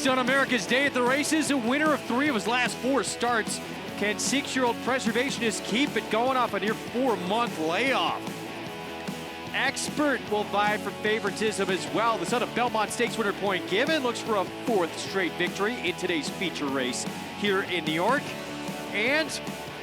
Next on America's Day at the Races, a winner of 3 of his last 4 starts. Can 6-year-old Preservationist keep it going off a near 4-month layoff? Expert will vie for favoritism as well. The son of Belmont Stakes winner Point Given looks for a 4th straight victory in today's feature race here in New York. And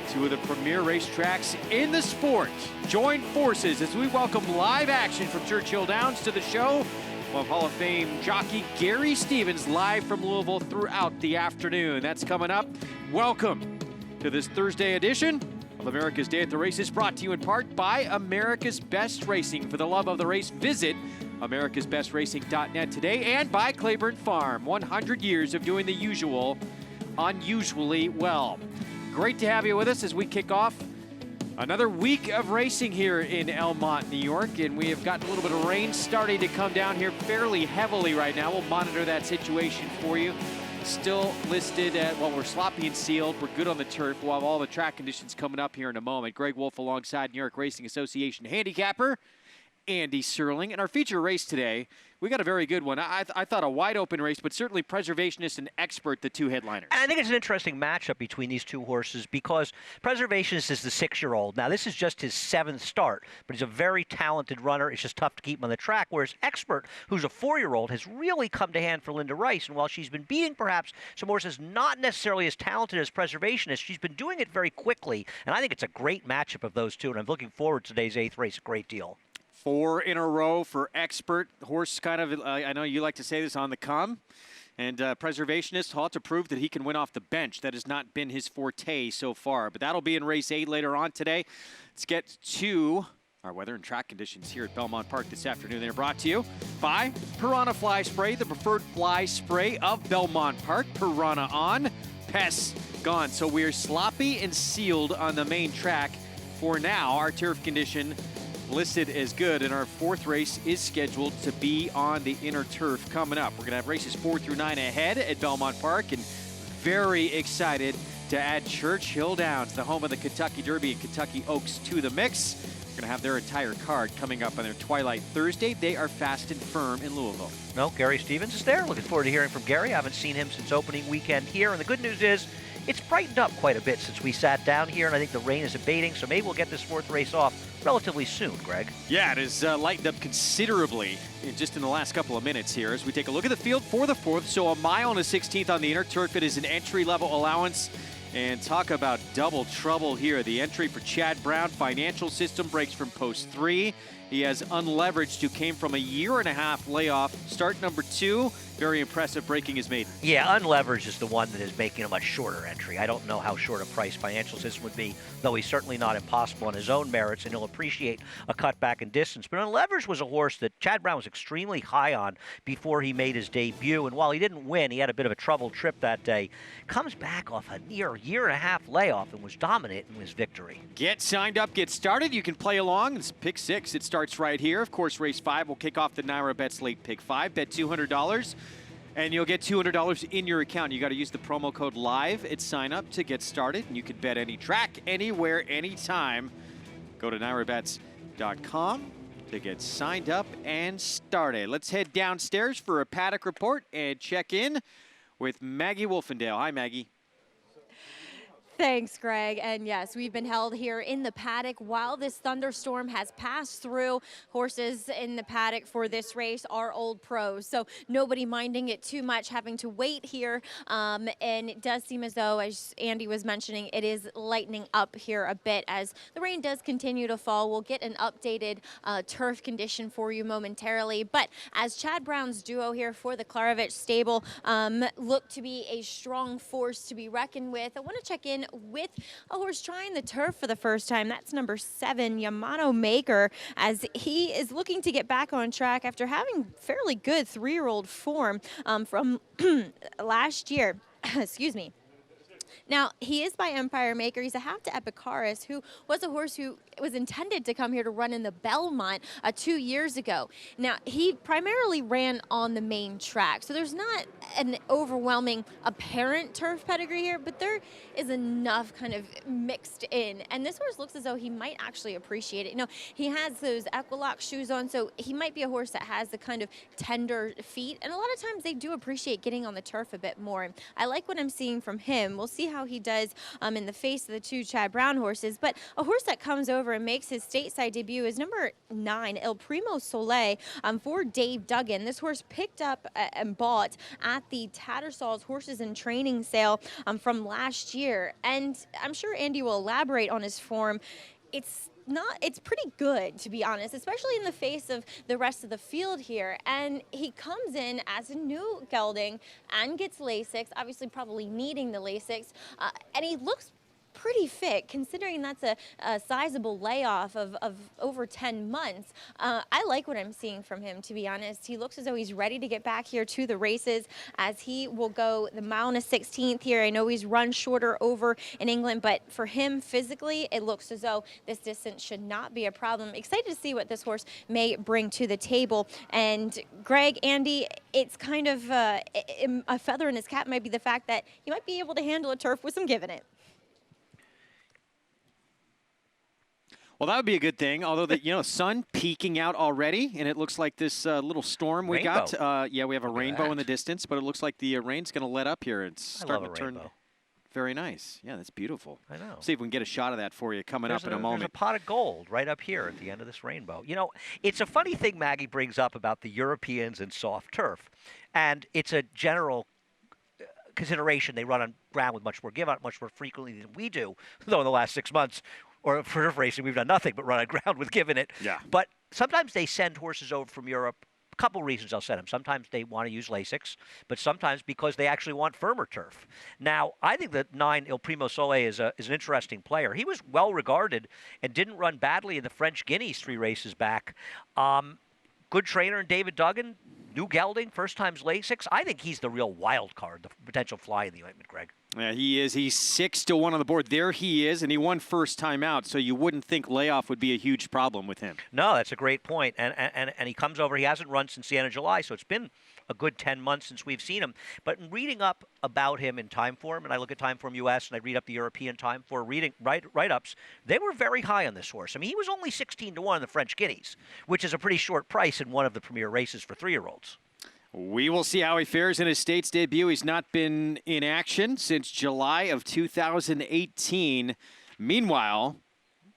2 of the premier racetracks in the sport join forces as we welcome live action from Churchill Downs to the show. We'll have Hall of Fame jockey Gary Stevens live from Louisville throughout the afternoon. That's coming up. Welcome to this Thursday edition of America's Day at the Races, brought to you in part by America's Best Racing. For the love of the race, visit americasbestracing.net today, and by Claiborne Farm. 100 years of doing the usual unusually well. Great to have you with us as we kick off another week of racing here in Elmont, New York, and we have gotten a little bit of rain starting to come down here fairly heavily right now. We'll monitor that situation for you. Still listed at, well, we're sloppy and sealed. We're good on the turf. We'll have all the track conditions coming up here in a moment. Greg Wolf alongside New York Racing Association handicapper Andy Serling. And our feature race today, we got a very good one. I thought a wide open race, but certainly Preservationist and Expert, the 2 headliners. And I think it's an interesting matchup between these 2 horses because Preservationist is the 6-year-old. Now, this is just his 7th start, but he's a very talented runner. It's just tough to keep him on the track, whereas Expert, who's a 4-year-old, has really come to hand for Linda Rice. And while she's been beating perhaps some horses not necessarily as talented as Preservationist, she's been doing it very quickly. And I think it's a great matchup of those 2, and I'm looking forward to today's 8th race a great deal. 4 in a row for Expert. Horse kind of, I know you like to say this, on the come. And Preservationist ought to prove that he can win off the bench. That has not been his forte so far. But that'll be in race 8 later on today. Let's get to our weather and track conditions here at Belmont Park this afternoon. They're brought to you by Piranha Fly Spray, the preferred fly spray of Belmont Park. Piranha on, pests gone. So we're sloppy and sealed on the main track for now. Our turf condition listed as good, and our 4th race is scheduled to be on the inner turf coming up. We're going to have races 4 through 9 ahead at Belmont Park, and very excited to add Churchill Downs, the home of the Kentucky Derby and Kentucky Oaks, to the mix. We're going to have their entire card coming up on their Twilight Thursday. They are fast and firm in Louisville. No, Gary Stevens is there. Looking forward to hearing from Gary. I haven't seen him since opening weekend here, and the good news is it's brightened up quite a bit since we sat down here, and I think the rain is abating, so maybe we'll get this 4th race off relatively soon, Greg. Yeah, it has lightened up considerably just in the last couple of minutes here as we take a look at the field for the 4th. So a mile and a 16th on the inner turf. It is an entry-level allowance. And talk about double trouble here. The entry for Chad Brown, financial system, breaks from post 3. He has Unleveraged, who came from a 1.5-year layoff. Start number 2. Very impressive breaking his maiden. Yeah, Unleveraged is the one that is making a much shorter entry. I don't know how short a price financial system would be, though he's certainly not impossible on his own merits, and he'll appreciate a cutback in distance. But Unleveraged was a horse that Chad Brown was extremely high on before he made his debut. And while he didn't win, he had a bit of a troubled trip that day. Comes back off a near 1.5-year layoff and was dominant in his victory. Get signed up, get started. You can play along. It's pick 6. It starts right here. Of course, race 5 will kick off the NYRA Bets Late Pick 5. Bet $200. And you'll get $200 in your account. You got to use the promo code LIVE at sign up to get started. And you can bet any track, anywhere, anytime. Go to NYRABets.com to get signed up and started. Let's head downstairs for a paddock report and check in with Maggie Wolfendale. Hi, Maggie. Thanks, Greg. And yes, we've been held here in the paddock while this thunderstorm has passed through. Horses in the paddock for this race are old pros, so nobody minding it too much, having to wait here. And it does seem as though, as Andy was mentioning, it is lightening up here a bit as the rain does continue to fall. We'll get an updated turf condition for you momentarily. But as Chad Brown's duo here for the Klarovich stable look to be a strong force to be reckoned with, I want to check in with a horse trying the turf for the first time. That's number 7, Yamato Maker, as he is looking to get back on track after having fairly good 3-year-old form from last year. Excuse me. Now, he is by Empire Maker. He's a half to Epicarus, who was a horse who was intended to come here to run in the Belmont 2 years ago. Now, he primarily ran on the main track, so there's not an overwhelming apparent turf pedigree here, but there is enough kind of mixed in. And this horse looks as though he might actually appreciate it. You know, he has those Equilox shoes on, so he might be a horse that has the kind of tender feet, and a lot of times they do appreciate getting on the turf a bit more. I like what I'm seeing from him. We'll see how he does in the face of the two Chad Brown horses, but a horse that comes over and makes his stateside debut is number 9, Il Primo Soleil, for Dave Duggan. This horse picked up and bought at the Tattersall's Horses and Training sale from last year, and I'm sure Andy will elaborate on his form. It's pretty good, to be honest, especially in the face of the rest of the field here. And he comes in as a new gelding and gets Lasix, obviously probably needing the Lasix, and he looks pretty fit, considering that's a sizable layoff of over 10 months. I like what I'm seeing from him, to be honest. He looks as though he's ready to get back here to the races, as he will go the mile and a 16th here. I know he's run shorter over in England, but for him physically, it looks as though this distance should not be a problem. Excited to see what this horse may bring to the table. And Greg, Andy, it's kind of a feather in his cap might be the fact that he might be able to handle a turf with some give in it. Well, that would be a good thing, although the sun peeking out already, and it looks like this little storm we got. Yeah, we have a rainbow in the distance, but it looks like the rain's going to let up here. It's starting to turn very nice. Yeah, that's beautiful. I know. See if we can get a shot of that for you coming up in a moment. There's a pot of gold right up here at the end of this rainbow. You know, it's a funny thing Maggie brings up about the Europeans and soft turf, and it's a general consideration. They run on ground with much more give out much more frequently than we do, though in the last 6 months, or for turf racing, we've done nothing but run on ground with giving it. Yeah. But sometimes they send horses over from Europe. A couple reasons they'll send them. Sometimes they want to use Lasix, but sometimes because they actually want firmer turf. Now, I think that 9 Il Primo Soleil is an interesting player. He was well regarded and didn't run badly in the French Guineas 3 races back. Good trainer in David Duggan, new gelding, first time's Lasix. I think he's the real wild card, the potential fly in the ointment, Greg. Yeah, he is. He's 6-1 on the board. There he is, and he won first time out, so you wouldn't think layoff would be a huge problem with him. No, that's a great point. And he comes over. He hasn't run since the end of July, so it's been a good 10 months since we've seen him. But in reading up about him in Timeform, and I look at Timeform US and I read up the European Timeform write-ups, they were very high on this horse. I mean, he was only 16-1 in the French Guineas, which is a pretty short price in one of the premier races for 3-year-olds. We will see how he fares in his States debut. He's not been in action since July of 2018. Meanwhile,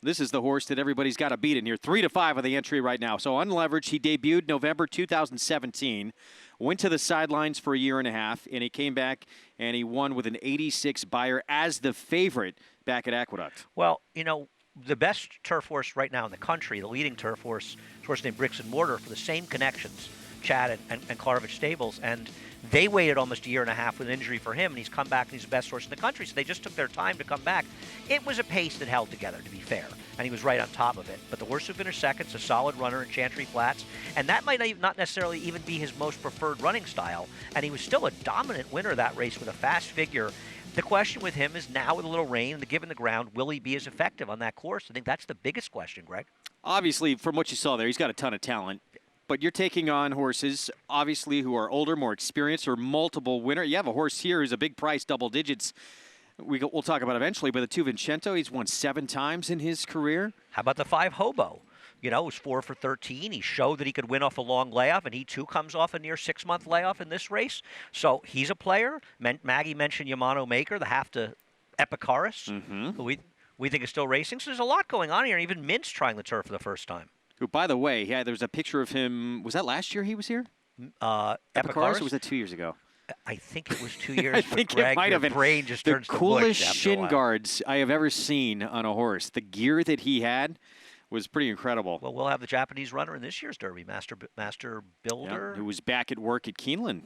this is the horse that everybody's got to beat in here. 3-5 of the entry right now. So unleveraged, he debuted November 2017, went to the sidelines for a year and a half, and he came back and he won with an 86 buyer as the favorite back at Aqueduct. Well, you know, the best turf horse right now in the country, the leading turf horse, a horse named Bricks and Mortar, for the same connections, Chad and Clarvich Stables, and they waited almost a year and a half with an injury for him, and he's come back and he's the best horse in the country, so they just took their time to come back. It was a pace that held together, to be fair, and he was right on top of it. But the horse who finished second is a solid runner in Chantry Flats, and that might not necessarily even be his most preferred running style, and he was still a dominant winner of that race with a fast figure. The question with him is now with a little rain and the give in the ground, will he be as effective on that course? I think that's the biggest question, Greg. Obviously, from what you saw there, he's got a ton of talent. But you're taking on horses, obviously, who are older, more experienced, or multiple winner. You have a horse here who's a big price, double digits. We'll talk about eventually, but the 2 Vincento, he's won 7 times in his career. How about the 5 Hobo? You know, it was 4 for 13. He showed that he could win off a long layoff, and he, too, comes off a near 6-month layoff in this race. So he's a player. Maggie mentioned Yamano Maker, the half to Epicarus, who we think is still racing. So there's a lot going on here, and even Mint's trying the turf for the first time. Who, by the way, there was a picture of him. Was that last year he was here? Epicarus? Or was that 2 years ago? I think it was 2 years. I think Greg, it might have been. Brain just the turns to coolest mush shin guards I have ever seen on a horse. The gear that he had was pretty incredible. Well, we'll have the Japanese runner in this year's Derby, Master Builder. Who was back at work at Keeneland.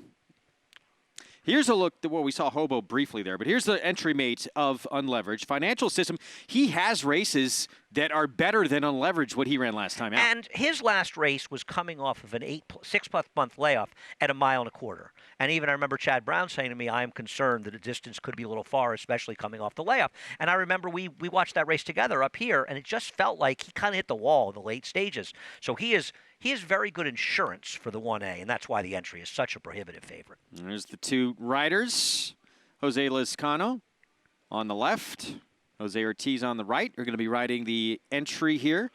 Here's a look at what we saw Hobo briefly there, but here's the entry mate of Unleveraged. Financial System, he has races that are better than Unleveraged what he ran last time out. And his last race was coming off of an 6-month layoff at 1.25 miles. And even I remember Chad Brown saying to me, I am concerned that the distance could be a little far, especially coming off the layoff. And I remember we watched that race together up here, and it just felt like he kind of hit the wall in the late stages. So he is very good insurance for the 1A, and that's why the entry is such a prohibitive favorite. There's the two riders. Jose Lizcano on the left. Jose Ortiz on the right are going to be riding the entry here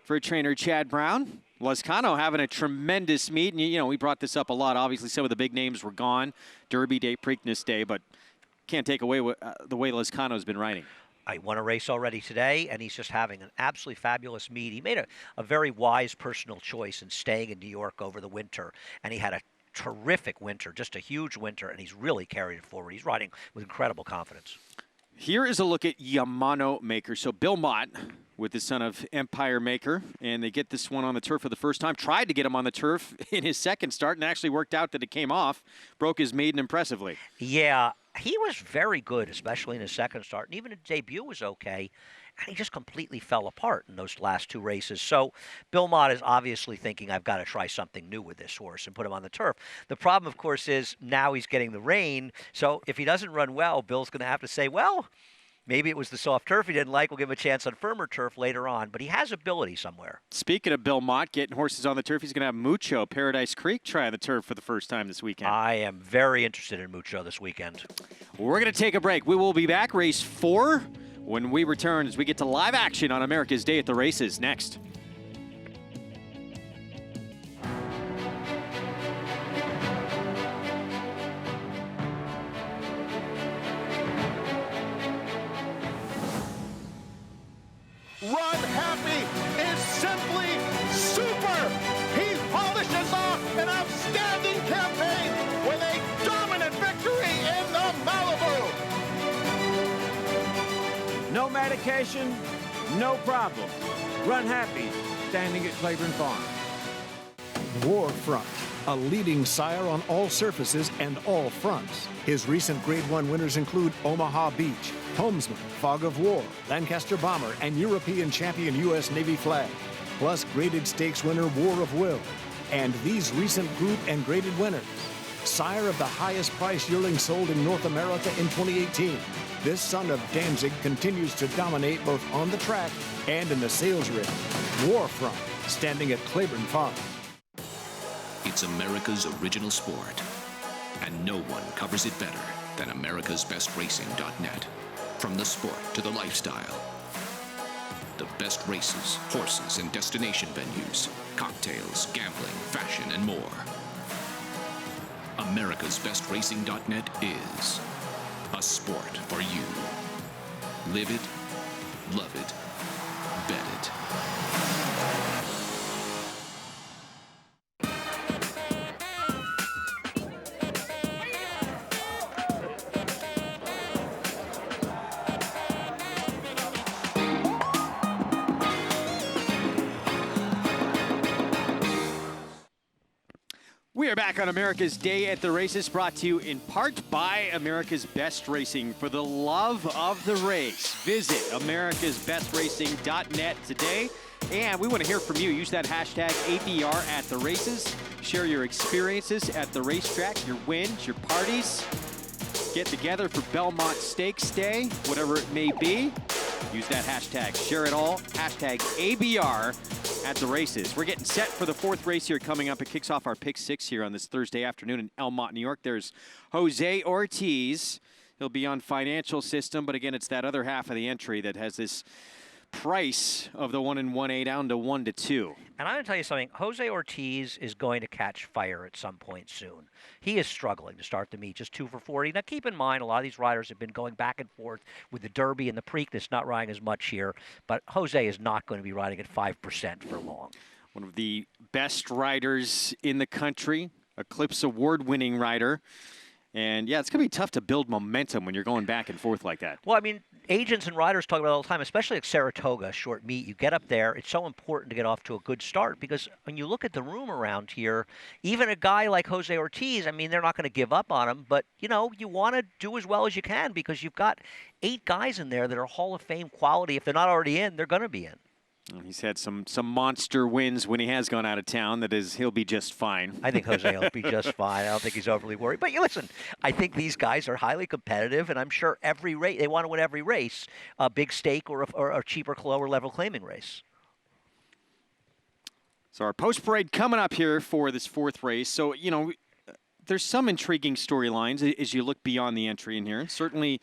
for trainer Chad Brown. Lizcano having a tremendous meet. And, you know, we brought this up a lot. Obviously, some of the big names were gone. Derby Day, Preakness Day, but can't take away the way Lizcano's been riding. I won a race already today, and he's just having an absolutely fabulous meet. He made a very wise personal choice in staying in New York over the winter, and he had a terrific winter, just a huge winter, and he's really carried it forward. He's riding with incredible confidence. Here is a look at Yamano Maker. So Bill Mott with the son of Empire Maker, and they get this one on the turf for the first time. Tried to get him on the turf in his second start, and actually worked out that it came off. Broke his maiden impressively. Yeah, he was very good, especially in his second start, and even his debut was okay. And he just completely fell apart in those last two races. So Bill Mott is obviously thinking, I've got to try something new with this horse and put him on the turf. The problem, of course, is now he's getting the rain. So if he doesn't run well, Bill's going to have to say, well, maybe it was the soft turf he didn't like. We'll give him a chance on firmer turf later on. But he has ability somewhere. Speaking of Bill Mott getting horses on the turf, he's going to have Mucho, Paradise Creek, try the turf for the first time this weekend. I am very interested in Mucho this weekend. We're going to take a break. We will be back, race 4, when we return as we get to live action on America's Day at the Races next. Runhappy is simply super. He polishes off an outstanding campaign with a dominant victory in the Malibu. No medication, no problem. Runhappy, standing at Claiborne Farm. Warfront, a leading sire on all surfaces and all fronts. His recent Grade 1 winners include Omaha Beach, Homesman, Fog of War, Lancaster Bomber, and European champion U.S. Navy Flag, plus graded stakes winner War of Will, and these recent group and graded winners. Sire of the highest price yearling sold in North America in 2018. This son of Danzig continues to dominate both on the track and in the sales ring. Warfront, standing at Claiborne Farm. It's America's original sport, and no one covers it better than americasbestracing.net. From the sport to the lifestyle, the best races, horses, and destination venues, cocktails, gambling, fashion, and more. americasbestracing.net is a sport for you. Live it, love it, bet it. We are back on America's Day at the Races, brought to you in part by America's Best Racing. For the love of the race, visit americasbestracing.net today. And we want to hear from you. Use that hashtag ABR at the races. Share your experiences at the racetrack, your wins, your parties. Get together for Belmont Stakes Day, whatever it may be. Use that hashtag. Share it all. Hashtag ABR at the races. We're getting set for the fourth race here coming up. It kicks off our pick 6 here on this Thursday afternoon in Elmont, New York. There's Jose Ortiz. He'll be on Financial System, but again, it's that other half of the entry that has this price of the 1 and 1A down to 1 to 2. And I'm going to tell you something. Jose Ortiz is going to catch fire at some point soon. He is struggling to start the meet, just 2 for 40. Now, keep in mind, a lot of these riders have been going back and forth with the Derby and the Preakness, not riding as much here. But Jose is not going to be riding at 5% for long. One of the best riders in the country, Eclipse Award-winning rider. And, yeah, it's going to be tough to build momentum when you're going back and forth like that. Well, I mean, agents and riders talk about it all the time, especially at Saratoga, a short meet. You get up there. It's so important to get off to a good start because when you look at the room around here, even a guy like Jose Ortiz, I mean, they're not going to give up on him. But, you know, you want to do as well as you can because you've got 8 guys in there that are Hall of Fame quality. If they're not already in, they're going to be in. He's had some monster wins when he has gone out of town. That is, he'll be just fine. I think Jose will be just fine. I don't think he's overly worried. But you listen, I think these guys are highly competitive, and I'm sure every race they want to win every race, a big stake or a cheaper, lower level claiming race. So our post parade coming up here for this fourth race. So there's some intriguing storylines as you look beyond the entry in here. Certainly,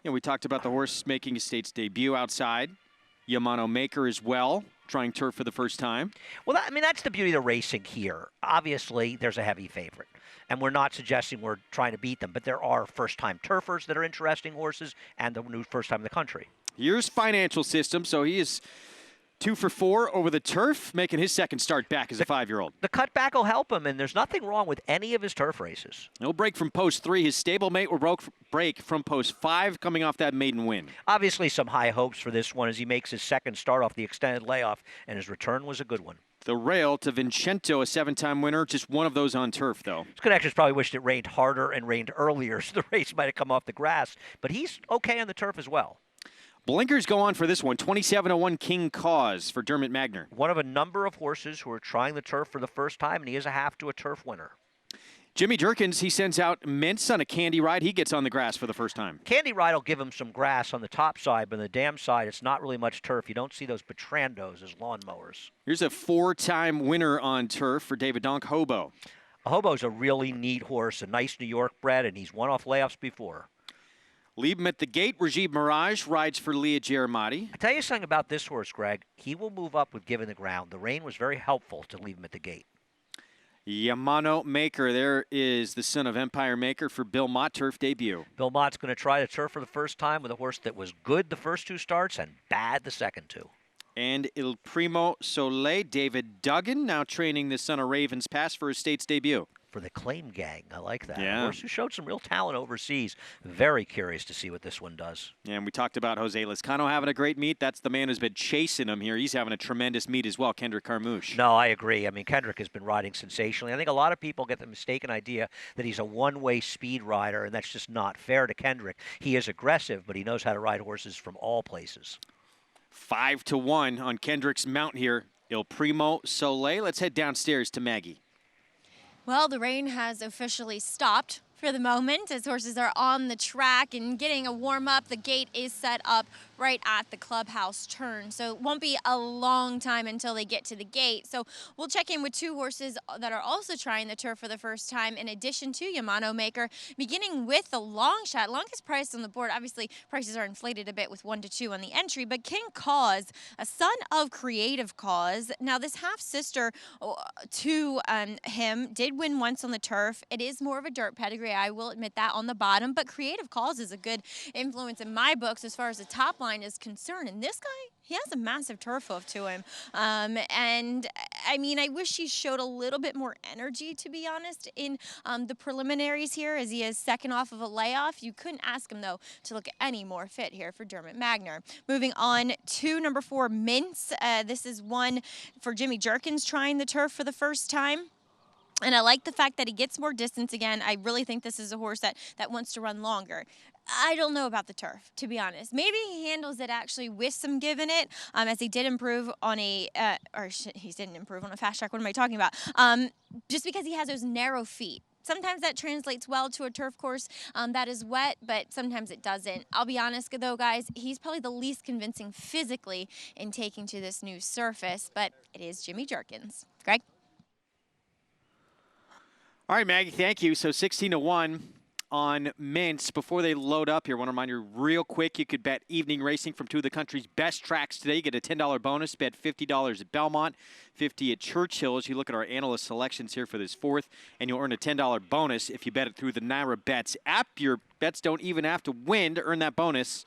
we talked about the horse making his state's debut outside. Yamano Maker as well, trying turf for the first time. Well, that's the beauty of the racing here. Obviously, there's a heavy favorite, and we're not suggesting we're trying to beat them, but there are first-time turfers that are interesting horses and the new first time in the country. Here's Financial System, so he is 2 for 4 over the turf, making his second start back as a 5-year-old. The cutback will help him, and there's nothing wrong with any of his turf races. He'll break from post 3. His stablemate will break from post 5, coming off that maiden win. Obviously, some high hopes for this one as he makes his second start off the extended layoff, and his return was a good one. The rail to Vincento, a 7-time winner, just one of those on turf, though. His connectors probably wished it rained harder and rained earlier, so the race might have come off the grass, but he's okay on the turf as well. Blinkers go on for this one. 27-1 King Cause for Dermot Magner. One of a number of horses who are trying the turf for the first time, and he is a half to a turf winner. Jimmy Jerkins, he sends out Mints on a Candy Ride. He gets on the grass for the first time. Candy Ride will give him some grass on the top side, but on the dam side, it's not really much turf. You don't see those Petrandos as lawnmowers. Here's a 4-time winner on turf for David Donk, Hobo. A Hobo's a really neat horse, a nice New York bred, and he's won off layoffs before. Leave him at the gate. Rajiv Mirage rides for Leah Giaramatti. I tell you something about this horse, Greg. He will move up with giving the ground. The rain was very helpful to leave him at the gate. Yamano Maker, there is the son of Empire Maker for Bill Mott, turf debut. Bill Mott's going to try the turf for the first time with a horse that was good the first 2 starts and bad the second 2. And Il Primo Soleil, David Duggan, now training the son of Ravens Pass for his state's debut. For the Claim Gang. I like that. Yeah. A horse who showed some real talent overseas. Very curious to see what this one does. Yeah, and we talked about Jose Lezcano having a great meet. That's the man who's been chasing him here. He's having a tremendous meet as well, Kendrick Carmouche. No, I agree. I mean, Kendrick has been riding sensationally. I think a lot of people get the mistaken idea that he's a one-way speed rider, and that's just not fair to Kendrick. He is aggressive, but he knows how to ride horses from all places. 5-1 on Kendrick's mount here. Il Primo Soleil. Let's head downstairs to Maggie. Well, the rain has officially stopped for the moment as horses are on the track and getting a warm-up. The gate is set up right at the clubhouse turn, so it won't be a long time until they get to the gate. So we'll check in with 2 horses that are also trying the turf for the first time in addition to Yamano Maker, beginning with the long shot, longest price on the board. Obviously, prices are inflated a bit with 1-2 on the entry, but King Cause, a son of Creative Cause. Now, this half-sister to him did win once on the turf. It is more of a dirt pedigree, I will admit that, on the bottom, but Creative Cause is a good influence in my books as far as the top line is concerned. And this guy, he has a massive turf hoof to him. And I mean, I wish he showed a little bit more energy, to be honest, in the preliminaries here, as he is second off of a layoff. You couldn't ask him, though, to look any more fit here for Dermot Magner. Moving on to number 4, Mints. This is one for Jimmy Jerkins trying the turf for the first time. And I like the fact that he gets more distance again. I really think this is a horse that wants to run longer. I don't know about the turf, to be honest. Maybe he handles it actually with some give in it, as he did improve on he didn't improve on a fast track. What am I talking about? Just because he has those narrow feet. Sometimes that translates well to a turf course that is wet, but sometimes it doesn't. I'll be honest, though, guys, he's probably the least convincing physically in taking to this new surface, but it is Jimmy Jerkins. Greg? All right, Maggie, thank you. So 16-1 on Mints. Before they load up here, I want to remind you real quick, you could bet evening racing from 2 of the country's best tracks today. You get a $10 bonus. Bet $50 at Belmont, $50 at Churchill as you look at our analyst selections here for this 4th. And you'll earn a $10 bonus if you bet it through the NYRA Bets app. Your bets don't even have to win to earn that bonus.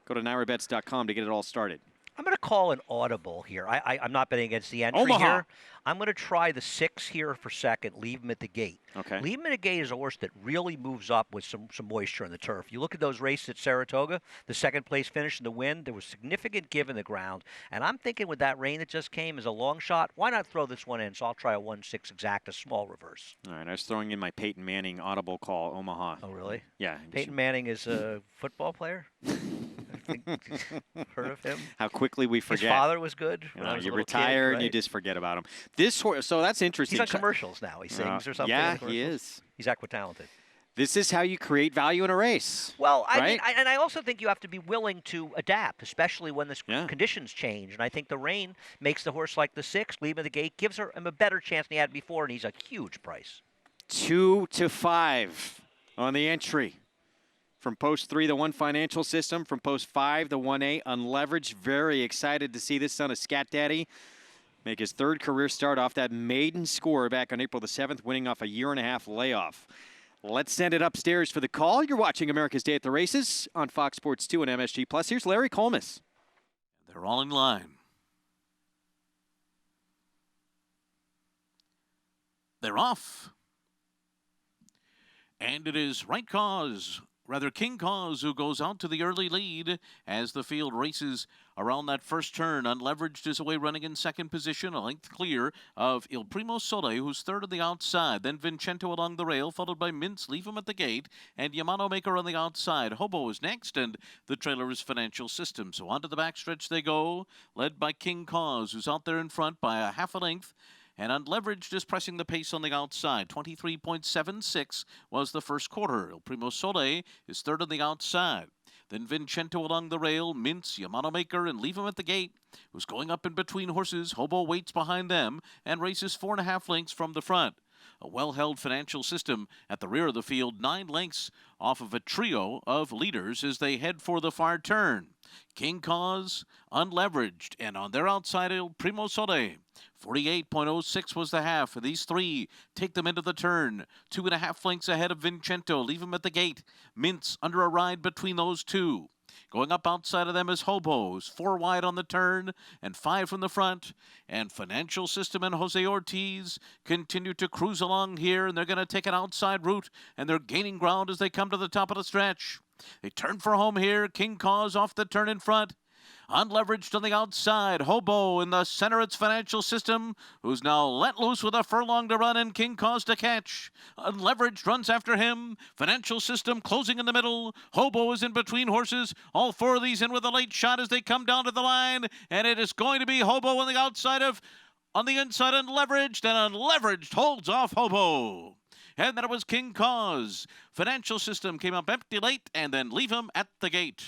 Go to NYRABets.com to get it all started. I'm going to call an audible here. I'm not betting against the entry Omaha. here. I'm going to try the 6 here for second, leave him at the gate. Okay. Leave him at the gate is a horse that really moves up with some moisture in the turf. You look at those races at Saratoga, the second place finish in the wind, there was significant give in the ground. And I'm thinking with that rain that just came as a long shot, why not throw this one in? So I'll try a 1-6 exact, a small reverse. All right, I was throwing in my Peyton Manning audible call, Omaha. Oh, really? Yeah. Peyton Manning is a football player? Heard of him? How quickly we forget. His father was good. You, When I was a you little retire kid, and you right? just forget about him. This horse, so that's interesting. He's on commercials now. He sings or something. Yeah, in he commercials. is. He's aqua-talented. This is how you create value in a race. Well, I right? mean, and I also think you have to be willing to adapt, especially when the Yeah. conditions change. And I think the rain makes the horse like the 6, leave him at the gate, gives him a better chance than he had before, and he's a huge price. 2 to 5 on the entry. From post 3, the One Financial System. From post 5, the 1A Unleveraged. Very excited to see this son of Scat Daddy make his 3rd career start off that maiden score back on April the 7th, winning off a 1.5 year layoff. Let's send it upstairs for the call. You're watching America's Day at the Races on Fox Sports 2 and MSG Plus. Here's Larry Collmus. They're all in line. They're off. And it is King Cause who goes out to the early lead as the field races around that first turn. Unleveraged is away running in 2nd position, a length clear of Il Primo Sole, who's 3rd on the outside. Then Vincento along the rail, followed by Mintz, Leave Him at the gate, and Yamano Maker on the outside. Hobo is next, and the trailer is Financial System. So onto the backstretch they go, led by King Cause, who's out there in front by a half a length. And Unleveraged is pressing the pace on the outside. 23.76 was the first quarter. El Primo Sole is 3rd on the outside. Then Vincento along the rail, Mintz, Yamano Maker, and Leave Him at the gate, who's going up in between horses. Hobo waits behind them and races 4.5 lengths from the front. A well-held Financial System at the rear of the field, 9 lengths off of a trio of leaders as they head for the far turn. King Cause, Unleveraged, and on their outside, El Primo Sole. 48.06 was the half. These 3 take them into the turn. 2.5 lengths ahead of Vincento. Leave him at the gate. Mintz under a ride between those 2. Going up outside of them is Hobos, 4 wide on the turn and 5 from the front. And Financial System and Jose Ortiz continue to cruise along here, and they're going to take an outside route, and they're gaining ground as they come to the top of the stretch. They turn for home here. King Cause off the turn in front. Unleveraged on the outside. Hobo in the center. It's Financial System, who's now let loose with a furlong to run and King Cause to catch. Unleveraged runs after him. Financial System closing in the middle. Hobo is in between horses. All 4 of these in with a late shot as they come down to the line. And it is going to be Hobo on the inside Unleveraged, and Unleveraged holds off Hobo. And then it was King Cause. Financial System came up empty late, and then Leave Him at the gate.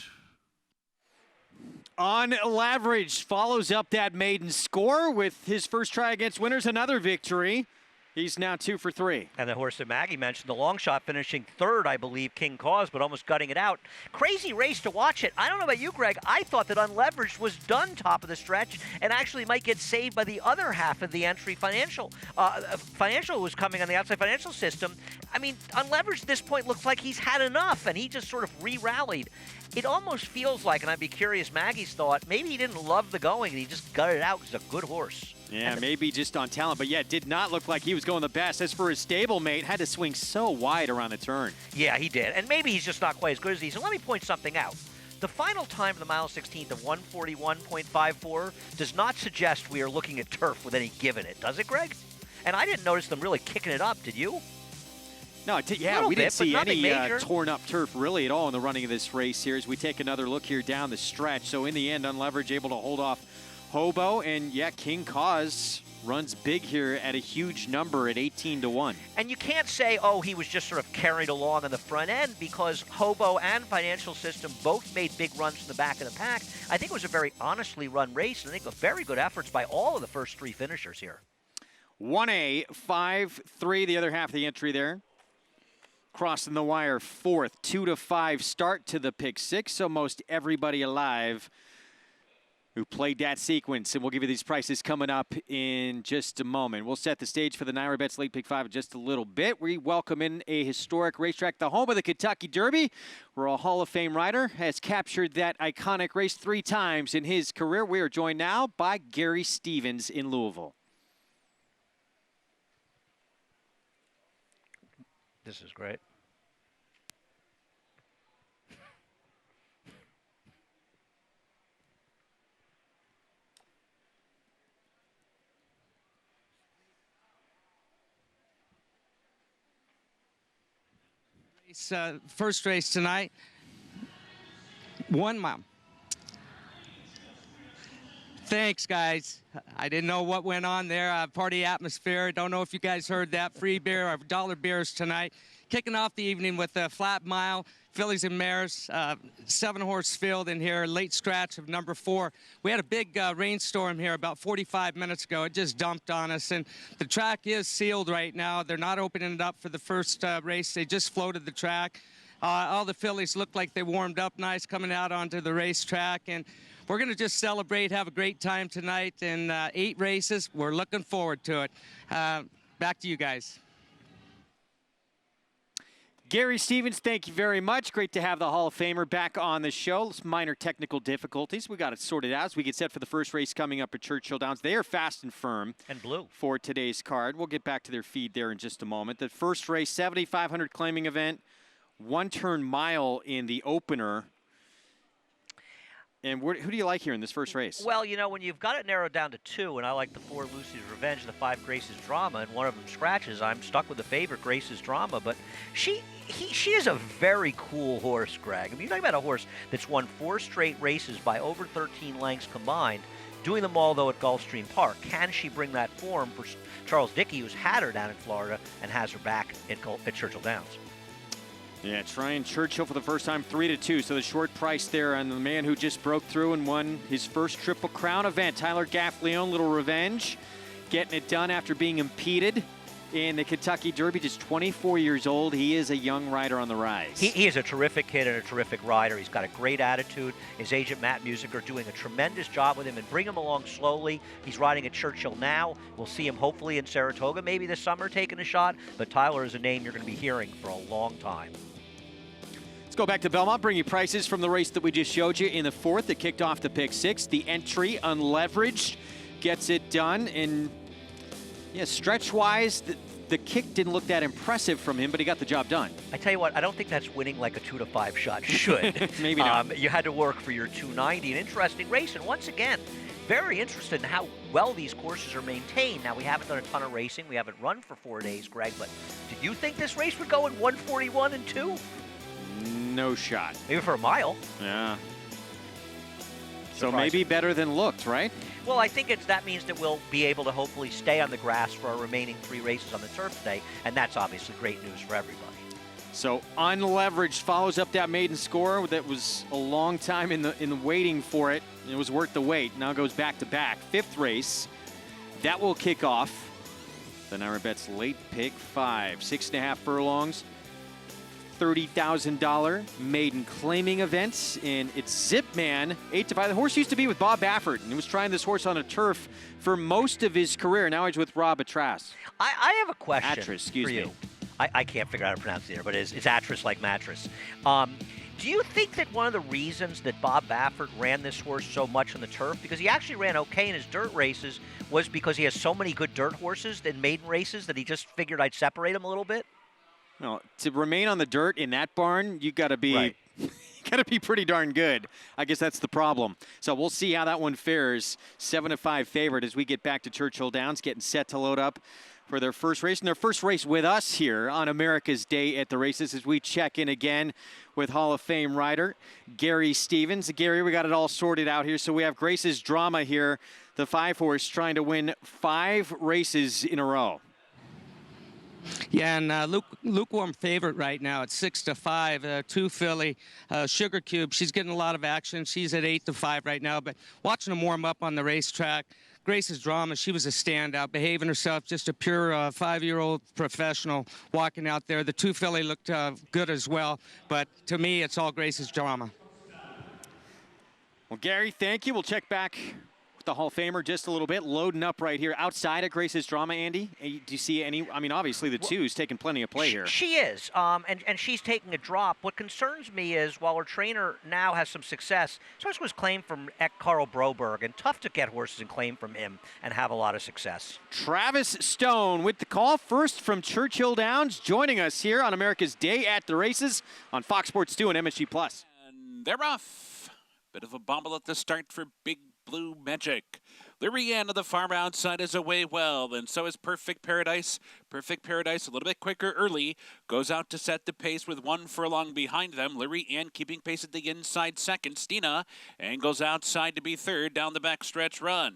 Unleveraged follows up that maiden score with his first try against Winners, another victory. He's now 2 for 3. And the horse that Maggie mentioned, the long shot, finishing 3rd, I believe, King Cause, but almost gutting it out. Crazy race to watch it. I don't know about you, Greg. I thought that Unleveraged was done top of the stretch and actually might get saved by the other half of the entry. Financial was coming on the outside Financial System. I mean, Unleveraged at this point looks like he's had enough, and he just sort of re-rallied. It almost feels like, and I'd be curious, Maggie's thought, maybe he didn't love the going and he just gutted it out because he's a good horse. Yeah, maybe just on talent, but yeah, it did not look like he was going the best. As for his stablemate, had to swing so wide around the turn. Yeah, he did. And maybe he's just not quite as good as he is. So let me point something out. The final time of the mile 16th of 141.54 does not suggest we are looking at turf with any give in it, does it, Greg? And I didn't notice them really kicking it up, did you? No, Little we didn't bit, but see nothing any major. torn up turf really at all in the running of this race here as we take another look here down the stretch. So in the end, Unleveraged able to hold off Hobo, and yeah, King Cause runs big here at a huge number at 18 to 1. And you can't say, oh, he was just sort of carried along on the front end, because Hobo and Financial System both made big runs from the back of the pack. I think it was a very honestly run race, and I think very good efforts by all of the first 3 finishers here. 1A, 5-3, the other half of the entry there. Crossing the wire 4th, 2 to 5 start to the pick 6, so most everybody alive who played that sequence, and we'll give you these prices coming up in just a moment. We'll set the stage for the NYRA Bets Late Pick 5 in just a little bit. We welcome in a historic racetrack, the home of the Kentucky Derby, where a Hall of Fame rider has captured that iconic race 3 times in his career. We are joined now by Gary Stevens in Louisville. This is great. First race tonight, 1 mile. Thanks, guys. I didn't know what went on there. Party atmosphere. Don't know if you guys heard that. Free beer, our dollar beers tonight. Kicking off the evening with a flat mile, fillies and mares, 7-horse field in here, late scratch of number 4. We had a big rainstorm here about 45 minutes ago. It just dumped on us, and the track is sealed right now. They're not opening it up for the first race. They just floated the track. All the fillies looked like they warmed up nice coming out onto the racetrack, and we're going to just celebrate, have a great time tonight, and 8 races. We're looking forward to it. Back to you guys. Gary Stevens, thank you very much. Great to have the Hall of Famer back on the show. Minor technical difficulties. We got it sorted out as we get set for the first race coming up at Churchill Downs. They are fast and firm. And blue. For today's card. We'll get back to their feed there in just a moment. The first race, 7,500 claiming event. 1-turn mile in the opener. And who do you like here in this first race? Well, you know, when you've got it narrowed down to 2, and I like the 4 Lucy's Revenge, the 5 Grace's Drama, and one of them scratches, I'm stuck with the favorite, Grace's Drama. But she is a very cool horse, Greg. I mean, you're talking about a horse that's won 4 straight races by over 13 lengths combined, doing them all, though, at Gulfstream Park. Can she bring that form for Charles Dickey, who's had her down in Florida and has her back at Churchill Downs? Yeah, trying Churchill for the first time, 3-2. So the short price there on the man who just broke through and won his first Triple Crown event. Tyler Gaffleone, Little Revenge, getting it done after being impeded in the Kentucky Derby. Just 24 years old. He is a young rider on the rise. He is a terrific kid and a terrific rider. He's got a great attitude. His agent, Matt Musiker, doing a tremendous job with him and bring him along slowly. He's riding at Churchill now. We'll see him hopefully in Saratoga maybe this summer taking a shot. But Tyler is a name you're going to be hearing for a long time. Let's go back to Belmont, bring you prices from the race that we just showed you in the 4th that kicked off the pick 6. The entry, unleveraged, gets it done. And, yeah, stretch-wise, the kick didn't look that impressive from him, but he got the job done. I tell you what, I don't think that's winning like a 2-5 shot should. Maybe not. You had to work for your 290. An interesting race, and once again, very interested in how well these courses are maintained. Now, we haven't done a ton of racing. We haven't run for 4 days, Greg, but did you think this race would go in 141 and 2? No shot. Maybe for a mile. Yeah. So maybe better than looked, right? Well, I think that means that we'll be able to hopefully stay on the grass for our remaining 3 races on the turf today, and that's obviously great news for everybody. So unleveraged follows up that maiden score that was a long time in the waiting for it. It was worth the wait. Now goes back to back. 5th race. That will kick off the NYRA Bets late pick 5. 6.5 furlongs. $30,000 maiden claiming events, and it's Zip Man 8-5. The horse used to be with Bob Baffert, and he was trying this horse on a turf for most of his career. Now he's with Rob Atras. I have a question excuse for you. Me. I can't figure out how to pronounce it either, but it's Atras like mattress. Do you think that one of the reasons that Bob Baffert ran this horse so much on the turf, because he actually ran okay in his dirt races, was because he has so many good dirt horses in maiden races that he just figured I'd separate them a little bit? No, to remain on the dirt in that barn, you got to be right. you got to be pretty darn good. I guess that's the problem. So we'll see how that one fares. 7-5 favorite as we get back to Churchill Downs, getting set to load up for their first race. And their first race with us here on America's Day at the Races as we check in again with Hall of Fame rider Gary Stevens. Gary, we got it all sorted out here. So we have Grace's Drama here, the 5-horse trying to win 5 races in a row. Yeah, and lukewarm favorite right now at 6-5. 2 filly, Sugar Cube. She's getting a lot of action. She's at 8-5 right now. But watching them warm up on the racetrack, Grace's Drama, she was a standout, behaving herself, just a pure 5-year-old professional walking out there. The 2 filly looked good as well. But to me, it's all Grace's Drama. Well, Gary, thank you. We'll check back the Hall of Famer just a little bit, loading up right here outside of Grace's Drama. Andy, do you see any? I mean, obviously the 2's taking plenty of play here. She is, and she's taking a drop. What concerns me is while her trainer now has some success, this horse was claimed from Carl Broberg, and tough to get horses and claim from him and have a lot of success. Travis Stone with the call first from Churchill Downs, joining us here on America's Day at the Races on Fox Sports 2 and MSG Plus. And they're off. Bit of a bobble at the start for Big Blue Magic. Lyrian of the far outside is away well, and so is Perfect Paradise. Perfect Paradise a little bit quicker early, goes out to set the pace with 1 furlong behind them. Lyrian keeping pace at the inside second. Stina angles outside to be third down the backstretch run.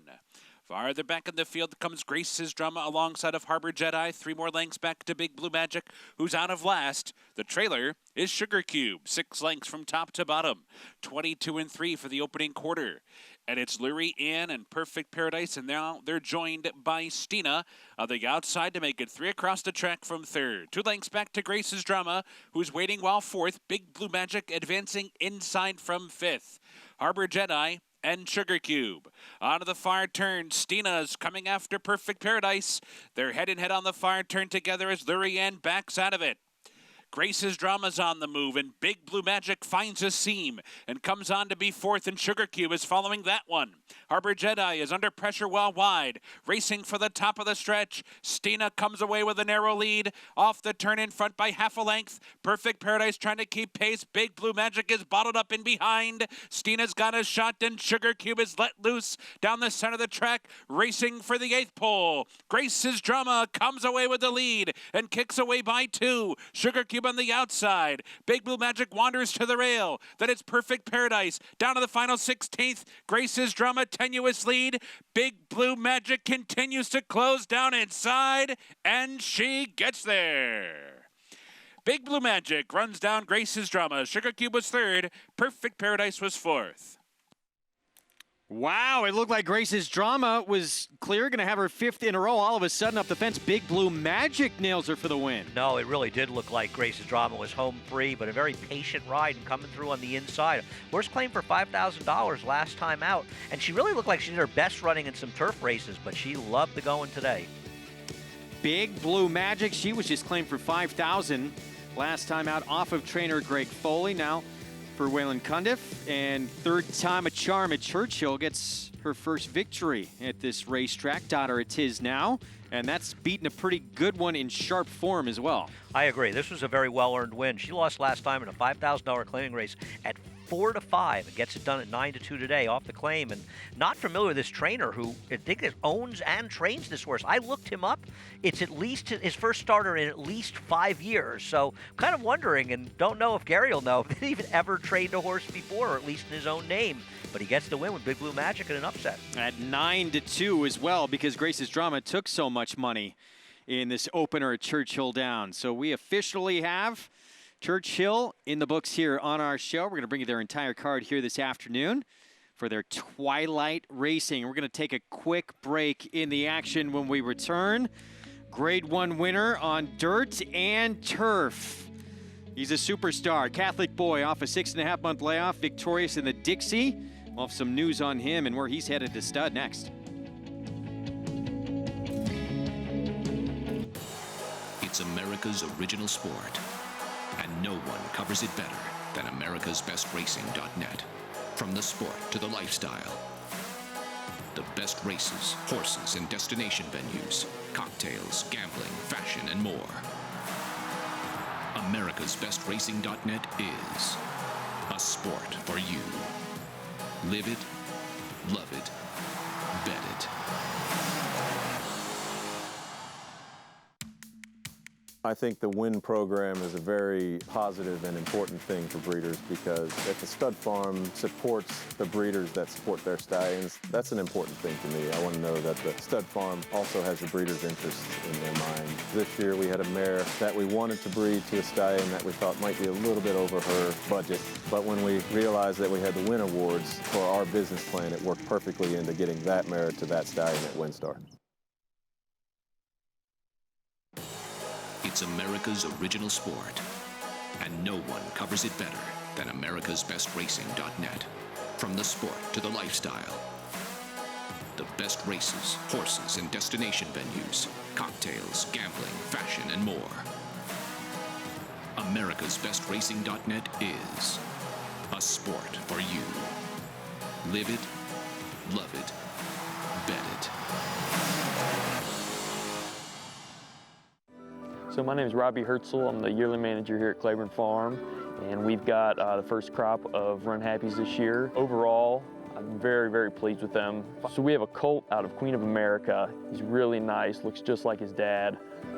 Farther back in the field comes Grace's Drama alongside of Harbor Jedi. 3 more lengths back to Big Blue Magic, who's out of last. The trailer is Sugar Cube, 6 lengths from top to bottom. 22 and 3 for the opening quarter. And it's Lurie Ann and Perfect Paradise, and now they're joined by Stina on the outside to make it 3 across the track from third. 2 lengths back to Grace's Drama, who's waiting while fourth. Big Blue Magic advancing inside from fifth. Harbor Jedi and Sugar Cube. Onto the far turn, Stina's coming after Perfect Paradise. They're head and head on the far turn together as Lurie Ann backs out of it. Grace's Drama's on the move, and Big Blue Magic finds a seam and comes on to be fourth, and Sugar Cube is following that one. Harbor Jedi is under pressure well wide, racing for the top of the stretch. Stina comes away with a narrow lead, off the turn in front by half a length. Perfect Paradise trying to keep pace. Big Blue Magic is bottled up in behind. Stina's got a shot, and Sugar Cube is let loose down the center of the track, racing for the 8th pole. Grace's Drama comes away with the lead and kicks away by 2. Sugar Cube on the outside. Big Blue Magic wanders to the rail. Then it's Perfect Paradise down to the final 16th. Grace's Drama tenuous lead. Big Blue Magic continues to close down inside, and she gets there. Big Blue Magic runs down Grace's Drama. Sugar Cube was third. Perfect Paradise was fourth. Wow, it looked like Grace's Drama was clear, going to have her 5th in a row. All of a sudden, up the fence, Big Blue Magic nails her for the win. No, it really did look like Grace's Drama was home free, but a very patient ride and coming through on the inside. Horse claimed for $5,000 last time out, and she really looked like she did her best running in some turf races, but she loved the going today. Big Blue Magic, she was just claimed for $5,000 last time out off of trainer Greg Foley. Now for Waylon Cundiff, and 3rd time a charm at Churchill gets her first victory at this racetrack. Daughter it is now, and that's beaten a pretty good one in sharp form as well. I agree. This was a very well-earned win. She lost last time in a $5,000 claiming race at 4-5 and gets it done at 9-2 today off the claim. And not familiar with this trainer who I think it owns and trains this horse. I looked him up. It's at least his first starter in at least 5 years. So I'm kind of wondering, and don't know if Gary will know, if he even ever trained a horse before, or at least in his own name. But he gets the win with Big Blue Magic in an upset. At 9-2 as well, because Grace's Drama took so much money in this opener at Churchill Downs. So we officially have Churchill in the books here on our show. We're going to bring you their entire card here this afternoon for their Twilight Racing. We're going to take a quick break in the action. When we return, Grade 1 winner on dirt and turf. He's a superstar. Catholic boy off a 6.5-month layoff, victorious in the Dixie. We'll have some news on him and where he's headed to stud next. It's America's original sport, and no one covers it better than americasbestracing.net. From the sport to the lifestyle, the best races, horses, and destination venues, cocktails, gambling, fashion, and more. americasbestracing.net is a sport for you. Live it, love it, bet it. I think the WIN program is a very positive and important thing for breeders, because if a stud farm supports the breeders that support their stallions, that's an important thing to me. I want to know that the stud farm also has the breeder's interests in their mind. This year we had a mare that we wanted to breed to a stallion that we thought might be a little bit over her budget, but when we realized that we had the WIN awards for our business plan, it worked perfectly into getting that mare to that stallion at WinStar. It's America's original sport, and no one covers it better than americasbestracing.net. From the sport to the lifestyle, the best races, horses, and destination venues, cocktails, gambling, fashion, and more. americasbestracing.net is a sport for you. Live it, love it, bet it. So my name is Robbie Herzl. I'm the yearly manager here at Claiborne Farm, and we've got the first crop of Runhappies this year. Overall, I'm very, very pleased with them. So we have a colt out of Queen of America. He's really nice, looks just like his dad.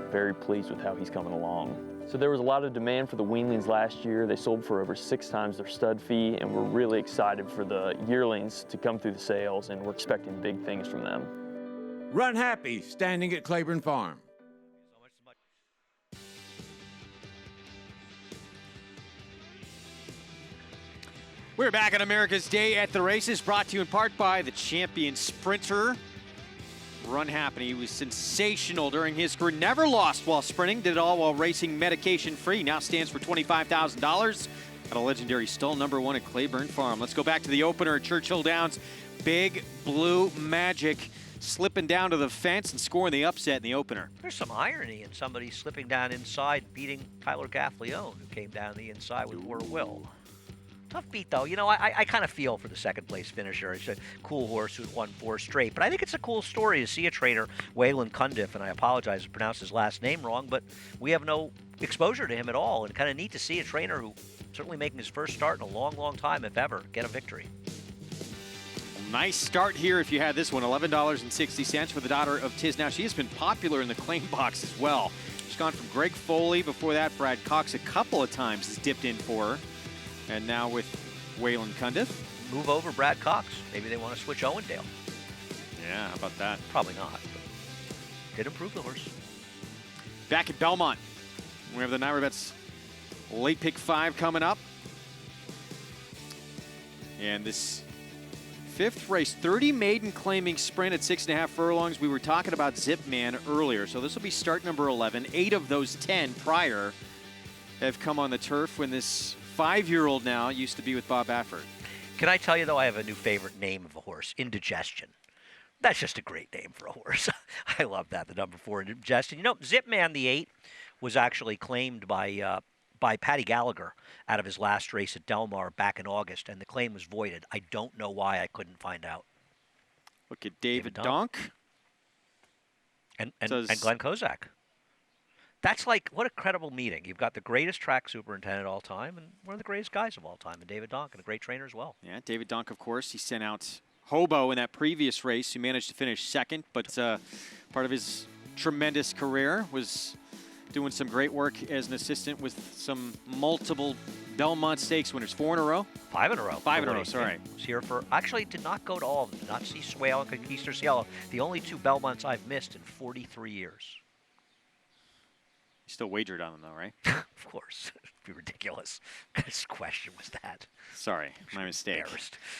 Very pleased with how he's coming along. So there was a lot of demand for the weanlings last year. They sold for over 6 times their stud fee, and we're really excited for the yearlings to come through the sales, and we're expecting big things from them. Runhappy, standing at Claiborne Farm. We're back on America's Day at the Races, brought to you in part by the champion sprinter, Runhappy. He was sensational during his career, never lost while sprinting, did it all while racing medication-free. Now stands for $25,000 at a legendary stall, #1 at Claiborne Farm. Let's go back to the opener at Churchill Downs. Big Blue Magic slipping down to the fence and scoring the upset in the opener. There's some irony in somebody slipping down inside, beating Tyler Gaffleone, who came down the inside with more will. Tough beat, though. You know, I kind of feel for the second-place finisher. It's a cool horse who's won 4 straight. But I think it's a cool story to see a trainer, Waylon Cundiff, and I apologize to pronounce his last name wrong, but we have no exposure to him at all. And kind of neat to see a trainer who certainly making his first start in a long, long time, if ever, get a victory. Nice start here if you had this one, $11.60 for the daughter of Tiz. Now, she has been popular in the claim box as well. She's gone from Greg Foley. Before that, Brad Cox a couple of times has dipped in for her. And now with Waylon Cundiff. Move over Brad Cox. Maybe they want to switch Owendale. Yeah, how about that? Probably not. But did improve the horse. Back at Belmont, we have the NYRA Bets Late Pick 5 coming up. And this 5th race, 30 maiden claiming sprint at 6.5 furlongs. We were talking about Zip Man earlier. So this will be start number 11. 8 of those 10 prior have come on the turf when this 5-year-old now used to be with Bob Baffert. Can I tell you, though, I have a new favorite name of a horse, Indigestion. That's just a great name for a horse. I love that, the number 4, Indigestion. You know, Zip Man, the 8, was actually claimed by Paddy Gallagher out of his last race at Del Mar back in August, and the claim was voided. I don't know why. I couldn't find out. Look at David Donk. And Glenn Kozak. That's like, what a credible meeting. You've got the greatest track superintendent of all time and one of the greatest guys of all time, and David Donk, and a great trainer as well. Yeah, David Donk, of course. He sent out Hobo in that previous race, who managed to finish second, but part of his tremendous career was doing some great work as an assistant with some multiple Belmont Stakes winners. 4 in a row? 5 in a row. 5 in a row, sorry. Was here for, actually did not go to all of them. Did not see Swale and Conquista Cielo. The only 2 Belmonts I've missed in 43 years. You still wagered on them, though, right? Of course. It'd be ridiculous. What kind of question was that? Sorry, my mistake.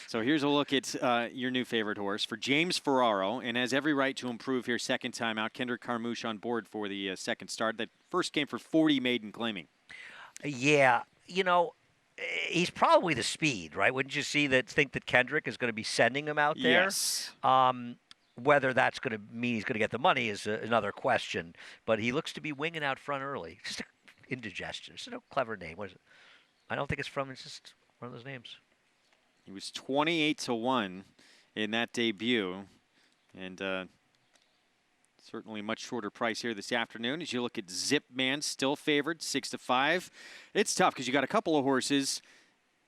So here's a look at your new favorite horse for James Ferraro, and has every right to improve here second time out. Kendrick Carmouche on board for the second start. That first came for 40 maiden claiming. Yeah, you know, he's probably the speed, right? Wouldn't you think that Kendrick is going to be sending him out there? Yes. Whether that's going to mean he's going to get the money is another question. But he looks to be winging out front early. Just indigestion. It's a clever name. What is it? I don't think it's just one of those names. He was 28-1 in that debut. And certainly much shorter price here this afternoon. As you look at Zip Man, still favored, 6-5. It's tough because you got a couple of horses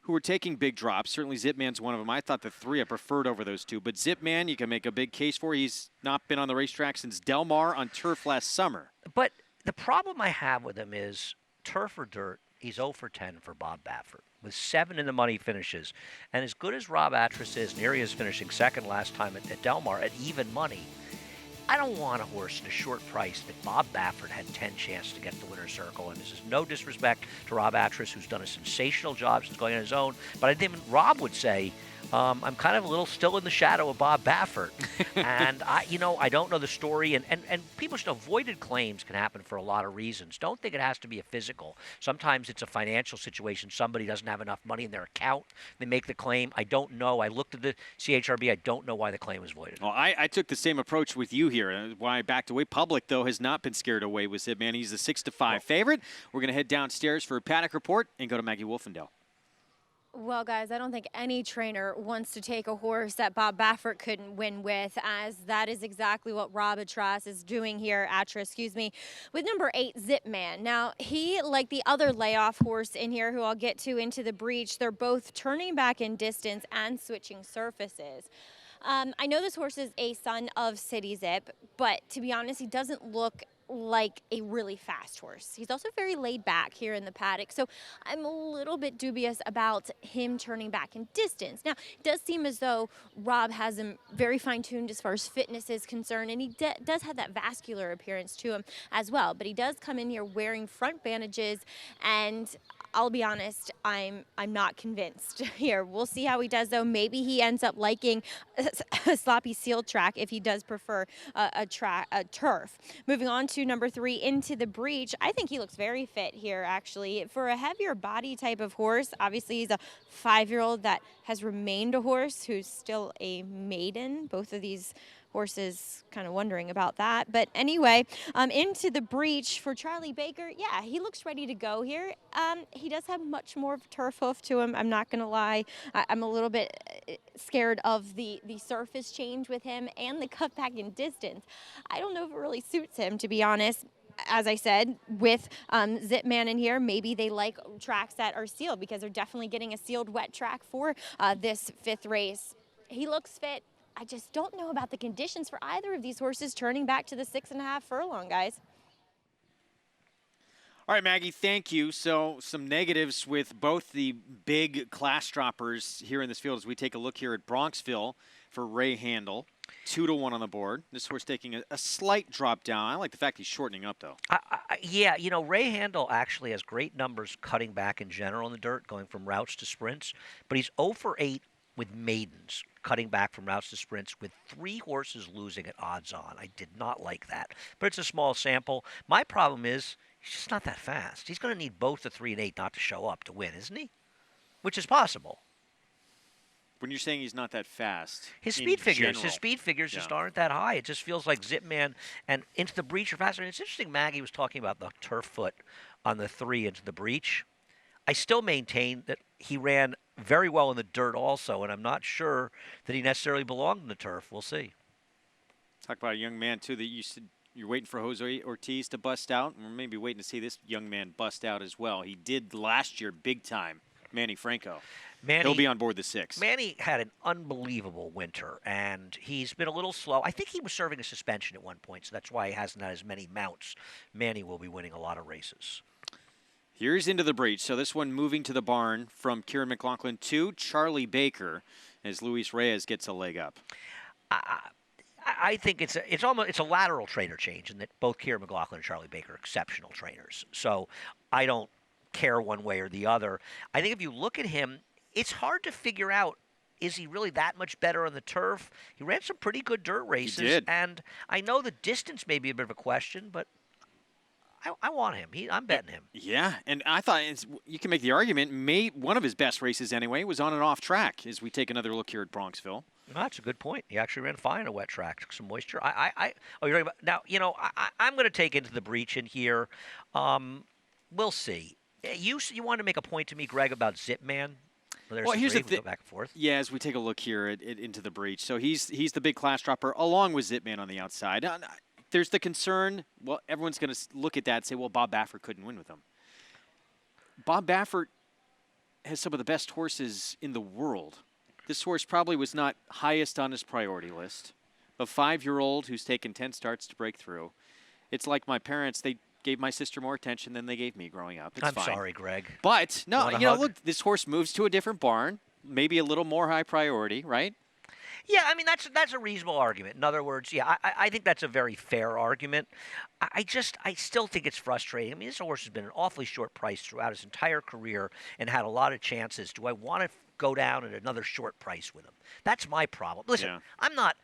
who are taking big drops. Certainly Zip Man's one of them. I thought the 3 I preferred over those 2. But Zip Man, you can make a big case for. He's not been on the racetrack since Del Mar on turf last summer. But the problem I have with him is turf or dirt, he's 0 for 10 for Bob Baffert with 7 in the money finishes. And as good as Rob Atras is, and here he is finishing second last time at Del Mar at even money, I don't want a horse at a short price that Bob Baffert had 10 chances to get the winner's circle. And this is no disrespect to Rob Atras, who's done a sensational job since going on his own. But I think Rob would say, I'm kind of a little still in the shadow of Bob Baffert. And, I don't know the story. And people should avoided claims can happen for a lot of reasons. Don't think it has to be a physical. Sometimes it's a financial situation. Somebody doesn't have enough money in their account. They make the claim. I don't know. I looked at the CHRB. I don't know why the claim was voided. Well, I took the same approach with you here. Why I backed away. Public, though, has not been scared away with Zip Man. He's the 6-5 favorite. We're going to head downstairs for a Paddock report and go to Maggie Wolfendale. Well, guys, I don't think any trainer wants to take a horse that Bob Baffert couldn't win with, as that is exactly what Rob Atras is doing here, with number 8, Zip Man. Now, he, like the other layoff horse in here, who I'll get to into the breach, they're both turning back in distance and switching surfaces. I know this horse is a son of City Zip, but to be honest, he doesn't look like a really fast horse. He's also very laid back here in the paddock, so I'm a little bit dubious about him turning back in distance. Now, it does seem as though Rob has him very fine-tuned as far as fitness is concerned, and he does have that vascular appearance to him as well, but he does come in here wearing front bandages, and I'll be honest, I'm not convinced here. We'll see how he does, though. Maybe he ends up liking a sloppy seal track if he does prefer a turf. Moving on to number 3, Into the Breach. I think he looks very fit here, actually. For a heavier body type of horse, obviously he's a 5-year-old that has remained a horse who's still a maiden. Both of these horses kind of wondering about that. But anyway, Into the Breach for Charlie Baker. Yeah, he looks ready to go here. He does have much more of a turf hoof to him. I'm not going to lie. I'm a little bit scared of the surface change with him and the cutback in distance. I don't know if it really suits him, to be honest. As I said, with Zip Man in here, maybe they like tracks that are sealed because they're definitely getting a sealed wet track for this 5th race. He looks fit. I just don't know about the conditions for either of these horses turning back to the 6.5 furlong, guys. All right, Maggie, thank you. So some negatives with both the big class droppers here in this field as we take a look here at Bronxville for Ray Handel. 2-1 on the board. This horse taking a slight drop down. I like the fact he's shortening up, though. Yeah, you know, Ray Handel actually has great numbers cutting back in general in the dirt, going from routes to sprints, but he's 0 for 8 with maidens, cutting back from routes to sprints with 3 horses losing at odds on. I did not like that, but it's a small sample. My problem is he's just not that fast. He's going to need both the 3 and 8 not to show up to win, isn't he? Which is possible. When you're saying he's not that fast, his speed figures just aren't that high. It just feels like Zip Man and Into the Breach are faster. And it's interesting, Maggie was talking about the turf foot on the 3 Into the Breach. I still maintain that he ran very well in the dirt also, and I'm not sure that he necessarily belonged in the turf. We'll see. Talk about a young man, too, that you said you're waiting for Jose Ortiz to bust out, and we're maybe waiting to see this young man bust out as well. He did last year big time, Manny Franco. He'll be on board the 6. Manny had an unbelievable winter, and he's been a little slow. I think he was serving a suspension at one point, so that's why he hasn't had as many mounts. Manny will be winning a lot of races. Here's Into the Breach. So this one moving to the barn from Kieran McLaughlin to Charlie Baker as Luis Reyes gets a leg up. I think it's a lateral trainer change in that both Kieran McLaughlin and Charlie Baker are exceptional trainers. So I don't care one way or the other. I think if you look at him, it's hard to figure out, is he really that much better on the turf? He ran some pretty good dirt races. He did. And I know the distance may be a bit of a question, but I want him. I'm betting him. Yeah, and I thought you can make the argument, one of his best races anyway was on and off track as we take another look here at Bronxville. That's a good point. He actually ran fine in a wet track, took some moisture. Oh, you're talking about now. You know, I'm going to take Into the Breach in here. We'll see. You wanted to make a point to me, Greg, about Zip Man. Well, here's the thing. Go back and forth. Yeah, as we take a look here at Into the Breach. So he's the big class dropper along with Zip Man on the outside. There's the concern, well, everyone's going to look at that and say, well, Bob Baffert couldn't win with him. Bob Baffert has some of the best horses in the world. This horse probably was not highest on his priority list. A 5-year-old who's taken 10 starts to break through. It's like my parents, they gave my sister more attention than they gave me growing up. It's I'm fine. Sorry, Greg. But, no, look, this horse moves to a different barn, maybe a little more high priority, right? Yeah, I mean, that's a reasonable argument. In other words, yeah, I think that's a very fair argument. I still think it's frustrating. I mean, this horse has been an awfully short price throughout his entire career and had a lot of chances. Do I want to go down at another short price with him? That's my problem. Listen, I'm not.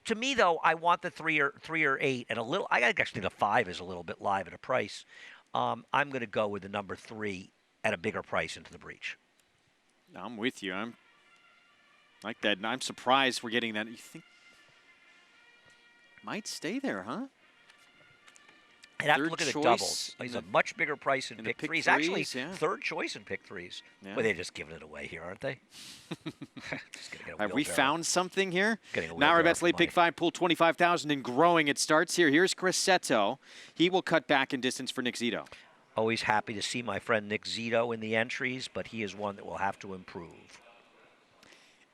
To me, though, I want the 3 or 8 and a little. I actually think the 5 is a little bit live at a price. I'm going to go with the number 3 at a bigger price Into the Breach. I'm with you. I'm like that, and I'm surprised we're getting that. You think might stay there, huh? I'd have to Third look at the choice doubles. He's a much bigger price in pick threes. Actually, yeah. third choice in pick threes. Yeah. Well, they're just giving it away here, aren't they? Have we found something here? Getting a NYRA wheelbarrow Bets for late pick money. 5 pool 25,000 and growing. It starts here. Here's Crissetto. He will cut back in distance for Nick Zito. Always happy to see my friend Nick Zito in the entries, but he is one that will have to improve.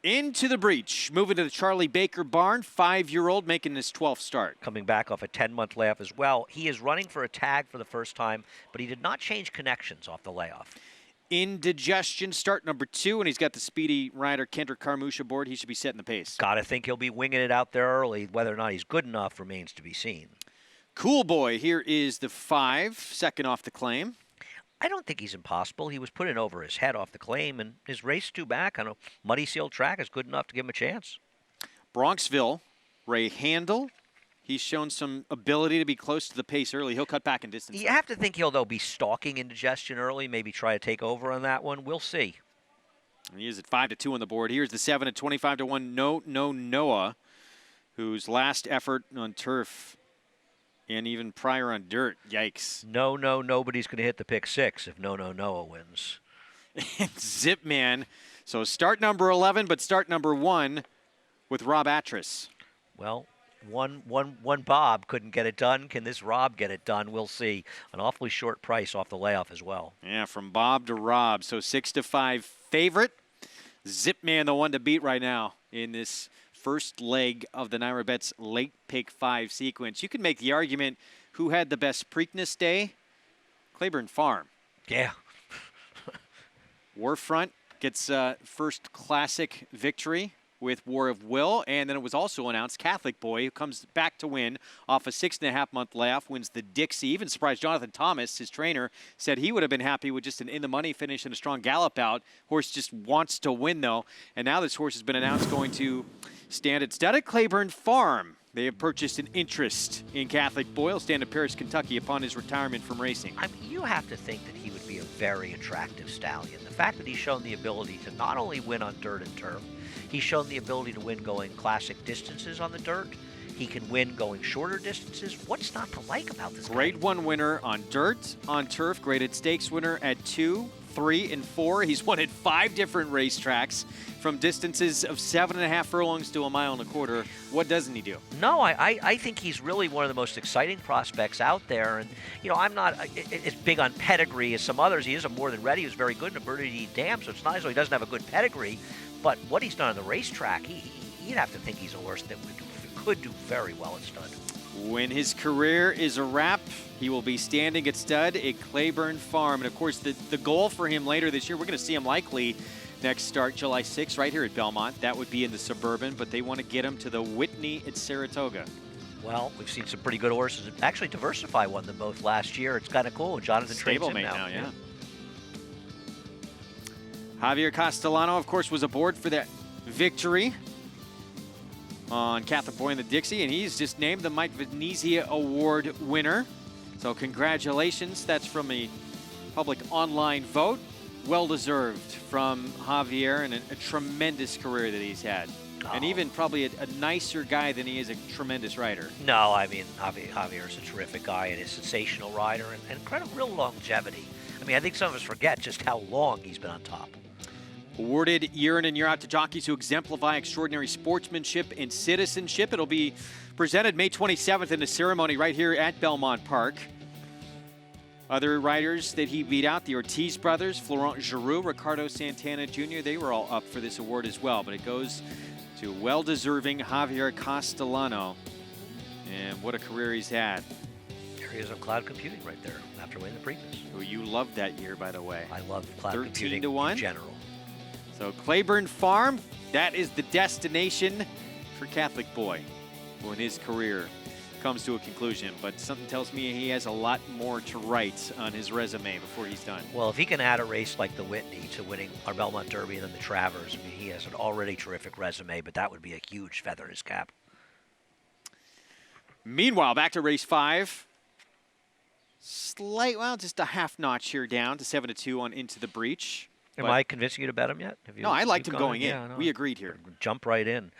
Into the breach. Moving to the Charlie Baker barn. 5-year-old making his 12th start. Coming back off a 10-month layoff as well. He is running for a tag for the first time, but he did not change connections off the layoff. Indigestion, start number 2, and he's got the speedy rider Kendrick Carmouche aboard. He should be setting the pace. Gotta think he'll be winging it out there early. Whether or not he's good enough remains to be seen. Cool Boy, here is the 5, second off the claim. I don't think he's impossible. He was put in over his head off the claim, and his race 2 back on a muddy sealed track is good enough to give him a chance. Bronxville, Ray Handel. He's shown some ability to be close to the pace early. He'll cut back in distance. You have to think he'll, though, be stalking indigestion early, maybe try to take over on that one. We'll see. And he is at 5-2 on the board. Here's the 7 at 25-1. No Noah, whose last effort on turf and even prior on dirt. Yikes. Nobody's going to hit the pick 6 if Noah wins. Zip Man. So start number 11, but start number 1 with Rob Atras. Well, one Bob couldn't get it done. Can this Rob get it done? We'll see. An awfully short price off the layoff as well. Yeah, from Bob to Rob. So 6-5 favorite. Zip Man, the one to beat right now in this first leg of the NYRA Bets late pick 5 sequence. You can make the argument who had the best Preakness day? Claiborne Farm. Yeah. Warfront gets first classic victory with War of Will, and then it was also announced Catholic Boy, who comes back to win off a 6.5-month layoff, wins the Dixie. Even surprised Jonathan Thomas, his trainer, said he would have been happy with just an in-the-money finish and a strong gallop out. Horse just wants to win, though, and now this horse has been announced going to stand at stud at Claiborne Farm. They have purchased an interest in Catholic Boy. He'll stand at Paris, Kentucky upon his retirement from racing. I mean, you have to think that he would be a very attractive stallion. The fact that he's shown the ability to not only win on dirt and turf, he's shown the ability to win going classic distances on the dirt. He can win going shorter distances. What's not to like about this Grade guy? 1 winner on dirt, on turf, graded stakes winner at 2, 3, and 4. He's won at 5 different racetracks from distances of 7.5 furlongs to 1.25 miles. What doesn't he do? No, I think he's really one of the most exciting prospects out there. And, you know, I'm not as big on pedigree as some others. He is a more than ready. He was very good in a Birdie Dam, so it's not as though he doesn't have a good pedigree. But what he's done on the racetrack, you'd have to think he's a horse that could do very well at stud. When his career is a wrap, he will be standing at stud at Claiborne Farm. And, of course, the goal for him later this year, we're going to see him likely next start July 6th right here at Belmont. That would be in the Suburban, but they want to get him to the Whitney at Saratoga. Well, we've seen some pretty good horses. Actually, Diversify won them both last year. It's kind of cool. Jonathan trains him now. Yeah. Javier Castellano, of course, was aboard for that victory on Catholic Boy in the Dixie, and he's just named the Mike Venezia Award winner. So congratulations. That's from a public online vote. Well-deserved from Javier, and a tremendous career that he's had. Oh. And even probably a nicer guy than he is a tremendous rider. No, I mean, Javier is a terrific guy and a sensational rider and incredible real longevity. I mean, I think some of us forget just how long he's been on top. Awarded year in and year out to jockeys who exemplify extraordinary sportsmanship and citizenship. It'll be presented May 27th in a ceremony right here at Belmont Park. Other riders that he beat out, the Ortiz brothers, Florent Giroux, Ricardo Santana Jr., they were all up for this award as well. But it goes to well-deserving Javier Castellano. And what a career he's had. There he is on cloud computing right there after winning the Preakness. Who you loved that year, by the way. I love cloud computing in general. So Claiborne Farm, that is the destination for Catholic Boy when his career comes to a conclusion. But something tells me he has a lot more to write on his resume before he's done. Well, if he can add a race like the Whitney to winning our Belmont Derby and then the Travers, I mean, he has an already terrific resume, but that would be a huge feather in his cap. Meanwhile, back to race 5. Just a half notch here down to 7-2 on Into the Breach. Am I convincing you to bet him yet? No, I liked him going in. Yeah, no, We agreed here. Jump right in.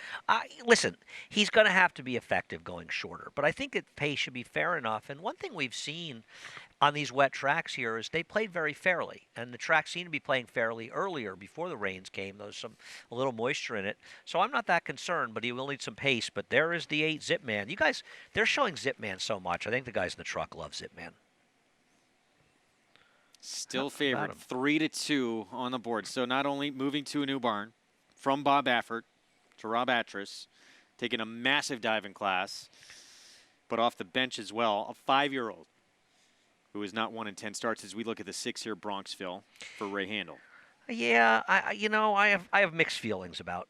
Listen, he's going to have to be effective going shorter, but I think the pace should be fair enough. And one thing we've seen on these wet tracks here is they played very fairly, and the tracks seem to be playing fairly earlier before the rains came. There was a little moisture in it, so I'm not that concerned. But he will need some pace. But there is the 8 Zip Man. You guys, they're showing Zip Man so much. I think the guys in the truck love Zip Man. Still favored 3-2 on the board. So not only moving to a new barn from Bob Baffert to Rob Atras, taking a massive dive in class, but off the bench as well, a 5-year-old who is not 1 in 10 starts as we look at the 6-year Bronxville for Ray Handel. Yeah, I have mixed feelings about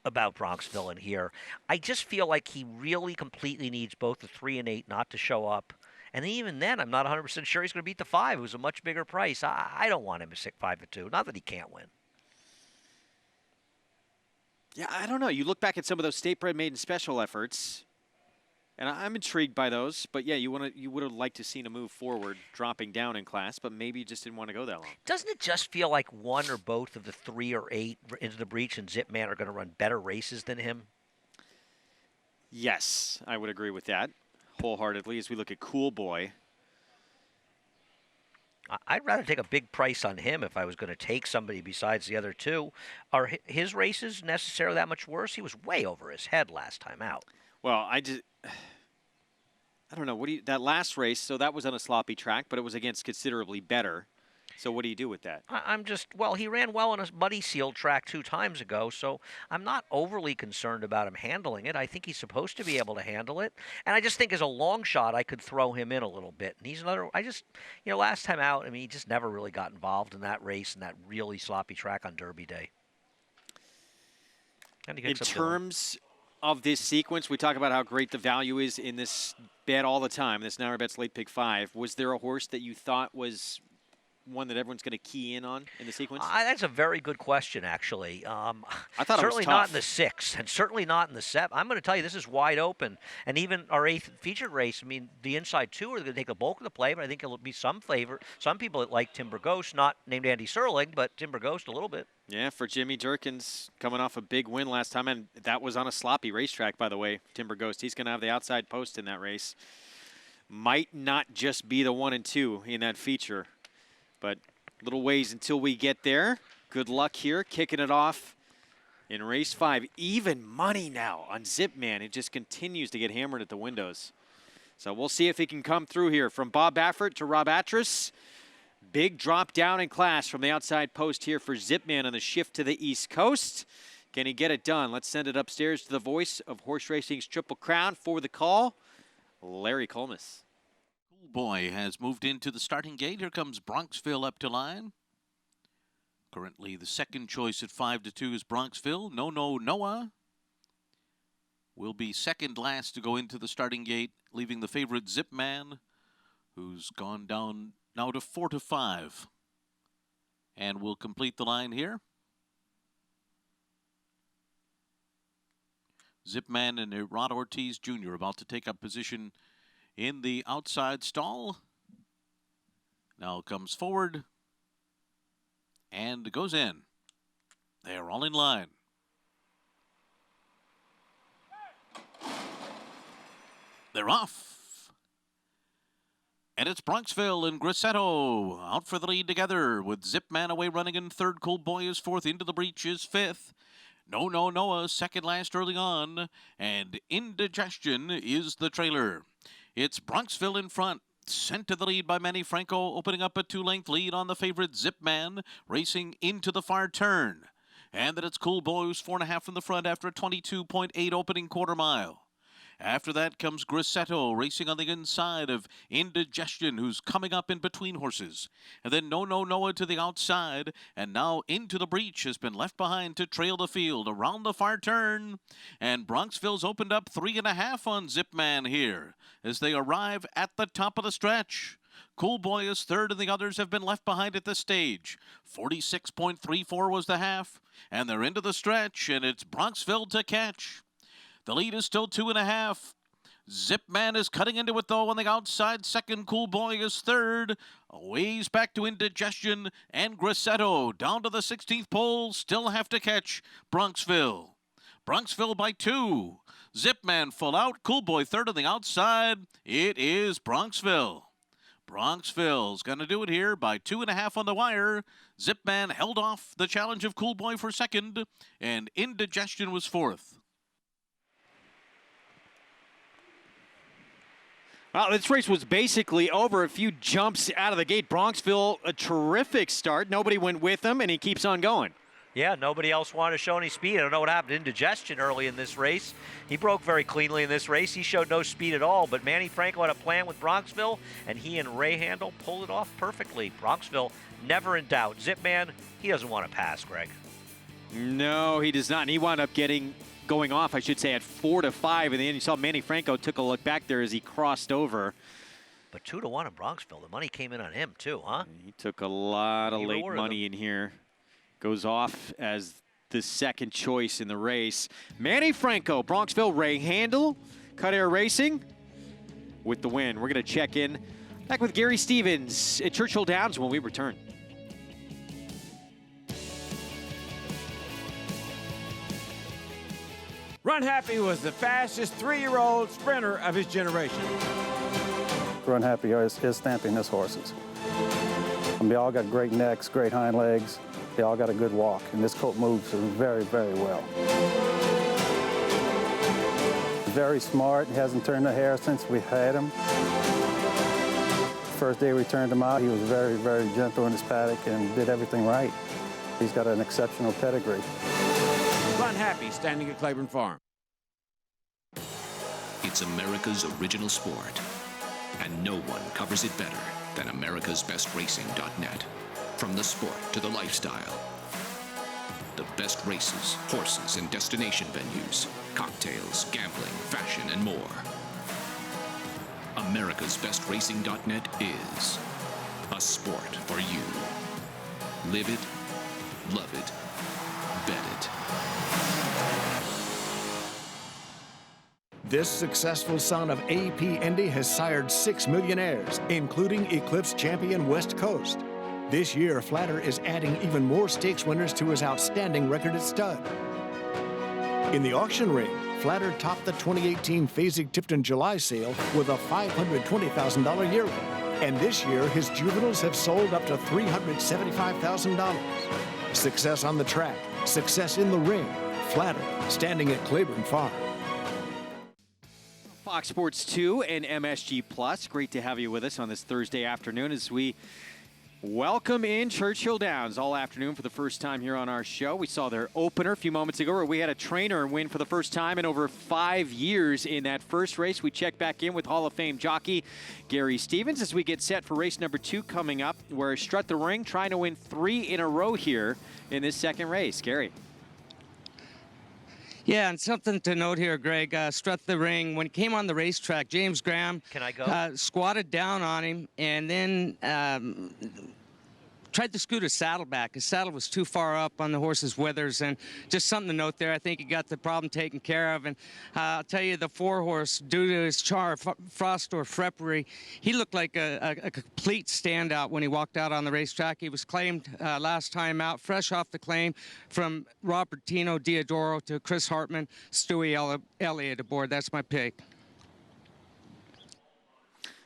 Bronxville in here. I just feel like he really completely needs both the 3 and 8 not to show up. And even then, I'm not 100% sure he's going to beat the 5, who's a much bigger price. I don't want him to stick 5-2. Not that he can't win. Yeah, I don't know. You look back at some of those state bred maiden special efforts, and I'm intrigued by those. But yeah, you would have liked to seen a move forward, dropping down in class, but maybe you just didn't want to go that long. Doesn't it just feel like one or both of the 3 or 8 into the breach and Zip Man are going to run better races than him? Yes, I would agree with that wholeheartedly as we look at Cool Boy. I'd rather take a big price on him if I was going to take somebody besides the other 2. Are his races necessarily that much worse? He was way over his head last time out. Well, I don't know. That last race, so that was on a sloppy track, but it was against considerably better. So what do you do with that? He ran well on a muddy sealed track 2 times ago, so I'm not overly concerned about him handling it. I think he's supposed to be able to handle it. And I just think as a long shot, I could throw him in a little bit. And he's another, last time out, he just never really got involved in that race and that really sloppy track on Derby Day. In terms of this sequence, we talk about how great the value is in this bet all the time, this NYRA Bets Late Pick 5. Was there a horse that you thought was one that everyone's going to key in on in the sequence? That's a very good question, actually. I thought certainly it was not tough. in the 6, and certainly not in the 7. I'm going to tell you, this is wide open. And even our 8th featured race, the inside 2 are going to take the bulk of the play, but I think it'll be some favor. Some people that like Timber Ghost, not named Andy Serling, but Timber Ghost a little bit. Yeah, for Jimmy Durkins, coming off a big win last time, and that was on a sloppy racetrack, by the way, Timber Ghost. He's going to have the outside post in that race. Might not just be the 1 and 2 in that feature, but little ways until we get there. Good luck here, kicking it off in race 5. Even money now on Zip Man. It just continues to get hammered at the windows. So we'll see if he can come through here. From Bob Baffert to Rob Atras. Big drop down in class from the outside post here for Zip Man on the shift to the East Coast. Can he get it done? Let's send it upstairs to the voice of horse racing's Triple Crown for the call, Larry Collmus. Boy has moved into the starting gate. Here comes Bronxville up to line. Currently the second choice at 5-2 is Bronxville. No Noah will be second last to go into the starting gate, leaving the favorite Zip Man, who's gone down now to 4-5, and will complete the line here. Zip Man and Rod Ortiz Jr. about to take up position in the outside stall. Now comes forward and goes in. They are all in line. They're off. And it's Bronxville and Grissetto out for the lead together, with Zip Man away running in third. Cool Boy is fourth. Into the breach is fifth. No Noah second last early on. And Indigestion is the trailer. It's Bronxville in front, sent to the lead by Manny Franco, opening up a 2-length lead on the favorite Zip Man, racing into the far turn. And then it's Cool Boy, who's 4.5 from the front after a 22.8 opening quarter mile. After that comes Grissetto, racing on the inside of Indigestion, who's coming up in between horses. And then No Noah to the outside, and now Into the Breach has been left behind to trail the field around the far turn. And Bronxville's opened up 3.5 on Zip Man here as they arrive at the top of the stretch. Cool Boy is third, and the others have been left behind at this stage. 46.34 was the half, and they're into the stretch, and it's Bronxville to catch. The lead is still 2.5. Zipman is cutting into it, though, on the outside. Second, Cool Boy is third. A ways back to Indigestion and Grassetto. Down to the 16th pole. Still have to catch Bronxville. Bronxville by 2. Zipman full out. Cool Boy third on the outside. It is Bronxville. Bronxville's going to do it here by 2.5 on the wire. Zipman held off the challenge of Cool Boy for second, and Indigestion was fourth. Well, this race was basically over. A few jumps out of the gate. Bronxville, a terrific start. Nobody went with him, and he keeps on going. Yeah, nobody else wanted to show any speed. I don't know what happened to Indigestion early in this race. He broke very cleanly in this race. He showed no speed at all, but Manny Franco had a plan with Bronxville, and he and Ray Handel pulled it off perfectly. Bronxville never in doubt. Zipman, he doesn't want to pass, Greg. No, he does not. And he wound up going off, I should say, at 4-5, and then you saw Manny Franco took a look back there as he crossed over. But 2-1 in Bronxville. The money came in on him, too, huh? He took a lot of late money in here. Goes off as the second choice in the race. Manny Franco, Bronxville, Ray Handel, Cut Air Racing with the win. We're going to check in back with Gary Stevens at Churchill Downs when we return. Runhappy was the fastest 3-year-old sprinter of his generation. Runhappy is stamping his horses. They all got great necks, great hind legs. They all got a good walk, and this colt moves very, very well. Very smart. He hasn't turned a hair since we had him. First day we turned him out, he was very, very gentle in his paddock and did everything right. He's got an exceptional pedigree. Runhappy, standing at Claiborne Farm. It's America's original sport, and no one covers it better than americasbestracing.net. From the sport to the lifestyle. The best races, horses, and destination venues, cocktails, gambling, fashion, and more. americasbestracing.net is a sport for you. Live it, love it, bet it. This successful son of A.P. Indy has sired 6 millionaires, including Eclipse champion West Coast. This year, Flatter is adding even more stakes winners to his outstanding record at stud. In the auction ring, Flatter topped the 2018 Fasig-Tipton July sale with a $520,000 yearling. And this year, his juveniles have sold up to $375,000. Success on the track, success in the ring. Flatter, standing at Claiborne Farm. Fox Sports 2 and MSG Plus. Great to have you with us on this Thursday afternoon as we welcome in Churchill Downs all afternoon for the first time here on our show. We saw their opener a few moments ago where we had a trainer win for the first time in over 5 years in that first race. We check back in with Hall of Fame jockey Gary Stevens as we get set for race number 2 coming up, where Strut the Ring trying to win 3 in a row here in this second race. Gary. Yeah, and something to note here, Greg, Strut the Ring, when he came on the racetrack, James Graham squatted down on him and then tried to scoot his saddle back. His saddle was too far up on the horse's withers, and just something to note there. I think he got the problem taken care of, and I'll tell you, the 4-horse, due to his char, Frost or Freppery, he looked like a complete standout when he walked out on the racetrack. He was claimed last time out, fresh off the claim from Robertino Diodoro to Chris Hartman, Stewie Elliott aboard. That's my pick.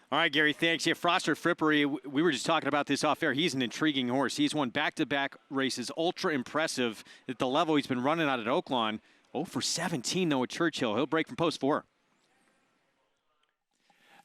All right, Gary, thanks. Yeah, Frost or Frippery, we were just talking about this off air. He's an intriguing horse. He's won back-to-back races, ultra impressive at the level he's been running out at Oaklawn. 0 for 17, though, at Churchill. He'll break from post 4.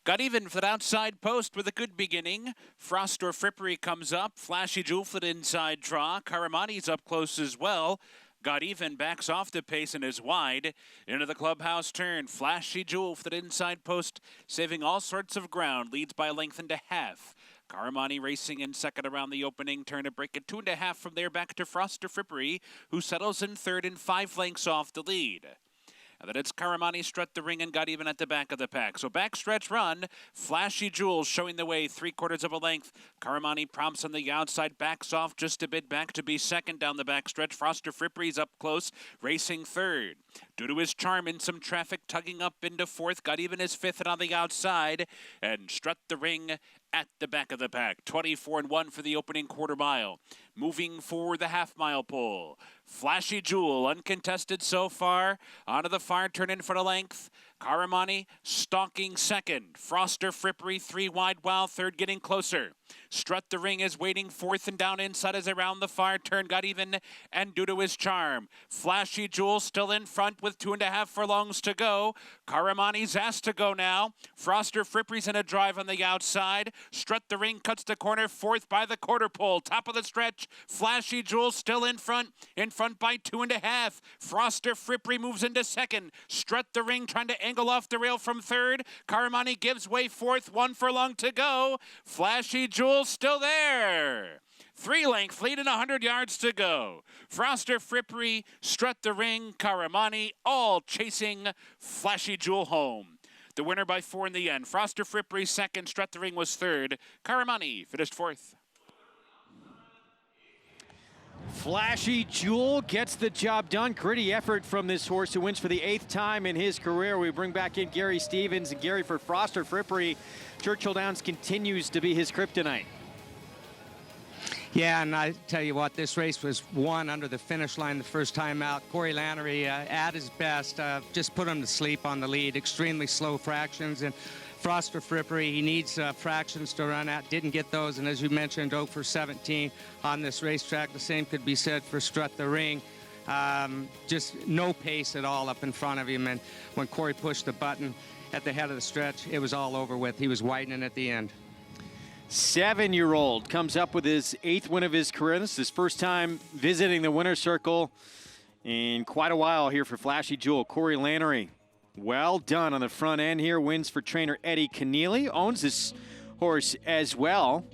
Got even for that outside post with a good beginning. Frost or Frippery comes up. Flashy Jewel for the inside draw. Karamani's up close as well. Got even, backs off the pace and is wide. Into the clubhouse turn. Flashy Jewel for the inside post, saving all sorts of ground. Leads by a length and a half. Karamani racing in second around the opening turn. A break at 2.5 from there back to Frost or Frippery, who settles in third and 5 lengths off the lead. And then it's Caramani, Strut the Ring, and Got Even at the back of the pack. So backstretch run, Flashy Jewel showing the way, 3/4 of a length. Caramani prompts on the outside, backs off just a bit back to be second down the backstretch. Froster Frippery's up close, racing third. Due to his charm in some traffic, tugging up into fourth. Got Even is fifth and on the outside. And Strut the Ring at the back of the pack. 24-1 for the opening quarter mile. Moving for the half-mile pole. Flashy Jewel, uncontested so far. Onto the far turn in front of length. Caramani stalking second. Froster Frippery 3 wide while third getting closer. Strut the Ring is waiting fourth and down inside as around the far turn. Got Even and due to his charm. Flashy Jewel still in front with 2.5 furlongs to go. Caramani's asked to go now. Froster Frippery's in a drive on the outside. Strut the Ring cuts the corner, fourth by the quarter pole. Top of the stretch. Flashy Jewel still in front by 2.5. Froster Frippery moves into second. Strut the Ring trying to angle off the rail from third. Caramani gives way fourth, 1 furlong to go. Flashy Jewel still there. 3-length lead and 100 yards to go. Froster Frippery, Strut the Ring, Caramani, all chasing Flashy Jewel home. The winner by 4 in the end. Froster Frippery second, Strut the Ring was third. Caramani finished fourth. Flashy Jewel gets the job done. Gritty effort from this horse who wins for the 8th time in his career. We bring back in Gary Stevens. And Gary, for Froster Frippery, Churchill Downs continues to be his kryptonite. Yeah, and I tell you what, this race was won under the finish line the first time out. Corey Lannery at his best, just put him to sleep on the lead. Extremely slow fractions, and Froster Frippery, he needs fractions to run at. Didn't get those, and as you mentioned, 0 for 17 on this racetrack. The same could be said for Strut the Ring. Just no pace at all up in front of him, and when Corey pushed the button at the head of the stretch, it was all over with. He was widening at the end. 7-year-old comes up with his 8th win of his career. This is his first time visiting the winner's circle in quite a while here for Flashy Jewel. Corey Lannery, well done on the front end here. Wins for trainer Eddie Keneally. Owns this horse as well.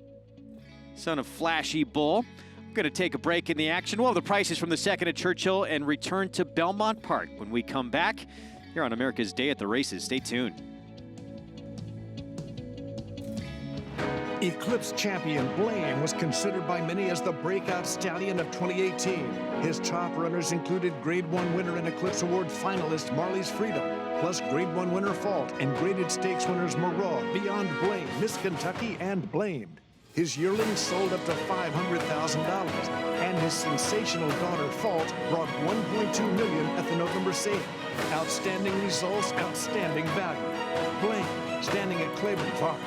Son of Flashy Bull. We're going to take a break in the action. We'll have the prices from the second at Churchill and return to Belmont Park when we come back here on America's Day at the Races. Stay tuned. Eclipse champion Blame was considered by many as the breakout stallion of 2018. His top runners included Grade 1 winner and Eclipse Award finalist Marley's Freedom, plus Grade 1 winner Fault and graded stakes winners Maraud, Beyond Blame, Miss Kentucky, and Blamed. His yearlings sold up to $500,000, and his sensational daughter Fault brought $1.2 million at the November sale. Outstanding results, outstanding value. Blame, standing at Claiborne Farm.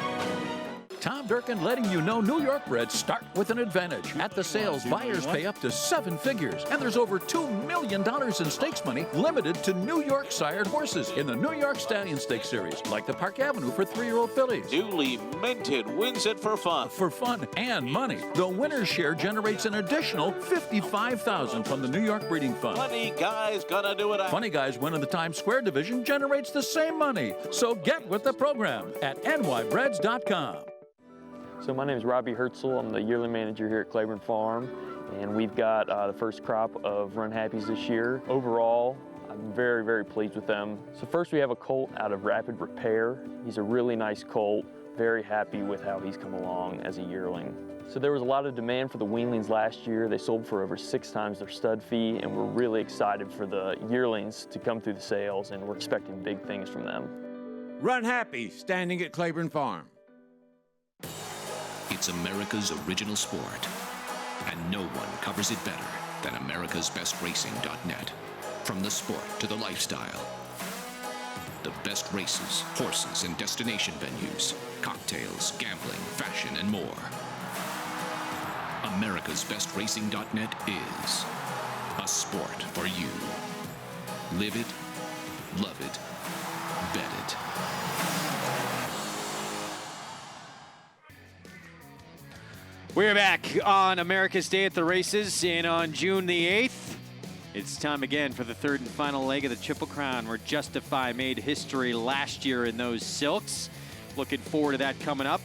Tom Durkin letting you know New York breds start with an advantage. At the sales, buyers pay up to 7 figures. And there's over $2 million in stakes money limited to New York sired horses in the New York Stallion Stakes Series, like the Park Avenue for 3-year-old fillies. Newly minted wins it for fun. For fun and money. The winner's share generates an additional $55,000 from the New York Breeding Fund. Funny Guys gonna do it. Funny Guys winning the Times Square division generates the same money. So get with the program at nybreds.com. So my name is Robbie Herzl. I'm the yearly manager here at Claiborne Farm, and we've got the first crop of Runhappies this year. Overall, I'm very, very pleased with them. So first we have a colt out of Rapid Repair. He's a really nice colt. Very happy with how he's come along as a yearling. So there was a lot of demand for the weanlings last year. They sold for over 6 times their stud fee, and we're really excited for the yearlings to come through the sales, and we're expecting big things from them. Runhappy, standing at Claiborne Farm. It's America's original sport, and no one covers it better than americasbestracing.net. From the sport to the lifestyle, the best races, horses, and destination venues, cocktails, gambling, fashion, and more. americasbestracing.net is a sport for you. Live it, love it, bet it. We're back on America's Day at the Races, and on June the 8th, it's time again for the third and final leg of the Triple Crown, where Justify made history last year in those silks. Looking forward to that coming up.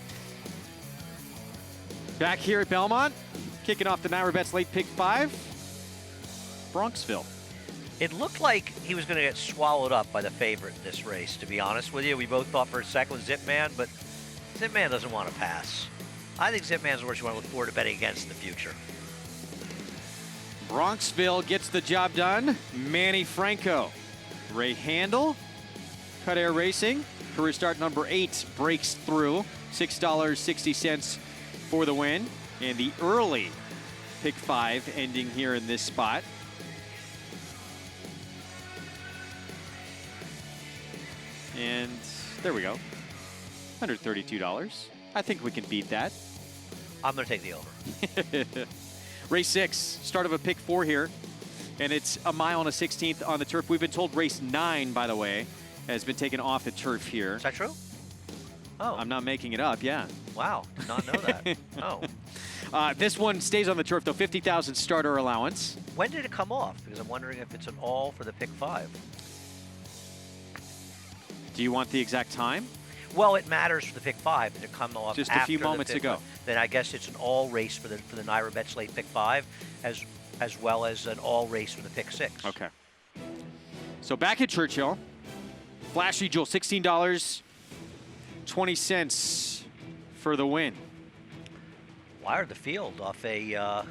Back here at Belmont, kicking off the NYRA Bets Late Pick 5, Bronxville. It looked like he was going to get swallowed up by the favorite in this race, to be honest with you. We both thought for a second Zip Man, but Zip Man doesn't want to pass. I think Zip Man's a horse you want to look forward to betting against in the future. Bronxville gets the job done. Manny Franco. Ray Handel. Cut Air Racing. Career start number 8 breaks through. $6.60 for the win. And the early pick 5 ending here in this spot. And there we go. $132. I think we can beat that. I'm going to take the over. Race 6, start of a pick 4 here. And it's a mile and a 16th on the turf. We've been told race 9, by the way, has been taken off the turf here. Is that true? Oh. I'm not making it up, yeah. Wow, did not know that. Oh. This one stays on the turf, though, 50,000 starter allowance. When did it come off? Because I'm wondering if it's an all for the pick 5. Do you want the exact time? Well, it matters for the pick 5. Did it come off just a few moments ago? Then I guess it's an all race for the NYRA Bet Slate pick 5, as well as an all race for the pick 6. Okay. So back at Churchill, Flashy Jewel, $16.20 for the win. Wired the field off a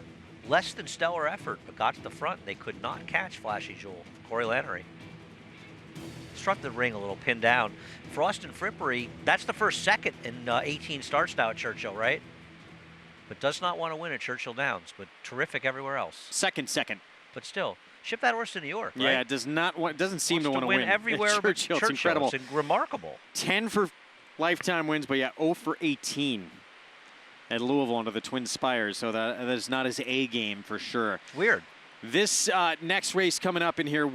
less than stellar effort, but got to the front. They could not catch Flashy Jewel. Corey Lannery struck the ring a little, pinned down. Frost and Frippery, that's the first second in 18 starts now at Churchill, right? But does not want to win at Churchill Downs, but terrific everywhere else. Second. But still, ship that horse to New York, right? Yeah, it does not want, doesn't seem to want to win everywhere at Churchill. It's incredible. It's remarkable. 10 for lifetime wins, but yeah, 0 for 18 at Louisville under the Twin Spires. So that is not his A game for sure. Weird. This next race coming up in here,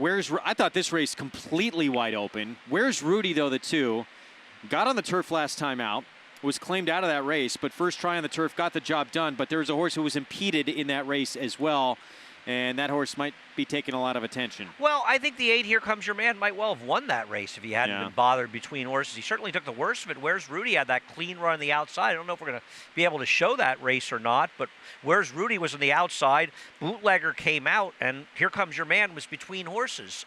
I thought this race completely wide open. Where's Rudy, though, the 2? Got on the turf last time out, was claimed out of that race, but first try on the turf, got the job done. But there was a horse who was impeded in that race as well, and that horse might be taking a lot of attention. Well, I think the 8, Here Comes Your Man, might well have won that race if he hadn't been bothered between horses. He certainly took the worst of it. Where's Rudy had that clean run on the outside. I don't know if we're going to be able to show that race or not, but Where's Rudy was on the outside. Bootlegger came out, and Here Comes Your Man was between horses.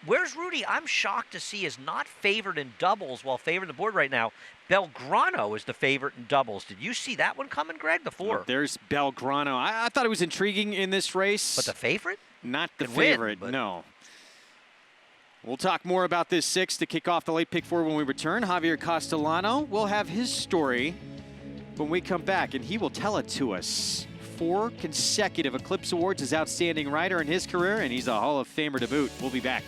Where's Rudy, I'm shocked to see, is not favored in doubles while favored the board right now. Belgrano is the favorite in doubles. Did you see that one coming, Greg? The 4. Oh, there's Belgrano. I thought it was intriguing in this race. But the favorite? Not the favorite, no. We'll talk more about this 6 to kick off the late pick 4 when we return. Javier Castellano will have his story when we come back, and he will tell it to us. 4 consecutive Eclipse Awards as outstanding rider in his career, and he's a Hall of Famer to boot. We'll be back.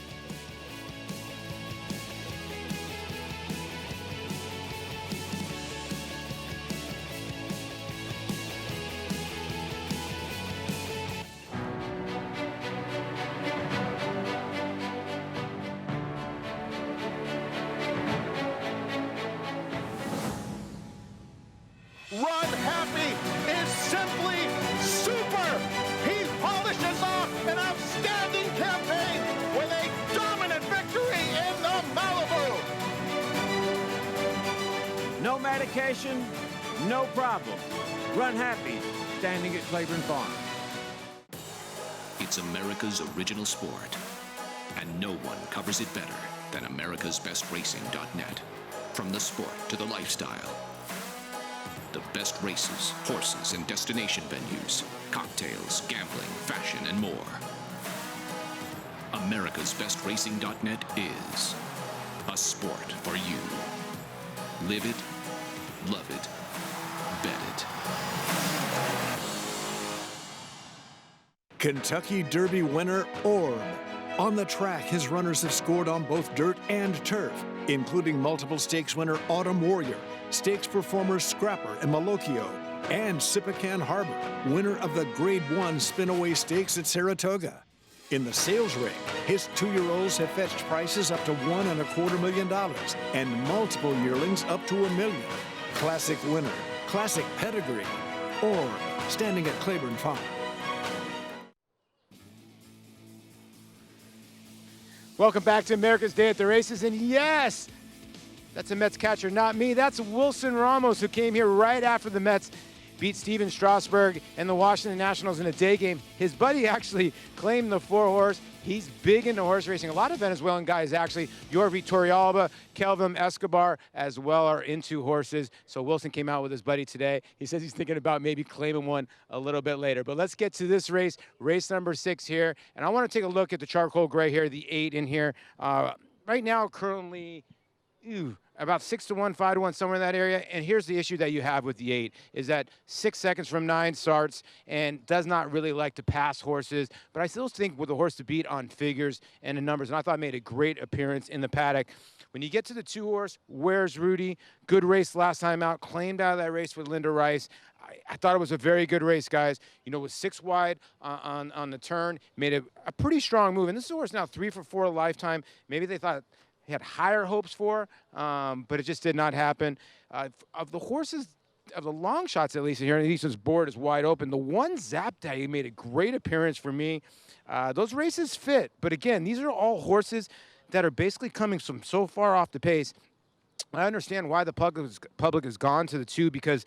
Runhappy is simply super. He polishes off an outstanding campaign with a dominant victory in the Malibu. No medication, no problem. Runhappy, standing at Claiborne Farm. It's America's original sport, and no one covers it better than americasbestracing.net. From the sport to the lifestyle, the best races, horses, and destination venues, cocktails, gambling, fashion, and more. americasbestracing.net is a sport for you. Live it, love it, bet it. Kentucky Derby winner Orb. On the track, his runners have scored on both dirt and turf, including multiple stakes winner Autumn Warrior, stakes performers Scrapper and Malocchio, and Sipacan Harbor, winner of the Grade 1 Spinaway Stakes at Saratoga. In the sales ring, his 2-year-olds have fetched prices up to $1.25 million and multiple yearlings up to $1 million. Classic winner, classic pedigree, Orb, standing at Claiborne Farm. Welcome back to America's Day at the Races, and yes, that's a Mets catcher, not me. That's Wilson Ramos, who came here right after the Mets beat Steven Strasburg and the Washington Nationals in a day game. His buddy actually claimed the 4-horse. He's big into horse racing. A lot of Venezuelan guys, actually, Yorvi Torrealba, Kelvin Escobar, as well, are into horses. So Wilson came out with his buddy today. He says he's thinking about maybe claiming one a little bit later. But let's get to this race, race number 6 here. And I want to take a look at the charcoal gray here, the 8 in here. Right now, currently, about 6-1, 5-1, somewhere in that area. And here's the issue that you have with the 8 is that 6 seconds from 9 starts and does not really like to pass horses. But I still think with a horse to beat on figures and the numbers, and I thought made a great appearance in the paddock. When you get to the 2-horse, Where's Rudy? Good race last time out, claimed out of that race with Linda Rice. I thought it was a very good race, guys. You know, with 6 wide on the turn, made a pretty strong move. And this is a horse now 3 for 4 lifetime. Maybe they thought he had higher hopes for, but it just did not happen. Of the horses, of the long shots at least, here, Elisa's board is wide open. The one Zap Daddy made a great appearance for me. Those races fit, but again, these are all horses that are basically coming from so far off the pace. I understand why the public has gone to the 2 because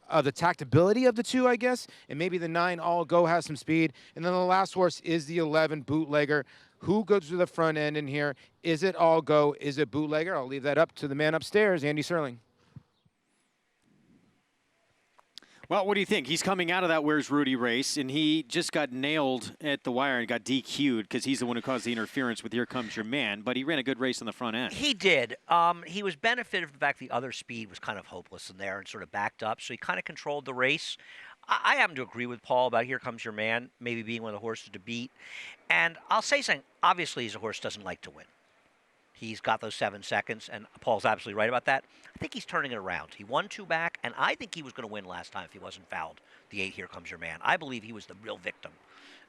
of the tactability of the 2, I guess, and maybe the 9 All Go has some speed. And then the last horse is the 11 Bootlegger. Who goes to the front end in here? Is it All Go? Is it Bootlegger? I'll leave that up to the man upstairs, Andy Serling. Well, what do you think? He's coming out of that Where's Rudy race, and he just got nailed at the wire and got DQ'd because he's the one who caused the interference with Here Comes Your Man, but he ran a good race on the front end. He did. He was benefited from the fact the other speed was kind of hopeless in there and sort of backed up, so he kind of controlled the race. I happen to agree with Paul about Here Comes Your Man maybe being one of the horses to beat. And I'll say something. Obviously, he's a horse doesn't like to win. He's got those 7 seconds, and Paul's absolutely right about that. I think he's turning it around. He won 2 back, and I think he was going to win last time if he wasn't fouled, the 8 Here Comes Your Man. I believe he was the real victim,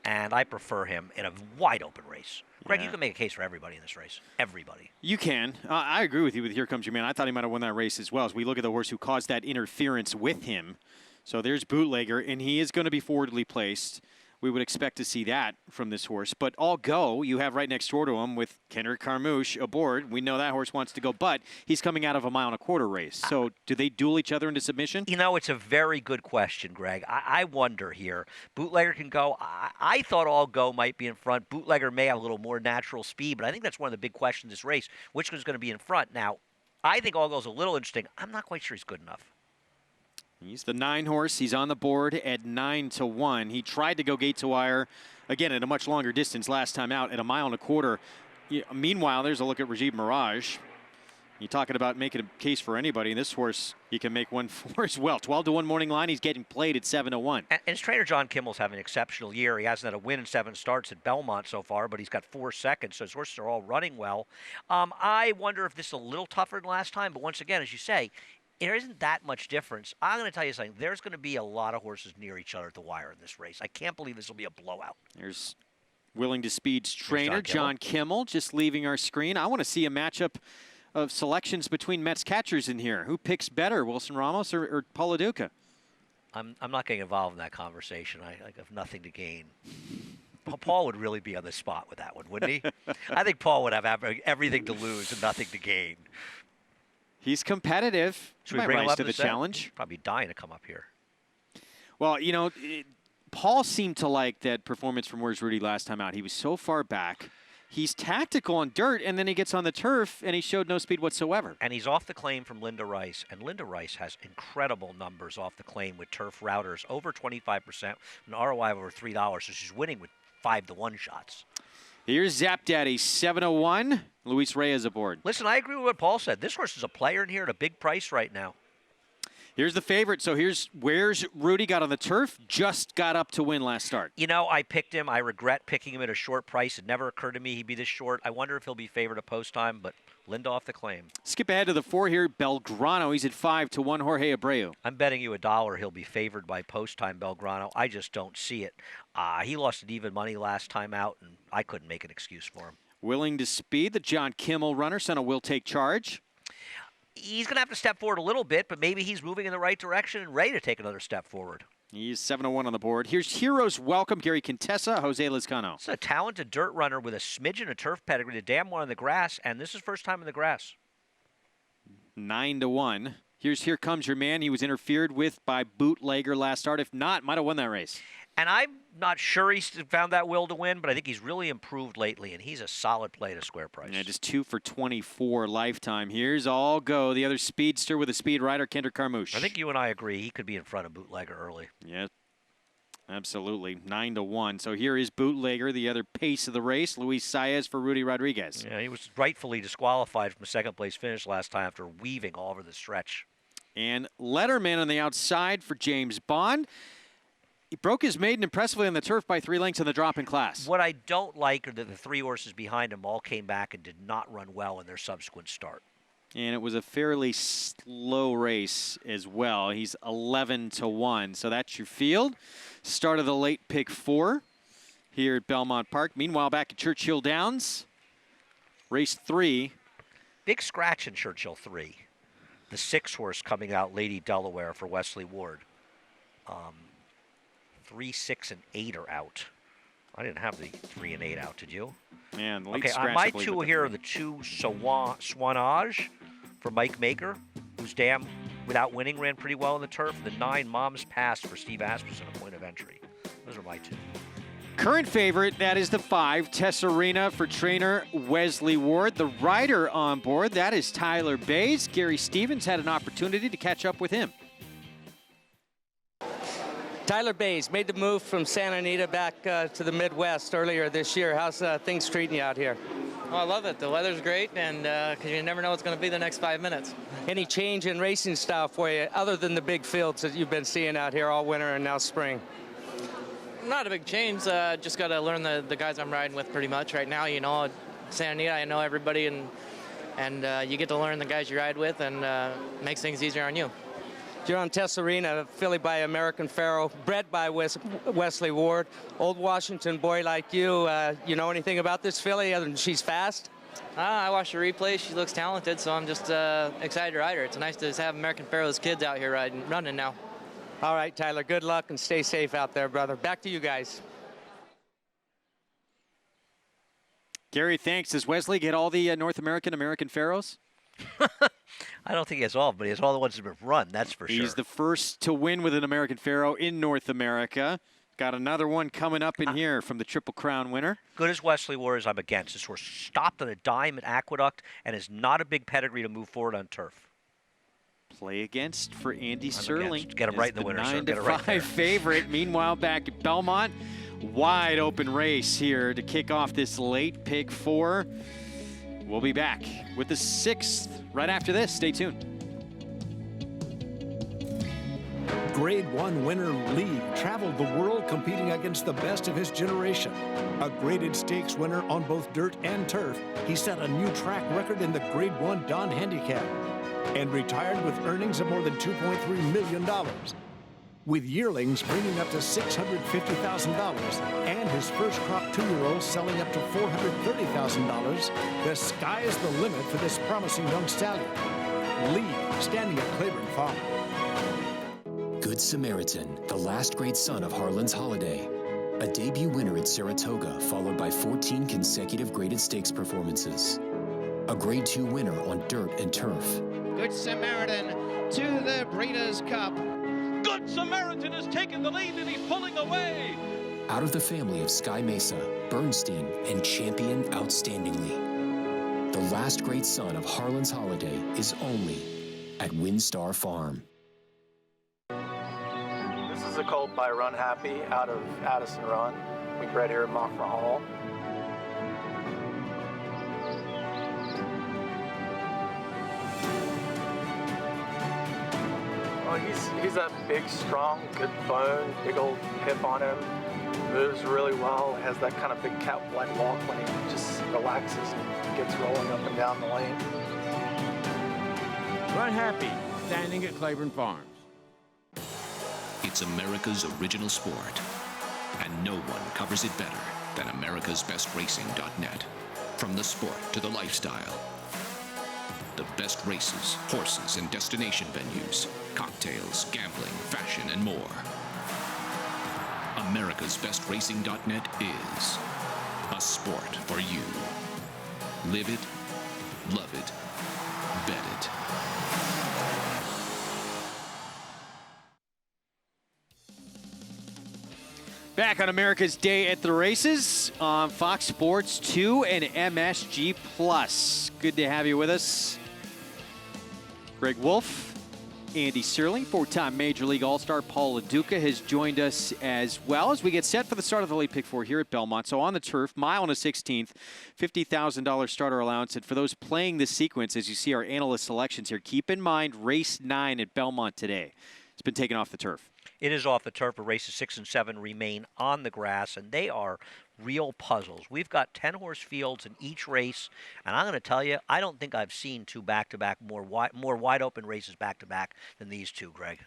and I prefer him in a wide-open race. Greg, you can make a case for everybody in this race. Everybody. You can. I agree with you with Here Comes Your Man. I thought he might have won that race as well as we look at the horse who caused that interference with him. So there's Bootlegger, and he is going to be forwardly placed. We would expect to see that from this horse. But All Go, you have right next door to him with Kendrick Carmouche aboard. We know that horse wants to go, but he's coming out of a 1.25 mile race. So do they duel each other into submission? You know, it's a very good question, Greg. I wonder here. Bootlegger can go. I thought All Go might be in front. Bootlegger may have a little more natural speed, but I think that's one of the big questions in this race. Which one's going to be in front? Now, I think All Go's a little interesting. I'm not quite sure he's good enough. He's the 9 horse. He's on the board at 9-1. He tried to go gate to wire, again, at a much longer distance last time out at a 1.25 miles. Meanwhile, there's a look at Rajiv Mirage. You're talking about making a case for anybody. And this horse, he can make one for as well. 12-1 morning line. He's getting played at 7-1. And his trainer, John Kimmel's having an exceptional year. He hasn't had a win in 7 starts at Belmont so far, but he's got 4 seconds, so his horses are all running well. I wonder if this is a little tougher than last time, but once again, as you say, there isn't that much difference. I'm going to tell you something. There's going to be a lot of horses near each other at the wire in this race. I can't believe this will be a blowout. There's Willing to Speed's trainer, John Kimmel, just leaving our screen. I want to see a matchup of selections between Mets catchers in here. Who picks better, Wilson Ramos or Paul LoDuca? I'm not getting involved in that conversation. I have nothing to gain. Paul would really be on the spot with that one, wouldn't he? I think Paul would have everything to lose and nothing to gain. He's competitive. Should we bring him up to the challenge? Probably dying to come up here. Well, you know, Paul seemed to like that performance from Where's Rudy last time out. He was so far back. He's tactical on dirt, and then he gets on the turf, and he showed no speed whatsoever. And he's off the claim from Linda Rice, and Linda Rice has incredible numbers off the claim with turf routers, over 25%, an ROI of over $3, so she's winning with 5-1 shots. Here's Zap Daddy, 7-1. Luis Reyes aboard. Listen, I agree with what Paul said. This horse is a player in here at a big price right now. Here's the favorite. So here's Where's Rudy got on the turf, just got up to win last start. You know, I picked him. I regret picking him at a short price. It never occurred to me he'd be this short. I wonder if he'll be favored at post time, but Linda off the claim. Skip ahead to the 4 here, Belgrano. He's at 5-1, Jorge Abreu. I'm betting you $1 he'll be favored by post time Belgrano. I just don't see it. He lost at even money last time out, and I couldn't make an excuse for him. Willing to Speed, the John Kimmel runner. Senna will take charge. He's going to have to step forward a little bit, but maybe he's moving in the right direction and ready to take another step forward. He's 7-1 on the board. Here's Heroes Welcome, Gary Contessa, Jose Lizcano. It's a talented dirt runner with a smidgen of turf pedigree, the damn one on the grass, and this is first time in the grass. 9-1. Here Comes Your Man. He was interfered with by Bootlegger last start. If not, might have won that race. And I'm not sure he's found that will to win, but I think he's really improved lately, and he's a solid play at a square price. Yeah, just 2 for 24 lifetime. Here's All Go, the other speedster with a speed rider, Kendrick Carmouche. I think you and I agree he could be in front of Bootlegger early. Yeah, absolutely. 9-1. So here is Bootlegger, the other pace of the race. Luis Saez for Rudy Rodriguez. Yeah, he was rightfully disqualified from a second-place finish last time after weaving all over the stretch. And Letterman on the outside for James Bond. He broke his maiden impressively on the turf by 3 lengths in the drop in class. What I don't like are that the 3 horses behind him all came back and did not run well in their subsequent start. And it was a fairly slow race as well. He's 11-1. So that's your field. Start of the late pick 4 here at Belmont Park. Meanwhile, back at Churchill Downs, race 3. Big scratch in Churchill 3. The 6 horse coming out, Lady Delaware for Wesley Ward. 3, 6, and 8 are out. I didn't have the 3 and 8 out, did you? Man, late okay, scratch, my 2 here are the 2 Swanage for Mike Maker, whose dam, without winning, ran pretty well on the turf. The 9 Mom's Pass for Steve Asmussen, a point of entry. Those are my 2. Current favorite, that is the 5, Tesserina for trainer Wesley Ward. The rider on board, that is Tyler Bays. Gary Stevens had an opportunity to catch up with him. Tyler Bays made the move from Santa Anita back to the Midwest earlier this year. How's things treating you out here? Oh, I love it. The weather's great, and because you never know what's going to be the next 5 minutes. Any change in racing style for you, other than the big fields that you've been seeing out here all winter and now spring? Not a big change. Just got to learn the guys I'm riding with pretty much right now. You know, Santa Anita, I know everybody, and you get to learn the guys you ride with, and makes things easier on you. You're on Tesserina, filly by American Pharoah, bred by Wesley Ward. Old Washington boy like you, you know anything about this filly other than she's fast? I watched the replay. She looks talented, so I'm just excited to ride her. It's nice to have American Pharoah's kids out here running now. All right, Tyler, good luck and stay safe out there, brother. Back to you guys. Gary, thanks. Does Wesley get all the North American Pharaohs? I don't think he has all, but he has all the ones that have run, that's for sure. He's the first to win with an American Pharoah in North America. Got another one coming up in here from the Triple Crown winner. Good as Wesley Ward is, I'm against. This horse stopped on a dime at Aqueduct and is not a big pedigree to move forward on turf. Play against for Andy Serling. Get him right in the winner, sir. Get it right 9-5 favorite. Meanwhile, back at Belmont, wide open race here to kick off this late pick 4. We'll be back with the 6th right after this. Stay tuned. Grade 1 winner Lee traveled the world competing against the best of his generation. A graded stakes winner on both dirt and turf, he set a new track record in the Grade 1 Don Handicap and retired with earnings of more than $2.3 million. With yearlings bringing up to $650,000 and his first crop 2-year-old selling up to $430,000, the sky is the limit for this promising young stallion. Lee, standing at Claiborne Farm. Good Samaritan, the last great son of Harlan's Holiday. A debut winner at Saratoga, followed by 14 consecutive graded stakes performances. A Grade 2 winner on dirt and turf. Good Samaritan to the Breeders' Cup. Good Samaritan has taken the lead and he's pulling away. Out of the family of Sky Mesa, Bernstein, and Champion outstandingly. The last great son of Harlan's Holiday is only at Windstar Farm. This is a colt by Runhappy out of Addison Run. We bred here at Moffra Hall. Well, he's a big, strong, good bone, big old hip on him. Moves really well. Has that kind of big cat-like walk when he just relaxes and gets rolling up and down the lane. Runhappy, standing at Claiborne Farms. It's America's original sport, and no one covers it better than americasbestracing.net. From the sport to the lifestyle, the best races, horses, and destination venues, cocktails, gambling, fashion, and more. americasbestracing.net is a sport for you. Live it, love it, bet it. Back on America's Day at the Races on Fox Sports 2 and MSG Plus. Good to have you with us. Greg Wolf, Andy Serling, four-time Major League All-Star Paul LoDuca has joined us as well as we get set for the start of the late pick four here at Belmont. So on the turf, mile and a 16th, $50,000 starter allowance. And for those playing this sequence, as you see our analyst selections here, keep in mind race 9 at Belmont today. It's been taken off the turf. It is off the turf, but races 6 and 7 remain on the grass, and they are real puzzles. We've got 10-horse fields in each race, and I'm going to tell you, I don't think I've seen two back-to-back more wide-open races back-to-back than these two, Greg.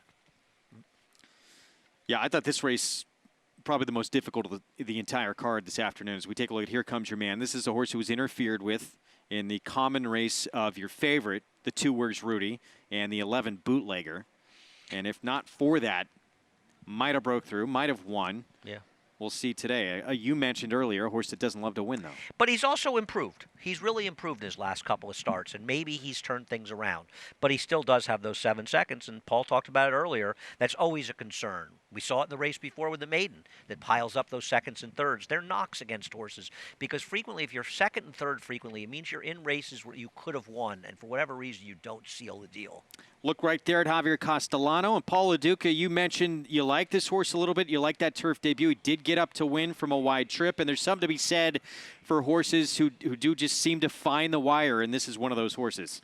Yeah, I thought this race probably the most difficult of the entire card this afternoon. As we take a look at Here Comes Your Man. This is a horse who was interfered with in the common race of your favorite, the 2 Where's Rudy, and the 11 Bootlegger. And if not for that, might have broke through, might have won. Yeah. We'll see today. You mentioned earlier a horse that doesn't love to win, though. But he's also improved. He's really improved his last couple of starts, and maybe he's turned things around. But he still does have those 7 seconds, and Paul talked about it earlier. That's always a concern. We saw it in the race before with the maiden that piles up those seconds and thirds. They're knocks against horses because frequently, if you're second and third frequently, it means you're in races where you could have won, and for whatever reason, you don't seal the deal. Look right there at Javier Castellano. And Paul LoDuca, you mentioned you like this horse a little bit. You like that turf debut. He did get up to win from a wide trip. And there's something to be said for horses who do just seem to find the wire, and this is one of those horses.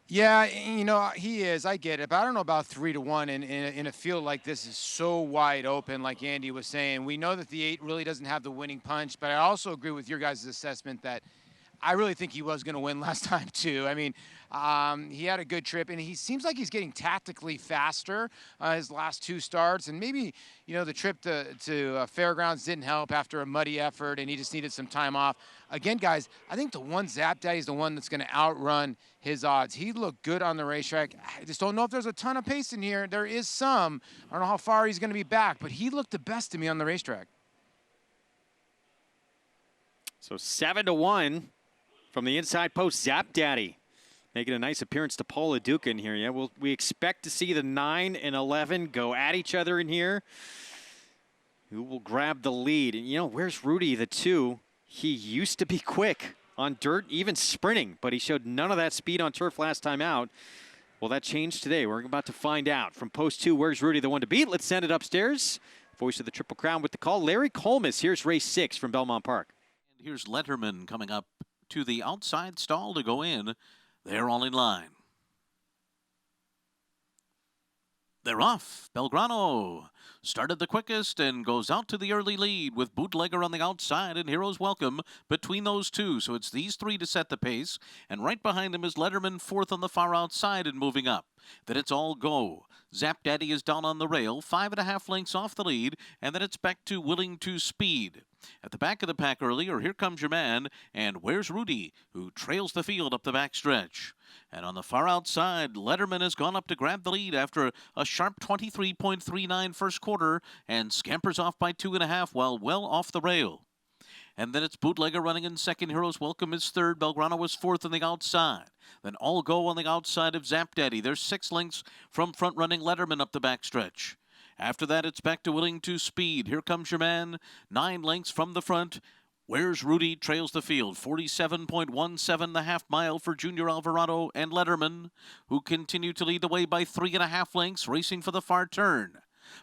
Yeah, you know, he is. I get it. But I don't know about 3-1 in a field like this is so wide open, like Andy was saying. We know that the 8 really doesn't have the winning punch. But I also agree with your guys' assessment that I really think he was going to win last time, too. I mean, he had a good trip, and he seems like he's getting tactically faster his last 2 starts. And maybe, you know, the trip to Fairgrounds didn't help after a muddy effort, and he just needed some time off. Again, guys, I think the one Zap Daddy is the one that's going to outrun his odds. He looked good on the racetrack. I just don't know if there's a ton of pace in here. There is some. I don't know how far he's going to be back, but he looked the best to me on the racetrack. So 7-1 from the inside post, Zap Daddy. Making a nice appearance to Paul LoDuca in here. Yeah, we expect to see the 9 and 11 go at each other in here. Who will grab the lead? And, you know, where's Rudy, the 2? He used to be quick on dirt, even sprinting, but he showed none of that speed on turf last time out. Well, that changed today. We're about to find out. From post 2, where's Rudy, the one to beat? Let's send it upstairs. Voice of the Triple Crown with the call, Larry Collmus. Here's race 6 from Belmont Park. And here's Letterman coming up to the outside stall to go in. They're all in line. They're off. Belgrano started the quickest and goes out to the early lead with Bootlegger on the outside and Hero's Welcome between those two. So it's these 3 to set the pace. And right behind them is Letterman, 4th on the far outside and moving up. Then it's All Go. Zap Daddy is down on the rail, 5.5 lengths off the lead, and then it's back to Willing to Speed. At the back of the pack earlier, Here Comes Your Man, and Where's Rudy, who trails the field up the backstretch. And on the far outside, Letterman has gone up to grab the lead after a sharp 23.39 first quarter and scampers off by 2.5 while well off the rail. And then it's Bootlegger running in second. Hero's Welcome is third. Belgrano was 4th on the outside. Then All Go on the outside of Zap Daddy. There's 6 lengths from front-running Letterman up the backstretch. After that, it's back to Willing to Speed. Here Comes Your Man, 9 lengths from the front. Where's Rudy trails the field, 47.17 the half mile for Junior Alvarado and Letterman, who continue to lead the way by 3.5 lengths, racing for the far turn.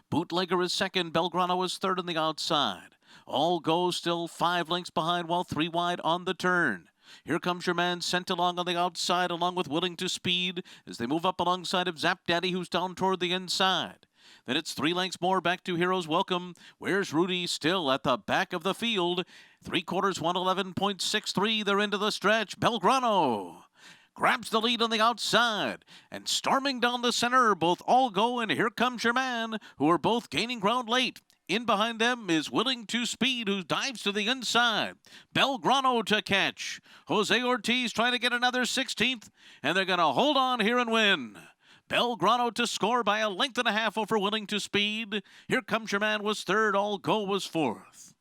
Bootlegger is second. Belgrano is third on the outside. All Go still 5 lengths behind while 3 wide on the turn. Here Comes Your Man sent along on the outside along with Willing to Speed as they move up alongside of Zap Daddy, who's down toward the inside. Then it's 3 lengths more back to Hero's Welcome. Where's Rudy still at the back of the field? 3/4, 111.63. They're into the stretch. Belgrano grabs the lead on the outside. And storming down the center, both All Go and Here Comes Your Man, who are both gaining ground late. In behind them is Willing to Speed, who dives to the inside. Belgrano to catch. Jose Ortiz trying to get another 16th, and they're going to hold on here and win. Belgrano to score by 1.5 lengths over Willing to Speed. Here Comes Your Man was third. All Go was 4th.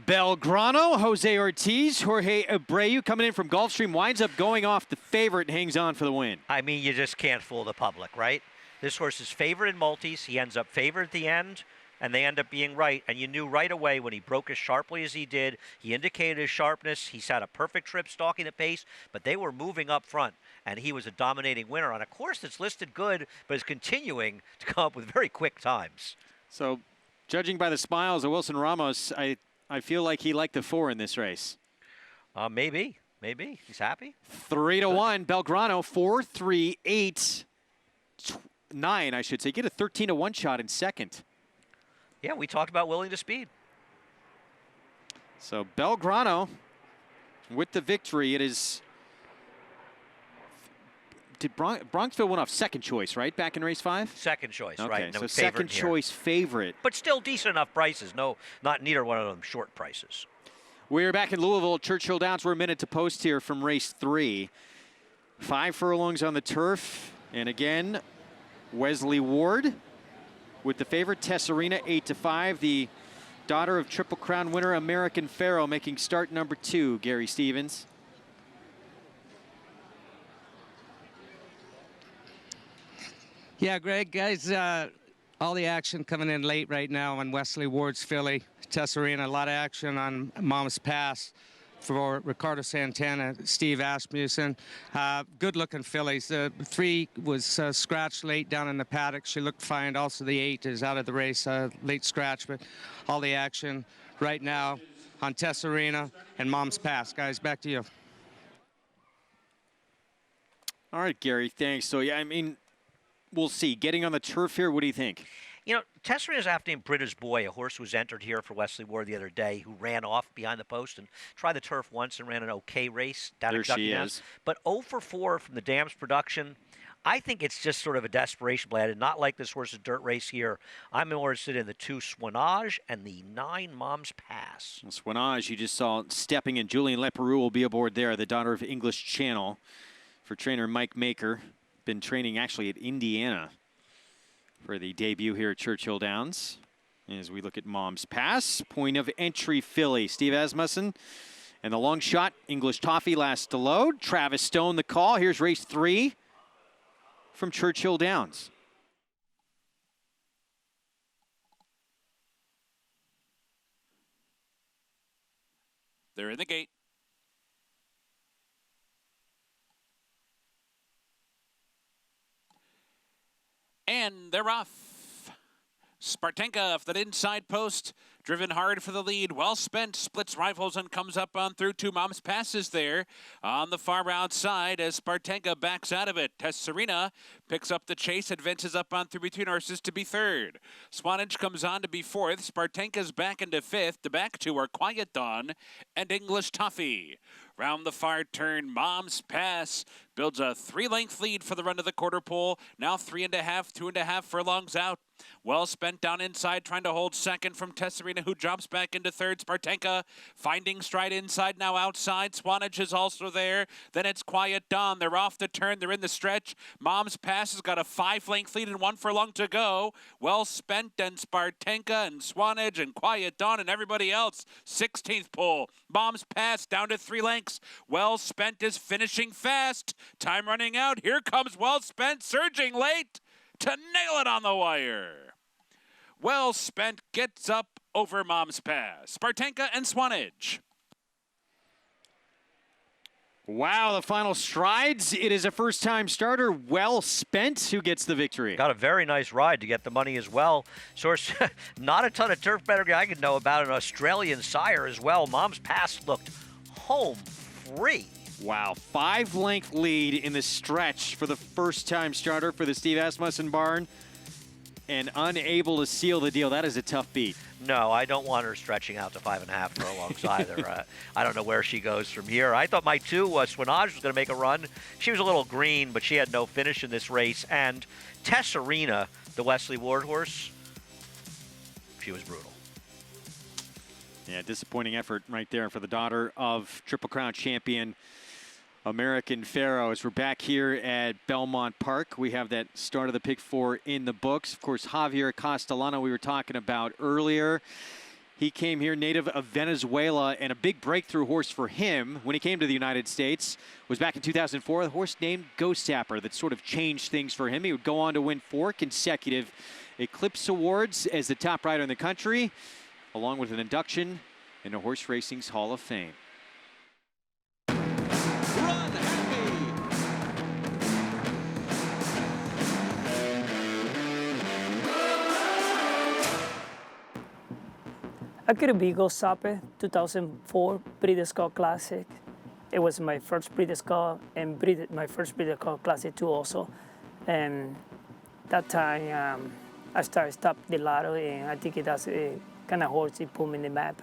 Belgrano, Jose Ortiz, Jorge Abreu coming in from Gulfstream, winds up going off the favorite and hangs on for the win. I mean, you just can't fool the public, right? This horse is favored in multis. He ends up favored at the end. and they end up being right. And you knew right away when he broke as sharply as he did, he indicated his sharpness. He's had a perfect trip stalking the pace, but they were moving up front, and he was a dominating winner on a course that's listed good, but is continuing to come up with very quick times. So, judging by the smiles of Wilson Ramos, I feel like he liked the 4 in this race. Maybe. He's happy. 3-1, Belgrano, 4, 3, 8, 9, I should say. Get a 13-1 shot in second. Yeah, we talked about willing to speed. So Belgrano with the victory. It is. Did Bronxville went off second choice, right? Back in race 5? Second choice, okay, right? So second choice favorite. But still decent enough prices. No, neither one of them short prices. We're back in Louisville, Churchill Downs. We're a minute to post here from race 3. 5 furlongs on the turf. And again, Wesley Ward with the favorite, Tesserina, 8-5. The daughter of Triple Crown winner American Pharoah making start number 2, Gary Stevens. Yeah, Greg, guys, all the action coming in late right now on Wesley Ward's filly, Tesserina. A lot of action on Mom's Pass for Ricardo Santana, Steve Asmussen. Good-looking fillies. The 3 was scratched late down in the paddock. She looked fine. Also, the 8 is out of the race, late scratch. But all the action right now on Tesserina and Mom's Pass. Guys, back to you. All right, Gary, thanks. So, yeah, I mean, we'll see. Getting on the turf here, what do you think? You know, Tesserina's after named Britta's Boy, a horse who was entered here for Wesley Ward the other day, who ran off behind the post and tried the turf once and ran an okay race down at Jockey Downs. But 0 for 4 from the Dams production. I think it's just sort of a desperation play. I did not like this horse's dirt race here. I'm more interested in the 2 Swanage and the 9 Mom's Pass. Well, Swanage, you just saw stepping in. Julian Leperoux will be aboard there, the daughter of English Channel, for trainer Mike Maker. Been training actually at Indiana for the debut here at Churchill Downs. As we look at Mom's Pass, point of entry filly, Steve Asmussen. And the long shot, English Toffee last to load. Travis Stone the call. Here's race 3 from Churchill Downs. They're in the gate. And they're off. Spartanka off that inside post, driven hard for the lead. Well spent, splits rifles and comes up on through. 2 Mom's Passes there on the far outside as Spartanka backs out of it. Tesserina picks up the chase, advances up on through between horses to be 3rd. Swanage comes on to be 4th. Spartanka's back into 5th. The back 2 are Quiet Dawn and English Toffee. Round the far turn, Mom's Pass builds a 3-length lead for the run to the quarter pole. Now 3.5, 2.5 furlongs out. Well spent down inside, trying to hold 2nd from Tesserina, who drops back into 3rd. Spartanka finding stride inside, now outside. Swanage is also there. Then it's Quiet Dawn. They're off the turn. They're in the stretch. Mom's Pass has got a 5-length lead and 1 furlong to go. Well spent, and Spartanka and Swanage and Quiet Dawn and everybody else. 16th pole. Mom's Pass down to 3 lengths. Well spent is finishing fast. Time running out. Here comes Well Spent, surging late to nail it on the wire. Well Spent gets up over Mom's Pass. Spartanka and Swanage. Wow, the final strides. It is a first-time starter, Well Spent, who gets the victory. Got a very nice ride to get the money as well. Source, not a ton of turf pedigree I could know about. An Australian sire as well. Mom's Pass looked home free. Wow, 5-length lead in the stretch for the first-time starter for the Steve Asmussen barn, and unable to seal the deal. That is a tough beat. No, I don't want her stretching out to 5.5 furlongs either. I don't know where she goes from here. I thought my 2, Swanage, was going to make a run. She was a little green, but she had no finish in this race. And Tesserina, the Wesley Ward horse, she was brutal. Yeah, disappointing effort right there for the daughter of Triple Crown champion American Pharoah. As we're back here at Belmont Park, we have that start of the pick 4 in the books. Of course, Javier Castellano we were talking about earlier. He came here native of Venezuela, and a big breakthrough horse for him when he came to the United States was back in 2004, a horse named Ghost Sapper that sort of changed things for him. He would go on to win 4 consecutive Eclipse Awards as the top rider in the country, along with an induction into Horse Racing's Hall of Fame. I could be Go Sape 2004 Breeders' Cup Classic. It was my first Breeders' Cup and my first Breeders' Cup Classic too also. And that time I started stop the lotto, and I think that's a kind of horse that put me in the map.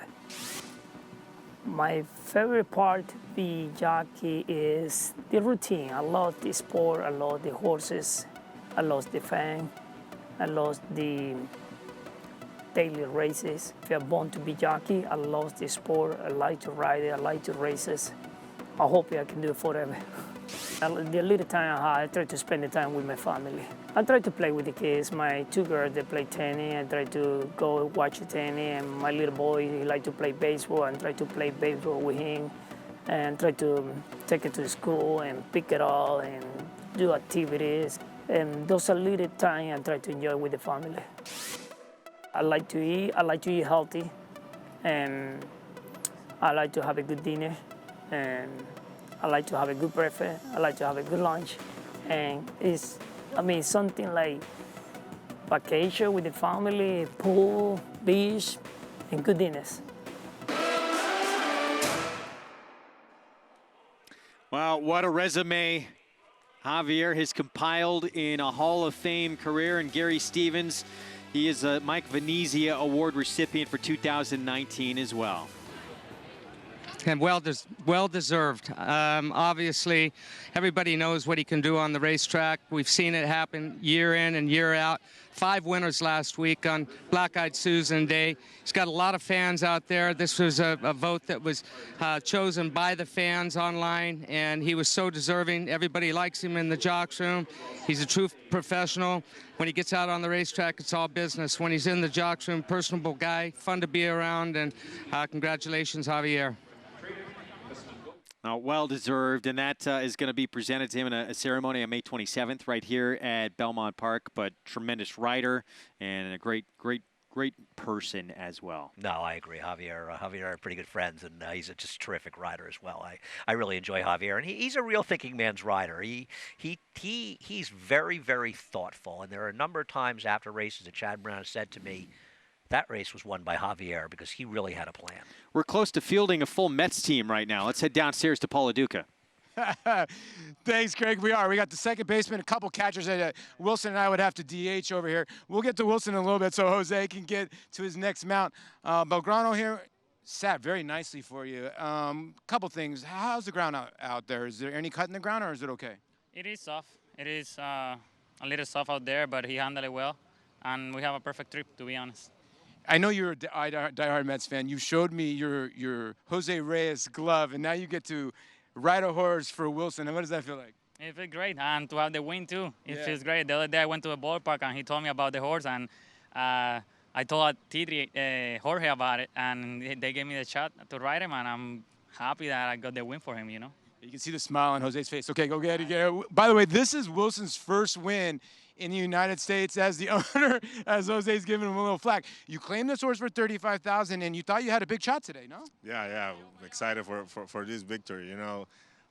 My favorite part be jockey is the routine. I love the sport, I love the horses, I love the fan, I love the daily races. If you're born to be jockey, I love the sport, I like to ride it, I like to races. I hope I can do it forever. The little time I have, I try to spend the time with my family. I try to play with the kids. My two girls, they play tennis. I try to go watch tennis. And my little boy, he like to play baseball. I try to play baseball with him. And try to take it to the school and pick it all and do activities. And those are little time I try to enjoy with the family. I like to eat healthy. And I like to have a good dinner. And I like to have a good breakfast. I like to have a good lunch. And it's, something like vacation with the family, pool, beach, and good dinners. Wow, what a resume Javier has compiled in a Hall of Fame career. And Gary Stevens, he is a Mike Venezia Award recipient for 2019 as well. And well deserved. Obviously, everybody knows what he can do on the racetrack. We've seen it happen year in and year out. 5 winners last week on Black-Eyed Susan Day. He's got a lot of fans out there. This was a vote that was chosen by the fans online, and he was so deserving. Everybody likes him in the jocks room. He's a true professional. When he gets out on the racetrack, it's all business. When he's in the jocks room, personable guy, fun to be around, and congratulations, Javier. Well-deserved, and that is going to be presented to him in a ceremony on May 27th right here at Belmont Park. But tremendous rider and a great person as well. No, I agree. Javier are pretty good friends, and he's a just terrific rider as well. I really enjoy Javier, and he's a real thinking man's rider. He's very, very thoughtful, and there are a number of times after races that Chad Brown has said to me, that race was won by Javier because he really had a plan. We're close to fielding a full Mets team right now. Let's head downstairs to Paul LoDuca. Thanks, Craig. We got the second baseman, a couple catchers that Wilson and I would have to DH over here. We'll get to Wilson in a little bit so Jose can get to his next mount. Belgrano here sat very nicely for you. Couple things. How's the ground out there? Is there any cut in the ground, or is it okay? It is soft. It is a little soft out there, but he handled it well, and we have a perfect trip, to be honest. I know you're a diehard Mets fan. You showed me your Jose Reyes glove, and now you get to ride a horse for Wilson. And what does that feel like? It feels great, and to have the win too. It feels great. The other day I went to a ballpark, and he told me about the horse, and I told Jorge about it, and they gave me the shot to ride him, and I'm happy that I got the win for him, you know. You can see the smile on Jose's face. Okay, go get it. By the way, this is Wilson's first win in the United States as the owner, as Jose's giving him a little flack. You claimed this horse for $35,000, and you thought you had a big shot today, no? Yeah, I'm excited for this victory. You know,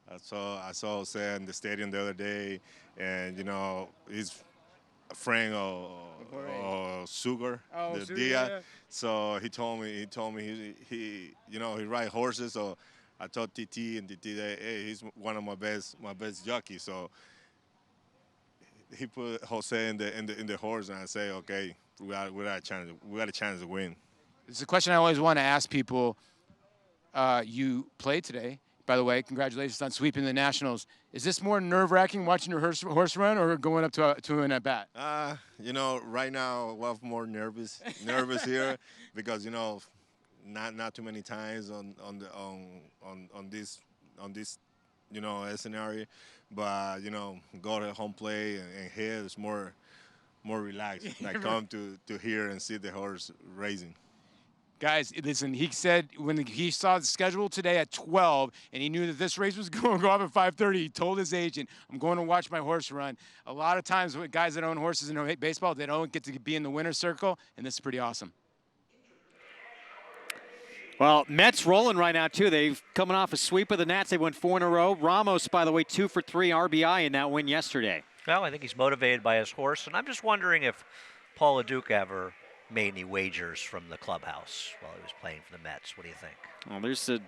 I saw Jose in the stadium the other day, and you know he's a friend of Sugar, the Dia. Yeah. So he told me he rides horses. So I told TT and TT that hey, he's one of my best jockeys. So he put Jose in the horse, and I say, okay, we got a chance to win. It's a question I always want to ask people. You played today, by the way. Congratulations on sweeping the Nationals. Is this more nerve-wracking watching your horse run, or going up to an at bat? You know, right now I'm more nervous here because you know, not too many times on this you know scenario. But you know, go to home play and here is more relaxed. Like come to here and see the horse racing. Guys, listen, he said when he saw the schedule today at 12 and he knew that this race was going to go off at 5:30, he told his agent, I'm going to watch my horse run. A lot of times with guys that own horses in baseball, they don't get to be in the winner's circle, and this is pretty awesome. Well, Mets rolling right now, too. They've coming off a sweep of the Nats. They went 4 in a row. Ramos, by the way, 2 for 3 RBI in that win yesterday. Well, I think he's motivated by his horse, and I'm just wondering if Paul LoDuca ever made any wagers from the clubhouse while he was playing for the Mets. What do you think? Well, there's a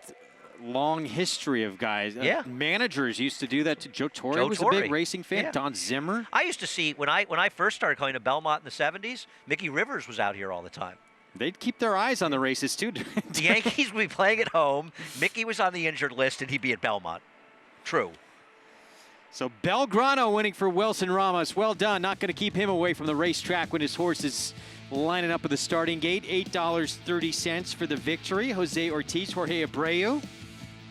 long history of guys. Yeah. Managers used to do that. Joe Torre was a big racing fan. Yeah. Don Zimmer. I used to see, when I first started going to Belmont in the 70s, Mickey Rivers was out here all the time. They'd keep their eyes on the races, too. The Yankees would be playing at home. Mickey was on the injured list, and he'd be at Belmont. True. So Belgrano winning for Wilson Ramos. Well done. Not going to keep him away from the racetrack when his horse is lining up at the starting gate. $8.30 for the victory. Jose Ortiz, Jorge Abreu.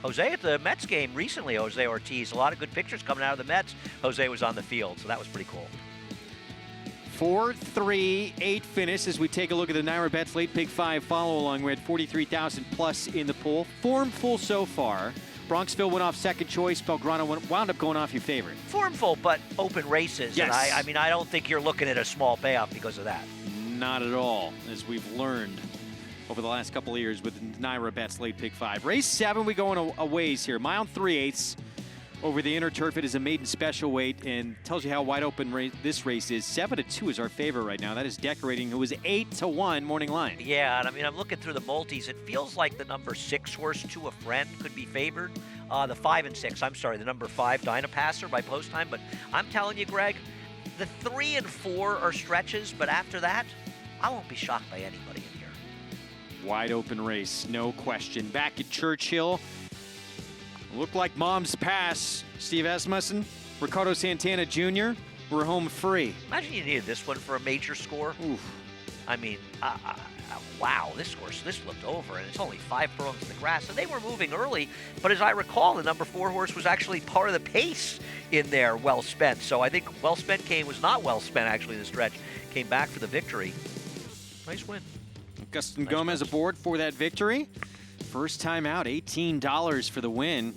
Jose at the Mets game recently, Jose Ortiz. A lot of good pictures coming out of the Mets. Jose was on the field, so that was pretty cool. 4-3-8 finish as we take a look at the NYRA Bets Late Pick 5 follow-along. We're at 43,000 plus in the pool. Formful so far. Bronxville went off second choice. Belgrano wound up going off your favorite. Formful, but open races. Yes. And I mean, I don't think you're looking at a small payoff because of that. Not at all, as we've learned over the last couple of years with NYRA Bets Late Pick 5. Race 7, we go in a ways here. Mile 3/8 over the inner turf. It is a maiden special weight and tells you how wide open this race is. 7-2 is our favorite right now. That is Decorating, who was 8-1 morning line. Yeah, and I mean, I'm looking through the multis. It feels like the number 6 horse, To a Friend, could be favored. The 5 and 6, I'm sorry, the number 5, Dynapasser by post time. But I'm telling you, Greg, the 3 and 4 are stretches, but after that, I won't be shocked by anybody in here. Wide open race, no question. Back at Churchill. Looked like Mom's Pass. Steve Asmussen, Ricardo Santana Jr. were home free. Imagine you needed this one for a major score. Oof. I mean, wow, this looked over, and it's only 5 furlongs in the grass. So they were moving early, but as I recall, the number 4 horse was actually part of the pace in there, Well Spent. So I think Well Spent was not well spent, actually, in the stretch. Came back for the victory. Nice win. Augustin Gomez aboard for that victory. First time out, $18 for the win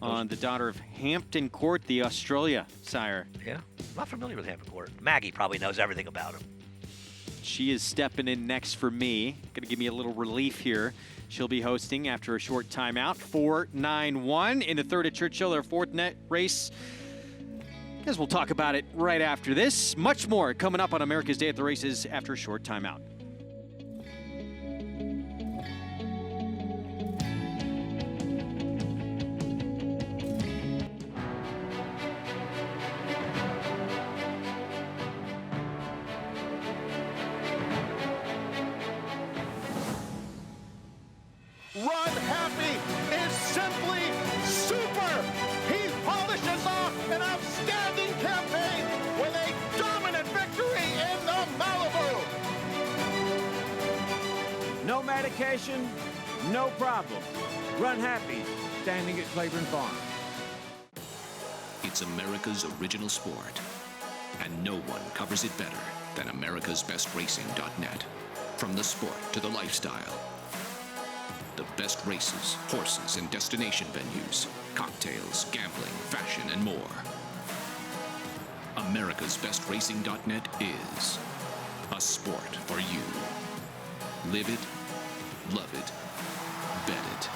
on the daughter of Hampton Court, the Australia sire. Yeah, not familiar with Hampton Court. Maggie probably knows everything about him. She is stepping in next for me. Going to give me a little relief here. She'll be hosting after a short timeout. 4-9-1 in the third at Churchill, their 4th net race. Guess we'll talk about it right after this. Much more coming up on America's Day at the Races after a short timeout. Runhappy is simply super. He polishes off an outstanding campaign with a dominant victory in the Malibu. No medication, no problem. Runhappy, standing at Claiborne Farm. It's America's original sport, and no one covers it better than americasbestracing.net. From the sport to the lifestyle, the best races, horses, and destination venues, cocktails, gambling, fashion, and more. americasbestracing.net is a sport for you. Live it, love it, bet it.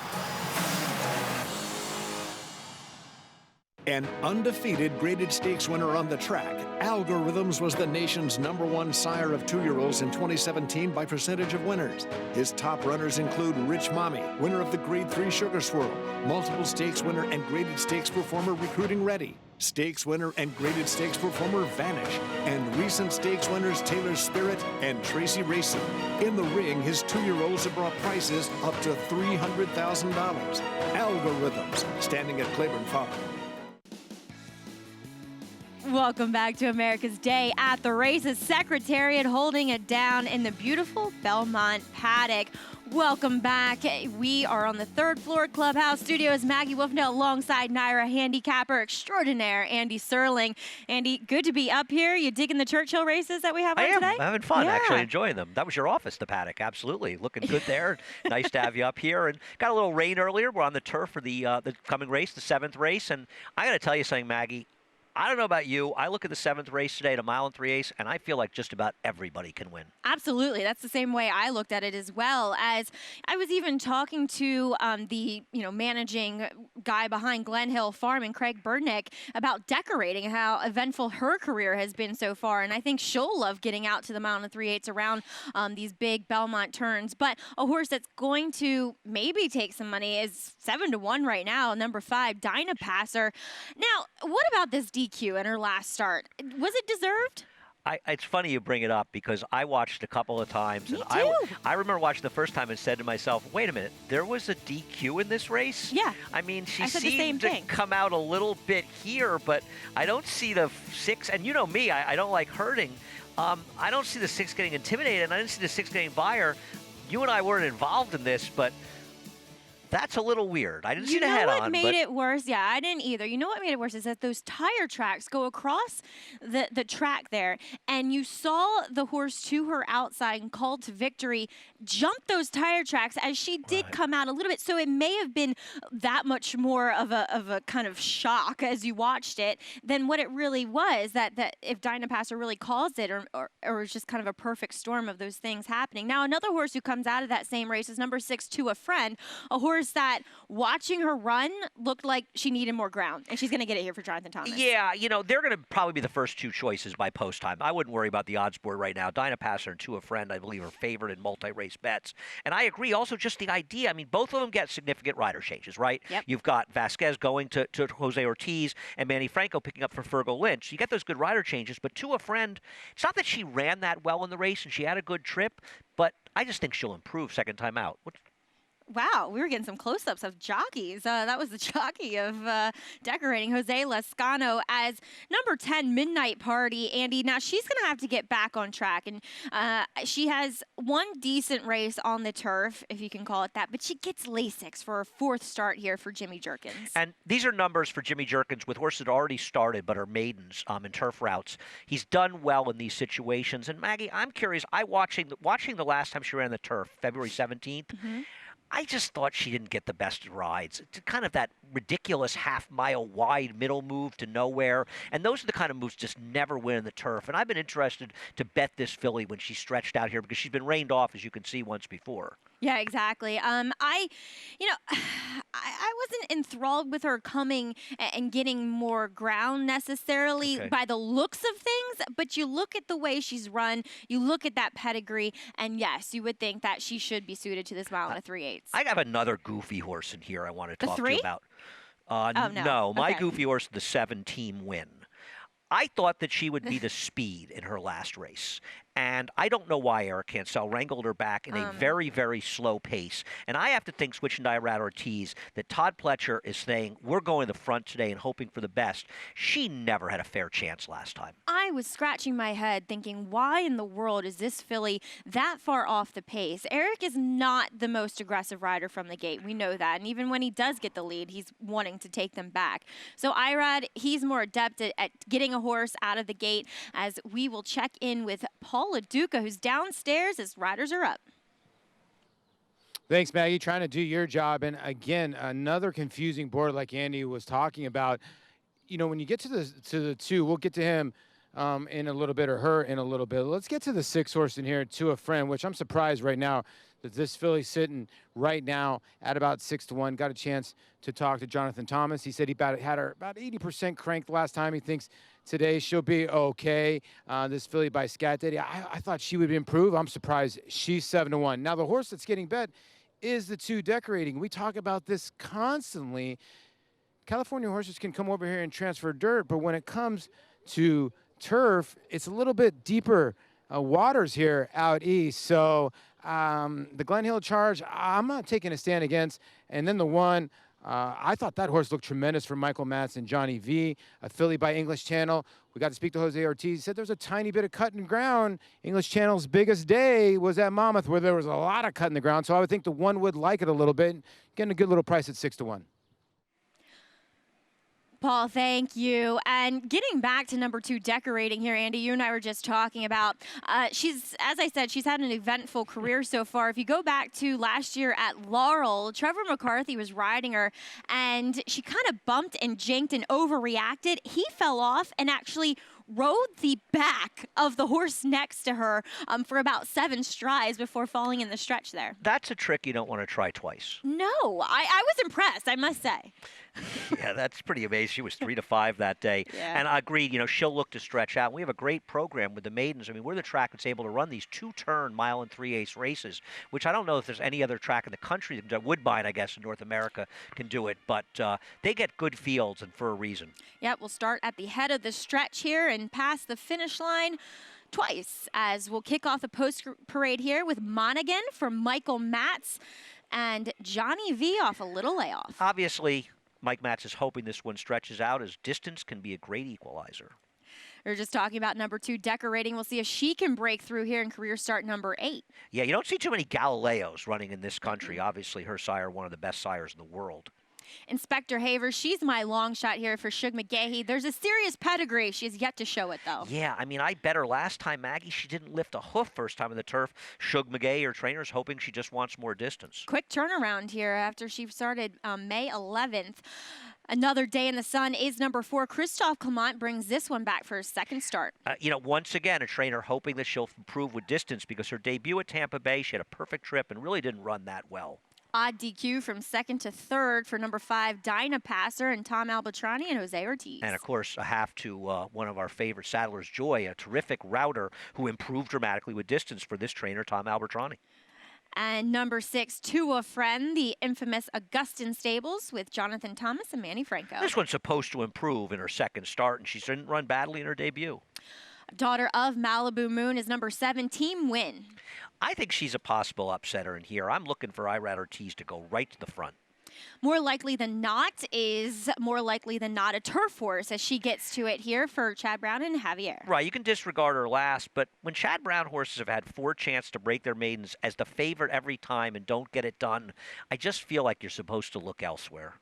An undefeated graded stakes winner on the track, Algorithms was the nation's #1 sire of 2-year-olds in 2017 by percentage of winners. His top runners include Rich Mommy, winner of the Grade 3 Sugar Swirl, multiple stakes winner and graded stakes performer Recruiting Ready, stakes winner and graded stakes performer Vanish, and recent stakes winners Taylor Spirit and Tracy Racing. In the ring, his 2-year-olds have brought prices up to $300,000. Algorithms, standing at Claiborne Farm. Welcome back to America's Day at the Races. Secretariat holding it down in the beautiful Belmont Paddock. Welcome back. We are on the third floor clubhouse studios. Maggie Wolfendale alongside NYRA handicapper extraordinaire Andy Serling. Andy, good to be up here. You digging the Churchill races that we have on today? I'm having fun, Yeah. actually enjoying them. That was your office, the Paddock. Absolutely. Looking good there. Nice to have you up here. And got a little rain earlier. We're on the turf for the coming race, the 7th race. And I got to tell you something, Maggie. I don't know about you. I look at the 7th race today at 1 mile and 3/8, and I feel like just about everybody can win. Absolutely. That's the same way I looked at it as well. As I was even talking to the managing guy behind Glen Hill Farm and Craig Burdnick about decorating, how eventful her career has been so far. And I think she'll love getting out to the 1 mile and 3/8 around these big Belmont turns. But a horse that's going to maybe take some money is 7-1 right now, number 5, Dynapasser. Now, what about this DQ in her last start? Was it deserved? It's funny you bring it up because I watched a couple of times. Me and too. I remember watching the first time and said to myself, wait a minute, there was a DQ in this race? Yeah. I mean, she I said the same seemed to thing. come out a little bit here, but I don't see the 6. And you know me, I don't like hurting. I don't see the 6 getting intimidated, and I didn't see the 6 getting by her. You and I weren't involved in this, but that's a little weird. I didn't see the head on. You know what made it worse? Yeah, I didn't either. You know what made it worse is that those tire tracks go across the track there, and you saw the horse to her outside and called to victory jump those tire tracks as she did come out a little bit. So it may have been that much more of a kind of shock as you watched it than what it really was, that if Dynapasser really caused it or it's just kind of a perfect storm of those things happening. Now, another horse who comes out of that same race is number 6, To a Friend, a horse that watching her run looked like she needed more ground, and she's going to get it here for Jonathan Thomas. Yeah, they're going to probably be the first 2 choices by post time. I wouldn't worry about the odds board right now. Dynapasser and To a Friend, I believe, are favored in multi-race bets. And I agree also just the idea. I mean, both of them get significant rider changes, right? Yep. You've got Vasquez going to Jose Ortiz and Manny Franco picking up for Fergal Lynch. You get those good rider changes, but To a Friend, it's not that she ran that well in the race and she had a good trip, but I just think she'll improve second time out. Wow, we were getting some close-ups of jockeys. That was the jockey of decorating Jose Lascano as number 10, Midnight Party. Andy, now she's going to have to get back on track. And she has one decent race on the turf, if you can call it that, but she gets Lasix for her 4th start here for Jimmy Jerkins. And these are numbers for Jimmy Jerkins with horses that already started but are maidens in turf routes. He's done well in these situations. And Maggie, I'm curious, watching the last time she ran the turf, February 17th, I just thought she didn't get the best rides. It's kind of that ridiculous half-mile wide middle move to nowhere. And those are the kind of moves just never win in the turf. And I've been interested to bet this filly when she's stretched out here because she's been rained off, as you can see, once before. Yeah, exactly. I wasn't enthralled with her coming and getting more ground necessarily by the looks of things, but you look at the way she's run, you look at that pedigree, and yes, you would think that she should be suited to this 1 mile and 3/8. I have another goofy horse in here I want to talk to 3? you about. No. My Okay. goofy horse, the 7-team win. I thought that she would be the speed in her last race. And I don't know why Eric Cancel wrangled her back in a very, very slow pace. And I have to think, switching to Irad Ortiz, that Todd Pletcher is saying, we're going to the front today and hoping for the best. She never had a fair chance last time. I was scratching my head thinking, why in the world is this filly that far off the pace? Eric is not the most aggressive rider from the gate. We know that. And even when he does get the lead, he's wanting to take them back. So Irad, he's more adept at getting a horse out of the gate, as we will check in with Paul LoDuca, who's downstairs as riders are up. Thanks, Maggie. Trying to do your job. And again, another confusing board like Andy was talking about. When you get to the 2, we'll get to him in a little bit, or her in a little bit. Let's get to the 6 horse in here, To a Friend, which I'm surprised right now that this filly's sitting right now at about 6-1. Got a chance to talk to Jonathan Thomas. He said he had her about 80% cranked last time. He thinks today she'll be okay. This filly by Scat Daddy, I thought she would improve. I'm surprised she's 7-1. Now the horse that's getting bet is the 2 Decorating. We talk about this constantly. California horses can come over here and transfer dirt, but when it comes to turf, it's a little bit deeper waters here out east. So the Glen Hill Charge, I'm not taking a stand against. And then the 1, I thought that horse looked tremendous for Michael Matz and Johnny V, a filly by English Channel. We got to speak to Jose Ortiz. He said there's a tiny bit of cut in the ground. English Channel's biggest day was at Monmouth, where there was a lot of cut in the ground. So I would think the one would like it a little bit. Getting a good little price at 6-1. Paul, thank you. And getting back to number 2, Decorating here, Andy, you and I were just talking about, as I said, she's had an eventful career so far. If you go back to last year at Laurel, Trevor McCarthy was riding her, and she kind of bumped and jinked and overreacted. He fell off and actually rode the back of the horse next to her for about 7 strides before falling in the stretch there. That's a trick you don't want to try twice. No, I was impressed, I must say. Yeah, that's pretty amazing. She was 3-5 that day. Yeah. And I agreed, she'll look to stretch out. We have a great program with the maidens. I mean, we're the track that's able to run these 2-turn mile and 3/8 races, which I don't know if there's any other track in the country that Woodbine, I guess, in North America can do it. But they get good fields, and for a reason. Yeah, we'll start at the head of the stretch here and pass the finish line twice, as we'll kick off the post-parade here with Monaghan from Michael Matz and Johnny V off a little layoff. Obviously, Mike Matz is hoping this one stretches out, as distance can be a great equalizer. We were just talking about number 2, Decorating. We'll see if she can break through here in career start number 8. Yeah, you don't see too many Galileos running in this country. Obviously, her sire, one of the best sires in the world. Inspector Haver, she's my long shot here for Shug McGahee. There's a serious pedigree. She has yet to show it, though. Yeah, I mean, I bet her last time, Maggie, she didn't lift a hoof first time on the turf. Shug McGahee, her trainer's hoping she just wants more distance. Quick turnaround here after she started May 11th. Another day in the sun is number 4. Christophe Clement brings this one back for his second start. Once again, a trainer hoping that she'll improve with distance, because her debut at Tampa Bay, she had a perfect trip and really didn't run that well. Odd DQ from 2nd to 3rd for number 5, Dinah Passer, and Tom Albatrani and Jose Ortiz. And, of course, a half to one of our favorite Saddler's Joy, a terrific router who improved dramatically with distance for this trainer, Tom Albatrani. And number 6, Tua Friend, the infamous Augustin Stables with Jonathan Thomas and Manny Franco. This one's supposed to improve in her second start, and she didn't run badly in her debut. Daughter of Malibu Moon is number 7, Team Win. I think she's a possible upsetter in here. I'm looking for Irad Ortiz to go right to the front. More likely than not is more likely than not a turf horse as she gets to it here for Chad Brown and Javier. Right, you can disregard her last, but when Chad Brown horses have had 4 chances to break their maidens as the favorite every time and don't get it done, I just feel like you're supposed to look elsewhere.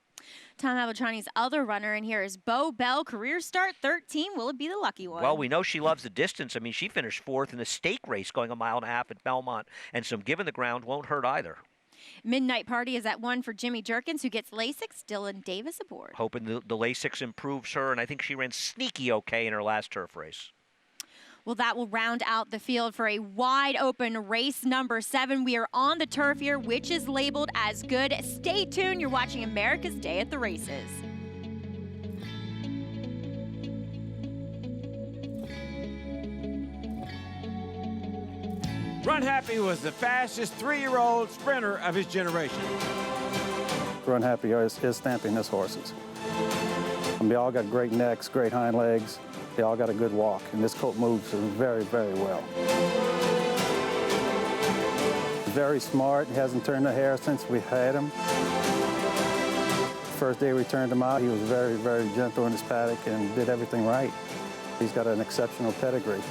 Tom Albatrani's other runner in here is Bo Bell, career start 13. Will it be the lucky one? Well, we know she loves the distance. I mean, she finished 4th in the stake race going 1.5 miles at Belmont, and some given the ground won't hurt either. Midnight Party is at 1 for Jimmy Jerkins, who gets Lasix. Dylan Davis aboard. Hoping the Lasix improves her, and I think she ran sneaky okay in her last turf race. Well, that will round out the field for a wide open race number 7. We are on the turf here, which is labeled as good. Stay tuned. You're watching America's Day at the Races. Runhappy was the fastest 3-year-old sprinter of his generation. Runhappy is stamping his horses. And they all got great necks, great hind legs. They all got a good walk, and this colt moves very, very well. Very smart. He hasn't turned a hair since we've had him. First day we turned him out, he was very, very gentle in his paddock and did everything right. He's got an exceptional pedigree.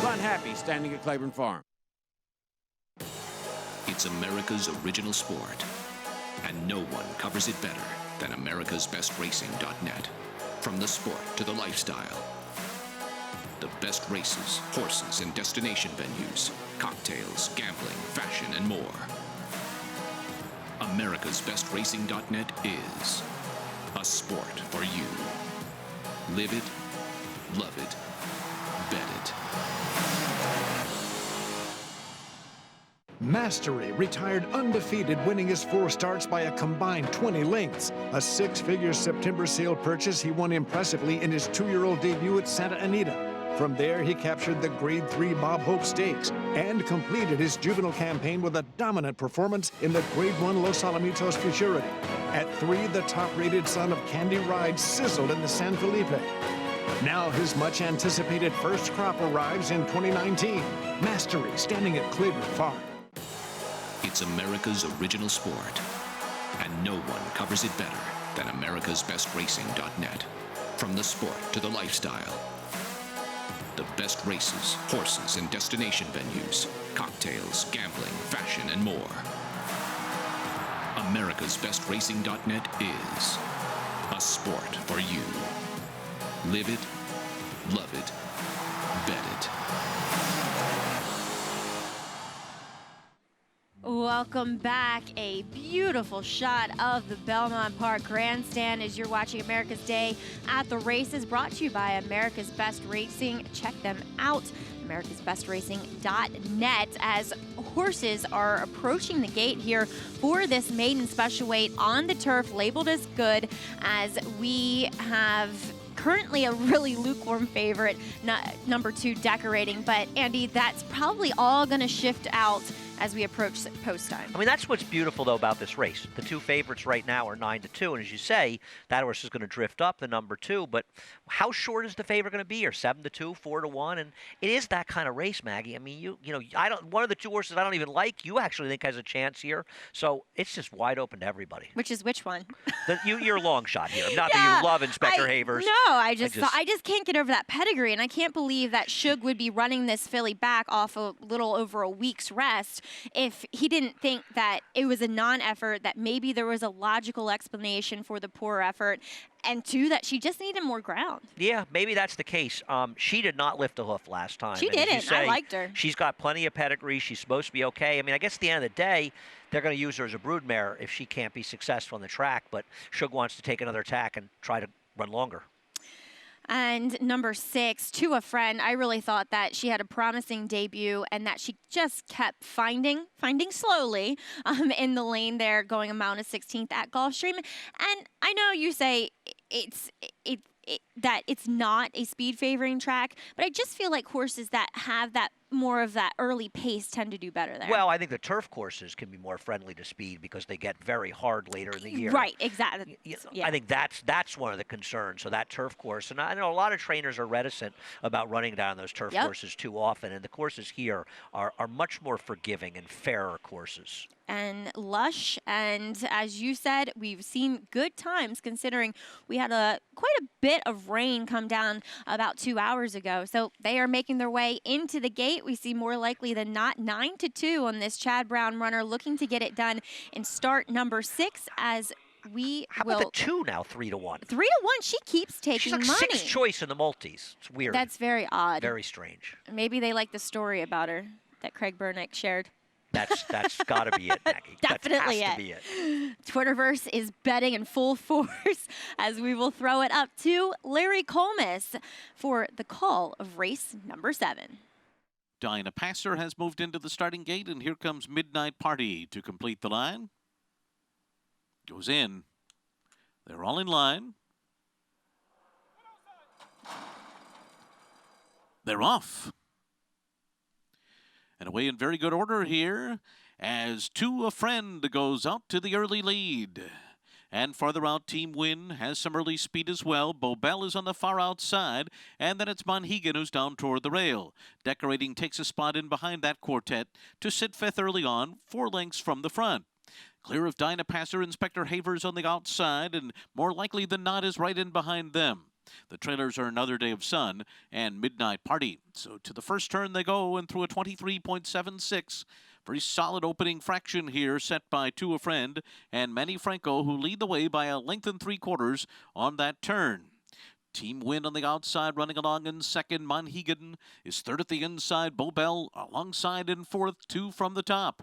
Runhappy, standing at Claiborne Farm. It's America's original sport, and no one covers it better than americasbestracing.net. From the sport to the lifestyle, the best races, horses, and destination venues, cocktails, gambling, fashion, and more. americasbestracing.net is a sport for you. Live it, love it, bet it. Mastery retired undefeated, winning his 4 starts by a combined 20 lengths. A 6-figure September sale purchase he won impressively in his 2-year-old debut at Santa Anita. From there, he captured the Grade 3 Bob Hope Stakes and completed his juvenile campaign with a dominant performance in the Grade 1 Los Alamitos Futurity. At 3, the top-rated son of Candy Ride sizzled in the San Felipe. Now his much-anticipated first crop arrives in 2019. Mastery, standing at Claiborne Farm. It's America's original sport, And no one covers it better than americasbestracing.net. From the sport to the lifestyle. The best races, horses, and destination venues, cocktails, gambling, fashion, and more. americasbestracing.net is a sport for you. Live it, love it, bet it. Welcome back. A beautiful shot of the Belmont Park Grandstand as you're watching America's Day at the Races, brought to you by America's Best Racing. Check them out, americasbestracing.net, as horses are approaching the gate here for this maiden special weight on the turf, labeled as good, as we have currently a really lukewarm favorite, number 2 decorating. But Andy, that's probably all going to shift out as we approach post time. I mean, that's what's beautiful, though, about this race. The 2 favorites right now are 9-2, and as you say, that horse is going to drift up, the number 2. But how short is the favorite going to be? Or 7-2, 4-1, and it is that kind of race, Maggie. I mean, you know, one of the 2 horses I don't even like, you actually think has a chance here. So it's just wide open to everybody. Which is which one? You're a long shot here. Not that you love Inspector Havers. No, I just can't get over that pedigree, and I can't believe that Shug would be running this filly back off a little over a week's rest if he didn't think that it was a non-effort, that maybe there was a logical explanation for the poor effort, and 2, that she just needed more ground. Yeah, maybe that's the case. She did not lift a hoof last time. She didn't. I liked her. She's got plenty of pedigree. She's supposed to be okay. I mean, I guess at the end of the day, they're going to use her as a broodmare if she can't be successful on the track, but Shug wants to take another tack and try to run longer. And number 6, To a Friend, I really thought that she had a promising debut and that she just kept finding slowly in the lane there, going a mount of 16th at Gulfstream. And I know you say that it's not a speed favoring track, but I just feel like horses that have that more of that early pace tend to do better there. Well, I think the turf courses can be more friendly to speed because they get very hard later in the year. Right, exactly. Yeah. I think that's one of the concerns. So that turf course, and I know a lot of trainers are reticent about running down those turf courses too often, and the courses here are much more forgiving and fairer courses. And lush, and as you said, we've seen good times considering we had quite a bit of rain come down about 2 hours ago. So they are making their way into the gate. We see more likely than not 9-2 on this Chad Brown runner, looking to get it done in start number 6 as we How will. about the 2 now, 3-1? 3-1. She keeps taking She's like money. 6th choice in the multis. It's weird. That's very odd. Very strange. Maybe they like the story about her that Craig Bernick shared. That's got to be it, Maggie. Definitely that has to be it. Twitterverse is betting in full force as we will throw it up to Larry Collmus for the call of race number 7. Dinah Passer has moved into the starting gate, and here comes Midnight Party to complete the line. Goes in. They're all in line. They're off. And away in very good order here as To a Friend goes out to the early lead. And farther out, Team Win has some early speed as well. Bobel is on the far outside, and then it's Monhegan who's down toward the rail. Decorating takes a spot in behind that quartet to sit 5th early on, 4 lengths from the front. Clear of Dinah Passer, Inspector Havers on the outside, and more likely than not is right in behind them. The trailers are Another Day of Sun and Midnight Party. So to the first turn they go, and through a 23.76. Very solid opening fraction here set by To a Friend and Manny Franco, who lead the way by 1 3/4 lengths on that turn. Team Win on the outside, running along in 2nd. Monhegan is 3rd at the inside. Bobel alongside in 4th, 2 from the top.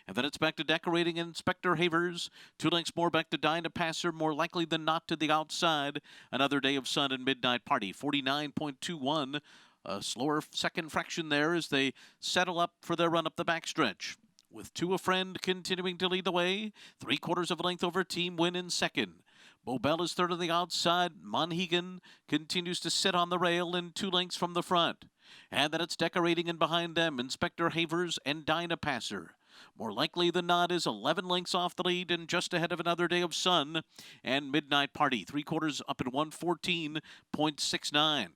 And then it's back to Decorating Inspector Havers. 2 lengths more back to Dinah Passer, more likely than not to the outside. Another Day of Sun and Midnight Party, 49.21. A slower second fraction there as they settle up for their run up the backstretch. With To a Friend continuing to lead the way, 3/4 of a length over Team Win in 2nd. Bobel is 3rd on the outside. Monhegan continues to sit on the rail and 2 lengths from the front. And then it's Decorating in behind them, Inspector Havers and Dinah Passer. More likely than not is 11 lengths off the lead and just ahead of Another Day of Sun and Midnight Party. 3/4 up in 114.69.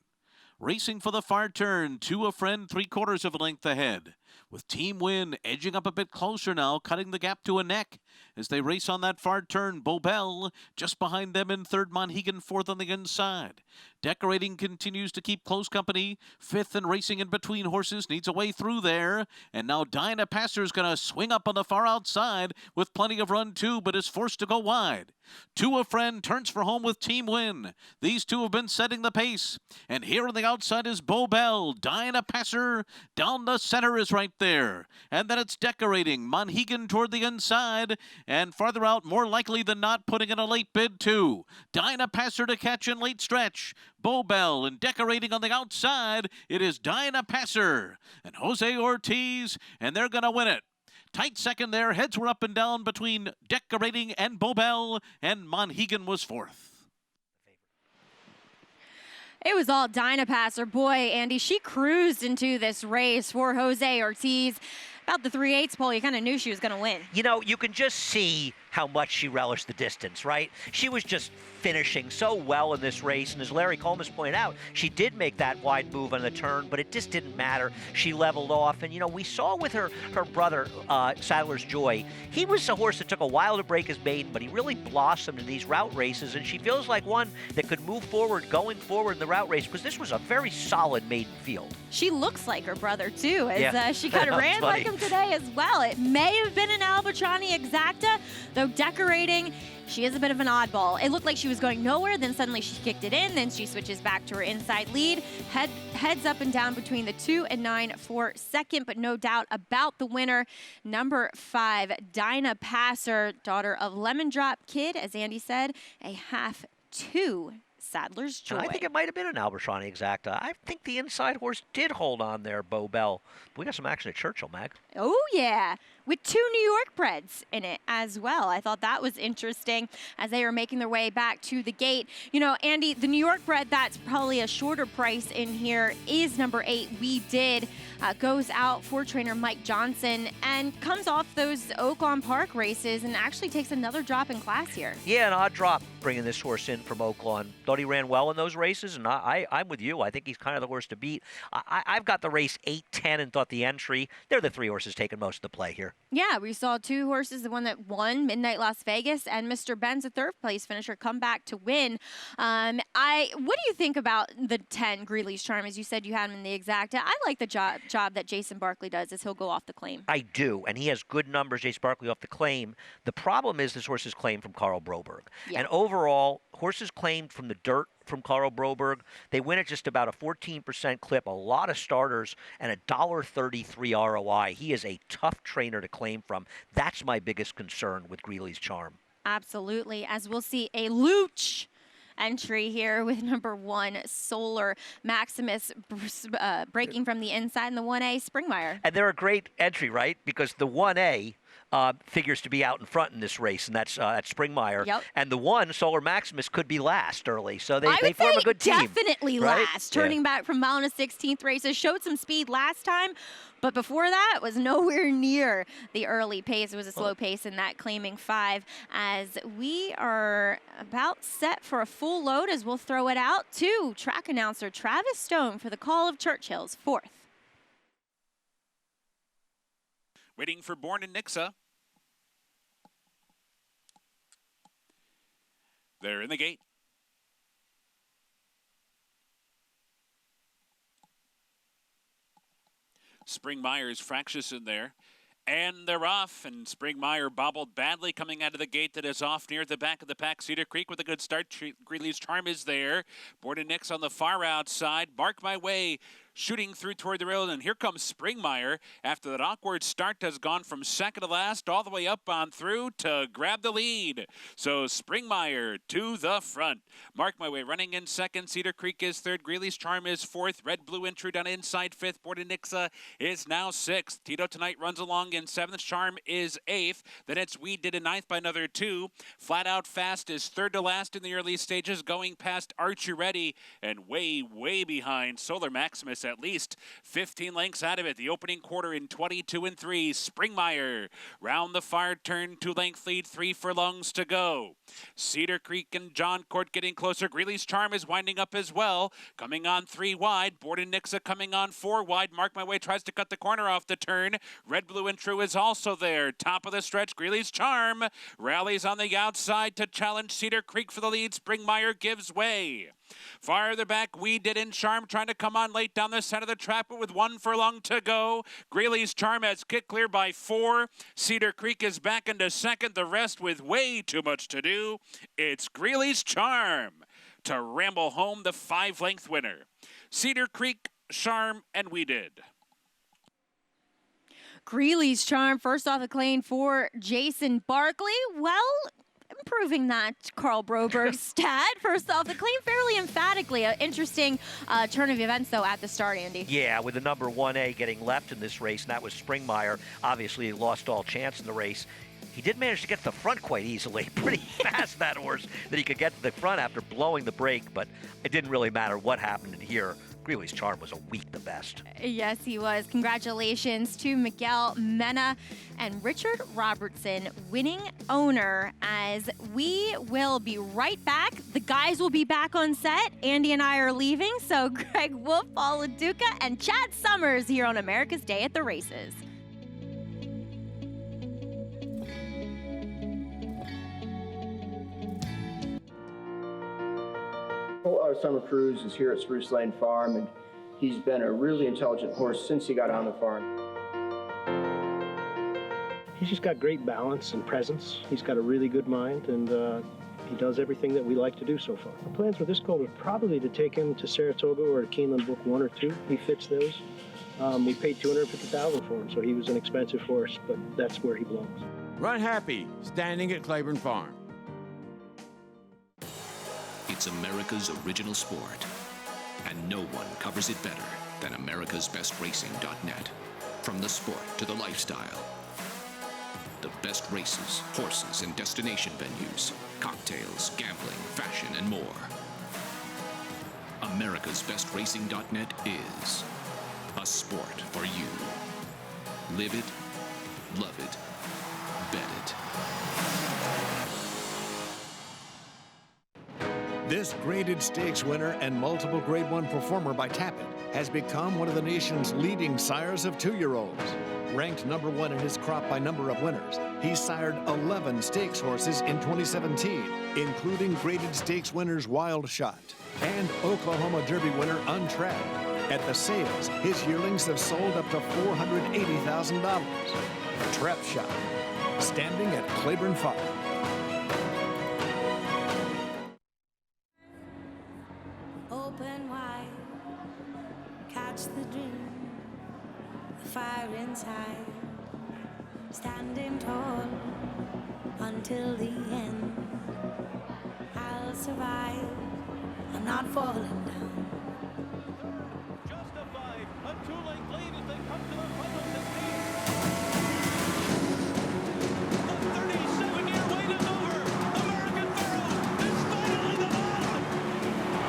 Racing for the far turn, To a Friend 3/4 of a length ahead. with Team Win edging up a bit closer now, cutting the gap to a neck as they race on that far turn. Bobel just behind them in third, Monhegan fourth on the inside. Decorating continues to keep close company. Fifth and racing in between horses, needs a way through there. And now Dinah Passer's going to swing up on the far outside with plenty of run too, but is forced to go wide. To a Friend turns for home with Team Win. These two have been setting the pace. And here on the outside is Bobel. Dinah Passer down the center is right there. And then it's Decorating. Monhegan toward the inside. And farther out, more likely than not, putting in a late bid too. Dinah Passer to catch in late stretch. Bobel and Decorating on the outside. It is Dinah Passer and Jose Ortiz, and they're going to win it. Tight second there. Heads were up and down between Decorating and Bobel, and Monhegan was fourth. It was all Dinah Passer. Boy, Andy, she cruised into this race for Jose Ortiz. About the 3/8 pole, you kind of knew she was going to win. You know, you can just see how much she relished the distance, right? She was just finishing so well in this race, and as Larry Collmus pointed out, she did make that wide move on the turn, but it just didn't matter. She leveled off, and you know, we saw with her brother, Sadler's Joy, he was a horse that took a while to break his maiden, but he really blossomed in these route races, and she feels like one that could move forward, going forward in the route race, because this was a very solid maiden field. She looks like her brother, too, as Yeah. she kind of ran like him today as well. It may have been an Albertrani Exacta, though Decorating, she is a bit of an oddball. It looked like she was going nowhere, then suddenly she kicked it in, then she switches back to her inside lead. Heads up and down between the 2 and 9 for second, but no doubt about the winner. Number 5, Dinah Passer, daughter of Lemon Drop Kid, as Andy said, a half to Sadler's Joy. I think it might have been an Albertrani Exacta. I think the inside horse did hold on there, Bobel. We got some action at Churchill, Mag. Oh, yeah, with 2 New York breds in it as well. I thought that was interesting as they were making their way back to the gate. You know, Andy, the New York bred that's probably a shorter price in here is number 8, We Did. Goes out for trainer Mike Johnson and comes off those Oaklawn Park races and actually takes another drop in class here. Yeah, an odd drop bringing this horse in from Oaklawn. Thought he ran well in those races, and I'm with you. I think he's kind of the horse to beat. I've got the race 8, 10, and thought the entry. They're the 3 horses taking most of the play here. Yeah, we saw 2 horses, the one that won, Midnight Las Vegas, and Mr. Ben's a third-place finisher, come back to win. What do you think about the 10, Greeley's Charm? As you said, you had him in the Exacta. I like the job that Jason Barkley does, is he'll go off the claim. I do, and he has good numbers, Jason Barkley, off the claim. The problem is this horse is claimed from Carl Broberg. Yeah. And overall, horses claimed from the dirt from Carl Broberg, they win at just about a 14% clip, a lot of starters, and a $1.33 ROI. He is a tough trainer to claim from. That's my biggest concern with Greeley's Charm. Absolutely, as we'll see a Luch entry here with number 1, Solar Maximus, breaking from the inside, and the 1A, Springmeyer. And they're a great entry, right? Because the 1A figures to be out in front in this race, and that's Springmeyer. Yep. And the 1, Solar Maximus, could be last early. So they form a good team. Definitely right? last. Turning back from mile and a 16th races, showed some speed last time, but before that was nowhere near the early pace. It was a slow pace in that claiming 5. As we are about set for a full load, as we'll throw it out to track announcer Travis Stone for the call of Churchill's 4th. Waiting for Born and Nixa. They're in the gate. Springmeyer's fractious in there. And they're off, and Springmeyer bobbled badly coming out of the gate that is off near the back of the pack. Cedar Creek with a good start. Greeley's Charm is there. Borden Nix on the far outside. Mark My Way shooting through toward the rail, and here comes Springmeyer. After that awkward start, has gone from second to last all the way up on through to grab the lead. So Springmeyer to the front. Mark My Way running in second. Cedar Creek is third. Greeley's Charm is fourth. Red Blue Intrude on inside fifth. Borden Nixa is now sixth. Tito Tonight runs along in seventh. Charm is eighth. Then it's We Did in ninth by another 2. Flat Out Fast is third to last in the early stages, going past Archer Ready, and way behind Solar Maximus Empress at least 15 lengths out of it. The opening quarter in 22-3. Springmeyer round the far turn, 2-length lead, 3 furlongs to go. Cedar Creek and John Court getting closer. Greeley's Charm is winding up as well, coming on 3 wide. Borden Nixa coming on 4 wide. Mark My Way tries to cut the corner off the turn. Red, Blue, and True is also there. Top of the stretch, Greeley's Charm rallies on the outside to challenge Cedar Creek for the lead. Springmeyer gives way. Farther back, We Did in Charm trying to come on late down the center of the track, but with 1 furlong to go. Greeley's Charm has kicked clear by 4. Cedar Creek is back into second. The rest with way too much to do. It's Greeley's Charm to ramble home the 5-length winner. Cedar Creek, Charm, and We Did. Greeley's Charm, first off the claim for Jason Barkley. Well, improving that Carl Broberg stat. First off the claim fairly emphatically. An interesting turn of events, though, at the start, Andy. Yeah, with the number 1A getting left in this race, and that was Springmeyer. Obviously, he lost all chance in the race. He did manage to get to the front quite easily. Pretty fast, that horse, that he could get to the front after blowing the brake, but it didn't really matter what happened in here. Greeley's Charm was a week the best. Yes, he was. Congratulations to Miguel Mena and Richard Robertson, winning owner, as we will be right back. The guys will be back on set. Andy and I are leaving, so Greg Wolf, Paul LoDuca, and Chad Summers here on America's Day at the Races. Our summer cruise is here at Spruce Lane Farm, and he's been a really intelligent horse since he got on the farm. He's just got great balance and presence. He's got a really good mind, and he does everything that we like to do so far. Our plans with this colt are probably to take him to Saratoga or to Keeneland Book 1 or 2. He fits those. We paid $250,000 for him, so he was an expensive horse, but that's where he belongs. Runhappy, standing at Claiborne Farm. It's America's original sport, and no one covers it better than americasbestracing.net. From the sport to the lifestyle, the best races, horses, and destination venues, cocktails, gambling, fashion, and more. americasbestracing.net is a sport for you. Live it, love it, bet it. This graded stakes winner and multiple Grade 1 performer by Tappet has become one of the nation's leading sires of 2-year-olds. Ranked number 1 in his crop by number of winners, he sired 11 stakes horses in 2017, including graded stakes winners Wild Shot and Oklahoma Derby winner Untrapped. At the sales, his yearlings have sold up to $480,000. Trap Shot, standing at Claiborne Farm. Open wide, catch the dream, the fire inside, standing tall until the end. I'll survive, I'm not falling down. Justified, a 2-length lead as they come to the final 15. The 37-year wait is over. American Pharaoh is finally the man.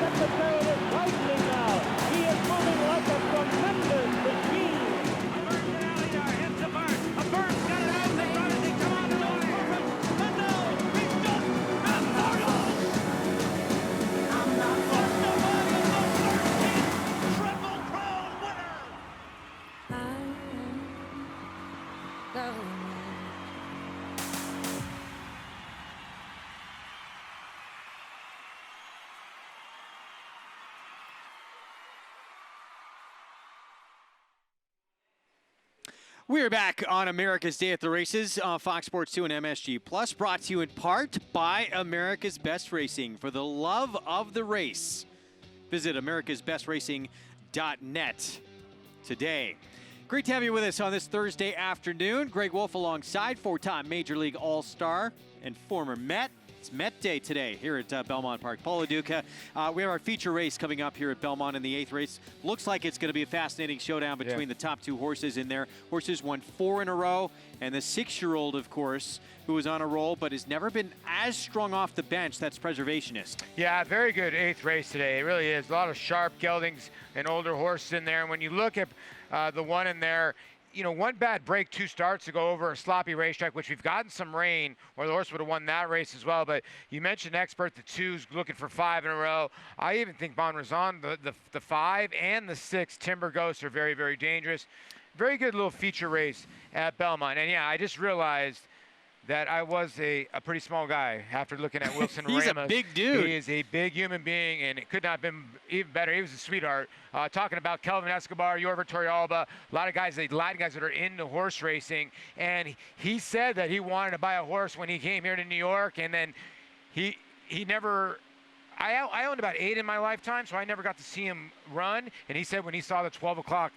The Pharaoh is tightening now. He is moving like a tremendous machine. A bird's out here, hits a bird. A bird's got it out. They run it. They come on to the line. And now he's done. And Fargo. I'm not justified as the 13th Triple Crown winner. We're back on America's Day at the Races on Fox Sports 2 and MSG Plus, brought to you in part by America's Best Racing. For the love of the race, visit americasbestracing.net today. Great to have you with us on this Thursday afternoon. Greg Wolf alongside 4-time Major League All-Star and former Met, It's Met Day today here at Belmont Park. Paul LoDuca, we have our feature race coming up here at Belmont in the 8th race. Looks like it's going to be a fascinating showdown between the top 2 horses in there. Horses won 4 in a row, and the 6-year-old, of course, who was on a roll but has never been as strong off the bench. That's Preservationist. Yeah, very good 8th race today. It really is. A lot of sharp geldings and older horses in there. And when you look at the one in there, you know, one bad break, 2 starts to go over a sloppy racetrack, which we've gotten some rain, or the horse would have won that race as well. But you mentioned Expert, the 2's looking for 5 in a row. I even think Bon Razon, the 5 and the 6 Timber Ghost are very, very dangerous. Very good little feature race at Belmont. And yeah, I just realized that I was a pretty small guy after looking at Wilson He's Ramos. a big dude. He is a big human being, and it could not have been even better. He was a sweetheart. Talking about Kelvin Escobar, Yorva Torrealba, a lot of guys that are into horse racing, and he said that he wanted to buy a horse when he came here to New York, and then he never. I owned about 8 in my lifetime, so I never got to see him run. And he said when he saw the 12 o'clock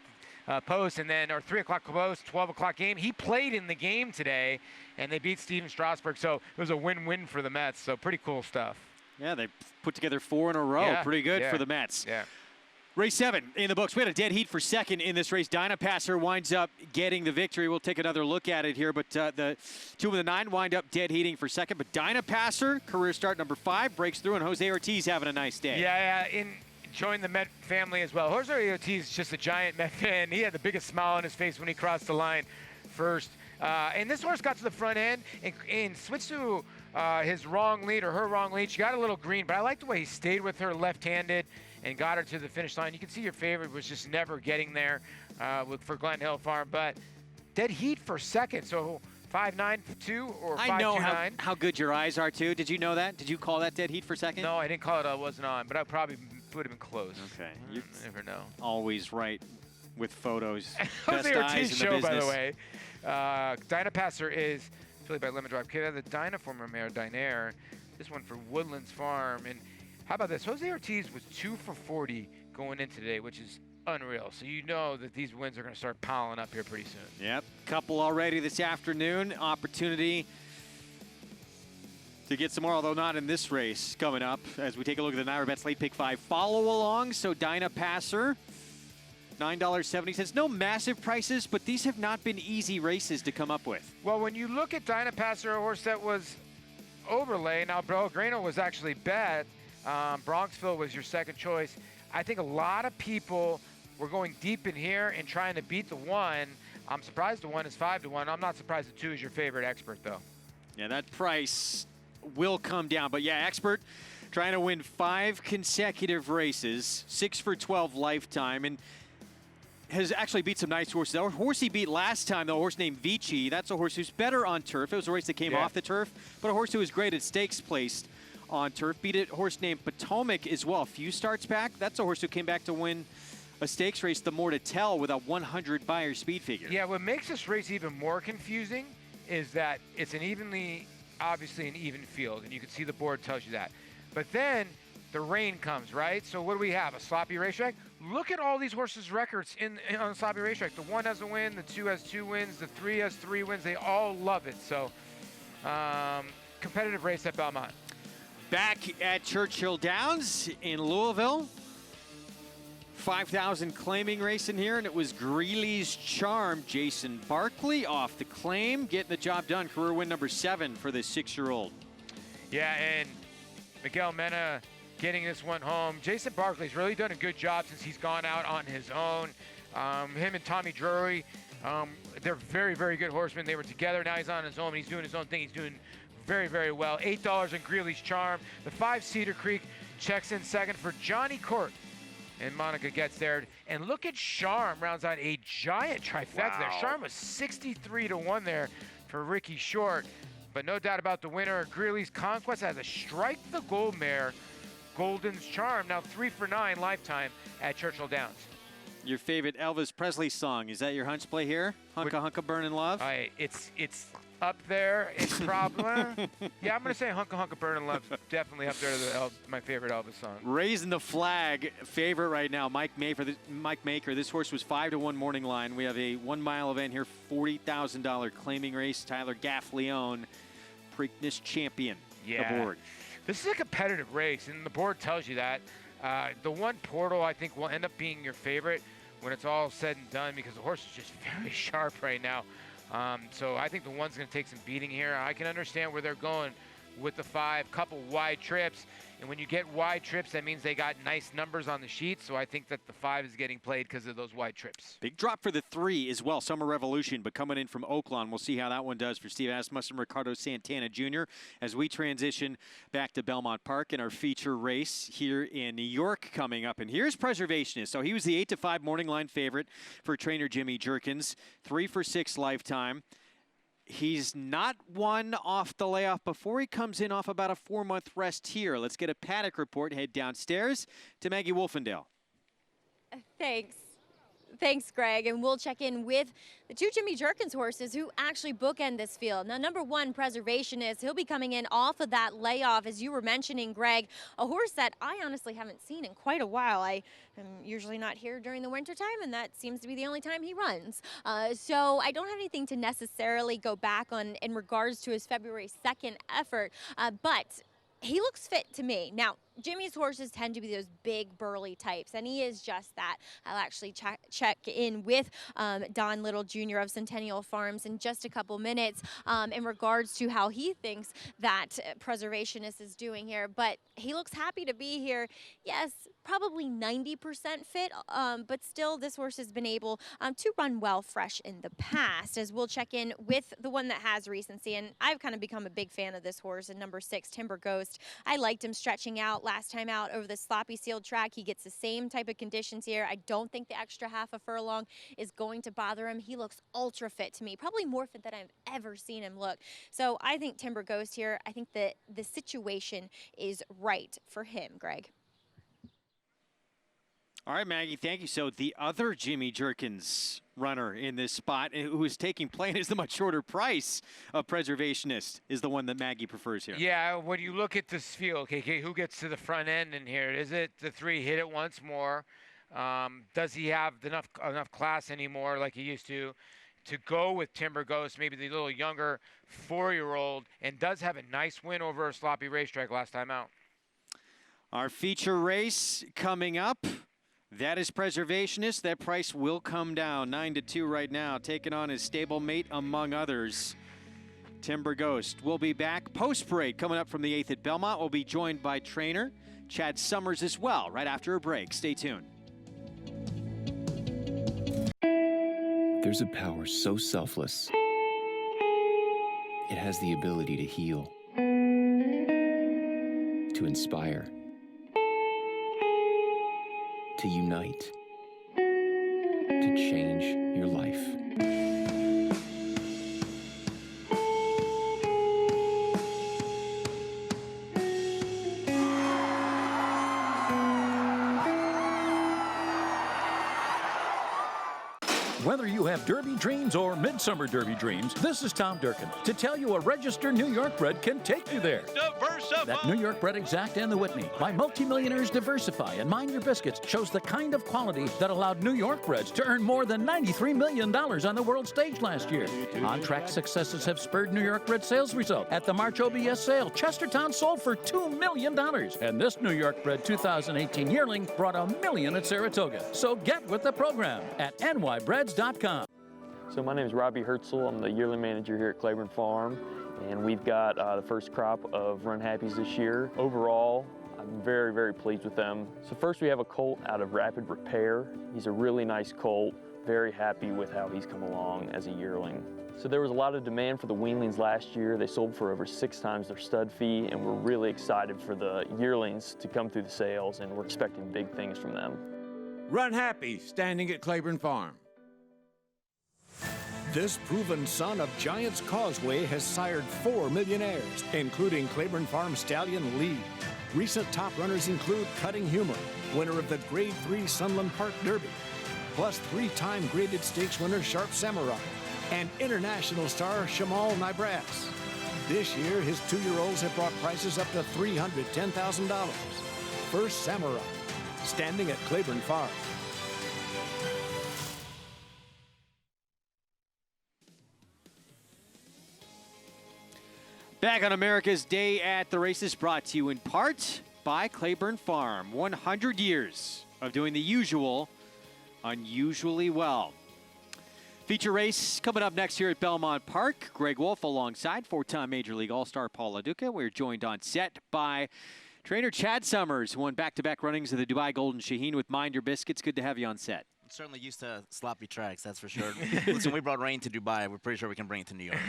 post and then, or 3 o'clock post, 12 o'clock game, he played in the game today, and they beat Steven Strasburg. So it was a win-win for the Mets. So pretty cool stuff. Yeah, they put together 4 in a row. Yeah, Pretty good for the Mets. Yeah. Race 7 in the books. We had a dead heat for second in this race. Dynapasser winds up getting the victory. We'll take another look at it here, but the 2 of the 9 wind up dead heating for second. But Dynapasser, career start number 5, breaks through, and Jose Ortiz having a nice day. Yeah, enjoying the Met family as well. Jose Ortiz is just a giant Met fan. He had the biggest smile on his face when he crossed the line first. And this horse got to the front end and switched to his wrong lead or her wrong lead. She got a little green, but I like the way he stayed with her left-handed and got her to the finish line. You can see your favorite was just never getting there for Glen Hill Farm, but dead heat for second. So 5-9-2 or 5-2-9. I know how good your eyes are, too. Did you know that? Did you call that dead heat for second? No, I didn't call it. I wasn't on, but I probably would have been close. Okay. You never know. Always right with photos. Jose Ortiz show, by the business. way. Dynapasser is affiliated by Lemon Drive. The Dyna former mare, Dynair. This one for Woodlands Farm. And how about this? Jose Ortiz was 2 for 40 going in today, which is unreal. So you know that these wins are going to start piling up here pretty soon. Yep. Couple already this afternoon. Opportunity to get some more, although not in this race coming up, as we take a look at the NYRA Bets Late Pick 5 follow along. So Dynapasser, $9.70. No massive prices, but these have not been easy races to come up with. Well, when you look at Dynapasser, a horse that was overlay, now Belgrano was actually bad. Bronxville was your second choice. I think a lot of people were going deep in here and trying to beat the 1. I'm surprised the 1 is 5-1. I'm not surprised the 2 is your favorite Expert, though. Yeah, that price will come down. But yeah, Expert trying to win 5 consecutive races, 6 for 12 lifetime, and has actually beat some nice horses. The horse he beat last time, the horse named Vici, that's a horse who's better on turf. It was a race that came off the turf, but a horse who was great at stakes placed on turf. Beat a horse named Potomac as well a few starts back. That's a horse who came back to win a stakes race, the More to Tell, with a 100 buyer speed figure. Yeah, what makes this race even more confusing is that it's obviously an even field, and you can see the board tells you that. But then the rain comes, right? So what do we have, a sloppy racetrack? Look at all these horses' records on a sloppy racetrack. The 1 has a win, the 2 has 2 wins, the 3 has 3 wins. They all love it. So competitive race at Belmont. Back at Churchill Downs in Louisville. 5,000 claiming race in here, and it was Greeley's Charm. Jason Barkley off the claim, getting the job done. Career win number 7 for this 6-year-old. Yeah, and Miguel Mena getting this one home. Jason Barkley's really done a good job since he's gone out on his own. Him and Tommy Drury, they're very, very good horsemen. They were together. Now he's on his own. He's doing his own thing. He's doing very, very well. $8 in Greeley's Charm. The 5 Cedar Creek checks in second for Johnny Court. And Monica gets there. And look at Charm, rounds out a giant trifecta there. Charm was 63-1 there for Ricky Short. But no doubt about the winner. Greeley's Conquest has a Strike the Gold mare, Golden's Charm, now 3 for 9 lifetime at Churchill Downs. Your favorite Elvis Presley song, is that your hunch play here? Hunka Hunka Burnin' Love? It's up there. It's probably, yeah, I'm going to say Hunka Hunka Burnin' Love, definitely up there to my favorite Elvis song. Raising the flag, favorite right now, Mike Maker. This horse was 5-1 morning line. We have a 1 mile event here, $40,000 claiming race. Tyler Gaffleone, Preakness champion. Yeah. aboard. This is a competitive race, and the board tells you that. The one Portal, I think, will end up being your favorite when it's all said and done because the horse is just very sharp right now. So I think the one's going to take some beating here. I can understand where they're going with the 5, couple wide trips. And when you get wide trips, that means they got nice numbers on the sheet. So I think that the 5 is getting played because of those wide trips. Big drop for the 3 as well, Summer Revolution, but coming in from Oaklawn. We'll see how that one does for Steve Asmussen and Ricardo Santana Jr. as we transition back to Belmont Park in our feature race here in New York coming up. And here's Preservationist. So he was the 8-5 morning line favorite for trainer Jimmy Jerkins, 3 for 6 lifetime. He's not won off the layoff before he comes in off about a 4-month rest here. Let's get a Paddock report. Head downstairs to Maggie Wolfendale. Thanks, Greg. And we'll check in with the 2 Jimmy Jerkins horses who actually bookend this field. Now, number 1, Preservationist. He'll be coming in off of that layoff, as you were mentioning, Greg. A horse that I honestly haven't seen in quite a while. I am usually not here during the wintertime, and that seems to be the only time he runs. So I don't have anything to necessarily go back on in regards to his February 2nd effort, but he looks fit to me. Now, Jimmy's horses tend to be those big, burly types, and he is just that. I'll actually check in with Don Little Jr. of Centennial Farms in just a couple minutes in regards to how he thinks that Preservationist is doing here. But he looks happy to be here. Yes, probably 90% fit, but still this horse has been able to run well fresh in the past, as we'll check in with the one that has recency. And I've kind of become a big fan of this horse, and number 6, Timber Ghost. I liked him stretching out last time out over the sloppy sealed track. He gets the same type of conditions here. I don't think the extra half a furlong is going to bother him. He looks ultra fit to me, probably more fit than I've ever seen him look. So I think Timber Ghost here, I think that the situation is right for him, Greg. All right, Maggie, thank you. So the other Jimmy Jerkins runner in this spot, who is taking play and is the much shorter price of Preservationist, is the one that Maggie prefers here. Yeah, when you look at this field, okay, who gets to the front end in here? Is it the 3 hit it once more? Does he have enough class anymore like he used to go with Timber Ghost, maybe the little younger 4-year-old, and does have a nice win over a sloppy racetrack last time out? Our feature race coming up. That is Preservationist. That price will come down 9-2 right now, taking on his stablemate among others, Timber Ghost. We'll be back post-parade coming up from the 8th at Belmont. We'll be joined by trainer Chad Summers as well right after a break. Stay tuned. There's a power so selfless, it has the ability to heal, to inspire, to unite, to change your life. Whether you have Derby dreams or Midsummer Derby dreams, this is Tom Durkin to tell you a registered New York bred can take you there. Diversify! That New York bred Exact and the Whitney by multimillionaires Diversify and Mind Your Biscuits shows the kind of quality that allowed New York breds to earn more than $93 million on the world stage last year. On-track successes have spurred New York bred sales result. At the March OBS sale, Chestertown sold for $2 million. And this New York bred 2018 yearling brought $1 million at Saratoga. So get with the program at nybreds.com. So my name is Robbie Herzl. I'm the yearling manager here at Claiborne Farm, and we've got the first crop of Runhappies this year. Overall, I'm very, very pleased with them. So first we have a colt out of Rapid Repair. He's a really nice colt. Very happy with how he's come along as a yearling. So there was a lot of demand for the weanlings last year. They sold for over 6 times their stud fee, and we're really excited for the yearlings to come through the sales, and we're expecting big things from them. Runhappy, standing at Claiborne Farm. This proven son of Giants Causeway has sired 4 millionaires, including Claiborne Farm stallion Lee. Recent top runners include Cutting Humor, winner of the Grade 3 Sunland Park Derby, plus 3-time graded stakes winner Sharp Samurai, and international star Shamal Nibras. This year, his 2-year-olds have brought prices up to $310,000. First Samurai, standing at Claiborne Farm. Back on America's Day at the Races, brought to you in part by Claiborne Farm. 100 years of doing the usual unusually well. Feature race coming up next here at Belmont Park. Greg Wolf alongside four-time Major League All-Star Paul LoDuca. We're joined on set by trainer Chad Summers, who won back-to-back runnings of the Dubai Golden Shaheen with Mind Your Biscuits. Good to have you on set. Certainly used to sloppy tracks, that's for sure. Listen, we brought rain to Dubai. We're pretty sure we can bring it to New York.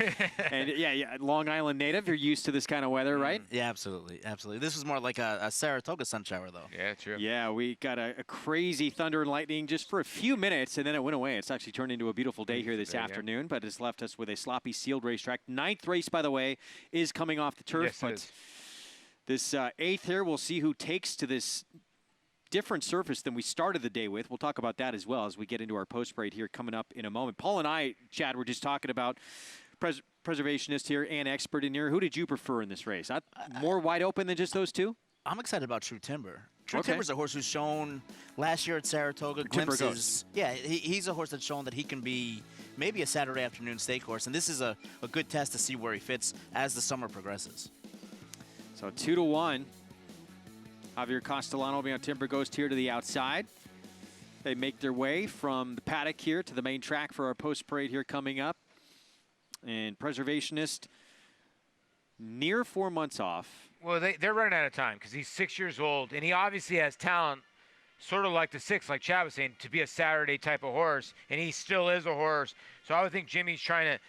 And yeah, Long Island native, you're used to this kind of weather, right? Yeah, absolutely, absolutely. This was more like a Saratoga sun shower, though. Yeah, true. Yeah, we got a crazy thunder and lightning just for a few minutes, and then it went away. It's actually turned into a beautiful day here this afternoon, but it's left us with a sloppy sealed racetrack. 9th race, by the way, is coming off the turf. Yes, but it is. this 8th here, we'll see who takes to this different surface than we started the day with. We'll talk about that as well as we get into our post parade here coming up in a moment. Paul and I, Chad, were just talking about preservationist here and expert in here. Who did you prefer in this race? More wide open than just those two? I'm excited about True Timber. True Okay. Timber's a horse who's shown last year at Saratoga Timber glimpses. goes. Yeah, he's a horse that's shown that he can be maybe a Saturday afternoon stake horse, and this is a good test to see where he fits as the summer progresses. So 2-1. Javier Castellano will be on Timber Ghost here to the outside. They make their way from the paddock here to the main track for our post parade here coming up. And Preservationist near 4 months off. Well, they're running out of time because he's 6 years old, and he obviously has talent, sort of like the 6, like Chad was saying, to be a Saturday type of horse, and he still is a horse. So I would think Jimmy's trying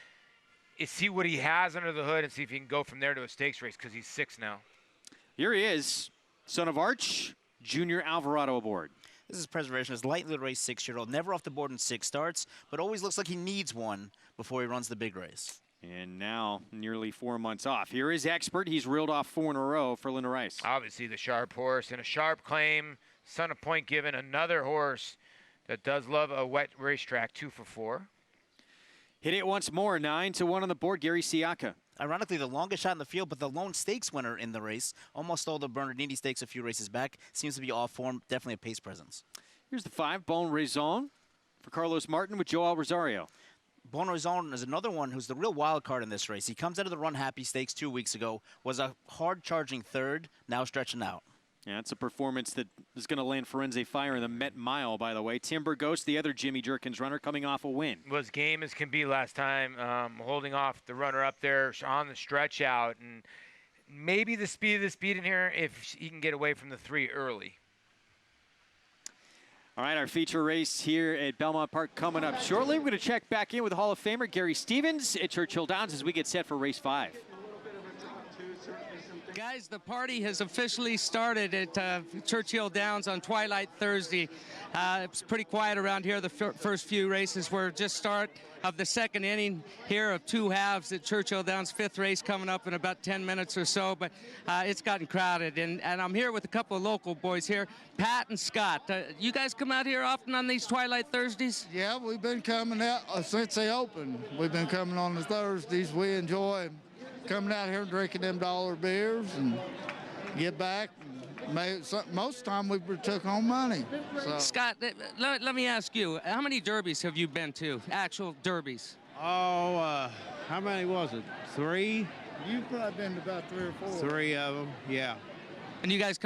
to see what he has under the hood and see if he can go from there to a stakes race because he's 6 now. Here he is, son of Arch, Junior Alvarado aboard. This is Preservationist, lightly raced 6-year-old, never off the board in 6 starts, but always looks like he needs one before he runs the big race. And now nearly 4 months off. Here is Expert. He's reeled off 4 in a row for Linda Rice. Obviously the sharp horse and a sharp claim. Son of Point Given, another horse that does love a wet racetrack, 2 for 4. Hit it once more, 9-1 on the board, Gary Siaka. Ironically, the longest shot in the field, but the lone stakes winner in the race. Almost stole the Bernardini Stakes a few races back. Seems to be off form. Definitely a pace presence. Here's the 5, Bon Raison for Carlos Martin with Joel Rosario. Bon Raison is another one who's the real wild card in this race. He comes out of the Runhappy Stakes 2 weeks ago, was a hard-charging third, now stretching out. Yeah, it's a performance that is going to land Firenze Fire in the Met Mile, by the way. Timber Ghost, the other Jimmy Jerkins runner, coming off a win. Was game as can be last time, holding off the runner up there on the stretch out. And maybe the speed in here if he can get away from the 3 early. All right, our feature race here at Belmont Park coming up shortly. We're going to check back in with Hall of Famer Gary Stevens at Churchill Downs as we get set for race 5. Guys, the party has officially started at Churchill Downs on Twilight Thursday. It's pretty quiet around here. The first few races were just start of the second inning here of 2 halves at Churchill Downs. 5th race coming up in about 10 minutes or so, but it's gotten crowded. And I'm here with a couple of local boys here, Pat and Scott. You guys come out here often on these Twilight Thursdays? Yeah, we've been coming out since they opened. We've been coming on the Thursdays. We enjoy coming out here and drinking them dollar beers and get back. Most of the time we took home money. So. Scott, let me ask you, how many derbies have you been to, actual derbies? Oh, how many was it? 3? You've probably been to about 3 or 4. 3 of them, yeah. And you guys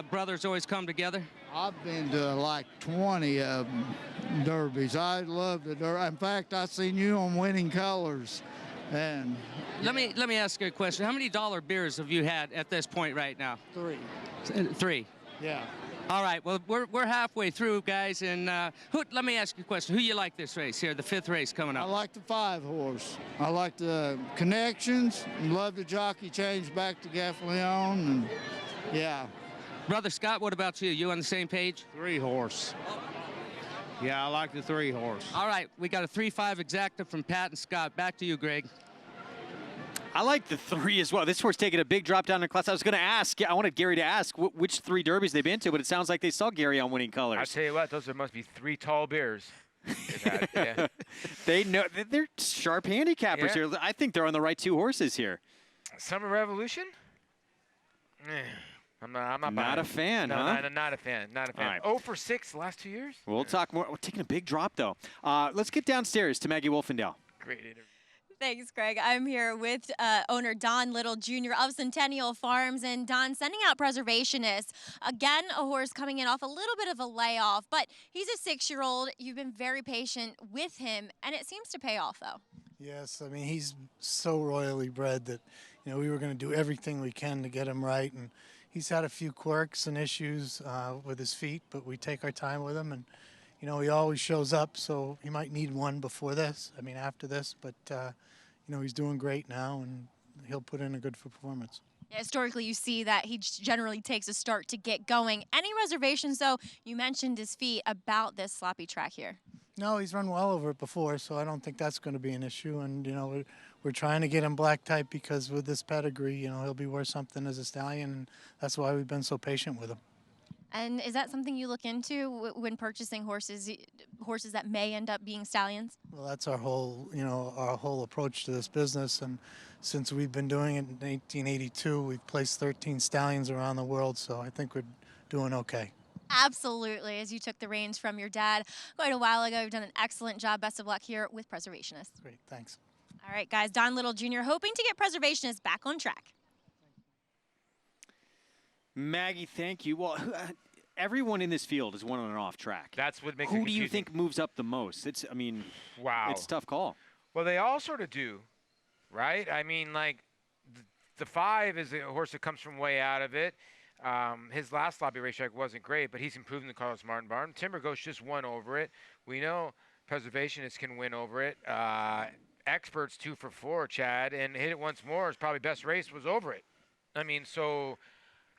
brothers always come together? I've been to like 20 of them, derbies. I love the derby. In fact, I seen you on Winning Colors. And let me ask you a question. How many dollar beers have you had at this point right now? 3. 3. Yeah. All right. Well, we're halfway through, guys. And let me ask you a question. Who you like this race here, the 5th race coming up? I like the 5 horse. I like the connections. Love the jockey change back to Gaffleon. And yeah. Brother Scott, what about you? You on the same page? 3 horse. Yeah, I like the 3 horse. All right, we got a 3-5 exacta from Pat and Scott. Back to you, Greg. I like the 3 as well. This horse taking a big drop down in class. I was going to ask, I wanted Gary to ask which 3 derbies they've been to, but it sounds like they saw Gary on Winning Colors. I tell you what, those must be 3 tall beers. Yeah. They know they're sharp handicappers here. I think they're on the right 2 horses here. Summer Revolution? I'm not a fan, no, huh? Not a fan. Not a fan. Right. 0 for 6 the last 2 years? We'll talk more. We're taking a big drop, though. Let's get downstairs to Maggie Wolfendale. Great interview. Thanks, Greg. I'm here with owner Don Little Jr. of Centennial Farms. And Don, sending out Preservationist. Again, a horse coming in off a little bit of a layoff, but he's a 6-year-old. You've been very patient with him, and it seems to pay off, though. Yes, I mean, he's so royally bred that, we were going to do everything we can to get him right. And he's had a few quirks and issues with his feet, but we take our time with him. And, he always shows up, so he might need one after this. But, he's doing great now, and he'll put in a good performance. Yeah, historically, you see that he generally takes a start to get going. Any reservations, though? You mentioned his feet about this sloppy track here. No, he's run well over it before, so I don't think that's going to be an issue. And, we're trying to get him black type because with this pedigree, he'll be worth something as a stallion. And that's why we've been so patient with him. And is that something you look into when purchasing horses that may end up being stallions? Well, that's our whole, our whole approach to this business. And since we've been doing it in 1882, we've placed 13 stallions around the world. So I think we're doing okay. Absolutely. As you took the reins from your dad quite a while ago, you've done an excellent job. Best of luck here with Preservationist. Great. Thanks. All right, guys. Don Little Jr. hoping to get Preservationist back on track. Maggie, thank you. Well, everyone in this field is one on and off track. That's what makes it Who confusing. do you think moves up the most? Wow. It's a tough call. Well, they all sort of do, right? I mean, like, the 5 is a horse that comes from way out of it. His last sloppy racetrack wasn't great, but he's improving the Carlos Martin barn. Timber Ghost just won over it. We know Preservationist can win over it. Experts 2 for 4, Chad, and Hit It Once More is probably best race was over it. I mean, so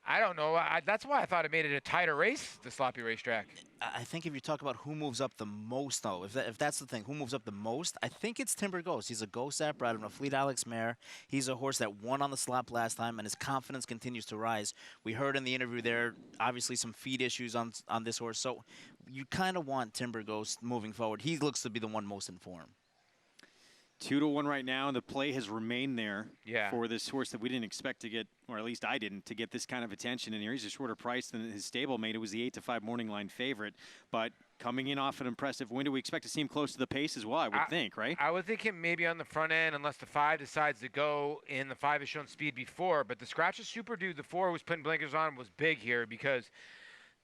I don't know. That's why I thought it made it a tighter race, the sloppy racetrack. I think if you talk about who moves up the most, though, if that's the thing, who moves up the most, I think it's Timber Ghost. He's a Ghost App out of a Fleet Alex mare. He's a horse that won on the slop last time, and his confidence continues to rise. We heard in the interview there, obviously, some feed issues on this horse. So you kind of want Timber Ghost moving forward. He looks to be the one most informed. 2-1 right now, and the play has remained there Yeah. for this horse that we didn't expect to get, or at least I didn't, to get this kind of attention in here. He's a shorter price than his stablemate. It was the 8-5 morning line favorite, but coming in off an impressive win, do we expect to see him close to the pace as well, I would think, right? I would think him maybe on the front end unless the 5 decides to go, and the 5 has shown speed before. But the Scratch is Super Dude, the 4 who's putting blinkers on, was big here because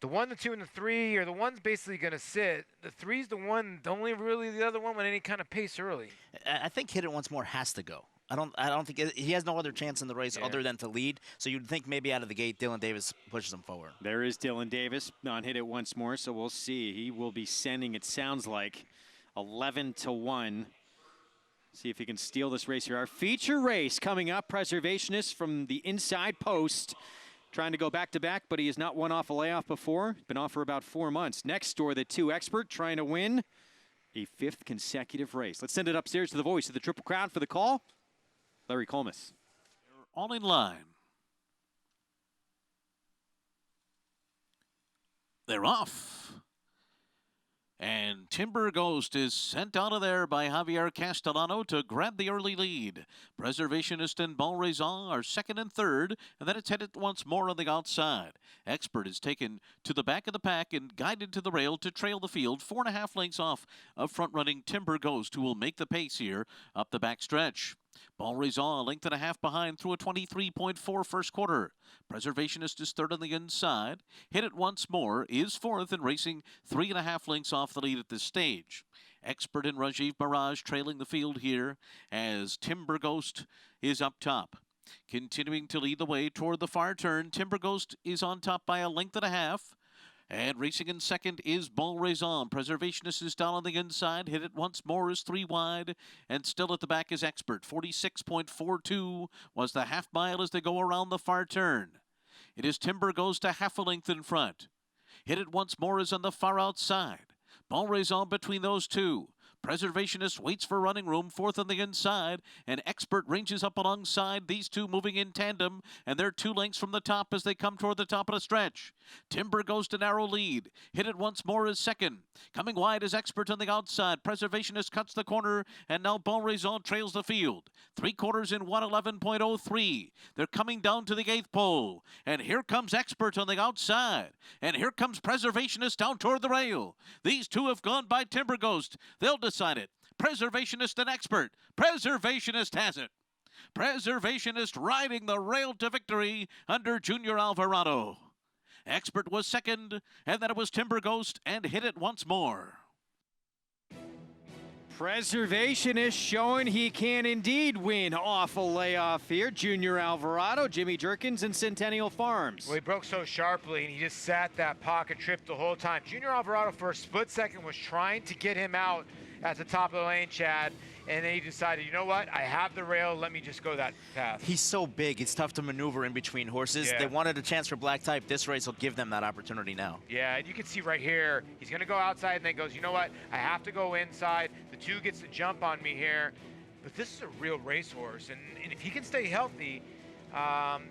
the 1, the 2, and the 3 are the ones basically going to sit. The 3's the one, the only really the other one with any kind of pace early. I think Hit It Once More has to go. I don't think he has no other chance in the race other than to lead. So you'd think maybe out of the gate, Dylan Davis pushes him forward. There is Dylan Davis on Hit It Once More, so we'll see. He will be sending, it sounds like, 11-1. See if he can steal this race here. Our feature race coming up, Preservationist from the inside post. Trying to go back-to-back, but he has not won off a layoff before. Been off for about 4 months. Next door, the 2 Expert trying to win a 5th consecutive race. Let's send it upstairs to the voice of the Triple Crown for the call, Larry Collmus. All in line. They're off. And Timber Ghost is sent out of there by Javier Castellano to grab the early lead. Preservationist and Bon Raison are 2nd and 3rd, and then it's headed once more on the outside. Expert is taken to the back of the pack and guided to the rail to trail the field, 4.5 lengths off of front-running Timber Ghost, who will make the pace here up the back stretch. Bon Raison a length and a half behind through a 23.4 first quarter. Preservationist is 3rd on the inside. Hit It Once More is 4th and racing 3.5 lengths off the lead at this stage. Expert and Rajiv Mirage trailing the field here as Timber Ghost is up top. Continuing to lead the way toward the far turn, Timber Ghost is on top by a length and a half. And racing in 2nd is Bon Raison. Preservationist is down on the inside. Hit It Once More is 3 wide. And still at the back is Expert. 46.42 was the half mile as they go around the far turn. It is Timber Ghost a half a length in front. Hit It Once More is on the far outside. Bon Raison between those two. Preservationist waits for running room, 4th on the inside, and Expert ranges up alongside. These two moving in tandem, and they're 2 lengths from the top as they come toward the top of the stretch. Timber Goes to narrow lead. Hit It Once More is 2nd. Coming wide is Expert on the outside. Preservationist cuts the corner, and now Bon Raison trails the field. 3 quarters in 1:11.03. They're coming down to the 8th pole, and here comes Expert on the outside, and here comes Preservationist down toward the rail. These two have gone by Timber Ghost. They'll decide it. Preservationist and Expert. Preservationist has it. Preservationist riding the rail to victory under Junior Alvarado. Expert was second, and then it was Timber Ghost and hit it once more. Preservationist showing he can indeed win off a layoff here. Junior Alvarado, Jimmy Jerkins, and Centennial Farms. Well, he broke so sharply, and he just sat that pocket trip the whole time. Junior Alvarado, for a split second, was trying to get him out at the top of the lane, Chad, and then he decided, you know what, I have the rail, let me just go that path. He's so big, it's tough to maneuver in between horses. Yeah. They wanted a chance for black type. This race will give them that opportunity now. Yeah, and you can see right here, he's going to go outside and then goes, you know what, I have to go inside. The 2 gets to jump on me here. But this is a real racehorse, and if he can stay healthy,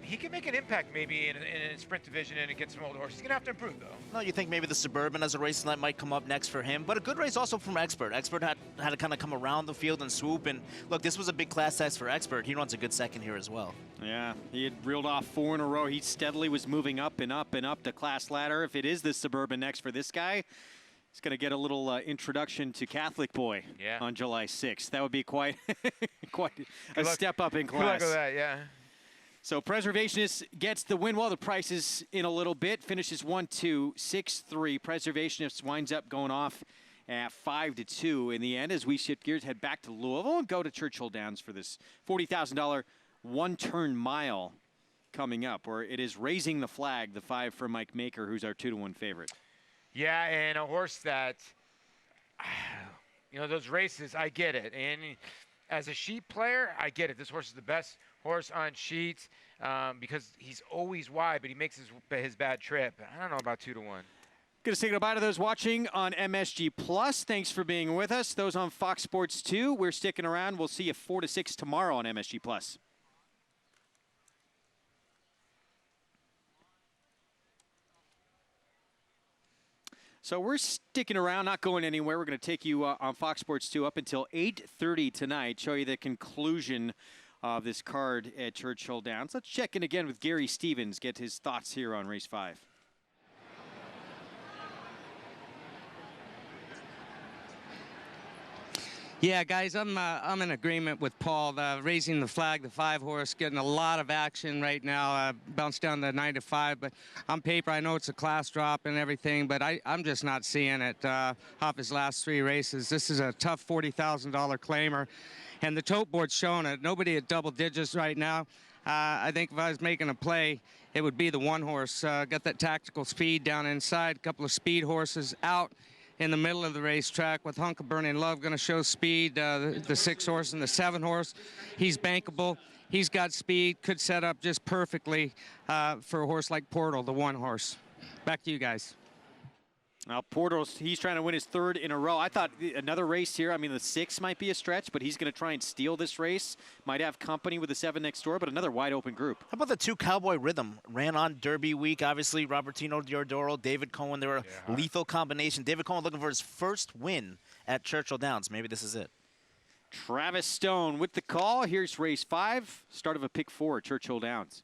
he can make an impact maybe in a sprint division and against some old horses. He's going to have to improve, though. No, you think maybe the Suburban as a race tonight might come up next for him, but a good race also from Expert. Expert had to kind of come around the field and swoop, and look, this was a big class test for Expert. He runs a good second here as well. Yeah, he had reeled off 4 in a row. He steadily was moving up and up and up the class ladder. If it is the Suburban next for this guy, he's going to get a little introduction to Catholic Boy on July 6th. That would be quite, quite a step up in class. Good luck with that, yeah. So Preservationist gets the win. Well, the price is in a little bit. Finishes 1-2, 6-3. Preservationist winds up going off at 5-2 in the end as we shift gears, head back to Louisville and go to Churchill Downs for this $40,000 one-turn mile coming up, where it is Raising the Flag, the 5 for Mike Maker, who's our 2-1 favorite. Yeah, and a horse that, you know, those races, I get it. And as a sheep player, I get it. This horse is the best horse on sheets because he's always wide, but he makes his bad trip. I don't know about 2-1. Going to say goodbye to those watching on MSG Plus. Thanks for being with us. Those on Fox Sports 2, we're sticking around. We'll see you 4 to 6 tomorrow on MSG Plus. So we're sticking around, not going anywhere. We're going to take you on Fox Sports 2 up until 8:30 tonight, show you the conclusion of this card at Churchill Downs. Let's check in again with Gary Stevens, get his thoughts here on race 5. Yeah, guys, I'm in agreement with Paul. Raising the Flag, the 5 horse, getting a lot of action right now. Bounced down to 9-5, but on paper, I know it's a class drop and everything, but I'm just not seeing it off his last 3 races. This is a tough $40,000 claimer, and the tote board's showing it. Nobody at double digits right now. I think if I was making a play, it would be the 1 horse. Got that tactical speed down inside, a couple of speed horses out in the middle of the racetrack with Hunk of Burning Love going to show speed. The 6 horse and the 7 horse, he's bankable. He's got speed, could set up just perfectly for a horse like Portal, the 1 horse. Back to you guys. Now, Portals, he's trying to win his 3rd in a row. I thought another race here, I mean, the 6 might be a stretch, but he's going to try and steal this race. Might have company with the 7 next door, but another wide open group. How about the 2 Cowboy Rhythm? Ran on Derby week, obviously. Robertino Diodoro, David Cohen. They were a lethal combination. David Cohen looking for his first win at Churchill Downs. Maybe this is it. Travis Stone with the call. Here's race 5, start of a pick 4 at Churchill Downs.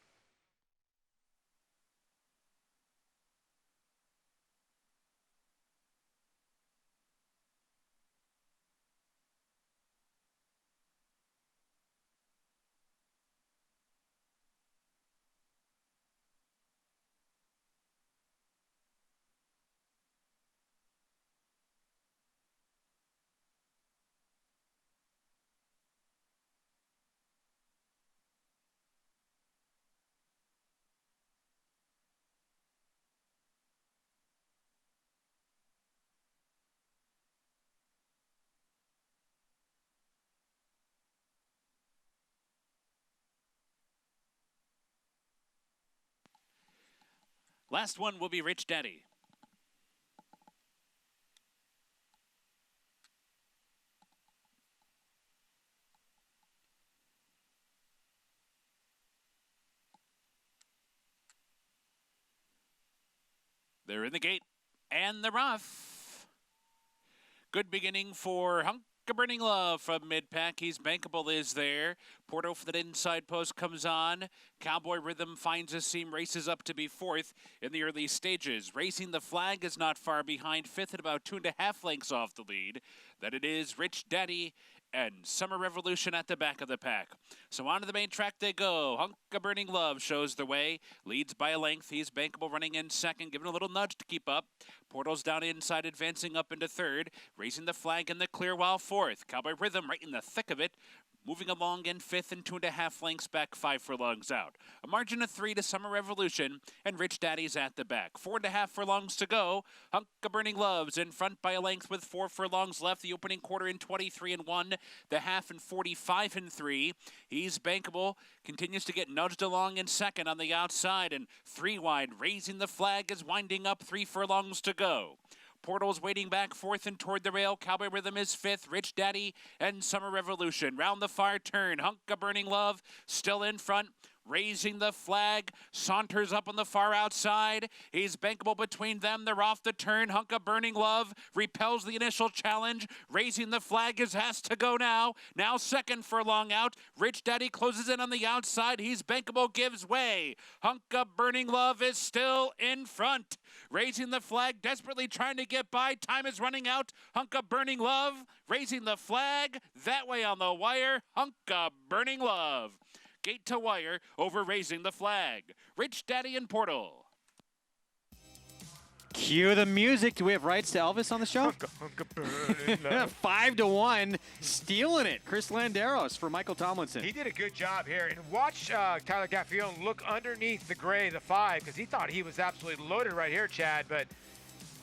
Last one will be Rich Daddy. They're in the gate and the rough. Good beginning for Hunk Burning Love from mid-pack. He's bankable is there. Porto for that inside post comes on. Cowboy Rhythm finds a seam, races up to be 4th in the early stages. Racing the Flag is not far behind, 5th at about 2.5 lengths off the lead. Then it is Rich Daddy and Summer Revolution at the back of the pack. So on to the main track they go. Hunk of Burning Love shows the way. Leads by a length. He's bankable running in 2nd, giving a little nudge to keep up. Portal's down inside, advancing up into 3rd. Raising the Flag in the clear while 4th. Cowboy Rhythm right in the thick of it. Moving along in 5th and 2.5 lengths back, 5 furlongs out. A margin of 3 to Summer Revolution, and Rich Daddy's at the back. 4.5 furlongs to go. Hunk of Burning Love's in front by a length with 4 furlongs left. The opening quarter in 23 and 1, the half in 45 and 3. He's bankable, continues to get nudged along in 2nd on the outside, and 3 wide. Raising the Flag is winding up, 3 furlongs to go. Portal's waiting back 4th and toward the rail. Cowboy Rhythm is 5th. Rich Daddy and Summer Revolution. Round the far turn. Hunk of Burning Love still in front. Raising the Flag, saunters up on the far outside. He's bankable between them. They're off the turn. Hunk of Burning Love repels the initial challenge. Raising the Flag has to go now. Now 2nd furlong out. Rich Daddy closes in on the outside. He's bankable, gives way. Hunk of Burning Love is still in front. Raising the Flag, desperately trying to get by. Time is running out. Hunk of Burning Love, raising the Flag. That way on the wire. Hunk of Burning Love. Gate to wire over Raising the Flag. Rich Daddy and Portal. Cue the music. Do we have rights to Elvis on the show? 5-1, stealing it. Chris Landeros for Michael Tomlinson. He did a good job here. And watch Tyler Gaffalione look underneath the gray, the 5, because he thought he was absolutely loaded right here, Chad. But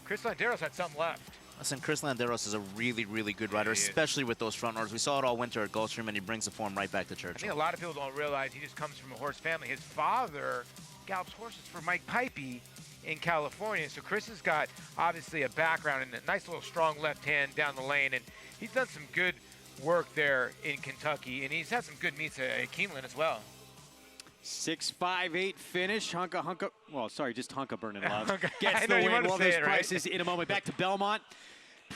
Chris Landeros had something left. Listen, Chris Landeros is a really, really good rider, especially with those front runners. We saw it all winter at Gulfstream, and he brings the form right back to Churchill. I think a lot of people don't realize he just comes from a horse family. His father gallops horses for Mike Pipey in California. So Chris has got, obviously, a background and a nice little strong left hand down the lane. And he's done some good work there in Kentucky. And he's had some good meets at Keeneland as well. 6-5-8 finish. Hunka. Well, sorry, just Hunka Burning Love. Gets I the know you win. want to Well, say those it, right? prices in a moment. Back to Belmont.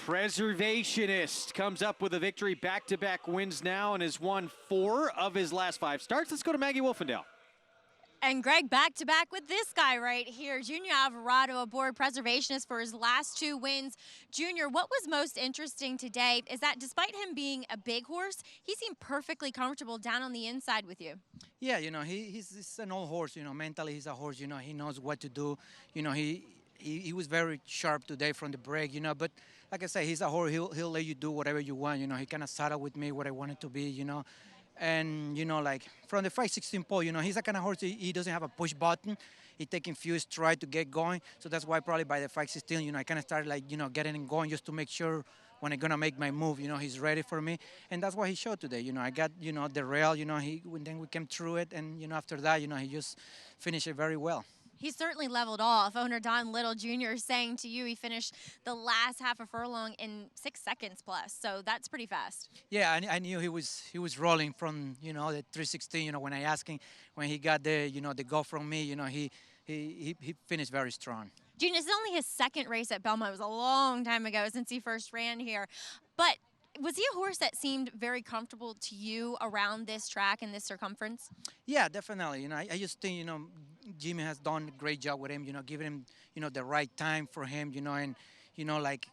Preservationist comes up with a victory. Back-to-back wins now and has won 4 of his last 5 starts. Let's go to Maggie Wolfendale. And Greg back-to-back with this guy right here, Junior Alvarado aboard Preservationist for his last 2 wins. Junior, what was most interesting today is that despite him being a big horse, he seemed perfectly comfortable down on the inside with you. Yeah, you know, he's an old horse, you know, mentally he's a horse, you know, he knows what to do. You know, he was very sharp today from the break, you know, but like I said, he's a horse, he'll let you do whatever you want, you know, he kind of settled with me what I wanted to be, you know. And, you know, like from the 5/16 pole, you know, he's that kind of horse, he doesn't have a push button. He taking few strides to get going. So that's why probably by the 5/16, you know, I kind of started like, you know, getting him going just to make sure when I'm going to make my move, you know, he's ready for me. And that's what he showed today. You know, I got, you know, the rail, you know, then we came through it. And, you know, after that, you know, he just finished it very well. He certainly leveled off. Owner Don Little Jr. saying to you he finished the last half a furlong in 6 seconds plus. So that's pretty fast. Yeah, I knew he was rolling from, you know, the 316, you know, when I asked him, when he got the, you know, the go from me, you know, he finished very strong. Junior, this is only his 2nd race at Belmont. It was a long time ago since he first ran here. But was he a horse that seemed very comfortable to you around this track and this circumference? Yeah, definitely. You know, I just think, you know, Jimmy has done a great job with him, you know, giving him, you know, the right time for him, you know, and, you know, like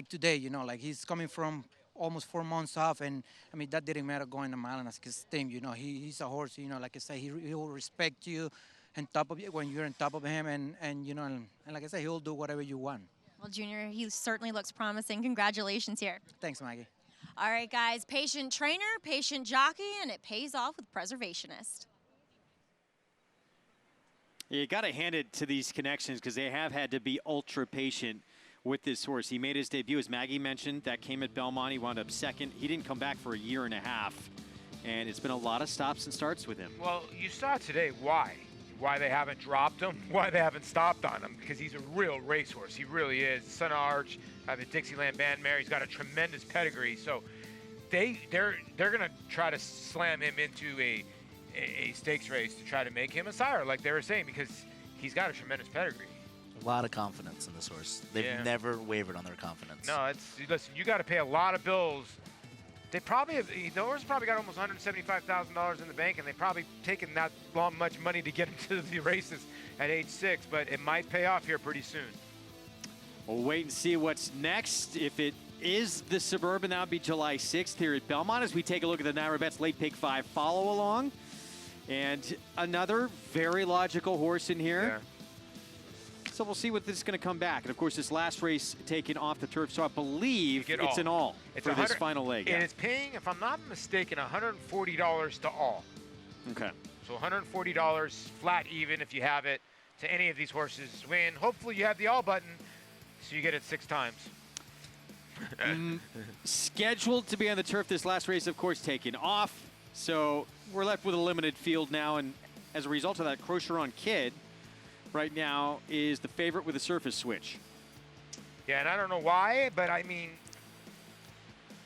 today, you know, like he's coming from almost 4 months off, and, I mean, that didn't matter going a mile and his team, you know, he's a horse, you know, like I say, he will respect you on top of you when you're on top of him, and you know, and like I say, he'll do whatever you want. Well, Junior, he certainly looks promising. Congratulations here. Thanks, Maggie. All right, guys, patient trainer, patient jockey, and it pays off with Preservationist. You got to hand it to these connections because they have had to be ultra patient with this horse. He made his debut, as Maggie mentioned, that came at Belmont. He wound up 2nd. He didn't come back for a year and a half, and it's been a lot of stops and starts with him. Well, you saw today why they haven't dropped him, why they haven't stopped on him, because he's a real racehorse. He really is. Son of Arch, the Dixieland Band mare. He's got a tremendous pedigree. So they're going to try to slam him into a stakes race to try to make him a sire, like they were saying, because he's got a tremendous pedigree. A lot of confidence in this horse. They've never wavered on their confidence. No, listen, you got to pay a lot of bills They probably have, the horse probably got almost $175,000 in the bank, and they've probably taken that much money to get into the races at age 6, but it might pay off here pretty soon. We'll wait and see what's next. If it is the Suburban, that would be July 6th here at Belmont as we take a look at the NYRA Bets Late Pick 5 follow along. And another very logical horse in here. Yeah. So we'll see what this is going to come back. And of course, this last race taken off the turf, so I believe it's an all for this final leg. And it's paying, if I'm not mistaken, $140 to all. Okay. So $140 flat even if you have it to any of these horses win. Hopefully you have the all button so you get it 6 times. Scheduled to be on the turf this last race, of course, taken off. So we're left with a limited field now, and as a result of that, Crocheron Kid right now is the favorite with a surface switch. Yeah, and I don't know why, but I mean,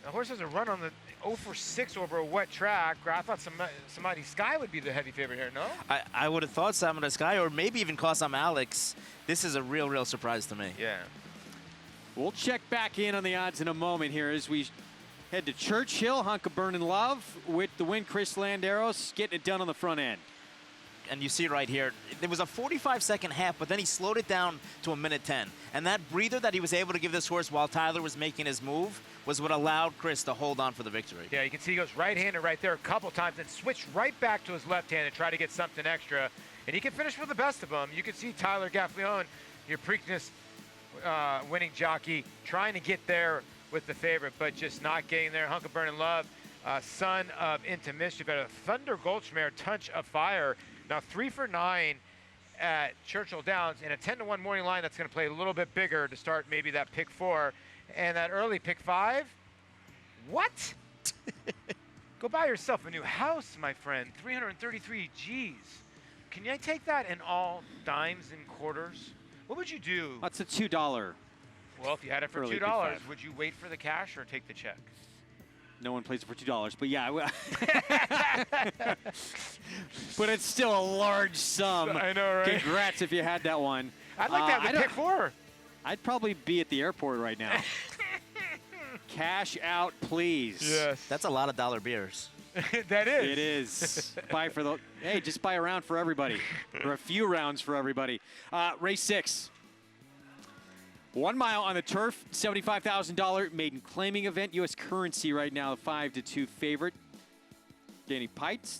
the horse has a run on the 0 for 6 over a wet track. I thought Samadhi Sky would be the heavy favorite here, no? I would have thought Samadhi Sky, or maybe even Kosam Alex. This is a real surprise to me. Yeah. We'll check back in on the odds in a moment here as we head to Churchill. Hunk of Burnin' Love with the win. Chris Landeros getting it done on the front end. And you see right here, there was a 45-second half, but then he slowed it down to a minute 10. And that breather that he was able to give this horse while Tyler was making his move was what allowed Chris to hold on for the victory. Yeah, you can see he goes right-handed right there a couple times and switched right back to his left hand and try to get something extra. And he can finish with the best of them. You can see Tyler Gaffleon, your Preakness winning jockey, trying to get there with the favorite, but just not getting there. Hunk of Burnin' Love, son of Into Mischief, at a Thunder Goldschmier, Touch of Fire. Now 3 for 9 at Churchill Downs in a 10-1 morning line that's going to play a little bit bigger to start maybe that pick 4. And that early pick 5, what? Go buy yourself a new house, my friend. 333 G's. Can you take that in all dimes and quarters? What would you do? That's a $2. Well, if you had it for early pick $2, 5. would you wait for the cash or take the check? No one plays it for $2, but yeah. But it's still a large sum. I know, right? Congrats if you had that one. I'd like to have the pick 4. I'd probably be at the airport right now. Cash out, please. Yes. That's a lot of dollar beers. That is. It is. Just buy a round for everybody, or a few rounds for everybody. Race 6. 1 mile on the turf, $75,000 maiden claiming event. U.S. currency right now, 5-2 favorite. Danny Pites,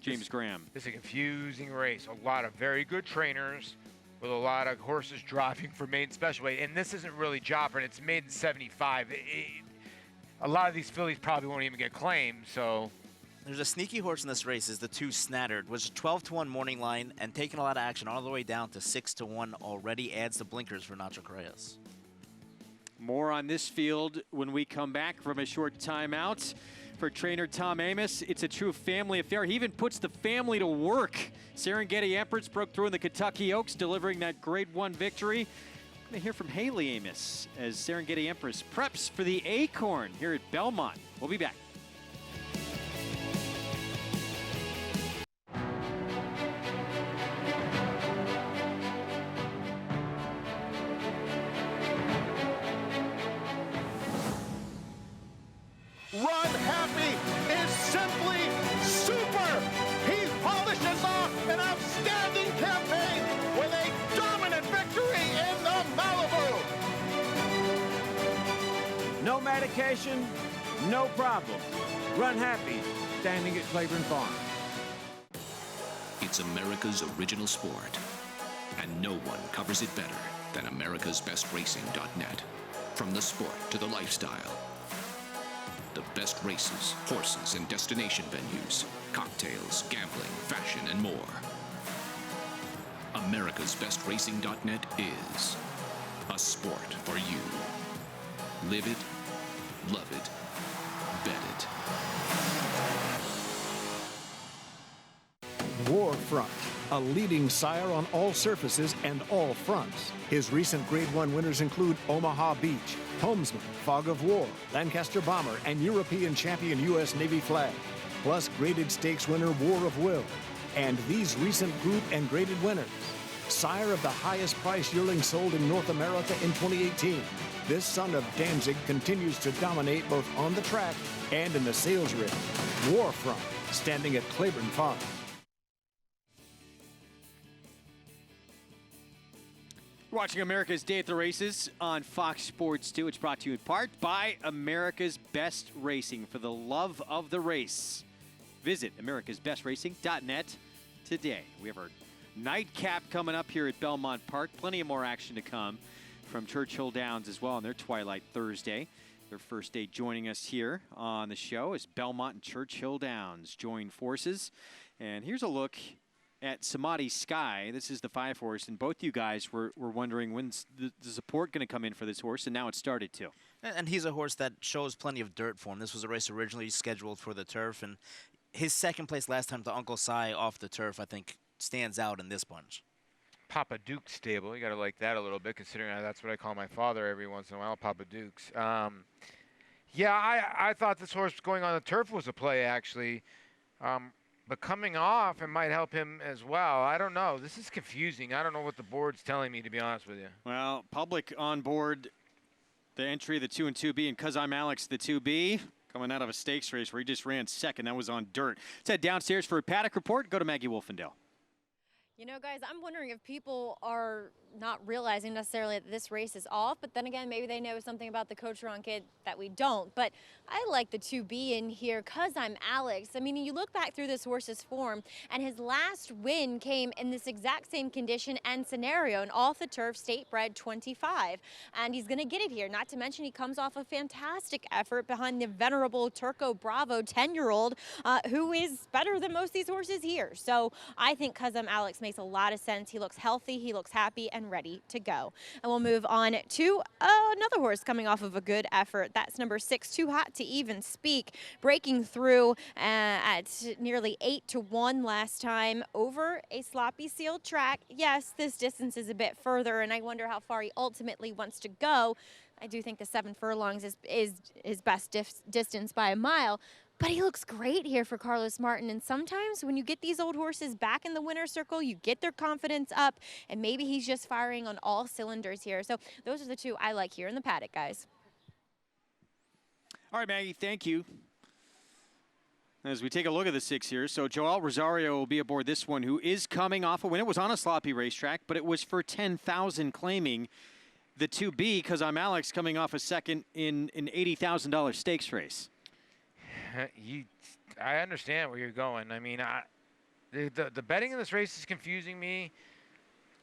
James Graham. This is a confusing race. A lot of very good trainers with a lot of horses driving for maiden special weight. And this isn't really Joffrin. It's maiden 75. A lot of these fillies probably won't even get claimed, so. There's a sneaky horse in this race, is the 2 Snattard, which is 12-1 morning line and taking a lot of action all the way down to 6-1 already. Adds the blinkers for Nacho Correas. More on this field when we come back from a short timeout. For trainer Tom Amoss, it's a true family affair. He even puts the family to work. Serengeti Empress broke through in the Kentucky Oaks, delivering that Grade 1 victory. We're going to hear from Haley Amoss as Serengeti Empress preps for the Acorn here at Belmont. We'll be back. Runhappy is simply super. He polishes off an outstanding campaign with a dominant victory in the Malibu. No medication, no problem. Runhappy, standing at Claiborne Farm. It's America's original sport, and no one covers it better than americasbestracing.net. From the sport to the lifestyle, the best races, horses, and destination venues, cocktails, gambling, fashion, and more. americasbestracing.net is a sport for you. Live it, love it, bet it. Warfront, a leading sire on all surfaces and all fronts. His recent Grade 1 winners include Omaha Beach, Homesman, Fog of War, Lancaster Bomber, and European champion U.S. Navy Flag, plus graded stakes winner War of Will, and these recent group and graded winners. sire of the highest priced yearling sold in North America in 2018. This son of Danzig continues to dominate both on the track and in the sales ring. Warfront, standing at Claiborne Farm. Watching America's Day at the Races on Fox Sports 2. It's brought to you in part by America's Best Racing. For the love of the race, visit americasbestracing.net today. We have our Nightcap coming up here at Belmont Park. Plenty of more action to come from Churchill Downs as well on their Twilight Thursday. Their first day joining us here on the show is Belmont and Churchill Downs join forces. And here's a look at Samadhi Sky. This is the 5-horse, and both you guys were wondering when's the support going to come in for this horse, and now it started to. And he's a horse that shows plenty of dirt for him. This was a race originally scheduled for the turf, and his second place last time to Uncle Si off the turf, I think, stands out in this bunch. Papa Duke's stable. You got to like that a little bit, considering that's what I call my father every once in a while, Papa Duke's. Yeah, I thought this horse going on the turf was a play, actually. But coming off, it might help him as well. I don't know. This is confusing. I don't know what the board's telling me, to be honest with you. Well, public on board the entry of the 2 and 2B, and 'Cause I'm Alex, the 2B, coming out of a stakes race where he just ran second. That was on dirt. Let's head downstairs for a Paddock report. Go to Maggie Wolfendale. You know, guys, I'm wondering if people are not realizing necessarily that this race is off, but then again, maybe they know something about the Cocheron kid that we don't. But I like the 2B in here, 'Cause I'm Alex. I mean, you look back through this horse's form, and his last win came in this exact same condition and scenario, an off-the-turf state-bred 25. And he's going to get it here. Not to mention, he comes off a fantastic effort behind the venerable Turco Bravo 10-year-old, who is better than most of these horses here. So I think 'Cause I'm Alex makes a lot of sense. He looks healthy, he looks happy, and ready to go. And we'll move on to another horse coming off of a good effort. That's number 6, Too Hot to Even Speak, breaking through at nearly 8-1 last time over a sloppy sealed track. Yes, this distance is a bit further, and I wonder how far he ultimately wants to go. I do think the 7 furlongs is his best distance by a mile. But he looks great here for Carlos Martin. And sometimes when you get these old horses back in the winner's circle, you get their confidence up, and maybe he's just firing on all cylinders here. So those are the 2 I like here in the paddock, guys. All right, Maggie, thank you. As we take a look at the 6 here, so Joel Rosario will be aboard this one, who is coming off a win. It was on a sloppy racetrack, but it was for 10,000, claiming the 2B, 'Cause I'm Alex, coming off a second in an $80,000 stakes race. I understand where you're going. I mean, the betting in this race is confusing me.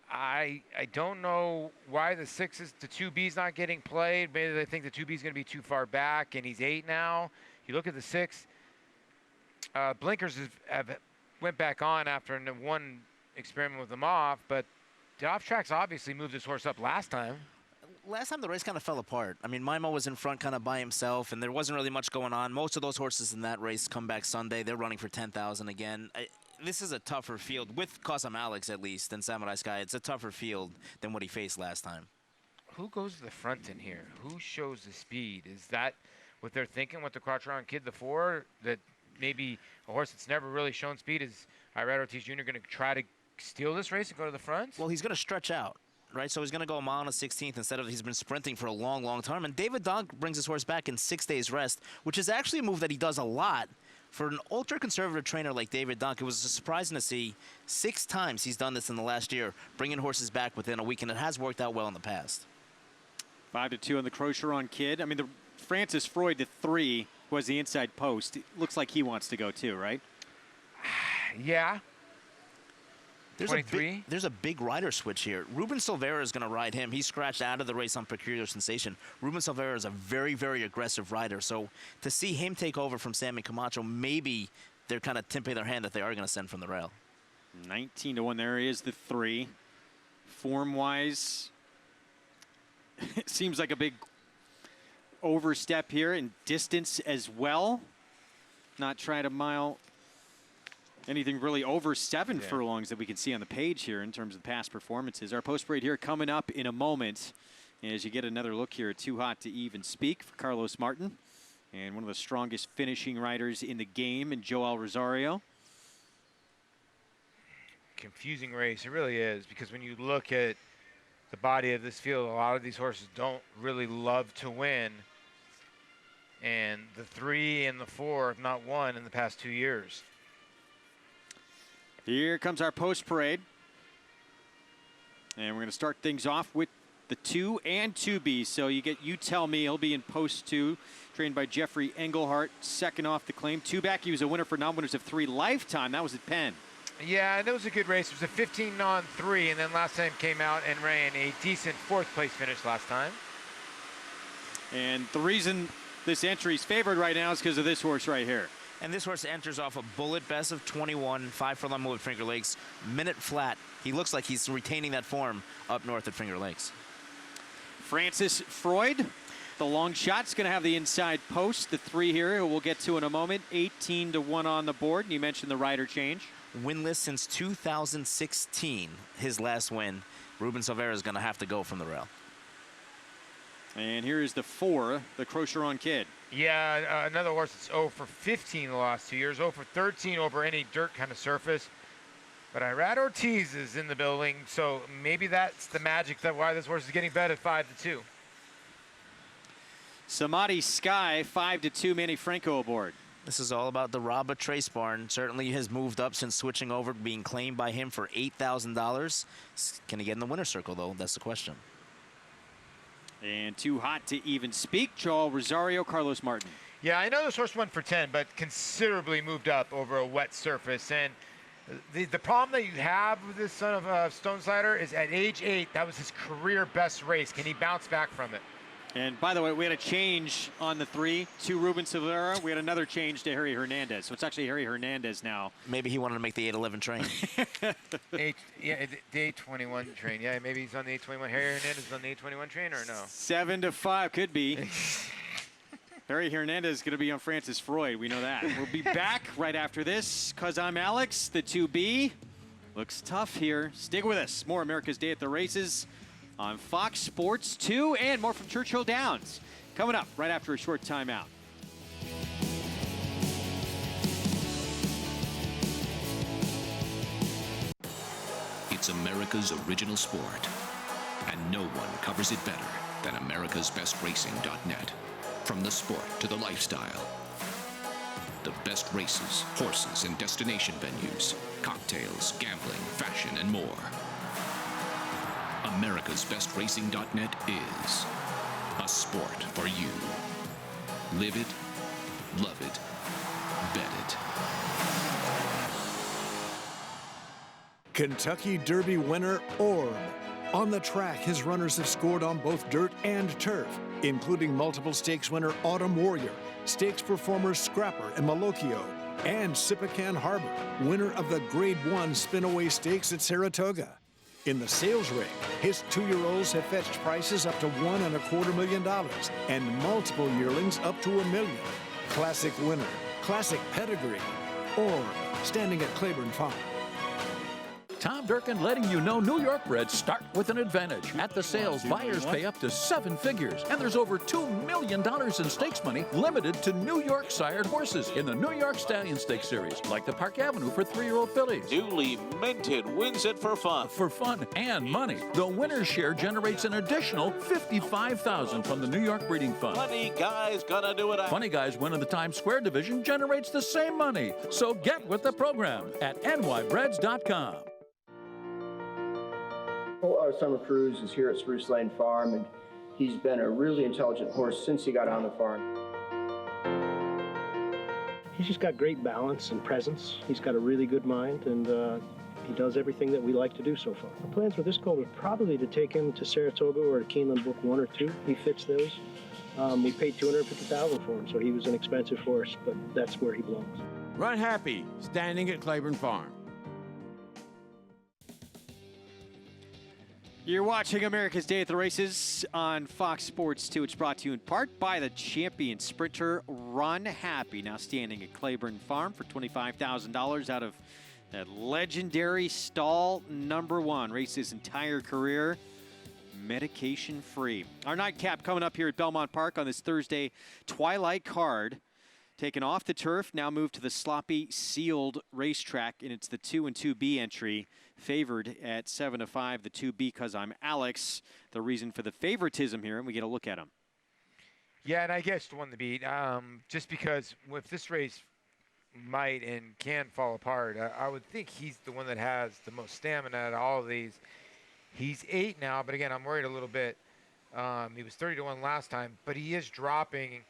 I don't know why the 2B's not getting played. Maybe they think the 2B's going to be too far back, and he's 8 now. You look at the 6. Blinkers have went back on after one experiment with them off, but the off tracks obviously moved this horse up last time. Last time the race kind of fell apart. I mean, Mimo was in front kind of by himself, and there wasn't really much going on. Most of those horses in that race come back Sunday. They're running for 10,000 again. This is a tougher field, with 'Cause I'm Alex at least, than Samurai Sky. It's a tougher field than what he faced last time. Who goes to the front in here? Who shows the speed? Is that what they're thinking with the Quattron Kid, the 4? That maybe a horse that's never really shown speed is Irad Ortiz Jr. going to try to steal this race and go to the front? Well, he's going to stretch out. Right, so he's going to go a mile and a 16th instead of he's been sprinting for a long, long time. And David Donk brings his horse back in 6 days rest, which is actually a move that he does a lot. For an ultra-conservative trainer like David Donk, it was surprising to see 6 times he's done this in the last year, bringing horses back within a week, and it has worked out well in the past. 5-2 on the Crocheron Kid. I mean, the Francis Freud, the 3, was the inside post. It looks like he wants to go too, right? Yeah. There's a big rider switch here. Ruben Silvera is going to ride him. He scratched out of the race on Peculiar Sensation. Ruben Silvera is a very, very aggressive rider. So to see him take over from Sammy Camacho, maybe they're kind of tipping their hand that they are going to send from the rail. 19-1. There is the 3. Form-wise, it seems like a big overstep here in distance as well. Not try to mile anything really over 7 furlongs that we can see on the page here in terms of past performances. Our post parade here coming up in a moment as you get another look here at Too Hot to Even Speak for Carlos Martin, and one of the strongest finishing riders in the game in Joel Rosario. confusing race. It really is, because when you look at the body of this field, a lot of these horses don't really love to win. And the 3 and the 4 have not won in the past 2 years. Here comes our post parade. And we're going to start things off with the 2 and 2B. So you get You Tell Me. He'll be in post 2, trained by Jeffrey Engelhart. Second off the claim. 2 back, he was a winner for non-winners of 3 lifetime. That was at Penn. Yeah, that was a good race. It was a 15 on 3, and then last time came out and ran a decent 4th place finish last time. And the reason this entry's favored right now is because of this horse right here. And this horse enters off a bullet best of 21, 5 furlong move at Finger Lakes, minute flat. He looks like he's retaining that form up north at Finger Lakes. Francis Freud, the long shot's going to have the inside post. The 3 here, who we'll get to in a moment. 18-1 on the board. And you mentioned the rider change. Winless since 2016, his last win. Ruben Silvera is going to have to go from the rail. And here is the 4, the Crocheron Kid. Yeah, another horse that's 0 for 15 the last 2 years, 0 for 13 over any dirt kind of surface. But Irad Ortiz is in the building, so maybe that's the magic that why this horse is getting bet at 5-2. Samadhi Sky, 5-2, Manny Franco aboard. This is all about the Rabba Trace Barn. Certainly has moved up since switching over, being claimed by him for $8,000. Can he get in the winner's circle, though? That's the question. And Too Hot to Even Speak, Joel Rosario, Carlos Martin. Yeah, I know this horse went for 10, but considerably moved up over a wet surface. And the problem that you have with this son of Stone Slider is at age 8, that was his career best race. Can he bounce back from it? And by the way, we had a change on the 3 to Ruben Silvera. We had another change to Harry Hernandez. So it's actually Harry Hernandez now. Maybe he wanted to make the 8-11 train. The 821 train. Yeah, maybe he's on the 821. Harry Hernandez is on the 821 train, or no? 7-5 could be. Harry Hernandez is going to be on Francis Freud. We know that. We'll be back right after this. 'Cause I'm Alex, the 2B. Looks tough here. Stick with us. More America's Day at the Races on Fox Sports 2 and more from Churchill Downs. Coming up right after a short timeout. It's America's original sport, and no one covers it better than americasbestracing.net. From the sport to the lifestyle, the best races, horses, and destination venues, cocktails, gambling, fashion, and more. americasbestracing.net is a sport for you. Live it, love it, bet it. Kentucky Derby winner Orb. On the track, his runners have scored on both dirt and turf, including multiple stakes winner Autumn Warrior, stakes performers Scrapper and Malocchio, and Sipacan Harbor, winner of the Grade 1 Spinaway Stakes at Saratoga. In the sales ring, his 2-year-olds have fetched prices up to $1.25 million and multiple yearlings up to $1 million. Classic winner, classic pedigree, Orb, standing at Claiborne Farm. Tom Durkin letting you know New York breds start with an advantage. At the sales, buyers pay up to 7 figures, and there's over $2 million in stakes money limited to New York sired horses in the New York Stallion Stakes Series, like the Park Avenue for 3-year-old fillies. Newly minted wins it for fun. For fun and money. The winner's share generates an additional $55,000 from the New York Breeding Fund. Funny Guy's gonna do it. Funny Guys winning the Times Square division generates the same money. So get with the program at nybreds.com. Our summer cruise is here at Spruce Lane Farm, and he's been a really intelligent horse since he got on the farm. He's just got great balance and presence. He's got a really good mind, and he does everything that we like to do so far. Our plans with this colt are probably to take him to Saratoga or to Keeneland Book 1 or 2. He fits those. We paid $250,000 for him, so he was an expensive horse, but that's where he belongs. Runhappy, standing at Claiborne Farm. You're watching America's Day at the Races on Fox Sports 2. It's brought to you in part by the champion sprinter Runhappy, now standing at Claiborne Farm for $25,000 out of that legendary stall #1. Raced his entire career medication-free. Our nightcap coming up here at Belmont Park on this Thursday twilight card. taken off the turf, now moved to the sloppy sealed racetrack, and it's the 2 and 2B entry, favored at 7-5, the 2B, Cause I'm Alex. The reason for the favoritism here, and we get a look at him. Yeah, and I guess the one to beat, just because if this race might and can fall apart, I would think he's the one that has the most stamina out of all of these. He's 8 now, but again, I'm worried a little bit. He was 30-1 last time, but he is dropping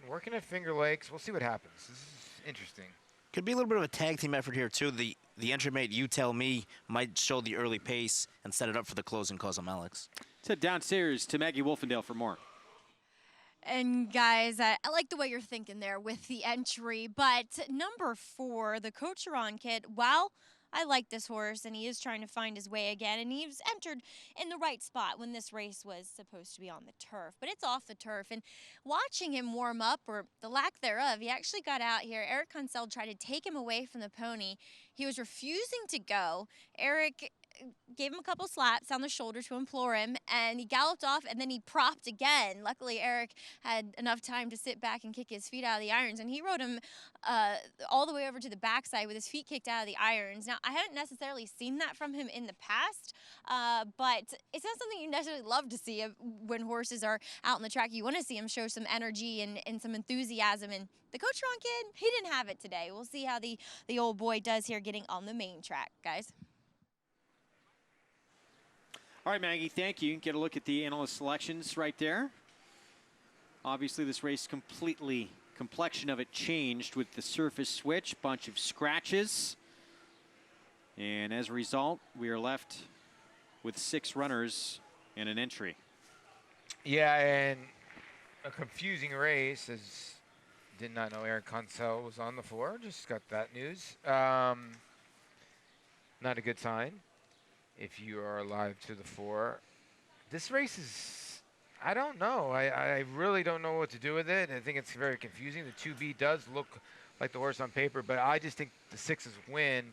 and working at Finger Lakes. We'll see what happens. This is interesting. Could be a little bit of a tag team effort here, too. The entry mate, You Tell Me, might show the early pace and set it up for the closing, Cause I'm Alex. Let's head downstairs to Maggie Wolfendale for more. And guys, I like the way you're thinking there with the entry, but number 4, the Cocheron kid, wow, I like this horse, and he is trying to find his way again, and he was entered in the right spot when this race was supposed to be on the turf, but it's off the turf, and watching him warm up, or the lack thereof, he actually got out here. Eric Consell tried to take him away from the pony. He was refusing to go. Eric gave him a couple slaps on the shoulder to implore him, and he galloped off, and then he propped again. Luckily, Eric had enough time to sit back and kick his feet out of the irons, and he rode him all the way over to the backside with his feet kicked out of the irons. Now, I haven't necessarily seen that from him in the past, but it's not something you necessarily love to see when horses are out on the track. You want to see him show some energy and some enthusiasm, and the Cocheron kid, he didn't have it today. We'll see how the old boy does here getting on the main track, guys. All right, Maggie, thank you. Get a look at the analyst selections right there. Obviously, this race complexion of it changed with the surface switch, bunch of scratches. And as a result, we are left with 6 runners and an entry. Yeah, and a confusing race, as did not know Eric Consell was on the floor. Just got that news. Not a good sign if you are alive to the 4. This race is, I don't know. I really don't know what to do with it. I think it's very confusing. The 2B does look like the horse on paper, but I just think the 6's win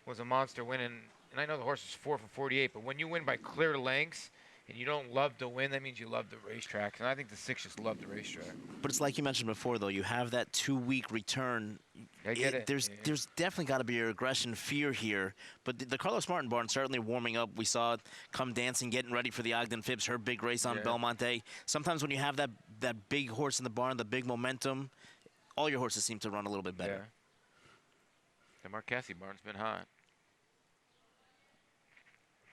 was a monster win. And I know the horse is 4 for 48, but when you win by clear lengths and you don't love to win, that means you love the racetrack. And I think the 6 just love the racetrack. But it's like you mentioned before, though. You have that 2-week return. I get it. There's definitely got to be your aggression, fear here. But the Carlos Martin barn certainly warming up. We saw it come dancing, getting ready for the Ogden Phibbs, her big race on Belmont Day. Sometimes when you have that big horse in the barn, the big momentum, all your horses seem to run a little bit better. Yeah. The Marquesi barn's been hot.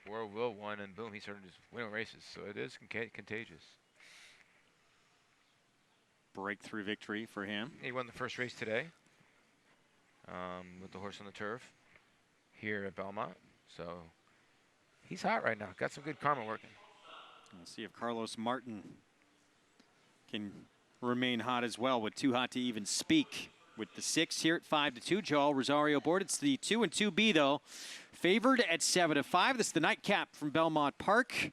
World Will won, and boom, he started just winning races. So it is contagious. Breakthrough victory for him. He won the first race today with the horse on the turf here at Belmont. So he's hot right now. Got some good karma working. Let's see if Carlos Martin can remain hot as well with Too Hot to Even Speak. With the 6 here at 5-2, Joel Rosario aboard. It's the 2 and 2B though, favored at 7-5. This is the Nightcap from Belmont Park.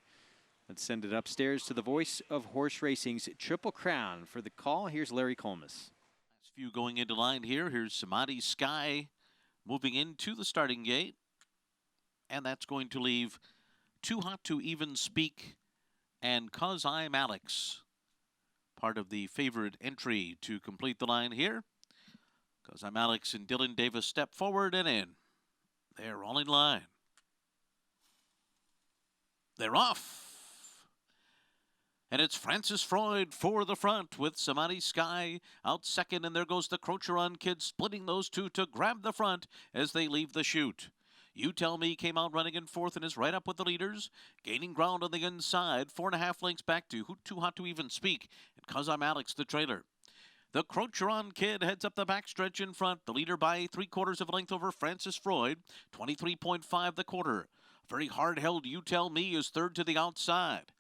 Let's send it upstairs to the voice of horse racing's Triple Crown for the call. Here's Larry Collmus. Last few going into line here. Here's Samadhi Sky moving into the starting gate, and that's going to leave Too Hot to Even Speak and Cause I'm Alex, part of the favorite entry to complete the line here. Cause I'm Alex and Dylan Davis step forward and in. They're all in line. They're off. And it's Francis Freud for the front with Samadhi Sky out second. And there goes the Cocheron kid splitting those two to grab the front as they leave the chute. You Tell Me came out running in 4th and is right up with the leaders. Gaining ground on the inside. 4.5 lengths back to Too Hot to Even Speak. And Cause I'm Alex, the trailer. The Cocheron kid heads up the backstretch in front. The leader by 3/4 of a length over Francis Freud. 23.5 the quarter. Very hard held You Tell Me is 3rd to the outside.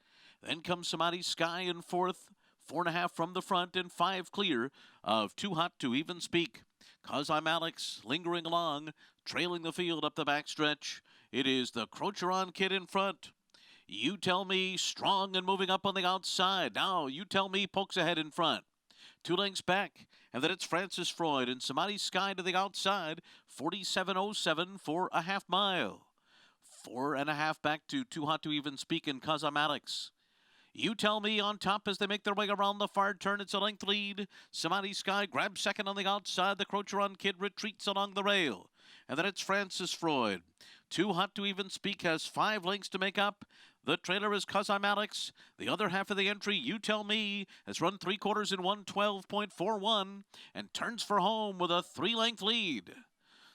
Then comes Samadhi Sky in 4th. 4.5 from the front and 5 clear of Too Hot to Even Speak. Cause I'm Alex lingering along, trailing the field up the backstretch. It is the Cocheron kid in front. You Tell Me strong and moving up on the outside. Now You Tell Me pokes ahead in front. 2 lengths back, and then it's Francis Freud and Samadhi Sky to the outside. 47.07 for a half mile. 4.5 back to Too Hot to Even Speak and Cause I'm Alex. You Tell Me on top as they make their way around the far turn. It's a length lead. Samadhi Sky grabs second on the outside. The Crocheron Kid retreats along the rail. And then it's Francis Freud. Too Hot to Even Speak has 5 lengths to make up. The trailer is 'Cause I'm Alex. The other half of the entry, You Tell Me, has run 3/4 in 1:12.41 and turns for home with a 3-length lead.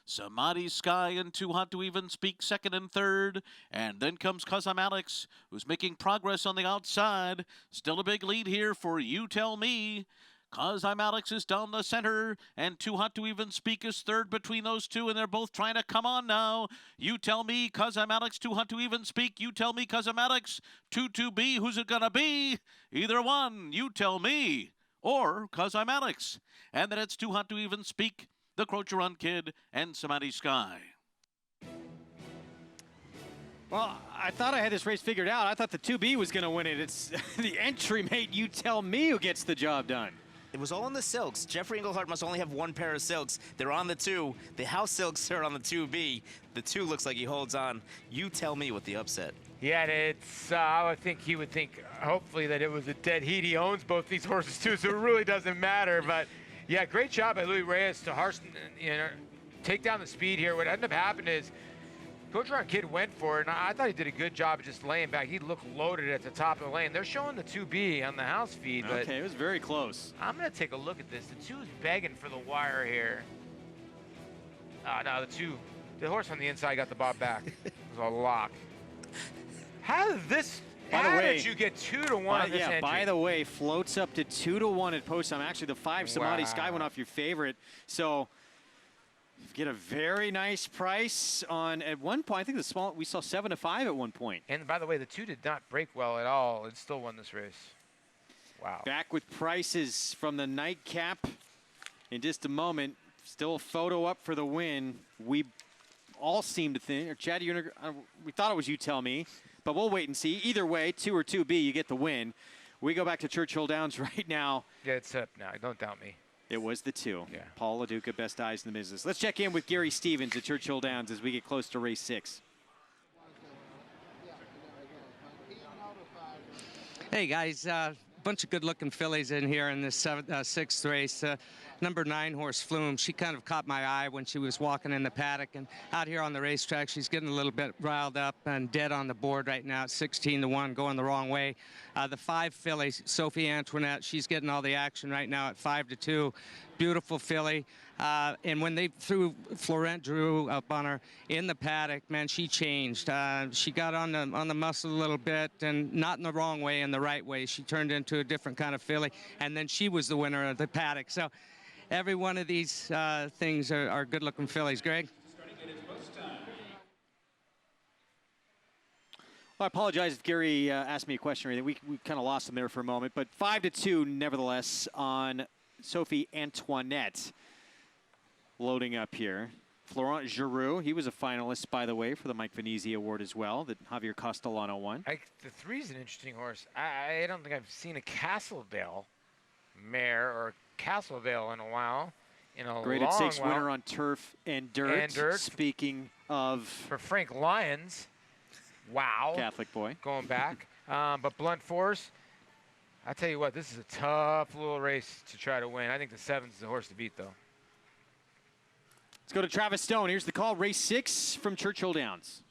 Samadhi Sky and Too Hot to Even Speak second and third. And then comes 'Cause I'm Alex, who's making progress on the outside. Still a big lead here for You Tell Me. 'Cause I'm Alex is down the center, and Too Hot to Even Speak is third between those two, and they're both trying to come on now. You Tell Me, 'Cause I'm Alex, Too Hot to Even Speak. You Tell Me, 'Cause I'm Alex, 2-2B. Who's it gonna be? Either one, You Tell Me, or 'Cause I'm Alex. And then it's Too Hot to Even Speak, the Crocheron Kid, and Samadhi Sky. Well, I thought I had this race figured out. I thought the 2B was going to win it. It's the entry mate, You Tell Me, who gets the job done. It was all in the silks. Jeffrey Englehart must only have 1 pair of silks. They're on the 2. The house silks are on the 2B. The 2 looks like he holds on. You Tell Me with the upset. Yeah, it's, I would think he would think, hopefully, that it was a dead heat. He owns both these horses, too, so it really doesn't matter. But, yeah, great job by Luis Reyes to take down the speed here. What ended up happening is Crocheron Kid went for it, and I thought he did a good job of just laying back. He looked loaded at the top of the lane. They're showing the 2B on the house feed. But okay, it was very close. I'm going to take a look at this. The 2's begging for the wire here. No, the horse on the inside got the bob back. It was a lock. How did you get 2-1 on this entry? By the way, floats up to 2-1 at post time. Actually, the 5 Samadhi Sky went off your favorite. So get a very nice price on, at one point, I think we saw 7-5 at one point. And by the way, the 2 did not break well at all and still won this race. Wow. Back with prices from the Nightcap in just a moment. Still a photo up for the win. We all seem to think, or Chad, we thought it was You Tell Me, but we'll wait and see. Either way, 2 or 2B, you get the win. We go back to Churchill Downs right now. Yeah, it's up now. Don't doubt me. It was the 2. Yeah. Paul LoDuca, best eyes in the business. Let's check in with Gary Stevens at Churchill Downs as we get close to race 6. Hey, guys. Bunch of good-looking fillies in here in this 6th race. Number 9 horse Flume, she kind of caught my eye when she was walking in the paddock, and out here on the racetrack she's getting a little bit riled up and dead on the board right now at 16-1, going the wrong way. The 5 filly, Sophie Antoinette, she's getting all the action right now at 5-2. Beautiful filly. And when they threw Florent Drew up on her in the paddock, man, she changed. She got on the muscle a little bit, and not in the wrong way, in the right way. She turned into a different kind of filly, and then she was the winner of the paddock. So every one of these things are good-looking fillies. Greg? Well, I apologize if Gary asked me a question or anything. We kind of lost him there for a moment, but 5-2 nevertheless on Sophie Antoinette. Loading up here. Florent Giroux, he was a finalist, by the way, for the Mike Venezia Award as well, that Javier Castellano won. The 3's an interesting horse. I don't think I've seen a Castledale mare or Castledale in a while. Graded 6 winner on turf and dirt. Speaking of... For Frank Lyons. Wow. Catholic boy. Going back. But Blunt Force, I tell you what, this is a tough little race to try to win. I think the 7's the horse to beat, though. Let's go to Travis Stone. Here's the call. Race 6 from Churchill Downs.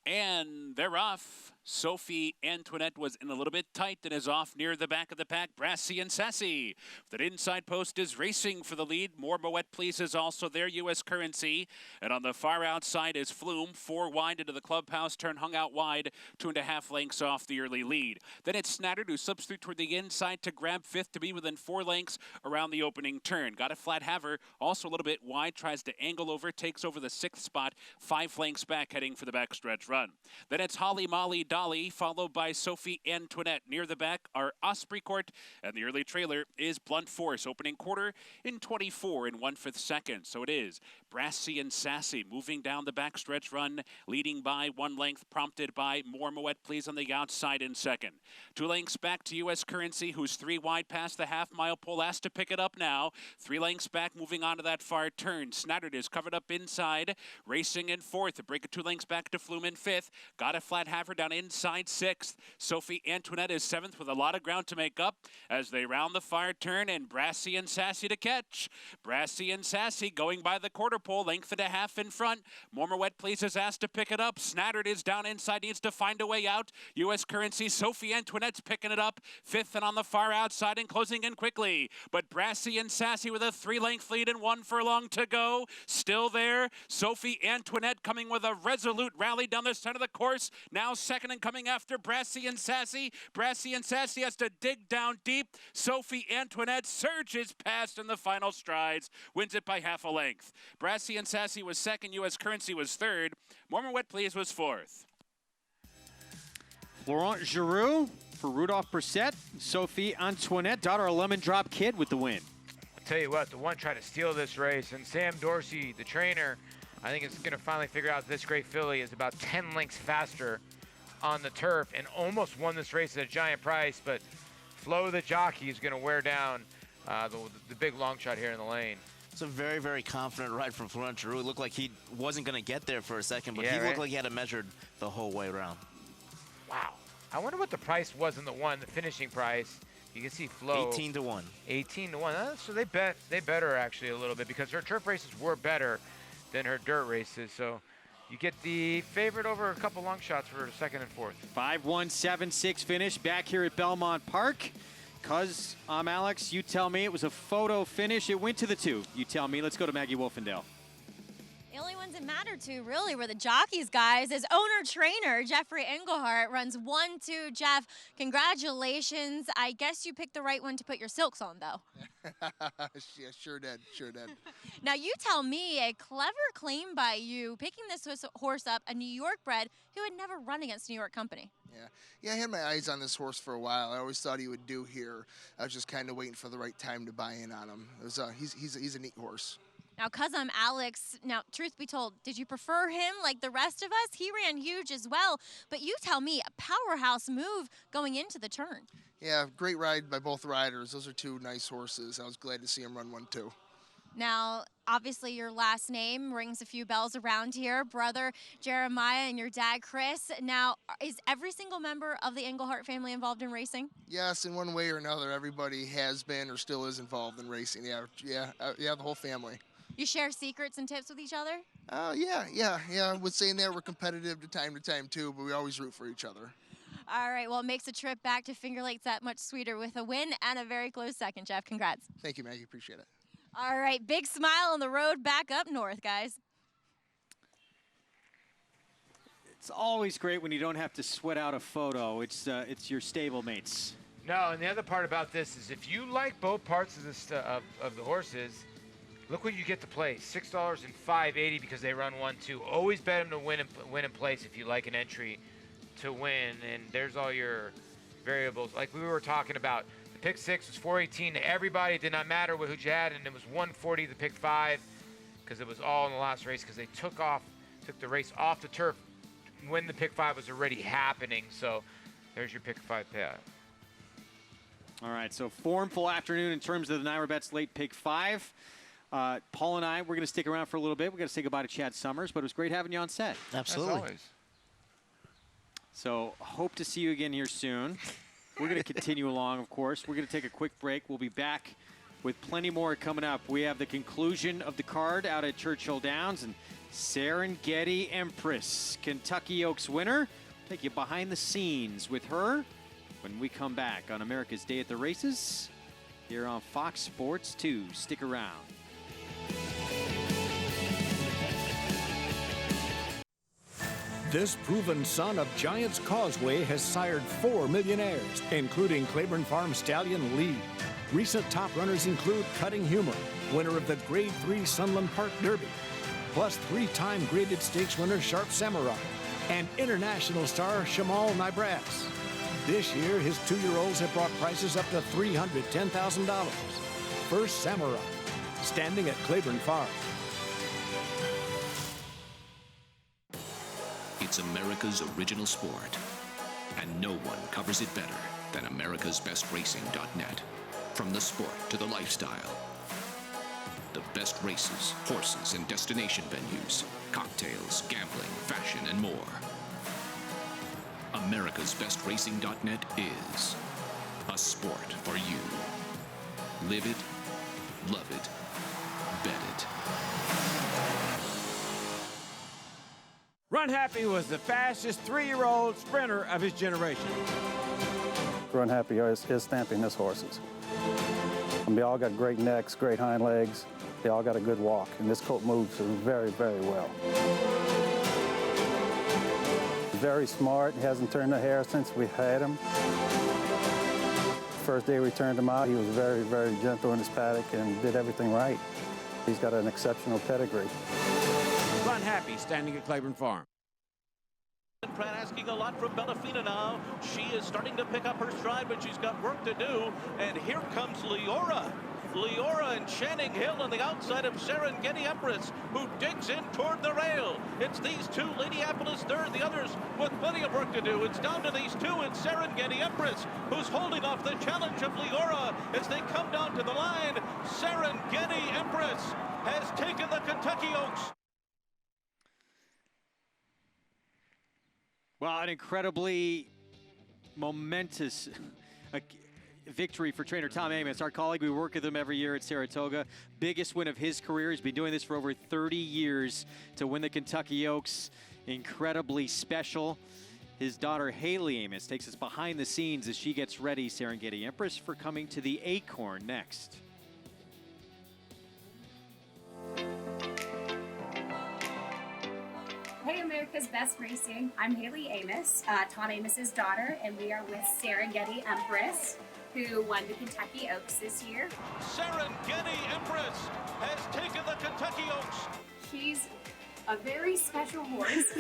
And they're off. Sophie Antoinette was in a little bit tight and is off near the back of the pack. Brassy and Sassy. That inside post is racing for the lead. More Moet Please is also there. U.S. Currency. And on the far outside is Flume. 4 wide into the clubhouse turn. Hung out wide. 2.5 lengths off the early lead. Then it's Snattard who slips through toward the inside to grab 5th to be within 4 lengths around the opening turn. Got a flat Haver. Also a little bit wide. Tries to angle over. Takes over the 6th spot. 5 lengths back heading for the backstretch run. Then it's Holly Molly Dolly, followed by Sophie Antoinette. Near the back are Osprey Court, and the early trailer is Blunt Force, opening quarter in 24 and 1/5 seconds. So it is Brassy and Sassy moving down the backstretch run, leading by 1 length, prompted by More Moet Please on the outside in second. 2 lengths back to U.S. Currency, who's 3 wide past the half-mile pole, has to pick it up now. 3 lengths back, moving on to that far turn. Snattert is covered up inside, racing in 4th. A break of 2 lengths back to Flume in 5th. Got a flat halfer down inside 6th. Sophie Antoinette is 7th with a lot of ground to make up as they round the far turn, and Brassy and Sassy to catch. Brassy and Sassy going by the quarter pole, length and a half in front. More Moet Please is asked to pick it up. Snattert is down inside, needs to find a way out. U.S. Currency, Sophie Antoinette's picking it up. 5th and on the far outside and closing in quickly. But Brassy and Sassy with a 3-length lead and 1 furlong to go. Still there. Sophie Antoinette coming with a resolute rally down the center of the course. Now second and coming after Brassy and Sassy. Brassy and Sassy has to dig down deep. Sophie Antoinette surges past in the final strides. Wins it by half a length. Brassy and Sassy was second. U.S. Currency was third. More Moet Please was 4th. Laurent Giroux for Rudolph Brissett. Sophie Antoinette, daughter of Lemon Drop Kid, with the win. I'll tell you what, the one tried to steal this race, and Sam Dorsey, the trainer, I think is going to finally figure out this great filly is about 10 lengths faster on the turf and almost won this race at a giant price, but Flo the jockey is going to wear down the big long shot here in the lane. It's a very, very confident ride from Laurent Giroux. It looked like he wasn't going to get there for a second, but Yeah, he right? looked like he had it measured the whole way around. Wow. I wonder what the price was in the finishing price. You can see Flo. 18 to 1. 18 to 1. So they bet her actually a little bit because her turf races were better than her dirt races. So you get the favorite over a couple long shots for second and fourth. 5-1-7-6 finish back here at Belmont Park. Cuz, Alex, you tell me it was a photo finish. It went to the 2. You tell me. Let's go to Maggie Wolfendale. The only ones that mattered to really were the jockeys, guys. As owner-trainer, Jeffrey Engelhart runs 1-2. Jeff, congratulations. I guess you picked the right one to put your silks on, though. Yeah, sure did. Now, you tell me, a clever claim by you, picking this horse up, a New York bred who had never run against New York company. Yeah, I had my eyes on this horse for a while. I always thought he would do here. I was just kind of waiting for the right time to buy in on him. It was, he's a neat horse. Now, Alex, now, truth be told, did you prefer him like the rest of us? He ran huge as well. But you tell me, a powerhouse move going into the turn. Yeah, great ride by both riders. Those are 2 nice horses. I was glad to see him run 1-2. Now, obviously, your last name rings a few bells around here. Brother Jeremiah and your dad, Chris. Now, is every single member of the Engelhart family involved in racing? Yes, in one way or another, everybody has been or still is involved in racing. Yeah, the whole family. You share secrets and tips with each other? Yeah. I would say that we're competitive to time, too, but we always root for each other. All right, well, it makes the trip back to Finger Lakes that much sweeter with a win and a very close second, Jeff. Congrats. Thank you, Maggie. Appreciate it. All right, big smile on the road back up north, guys. It's always great when you don't have to sweat out a photo. It's your stablemates. No, and the other part about this is if you like both parts of the horses, look what you get to play. $6 and $5.80 because they run 1-2. Always bet them to win in place if you like an entry to win. And there's all your variables. Like we were talking about, the pick 6 was $4.18 to everybody. It did not matter who you had, and it was $1.40 the pick 5 because it was all in the last race because they took the race off the turf when the pick 5 was already happening. So there's your pick 5 payout. All right, so formful afternoon in terms of the NYRA Bets late pick 5. Paul and I, we're going to stick around for a little bit. We're going to say goodbye to Chad Summers, but it was great having you on set. Absolutely. As always. So hope to see you again here soon. We're going to continue along, of course. We're going to take a quick break. We'll be back with plenty more coming up. We have the conclusion of the card out at Churchill Downs and Serengeti Empress, Kentucky Oaks winner. Take you behind the scenes with her when we come back on America's Day at the Races here on Fox Sports 2. Stick around. This proven son of Giants Causeway has sired 4 millionaires, including Claiborne Farm stallion Lee. Recent top runners include Cutting Humor, winner of the Grade 3 Sunland Park Derby, plus 3-time graded stakes winner Sharp Samurai, and international star Shamal Nibras. This year, his 2-year-olds have brought prices up to $310,000. First Samurai, standing at Claiborne Farm. It's America's original sport, and no one covers it better than americasbestracing.net. From the sport to the lifestyle, the best races, horses, and destination venues, cocktails, gambling, fashion, and more. americasbestracing.net is a sport for you. Live it, love it, bet it. Runhappy was the fastest 3-year-old sprinter of his generation. Runhappy is stamping his horses. And they all got great necks, great hind legs. They all got a good walk, and this colt moves very, very well. Very smart. He hasn't turned a hair since we had him. First day we turned him out, he was very, very gentle in his paddock and did everything right. He's got an exceptional pedigree. Runhappy, standing at Claiborne Farm. Pratt asking a lot from Bellafina now. She is starting to pick up her stride, but she's got work to do. And here comes Leora. Leora and Channing Hill on the outside of Serengeti Empress, who digs in toward the rail. It's these two, Ladyappolis third, the others with plenty of work to do. It's down to these two and Serengeti Empress, who's holding off the challenge of Leora as they come down to the line. Serengeti Empress has taken the Kentucky Oaks. Well, an incredibly momentous victory for trainer Tom Amoss, our colleague. We work with him every year at Saratoga. Biggest win of his career. He's been doing this for over 30 years to win the Kentucky Oaks. Incredibly special. His daughter Haley Amoss takes us behind the scenes as she gets ready, Serengeti Empress, for coming to the Acorn next. Hey, America's Best Racing. I'm Haley Amoss, Tom Amoss's daughter, and we are with Serengeti Empress, who won the Kentucky Oaks this year. Serengeti Empress has taken the Kentucky Oaks. She's a very special horse.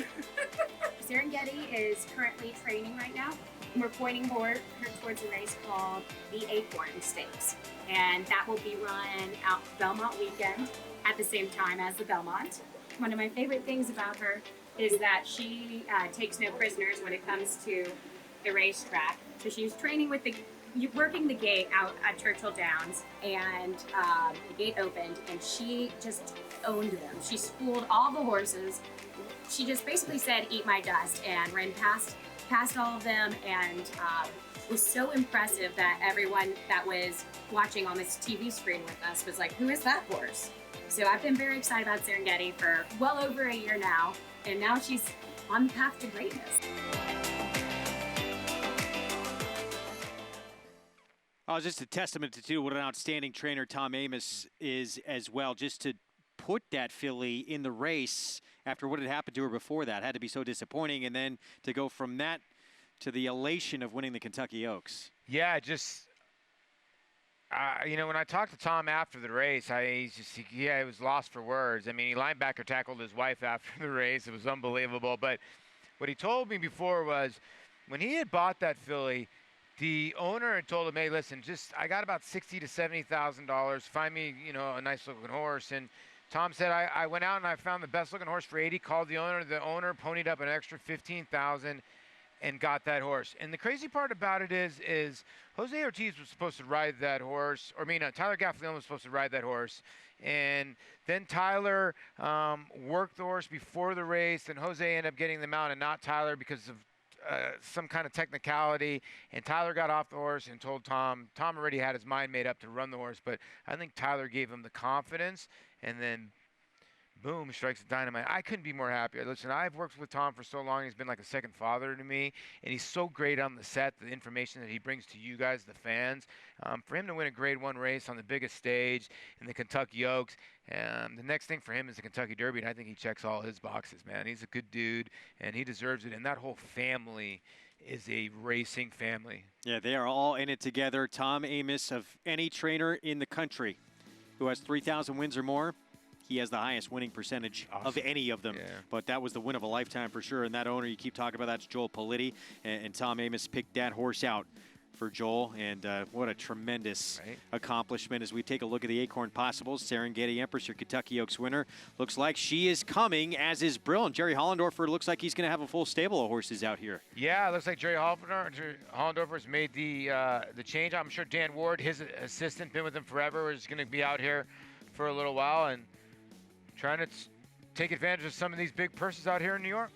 Serengeti is currently training right now. We're pointing her towards a race called the Acorn Stakes, and that will be run out Belmont weekend at the same time as the Belmont. One of my favorite things about her is that she takes no prisoners when it comes to the racetrack. So she was training with working the gate out at Churchill Downs, and the gate opened, and she just owned them. She schooled all the horses. She just basically said, "Eat my dust," and ran past all of them, and was so impressive that everyone that was watching on this TV screen with us was like, "Who is that horse?" So I've been very excited about Serengeti for well over a year now, and now she's on the path to greatness. Oh, just a testament to what an outstanding trainer Tom Amoss is as well. Just to put that filly in the race after what had happened to her before that had to be so disappointing, and then to go from that to the elation of winning the Kentucky Oaks. Yeah, just... you know, when I talked to Tom after the race, he was lost for words. I mean, he linebacker tackled his wife after the race. It was unbelievable. But what he told me before was when he had bought that filly, the owner had told him, "Hey, listen, I got about $60,000 to $70,000. Find me, you know, a nice looking horse." And Tom said, I went out and I found the best looking horse for 80, called the owner. The owner ponied up an extra $15,000. And got that horse. And the crazy part about it is Jose Ortiz was supposed to ride that horse, Tyler Gaffalione was supposed to ride that horse. And then Tyler worked the horse before the race, and Jose ended up getting them out and not Tyler because of some kind of technicality. And Tyler got off the horse and told Tom already had his mind made up to run the horse, but I think Tyler gave him the confidence, and then boom, strikes the dynamite. I couldn't be more happy. Listen, I've worked with Tom for so long. He's been like a second father to me, and he's so great on the set, the information that he brings to you guys, the fans. For him to win a Grade 1 race on the biggest stage in the Kentucky Oaks, the next thing for him is the Kentucky Derby, and I think he checks all his boxes, man. He's a good dude, and he deserves it, and that whole family is a racing family. Yeah, they are all in it together. Tom Amoss, of any trainer in the country who has 3,000 wins or more, he has the highest winning percentage of any of them. But that was the win of a lifetime for sure. And that owner you keep talking about, that's Joel Politti. And Tom Amoss picked that horse out for Joel, and what a tremendous accomplishment as we take a look at the Acorn Possibles. Serengeti Empress, your Kentucky Oaks winner, looks like she is coming, as is Brill. And Jerry Hollendorfer looks like he's going to have a full stable of horses out here. Yeah, it looks like Jerry Hollendorfer's made the change. I'm sure Dan Ward, his assistant, been with him forever, is going to be out here for a little while and trying to take advantage of some of these big purses out here in New York.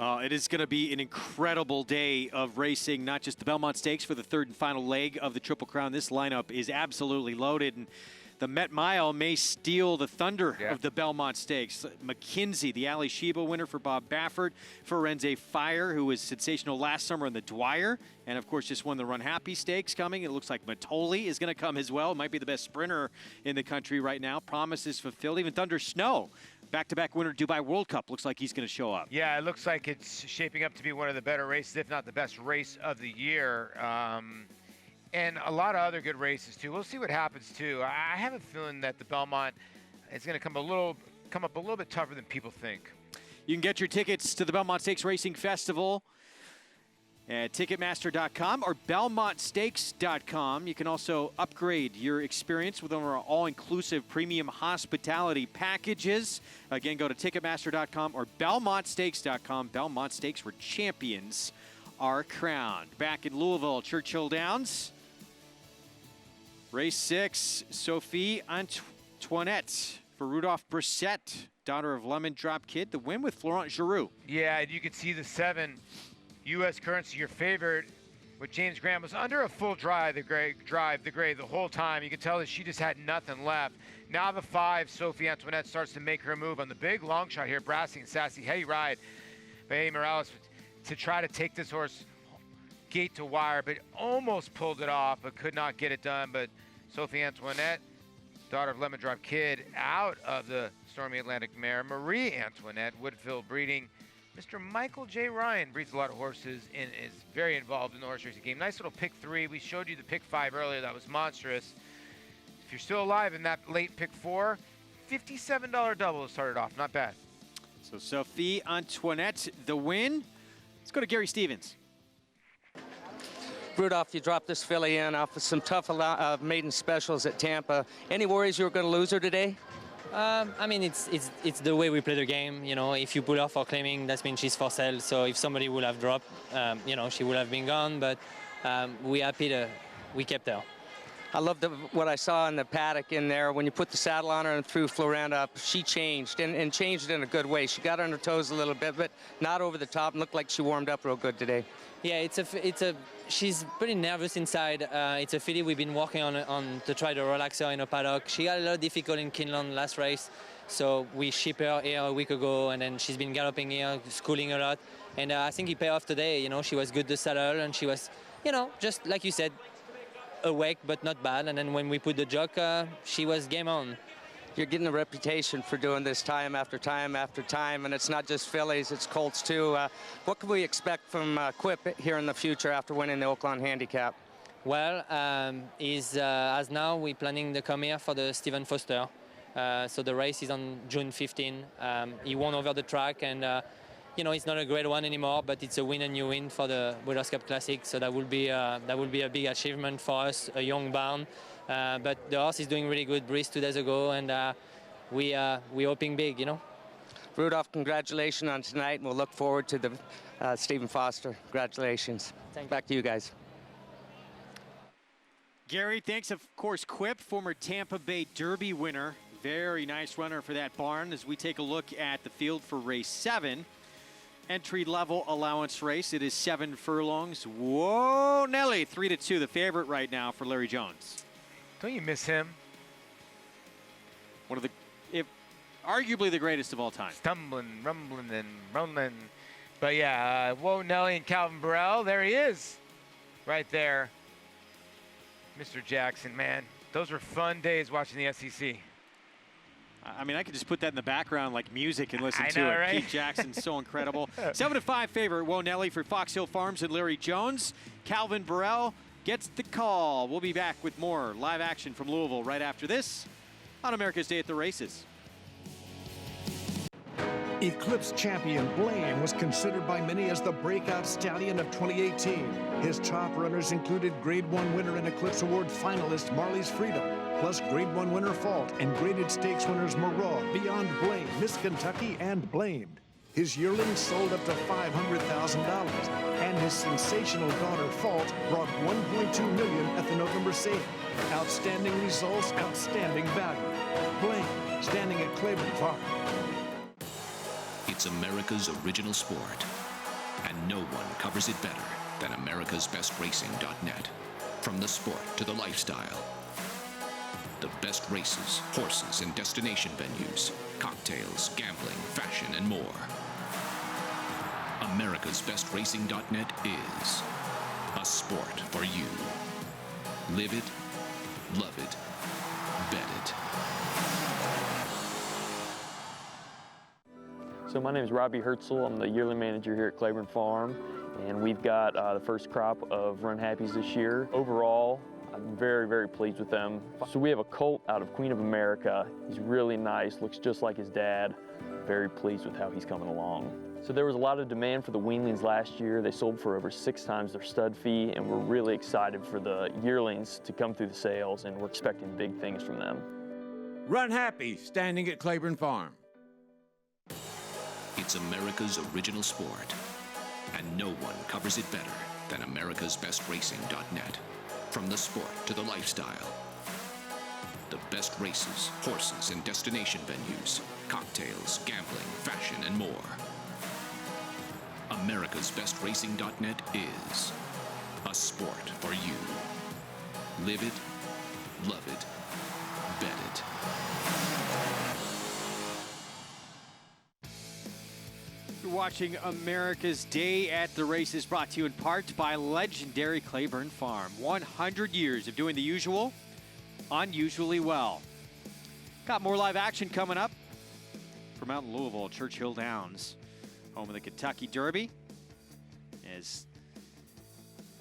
It is going to be an incredible day of racing, not just the Belmont Stakes for the third and final leg of the Triple Crown. This lineup is absolutely loaded, and the Met Mile may steal the thunder of the Belmont Stakes. McKinsey, the Ali Sheba winner for Bob Baffert. Firenze Fire, who was sensational last summer in the Dwyer, and of course just won the Runhappy Stakes coming. It looks like Matoli is going to come as well. Might be the best sprinter in the country right now. Promises fulfilled. Even Thunder Snow, back-to-back winner Dubai World Cup, looks like he's going to show up. Yeah, it looks like it's shaping up to be one of the better races, if not the best race of the year. And a lot of other good races, too. We'll see what happens, too. I have a feeling that the Belmont is going to come up a little bit tougher than people think. You can get your tickets to the Belmont Stakes Racing Festival at Ticketmaster.com or BelmontStakes.com. You can also upgrade your experience with our all-inclusive premium hospitality packages. Again, go to Ticketmaster.com or BelmontStakes.com. Belmont Stakes, where champions are crowned. Back in Louisville, Churchill Downs. Race 6, Sophie Antoinette for Rudolph Brissett, daughter of Lemon Drop Kid. The win with Florent Giroux. Yeah, you can see the 7. U.S. Currency, your favorite, with James Graham, was under a full drive, the gray the whole time. You can tell that she just had nothing left. Now the 5, Sophie Antoinette, starts to make her move on the big long shot here. Brassy and Sassy, heavy ride by Eddie Morales to try to take this horse gate to wire, but almost pulled it off, but could not get it done. But Sophie Antoinette, daughter of Lemon Drop Kid, out of the Stormy Atlantic mare. Marie Antoinette, Woodfield breeding. Mr. Michael J. Ryan breeds a lot of horses and is very involved in the horse racing game. Nice little pick 3. We showed you the pick 5 earlier. That was monstrous. If you're still alive in that late pick 4, $57 double started off. Not bad. So Sophie Antoinette, the win. Let's go to Gary Stevens. Rudolph, you dropped this filly in off of some tough maiden specials at Tampa. Any worries you were going to lose her today? I mean, it's the way we play the game. You know, if you pull off for claiming, that means she's for sale. So if somebody would have dropped, you know, she would have been gone. But we're happy we kept her. I love what I saw in the paddock in there. When you put the saddle on her and threw Florent up, she changed, and changed in a good way. She got on her toes a little bit, but not over the top, and looked like she warmed up real good today. Yeah, she's pretty nervous inside. It's a filly we've been working on to try to relax her in a paddock. She got a lot difficult in Kinlan last race, so we shipped her here a week ago, and then she's been galloping here, schooling a lot. And I think it paid off today. You know, she was good the saddle, and she was, you know, just like you said, awake but not bad. And then when we put the jock, she was game on. You're getting a reputation for doing this time after time after time, and it's not just fillies, it's colts too. What can we expect from Quip here in the future after winning the Oakland Handicap? Well, as now we're planning to come here for the Stephen Foster. So the race is on June 15. He won over the track, and you know, it's not a great one anymore, but it's a win and you win for the Breeders' Cup Classic. So that will be a big achievement for us, a young barn. But the horse is doing really good. Breeze 2 days ago, and we're hoping big, you know. Rudolph, congratulations on tonight, and we'll look forward to the Stephen Foster. Congratulations. Back to you guys. Gary, thanks, of course, Quip, former Tampa Bay Derby winner. Very nice runner for that barn as we take a look at the field for race 7. Entry level allowance race. It is 7 furlongs. Whoa, Nelly, 3-2, the favorite right now for Larry Jones. Don't you miss him? One of the, arguably the greatest of all time. Stumbling, rumbling, and rolling. But yeah, whoa, Nelly and Calvin Burrell, there he is. Right there. Mr. Jackson, man. Those were fun days watching the SEC. I mean, I could just put that in the background like music and listen to know, it. right? Keith Jackson's so incredible. 7-5 favorite, Whoa Nelly for Fox Hill Farms and Larry Jones. Calvin Burrell gets the call. We'll be back with more live action from Louisville right after this on America's Day at the Races. Eclipse champion Blame was considered by many as the breakout stallion of 2018. His top runners included Grade 1 winner and Eclipse Award finalist Marley's Freedom, plus Grade 1 winner Fault and graded stakes winners Maraud, Beyond Blame, Miss Kentucky, and Blamed. His yearling sold up to $500,000, and his sensational daughter Fault brought $1.2 million at the November sale. Outstanding results, outstanding value. Blame, standing at Claiborne Farm. It's America's original sport, and no one covers it better than americasbestracing.net. From the sport to the lifestyle, the best races, horses, and destination venues, cocktails, gambling, fashion, and more. americasbestracing.net is a sport for you. Live it, love it, bet it. So my name is Robbie Herzl. I'm the yearling manager here at Claiborne Farm, and we've got the first crop of Runhappies this year. Overall, I'm very, very pleased with them. So we have a colt out of Queen of America. He's really nice, looks just like his dad. Very pleased with how he's coming along. So there was a lot of demand for the weanlings last year. They sold for over 6 times their stud fee, and we're really excited for the yearlings to come through the sales, and we're expecting big things from them. Runhappy, standing at Claiborne Farm. It's America's original sport, and no one covers it better than americasbestracing.net. From the sport to the lifestyle, the best races, horses, and destination venues, cocktails, gambling, fashion, and more. americasbestracing.net is a sport for you. Live it, love it, bet it. You're watching America's Day at the Races, brought to you in part by legendary Claiborne Farm. 100 years of doing the usual, unusually well. Got more live action coming up from out in Louisville, Churchill Downs, home of the Kentucky Derby. As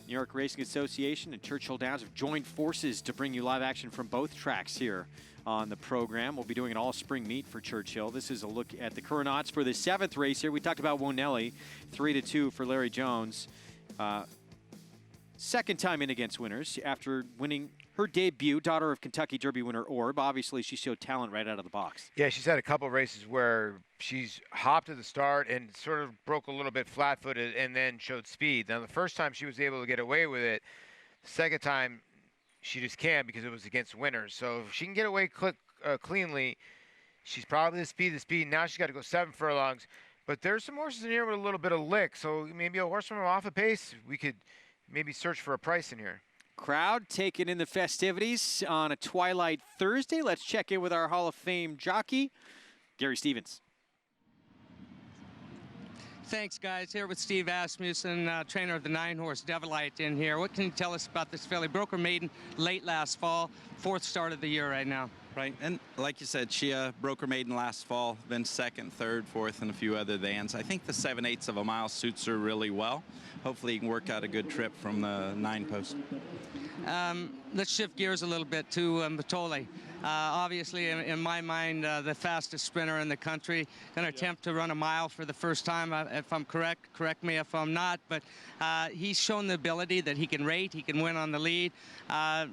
New York Racing Association and Churchill Downs have joined forces to bring you live action from both tracks here on the program. We'll be doing an all-spring meet for Churchill. This is a look at the current odds for the 7th race here. We talked about Wonelli, 3-2 for Larry Jones. Second time in against winners after winning her debut, daughter of Kentucky Derby winner Orb. Obviously, she showed talent right out of the box. Yeah, she's had a couple of races where she's hopped at the start and sort of broke a little bit flat-footed and then showed speed. Now, the first time she was able to get away with it. The second time, she just can't because it was against winners. So if she can get away cleanly, she's probably the speed. Now she's got to go 7 furlongs. But there's some horses in here with a little bit of lick. So maybe a horse from off a pace, we could maybe search for a price in here. Crowd taking in the festivities on a Twilight Thursday. Let's check in with our Hall of Fame jockey, Gary Stevens. Thanks, guys. Here with Steve Asmussen, trainer of the 9-horse Devilite in here. What can you tell us about this filly? Broke her maiden late last fall, 4th start of the year right now. Right, and like you said, she broke her maiden last fall, been 2nd, 3rd, 4th, and a few other vans. I think the 7/8 of a mile suits her really well. Hopefully you can work out a good trip from the 9 post. Let's shift gears a little bit to Matoli. Obviously, in my mind, the fastest sprinter in the country. Going to attempt to run a mile for the first time, if I'm correct. Correct me if I'm not. But he's shown the ability that he can rate. He can win on the lead.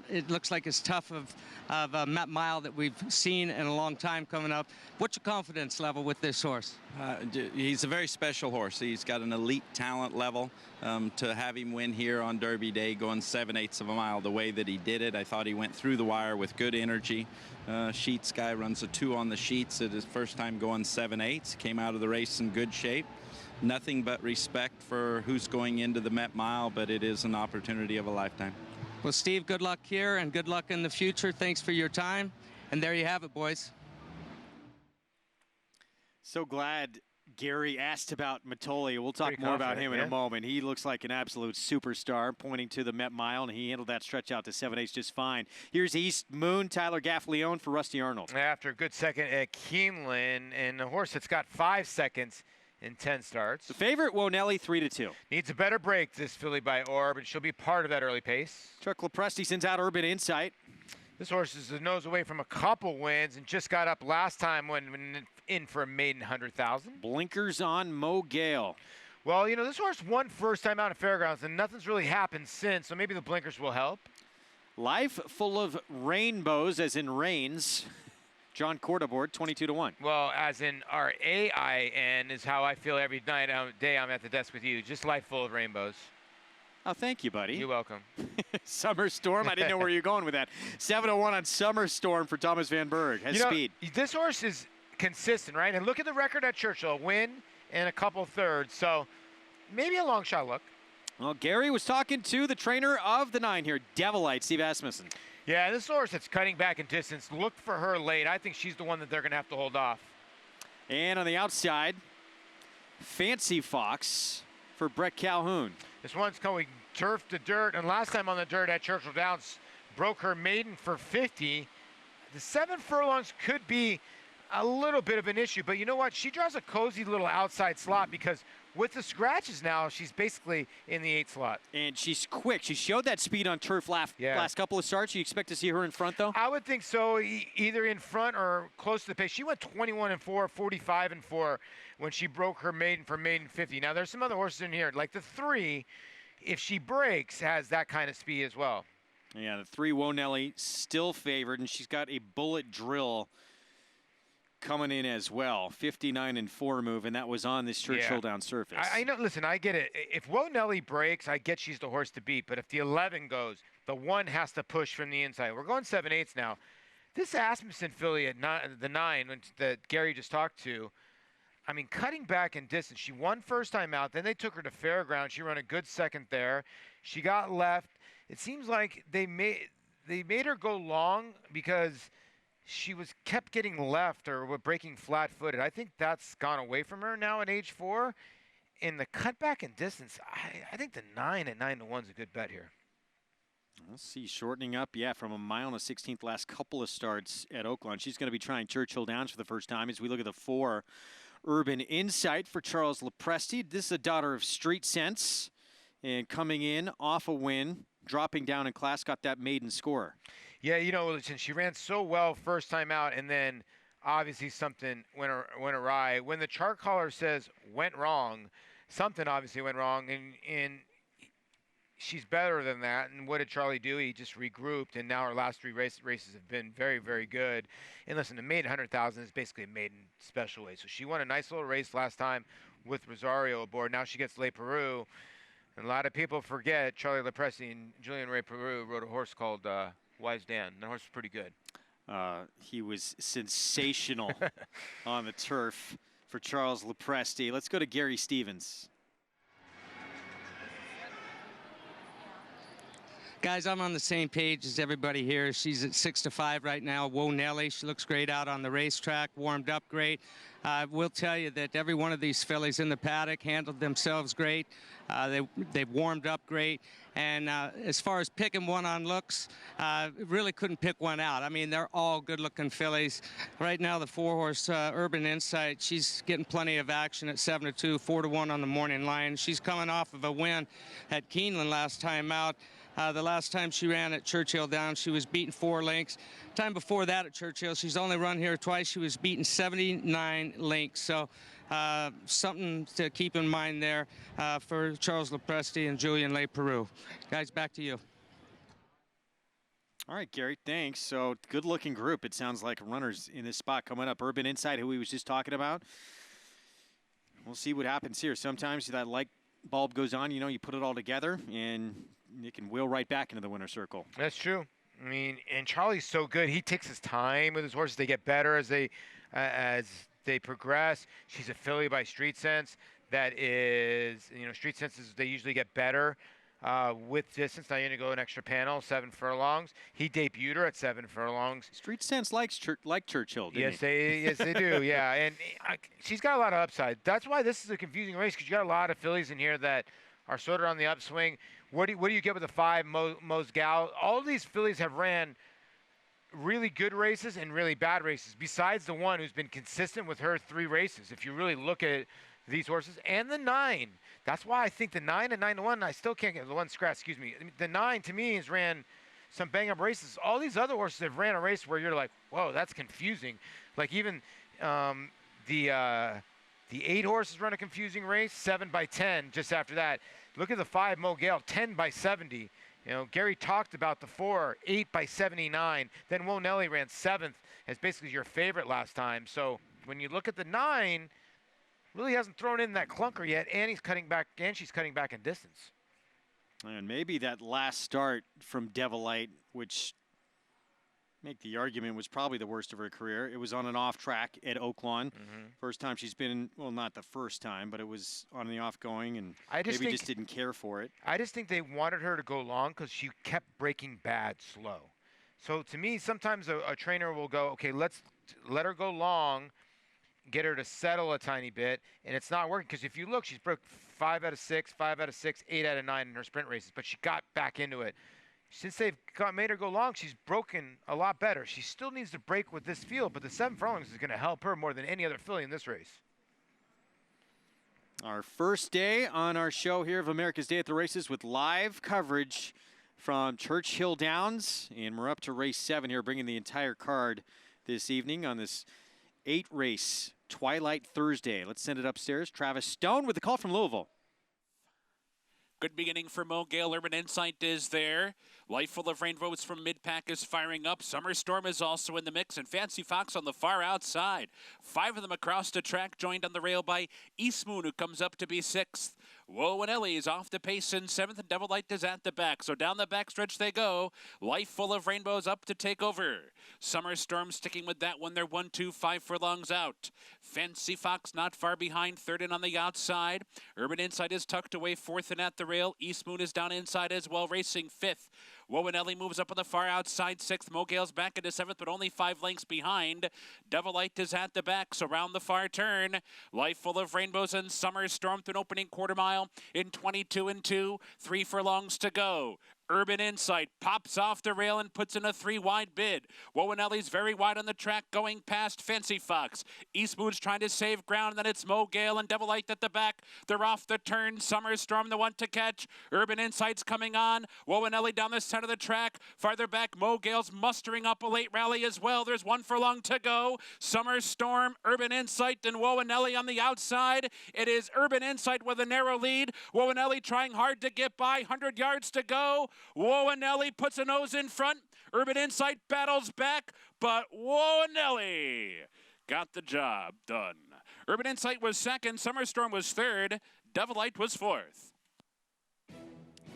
It looks like as tough of a mile that we've seen in a long time coming up. What's your confidence level with this horse? He's a very special horse. He's got an elite talent level. To have him win here on Derby Day, going 7/8 of a mile the way that he did it, I thought he went through the wire with good energy. Sheets guy runs a 2 on the sheets at his first time going 7/8. Came out of the race in good shape. Nothing but respect for who's going into the Met Mile, but it is an opportunity of a lifetime. Well, Steve, good luck here and good luck in the future. Thanks for your time. And there you have it, boys. So glad Gary asked about Matoli. We'll talk more about him in a moment. He looks like an absolute superstar, pointing to the Met Mile, and he handled that stretch out to 7/8 just fine. Here's East Moon, Tyler Gaffleone for Rusty Arnold. After a good second at Keeneland, and a horse that's got 5 seconds in 10 starts. The favorite, Wonelli, 3-2. Needs a better break, this filly by Orb, and she'll be part of that early pace. Chuck Lepresti sends out Urban Insight. This horse is a nose away from a couple wins and just got up last time when in for a maiden 100,000. Blinkers on Mo Gale. Well, you know, this horse won first time out at Fairgrounds, and nothing's really happened since, so maybe the blinkers will help. Life full of rainbows, as in rains. John Cordaboard, 22-1. Well, as in R-A-I-N is how I feel every night, day I'm at the desk with you. Just life full of rainbows. Oh, thank you, buddy. You're welcome. Summer Storm. I didn't know where you were going with that. 7:01 on Summer Storm for Thomas Van Berg. Has speed. This horse is consistent, right? And look at the record at Churchill. A win and a couple thirds. So maybe a long shot look. Well, Gary was talking to the trainer of the 9 here, Devilite, Steve Asmussen. Yeah, this horse that's cutting back in distance, look for her late. I think she's the one that they're going to have to hold off. And on the outside, Fancy Fox for Brett Calhoun. This one's going turf to dirt, and last time on the dirt at Churchill Downs, broke her maiden for 50. The 7 furlongs could be a little bit of an issue, but you know what? She draws a cozy little outside slot because with the scratches now, she's basically in the 8 slot. And she's quick. She showed that speed on turf last couple of starts. You expect to see her in front, though? I would think so, either in front or close to the pace. She went 21-4, 45-4 when she broke her maiden for maiden 50. Now, there's some other horses in here, like the 3, if she breaks, has that kind of speed as well. Yeah, the 3, Wonelli, still favored, and she's got a bullet drill coming in as well. 59-4 move, and that was on this Churchill Downs surface. I know, listen, I get it. If Wonelli breaks, I get she's the horse to beat, but if the 11 goes, the 1 has to push from the inside. We're going 7/8 now. This Asmussen filly at the 9 that Gary just talked to, I mean, cutting back in distance. She won first time out. Then they took her to Fairground. She ran a good second there. She got left. It seems like they made her go long because she kept getting left or breaking flat-footed. I think that's gone away from her now at age 4. In the cutback in distance, I think the 9 at 9-1 is a good bet here. Let's see, shortening up, from a mile and a 16th last couple of starts at Oaklawn. She's going to be trying Churchill Downs for the first time as we look at the 4. Urban Insight for Charles Lepresti. This is a daughter of Street Sense, and coming in off a win, dropping down in class, got that maiden score. Yeah, you know, listen, she ran so well first time out, and then obviously something went awry. When the chart caller says went wrong, something obviously went wrong, and she's better than that. And what did Charlie do? He just regrouped, and now her last 3 races have been very, very good. And listen, the maiden 100,000 is basically a maiden special weight. So she won a nice little race last time with Rosario aboard. Now she gets Le Peru. And a lot of people forget Charlie Lepresti and Julian Ray Peru rode a horse called Wise Dan. The horse was pretty good. He was sensational on the turf for Charles Lepresti. Let's go to Gary Stevens. Guys, I'm on the same page as everybody here. She's at 6-5 right now. Wonelli, she looks great out on the racetrack, warmed up great. I will tell you that every one of these fillies in the paddock handled themselves great. They've warmed up great. And as far as picking one on looks, really couldn't pick one out. I mean, they're all good-looking fillies. Right now, the 4-horse Urban Insight, she's getting plenty of action at 7-2, 4-1 on the morning line. She's coming off of a win at Keeneland last time out. The last time she ran at Churchill Downs, she was beaten 4 lengths. Time before that at Churchill, she's only run here twice. She was beaten 79 lengths. So something to keep in mind there for Charles Lepresti and Julian Le Peru. Guys, back to you. All right, Gary, thanks. So good-looking group. It sounds like runners in this spot coming up. Urban Insight, who we was just talking about. We'll see what happens here. Sometimes that light bulb goes on, you know, you put it all together, and you can wheel right back into the winner's circle. That's true. I mean, and Charlie's so good. He takes his time with his horses. They get better as they progress. She's a filly by Street Sense. That is, you know, Street Sense they usually get better with distance. Now you're going to go an extra panel, 7 furlongs. He debuted her at 7 furlongs. Street Sense likes Churchill, didn't yes, they do, yeah. And she's got a lot of upside. That's why this is a confusing race, because you got a lot of fillies in here that are sort of on the upswing. What do you get with the 5 Mos Gal? All of these fillies have ran really good races and really bad races, besides the one who's been consistent with her 3 races. If you really look at these horses, and the 9. That's why I think the 9 and 9-1, I still can't get the 1 scratch, excuse me. The 9 to me has ran some bang-up races. All these other horses have ran a race where you're like, whoa, that's confusing. Like even the 8 horses run a confusing race, 7 by 10 just after that. Look at the 5, Mo Gale, 10 by 70. You know, Gary talked about the 4, 8 by 79. Then Wonelli ran 7th as basically your favorite last time. So when you look at the 9, really hasn't thrown in that clunker yet, and she's cutting back in distance. And maybe that last start from Devilite, which make the argument was probably the worst of her career. It was on an off track at Oaklawn. First time she's been, well, not the first time, but it was on the off going, and maybe just didn't care for it. I just think they wanted her to go long because she kept breaking bad slow. So to me, sometimes a trainer will go, okay, let's let her go long, get her to settle a tiny bit, and it's not working because if you look, she's broke 5 out of 6, 5 out of 6, 8 out of 9 in her sprint races, but she got back into it. Since they've made her go long, she's broken a lot better. She still needs to break with this field, but the 7 furlongs is going to help her more than any other filly in this race. Our first day on our show here of America's Day at the Races with live coverage from Churchill Downs, and we're up to race 7 here, bringing the entire card this evening on this 8-race Twilight Thursday. Let's send it upstairs. Travis Stone with the call from Louisville. Good beginning for Mo Gale. Urban Insight is there. Life Full of Rainbows from mid-pack is firing up. Summer Storm is also in the mix, and Fancy Fox on the far outside. 5 of them across the track, joined on the rail by East Moon, who comes up to be 6th. Woe and Ellie is off the pace in 7th, and Devil Light is at the back. So down the backstretch they go. Life Full of Rainbows up to take over. Summer Storm sticking with that one. They're 1, 2, 5 furlongs out. Fancy Fox not far behind, 3rd and on the outside. Urban Insight is tucked away 4th and at the rail. East Moon is down inside as well, racing 5th. Woe and Ellie moves up on the far outside, 6th. Mo Gale's back into 7th, but only 5 lengths behind. Devil Light is at the back, so round the far turn. Life Full of Rainbows and Summer Storm through an opening quarter mile in 22 and 2. 3 furlongs to go. Urban Insight pops off the rail and puts in a 3-wide bid. Woe and Ellie's very wide on the track going past Fancy Fox. East Moon's trying to save ground, and then it's Mo Gale and Devil Light at the back. They're off the turn. Summer Storm the one to catch. Urban Insight's coming on. Woe and Ellie down the center of the track. Farther back, Mo Gale's mustering up a late rally as well. There's 1 furlong to go. Summer Storm, Urban Insight, and Woe and Ellie on the outside. It is Urban Insight with a narrow lead. Woe and Ellie trying hard to get by. 100 yards to go. Woe and Ellie puts a nose in front. Urban Insight battles back, but Woe and Ellie got the job done. Urban Insight was 2nd. Summer Storm was 3rd. Devil Light was 4th.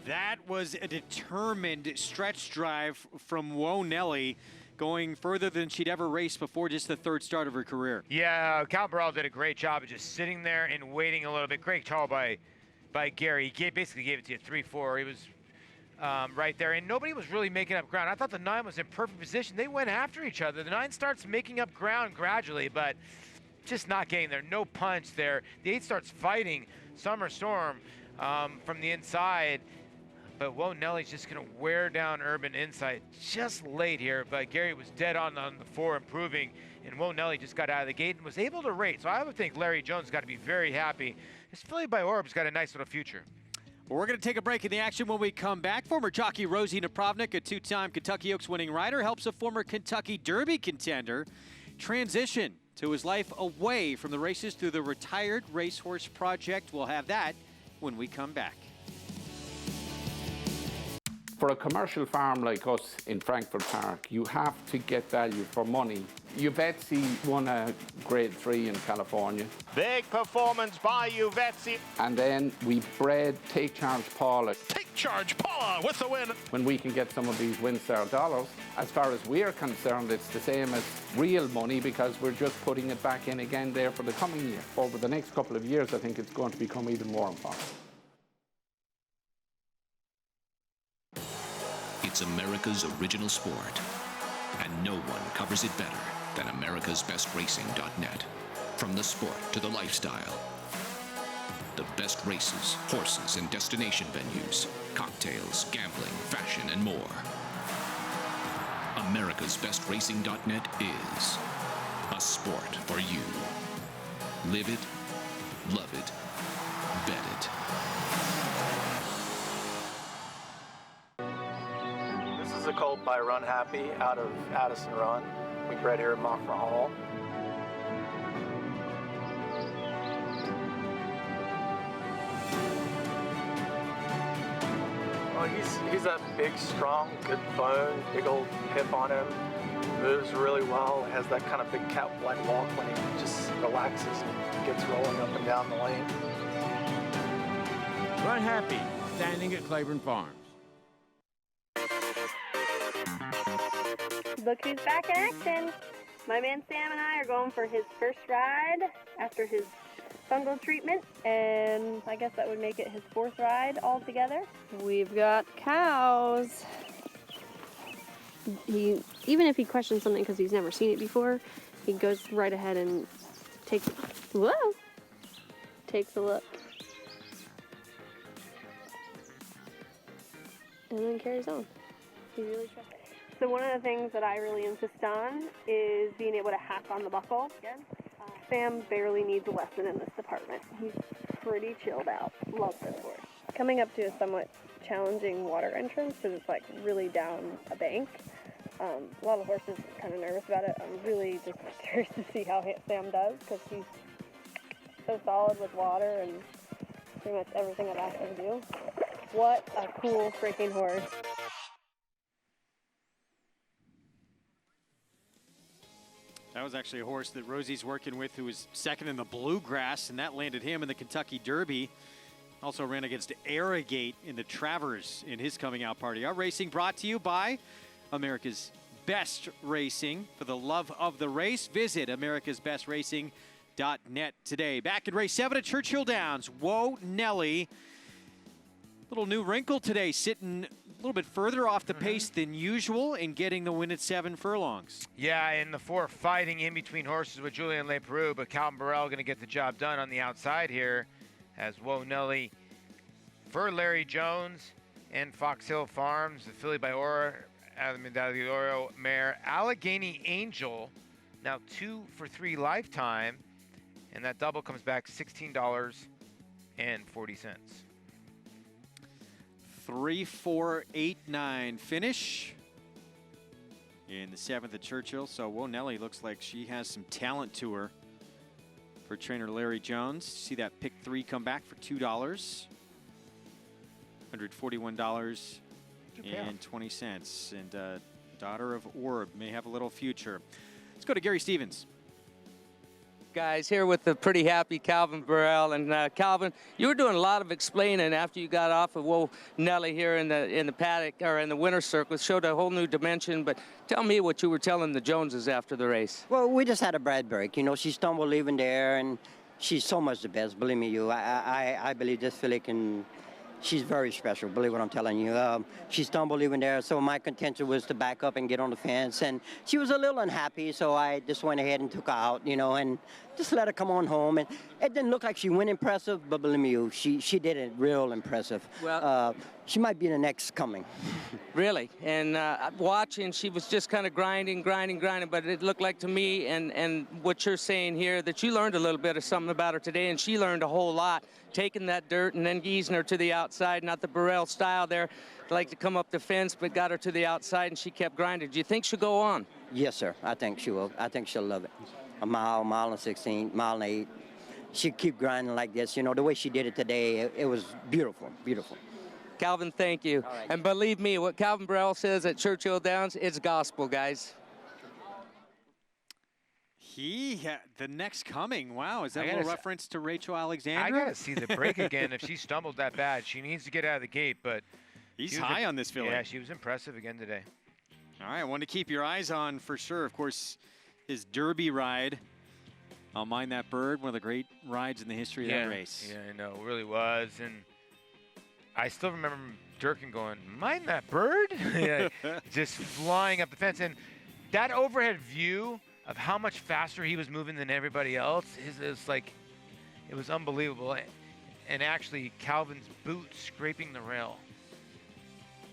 That was a determined stretch drive from Woe Nelly, going further than she'd ever raced before, just the 3rd start of her career. Yeah, Cal Burrell did a great job of just sitting there and waiting a little bit. Great call by Gary. He basically gave it to you 3-4. He was right there, and nobody was really making up ground. I thought the 9 was in perfect position. They went after each other. The 9 starts making up ground gradually, but just not getting there. No punch there. The 8 starts fighting Summer Storm from the inside, but Woe Nelly's just going to wear down Urban Insight just late here, but Gary was dead on the 4 improving, and Woe Nelly just got out of the gate and was able to rate. So I would think Larry Jones got to be very happy. This filly by Orb's got a nice little future. Well, we're going to take a break in the action when we come back. Former jockey Rosie Napravnik, a 2-time Kentucky Oaks winning rider, helps a former Kentucky Derby contender transition to his life away from the races through the Retired Racehorse Project. We'll have that when we come back. For a commercial farm like us in Frankfurt Park, you have to get value for money. Uvetzi won a grade 3 in California. Big performance by Uvetzi. And then we bred Take Charge Paula. Take Charge Paula with the win. When we can get some of these WinStar dollars, as far as we're concerned, it's the same as real money because we're just putting it back in again there for the coming year. Over the next couple of years, I think it's going to become even more important. It's America's original sport, and no one covers it better than americasbestracing.net. From the sport to the lifestyle, the best races, horses, and destination venues, cocktails, gambling, fashion, and more. americasbestracing.net is a sport for you. Live it, love it, bet it. This is a colt by Runhappy out of Addison Run. We bred here in Mockra Hall. Well, he's a big, strong, good bone, big old hip on him. Moves really well, has that kind of big cat-like walk when he just relaxes and gets rolling up and down the lane. Runhappy, standing at Claiborne Farms. Look who's back in action. My man Sam and I are going for his first ride after his fungal treatment, and I guess that would make it his 4th ride altogether. We've got cows. Even if he questions something because he's never seen it before, he goes right ahead and takes a look. And then carries on. He really trusts it. So one of the things that I really insist on is being able to hack on the buckle. Sam barely needs a lesson in this department. He's pretty chilled out. Loves this horse. Coming up to a somewhat challenging water entrance because it's like really down a bank. A lot of horses are kind of nervous about it. I'm really just curious to see how Sam does because he's so solid with water and pretty much everything I've asked him to do. What a cool freaking horse. That was actually a horse that Rosie's working with who was second in the Bluegrass, and that landed him in the Kentucky Derby. Also ran against Arrogate in the Travers in his coming out party. Our racing brought to you by America's Best Racing. For the love of the race, visit americasbestracing.net today. Back in race 7 at Churchill Downs. Whoa, Nelly. Little new wrinkle today, sitting a little bit further off the pace than usual and getting the win at 7 furlongs. Yeah, and the 4 fighting in between horses with Julien Leperoux, but Calvin Burrell going to get the job done on the outside here as Whoa Nelly for Larry Jones and Fox Hill Farms, the filly by Aura, Medallioro mare. Allegheny Angel, now 2 for 3 lifetime, and that double comes back $16.40. 3-4-8-9 finish in the 7th at Churchill. So Whoa Nelly looks like she has some talent to her for trainer Larry Jones. See that pick 3 come back for $2. $141.20. And daughter of Orb may have a little future. Let's go to Gary Stevens. Guys, here with the pretty happy Calvin Burrell. And Calvin, you were doing a lot of explaining after you got off of Whoa Nelly here in the paddock or in the winner's circle. It showed a whole new dimension. But tell me what you were telling the Joneses after the race. Well, we just had a bad break. You know, she stumbled leaving there, and she's so much the best. Believe me, I believe this filly can. She's very special, believe what I'm telling you. She stumbled even there, so my contention was to back up and get on the fence. And she was a little unhappy, so I just went ahead and took her out, you know, and just let her come on home. And it didn't look like she went impressive, but believe me, she did it real impressive. Well, she might be the next coming. Really? And watching, she was just kind of grinding, but it looked like to me, and what you're saying here, that you learned a little bit of something about her today, and she learned a whole lot, taking that dirt and then easing her to the outside, not the Burrell style there, like to come up the fence, but got her to the outside, and she kept grinding. Do you think she'll go on? Yes, sir. I think she will. I think she'll love it. A mile and 16, mile and 8. She'll keep grinding like this. You know, the way she did it today, it was beautiful, beautiful. Calvin, thank you. Right. And believe me, what Calvin Burrell says at Churchill Downs, it's gospel, guys. The next coming. Wow, is that a little reference to Rachel Alexandra? I gotta see the break again. If she stumbled that bad, she needs to get out of the gate. But he's high on this filly. Yeah, she was impressive again today. All right, one to keep your eyes on for sure. Of course, his Derby ride. I'll mind that bird. One of the great rides in the history of that race. Yeah, I know, it really was. And I still remember Durkin going, "Mind that bird?" Yeah, just flying up the fence. And that overhead view of how much faster he was moving than everybody else is like, it was unbelievable. And actually, Calvin's boot scraping the rail.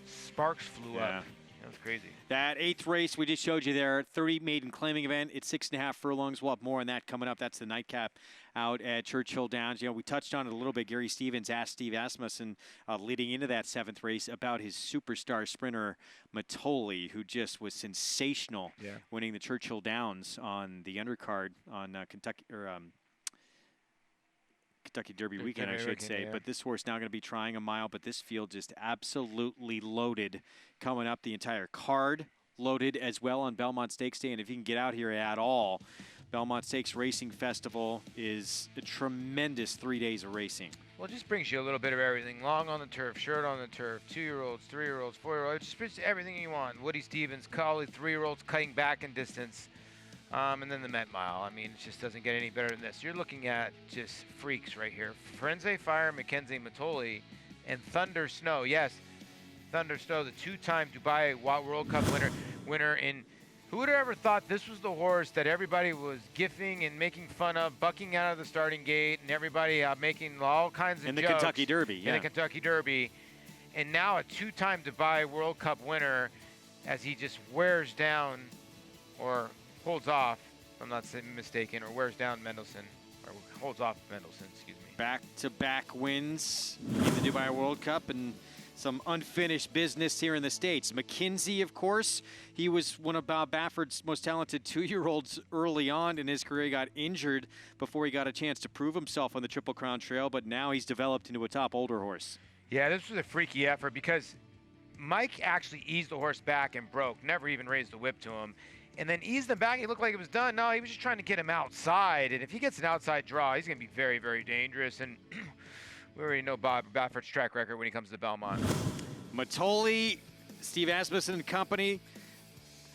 Sparks flew up. That was crazy. That 8th race we just showed you there, 30 maiden claiming event. It's 6.5 furlongs. We'll have more on that coming up. That's the Nightcap out at Churchill Downs. You know, we touched on it a little bit. Gary Stevens asked Steve Asmussen leading into that 7th race about his superstar sprinter, Matoli, who just was sensational, winning the Churchill Downs on the undercard on Kentucky Derby weekend, I should say. But this horse now going to be trying a mile, but this field just absolutely loaded coming up. The entire card loaded as well on Belmont Stakes Day. And if you can get out here at all, Belmont Stakes Racing Festival is a tremendous 3 days of racing. Well, it just brings you a little bit of everything. Long on the turf, short on the turf, 2-year-olds, 3-year-olds, 4-year-olds. It just brings everything you want. Woody Stevens, Collie, 3-year-olds cutting back in distance. And then the Met Mile. I mean, it just doesn't get any better than this. You're looking at just freaks right here. Firenze Fire, Mackenzie Matoli, and Thunder Snow. Yes, Thunder Snow, the 2-time Dubai World Cup winner in. Who would have ever thought this was the horse that everybody was gifting and making fun of, bucking out of the starting gate, and everybody making all kinds of jokes. In the Kentucky Derby, In the Kentucky Derby. And now a 2-time Dubai World Cup winner as he just wears down or holds off, if I'm not mistaken, or wears down Mendelssohn, or holds off Mendelssohn, excuse me. Back-to-back wins in the Dubai World Cup and some unfinished business here in the States. McKinsey, of course, he was one of Bob Baffert's most talented 2-year-olds early on in his career. He got injured before he got a chance to prove himself on the Triple Crown Trail, but now he's developed into a top older horse. Yeah, this was a freaky effort because Mike actually eased the horse back and broke, never even raised the whip to him. And then eased him back. He looked like it was done. No, he was just trying to get him outside. And if he gets an outside draw, he's going to be very, very dangerous. And we already know Bob Baffert's track record when he comes to Belmont. Matoli, Steve Asmussen and company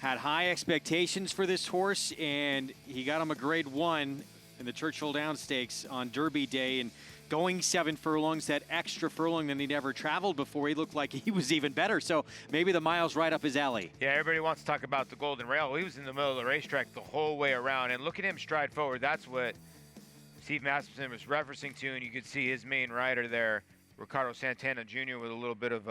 had high expectations for this horse, and he got him a grade 1 in the Churchill Downs Stakes on Derby Day. And going 7 furlongs, that extra furlong than he'd ever traveled before, he looked like he was even better. So maybe the mile's right up his alley. Yeah, everybody wants to talk about the Golden Rail. He was in the middle of the racetrack the whole way around. And look at him stride forward. That's what Steve Asmussen was referencing to. And you could see his main rider there, Ricardo Santana Jr., with a little bit of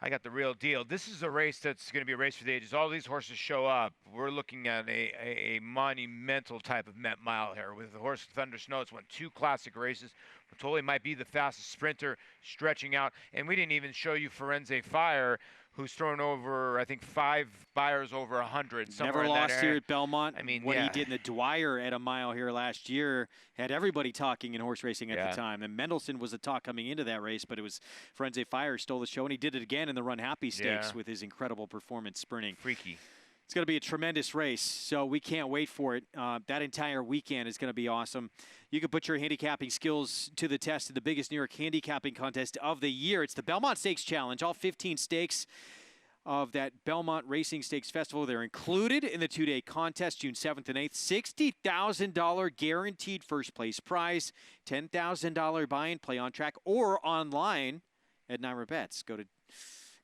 I got the real deal. This is a race that's going to be a race for the ages. All these horses show up. We're looking at a monumental type of Met Mile here. With the horse Thunder Snow, it's won 2 classic races. Matoli might be the fastest sprinter, stretching out. And we didn't even show you Firenze Fire, who's thrown over, I think, 5 buyers over 100. Never lost here at Belmont. I mean, what he did in the Dwyer at a mile here last year had everybody talking in horse racing at the time. And Mendelssohn was the talk coming into that race, but it was Firenze Fire stole the show, and he did it again in the Runhappy Stakes with his incredible performance sprinting. Freaky. It's going to be a tremendous race, so we can't wait for it. That entire weekend is going to be awesome. You can put your handicapping skills to the test in the biggest New York handicapping contest of the year. It's the Belmont Stakes Challenge. All 15 stakes of that Belmont Racing Stakes Festival, they're included in the 2-day contest, June 7th and 8th. $60,000 guaranteed first place prize, $10,000 buy-in, play on track, or online at NYRA Bets. Go to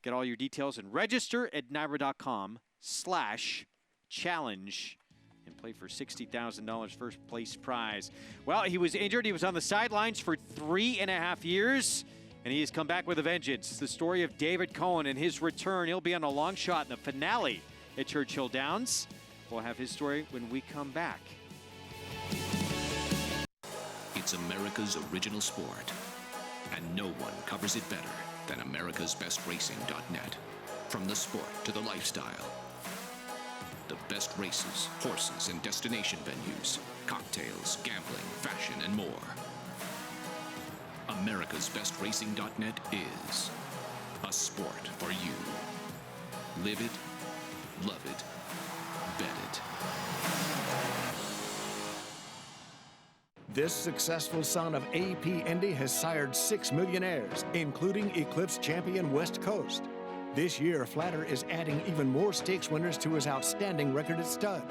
get all your details and register at NYRA.com/challenge and play for $60,000 first place prize. Well, he was injured. He was on the sidelines for 3.5 years, and he has come back with a vengeance. It's the story of David Cohen and his return. He'll be on a long shot in the finale at Churchill Downs. We'll have his story when we come back. It's America's original sport, and no one covers it better than americasbestracing.net. From the sport to the lifestyle, the best races, horses, and destination venues, cocktails, gambling, fashion, and more. americasbestracing.net is a sport for you. Live it, love it, bet it. This successful son of A.P. Indy has sired 6 millionaires, including Eclipse champion West Coast. This year, Flatter is adding even more stakes winners to his outstanding record at stud.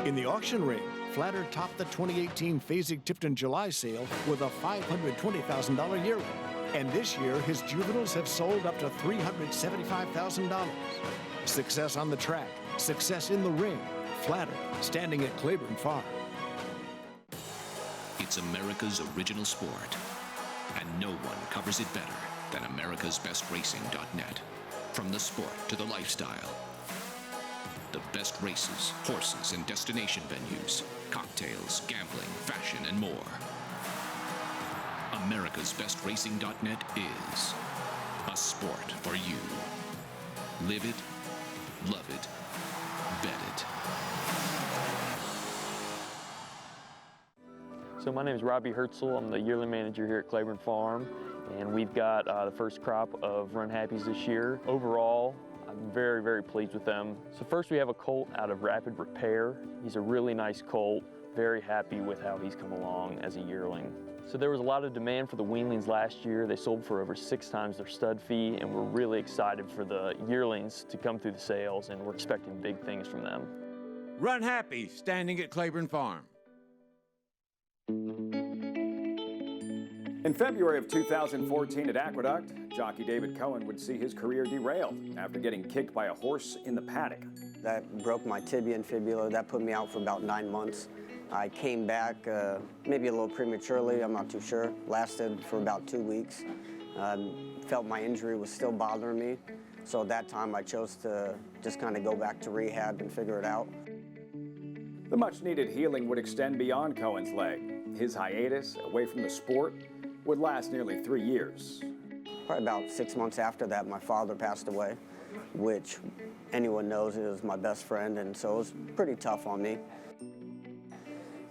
In the auction ring, Flatter topped the 2018 Fasig-Tipton July sale with a $520,000 yearling. And this year, his juveniles have sold up to $375,000. Success on the track, success in the ring. Flatter, standing at Claiborne Farm. It's America's original sport, and no one covers it better than americasbestracing.net. From the sport to the lifestyle. The best races, horses, and destination venues, cocktails, gambling, fashion, and more. America's Best Racing.net is a sport for you. Live it, love it, bet it. So my name is Robbie Herzl. I'm the yearly manager here at Claiborne Farm, and we've got the first crop of Runhappies this year. Overall, I'm very, very pleased with them. So first we have a colt out of Rapid Repair. He's a really nice colt. Very happy with how he's come along as a yearling. So there was a lot of demand for the weanlings last year. They sold for over 6 times their stud fee, and we're really excited for the yearlings to come through the sales, and we're expecting big things from them. Runhappy, standing at Claiborne Farm. In February of 2014 at Aqueduct, jockey David Cohen would see his career derailed after getting kicked by a horse in the paddock. That broke my tibia and fibula. That put me out for about 9 months. I came back maybe a little prematurely, I'm not too sure. Lasted for about 2 weeks. Felt my injury was still bothering me. So at that time I chose to just kind of go back to rehab and figure it out. The much-needed healing would extend beyond Cohen's leg. His hiatus away from the sport would last nearly 3 years. Probably about 6 months after that, my father passed away, which anyone knows is my best friend, and so it was pretty tough on me.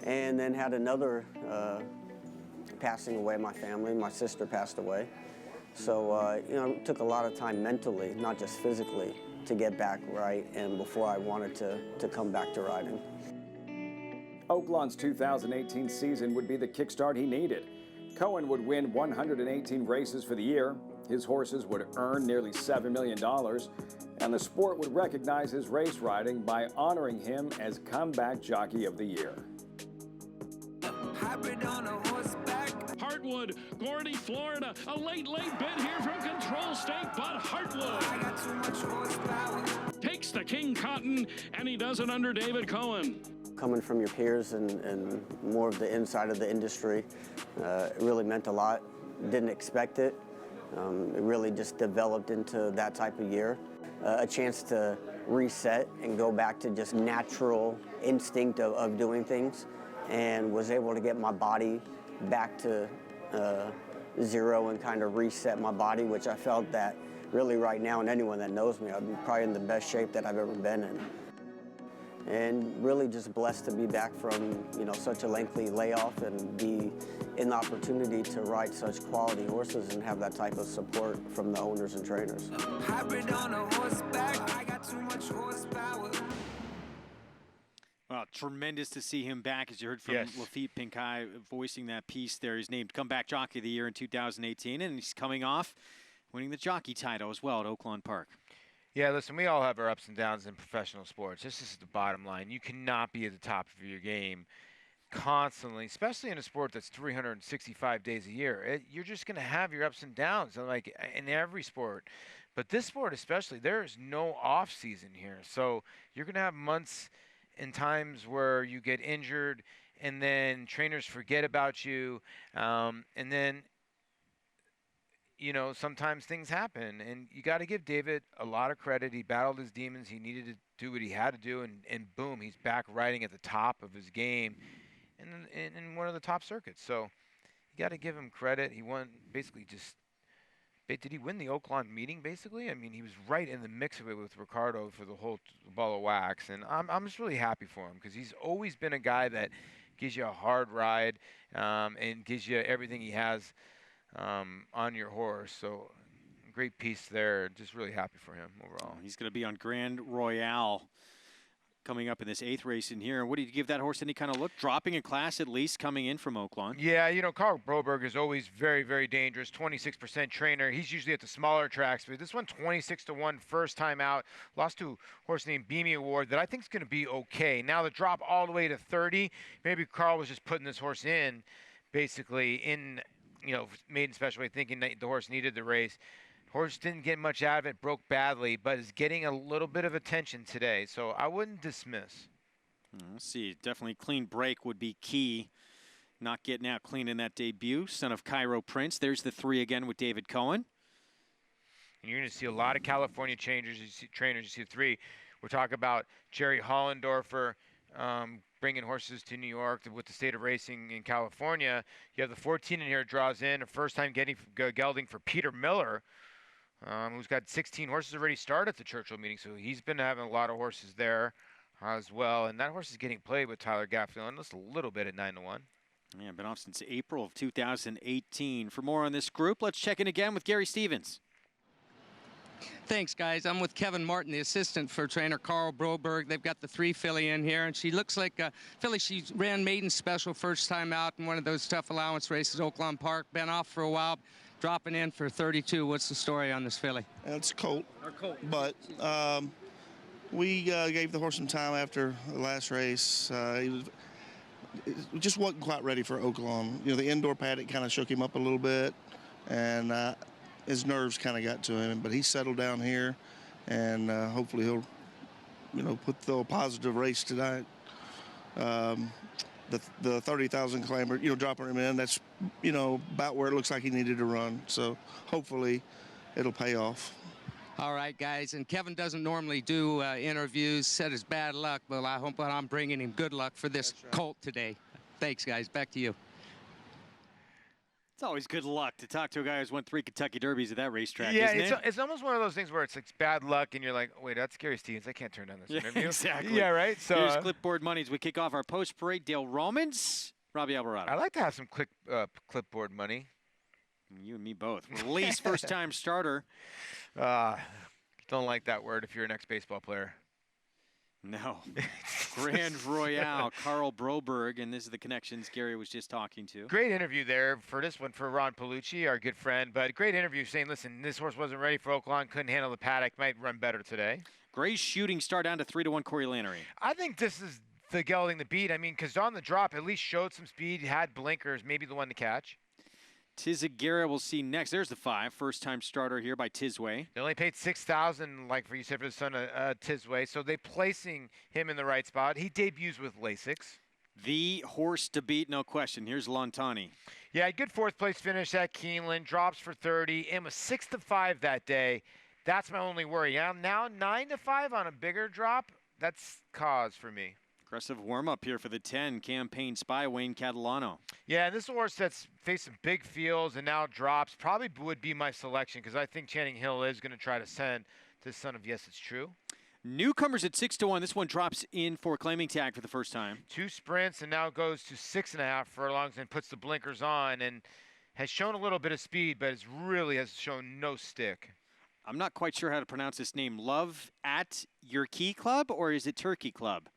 And then had another passing away in my family. My sister passed away. So, you know, it took a lot of time mentally, not just physically, to get back right and before I wanted to come back to riding. Oaklawn's 2018 season would be the kickstart he needed. Cohen would win 118 races for the year. His horses would earn nearly $7 million, and the sport would recognize his race riding by honoring him as Comeback Jockey of the Year. Heartwood, Gordy, Florida. A late bid here from Control State, but Heartwood takes the King Cotton, and he does it under David Cohen. Coming from your peers and more of the inside of the industry, it really meant a lot. Didn't expect it. It really just developed into that type of year. A chance to reset and go back to just natural instinct of doing things, and was able to get my body back to zero and kind of reset my body, which I felt that really right now, and anyone that knows me, I'm probably in the best shape that I've ever been in. And really just blessed to be back from, you know, such a lengthy layoff and be in the opportunity to ride such quality horses and have that type of support from the owners and trainers. Hybrid on a horseback, I got too much horsepower. Well, tremendous to see him back, as you heard from Laffit Pincay voicing that piece there. He's named Comeback Jockey of the Year in 2018, and he's coming off winning the jockey title as well at Oaklawn Park. Yeah, listen, we all have our ups and downs in professional sports. This is the bottom line. You cannot be at the top of your game constantly, especially in a sport that's 365 days a year. You're just going to have your ups and downs, like in every sport. But this sport especially, there is no off season here. So you're going to have months and times where you get injured, and then trainers forget about you, and then, you know, sometimes things happen, and you got to give David a lot of credit. He battled his demons. He needed to do what he had to do, and boom, he's back riding at the top of his game in one of the top circuits. So you got to give him credit. He won basically just – did he win the Oaklawn meeting basically? I mean, he was right in the mix of it with Ricardo for the whole ball of wax, and I'm just really happy for him because he's always been a guy that gives you a hard ride and gives you everything he has on your horse. So great piece there. Just really happy for him overall. He's going to be on Grand Royale coming up in this 8th race in here. What do you give that horse any kind of look? Dropping in class at least coming in from Oaklawn. Yeah, you know, Carl Broberg is always very, very dangerous. 26% trainer. He's usually at the smaller tracks, but this one 26-1 first time out. Lost to a horse named Beamy Award that I think is going to be okay. Now the drop all the way to 30. Maybe Carl was just putting this horse in, basically in, you know, maiden special weight, thinking that the horse needed the race. Horse didn't get much out of it, broke badly, but is getting a little bit of attention today, so I wouldn't dismiss. Let's see, definitely clean break would be key. Not getting out clean in that debut. Son of Cairo Prince. There's the 3 again with David Cohen. and you're going to see a lot of California trainers. You see 3. We're talking about Jerry Hollendorfer bringing horses to New York with the State of Racing in California. You have the 14 in here draws in, a first-time gelding for Peter Miller, who's got 16 horses already started at the Churchill meeting, so he's been having a lot of horses there as well. And that horse is getting played with Tyler Gaffney just a little bit at 9-1. Yeah, been off since April of 2018. For more on this group, let's check in again with Gary Stevens. Thanks, guys. I'm with Kevin Martin, the assistant for trainer Carl Broberg. They've got the 3 filly in here, and she looks like a filly. She ran maiden special first time out in one of those tough allowance races, Oaklawn Park. Been off for a while, dropping in for 32. What's the story on this filly? It's a colt, but we gave the horse some time after the last race. He just wasn't quite ready for Oaklawn. You know, the indoor paddock kind of shook him up a little bit, and his nerves kind of got to him, but he settled down here, and hopefully he'll, put a positive race tonight. The 30,000 climber, dropping him in, that's, about where it looks like he needed to run. So hopefully it'll pay off. All right, guys, and Kevin doesn't normally do interviews, said it's bad luck, but I hope I'm bringing him good luck for this colt today. Thanks, guys. Back to you. It's always good luck to talk to a guy who's won 3 Kentucky Derbies at that racetrack, yeah, isn't it? It's almost one of those things where it's like bad luck, and you're like, wait, that's Gary Stevens. I can't turn down this interview. Exactly. Yeah, right? So here's clipboard money as we kick off our post-parade. Dale Romans, Robbie Alvarado. I like to have some clipboard money. You and me both. Release first-time starter. Don't like that word if you're an ex-baseball player. No. Grand Royale, Carl Broberg, and this is the connections Gary was just talking to. Great interview there for this one for Ron Palucci, our good friend. But great interview saying, listen, this horse wasn't ready for Oaklawn, couldn't handle the paddock, might run better today. Gray's shooting star down to 3-1 Corey Lannery. I think this is the gelding to beat. I mean, because on the drop, at least showed some speed, had blinkers, maybe the one to catch. Tizagera we'll see next. There's the 5, first-time starter here by Tisway. They only paid $6,000, like for you said, for the son of Tisway, so they placing him in the right spot. He debuts with Lasix. The horse to beat, no question. Here's Lontani. Yeah, good 4th place finish at Keeneland, drops for 30, and was 6-5 that day. That's my only worry. Now 9-5 on a bigger drop. That's cause for me. Aggressive warm-up here for the 10, Campaign Spy, Wayne Catalano. Yeah, this horse that's faced some big fields and now drops probably would be my selection because I think Channing Hill is going to try to send this son of Yes It's True. Newcomers at 6-1. This one drops in for claiming tag for the first time. 2 sprints and now goes to 6.5 furlongs and puts the blinkers on and has shown a little bit of speed, but it really has shown no stick. I'm not quite sure how to pronounce this name. Love at Your Key Club, or is it Turkey Club?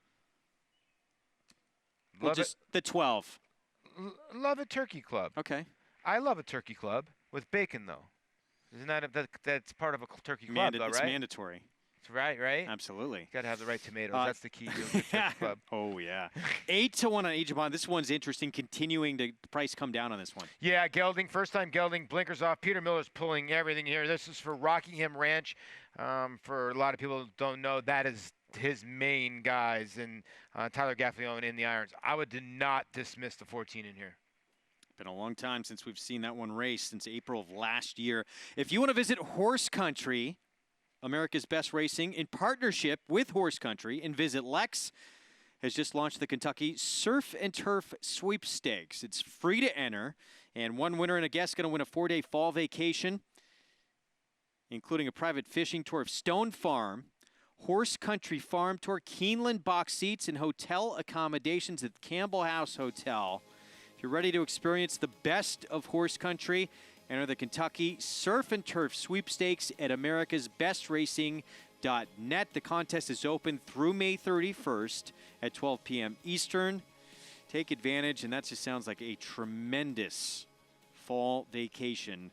Well, just the 12. Love a Turkey Club. Okay. I love a Turkey Club with bacon, though. Isn't that's part of a Turkey Club, though, right? It's mandatory. It's right? Absolutely. Got to have the right tomatoes. That's the key to a good Turkey Club. Oh, yeah. 8-1 on Ejabon. This one's interesting, continuing to price come down on this one. Yeah, gelding, first-time gelding, blinkers off. Peter Miller's pulling everything here. This is for Rockingham Ranch. For a lot of people who don't know, that is his main guys, and Tyler Gaffney in the irons. I would not dismiss the 14 in here. Been a long time since we've seen that one race, since April of last year. If you want to visit Horse Country, America's Best Racing, in partnership with Horse Country, and visit Lex, has just launched the Kentucky Surf and Turf Sweepstakes. It's free to enter, and one winner and a guest going to win a 4-day fall vacation, including a private fishing tour of Stone Farm, Horse Country Farm Tour, Keeneland box seats, and hotel accommodations at Campbell House Hotel. If you're ready to experience the best of horse country, enter the Kentucky Surf and Turf Sweepstakes at americasbestracing.net. The contest is open through May 31st at 12 p.m. Eastern. Take advantage, and that just sounds like a tremendous fall vacation.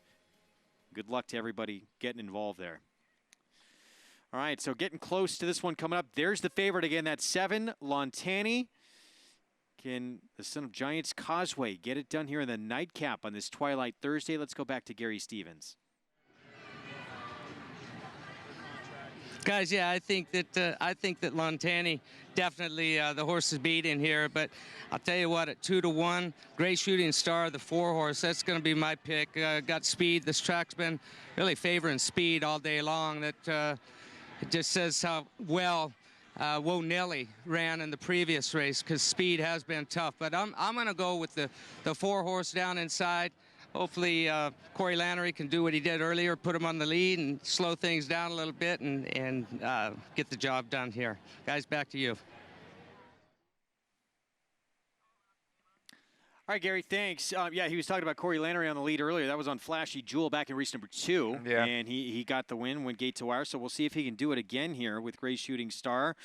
Good luck to everybody getting involved there. All right, so getting close to this one coming up. There's the favorite again. That's 7, Lontani. Can the son of Giants Causeway get it done here in the Nightcap on this Twilight Thursday? Let's go back to Gary Stevens. Guys, yeah, I think that Lontani definitely the horse is beat in here. But I'll tell you what, at 2-1, Gray Shooting Star, the 4-horse, that's going to be my pick. Got speed. This track's been really favoring speed all day long. That it just says how well Wo Nelly ran in the previous race, because speed has been tough. But I'm going to go with the 4-horse down inside. Hopefully, Corey Lannery can do what he did earlier, put him on the lead and slow things down a little bit and get the job done here. Guys, back to you. All right, Gary, thanks. Yeah, he was talking about Corey Lannery on the lead earlier. That was on Flashy Jewel back in race number 2. Yeah. And he got the win, went gate to wire. So we'll see if he can do it again here with Gray Shooting Star.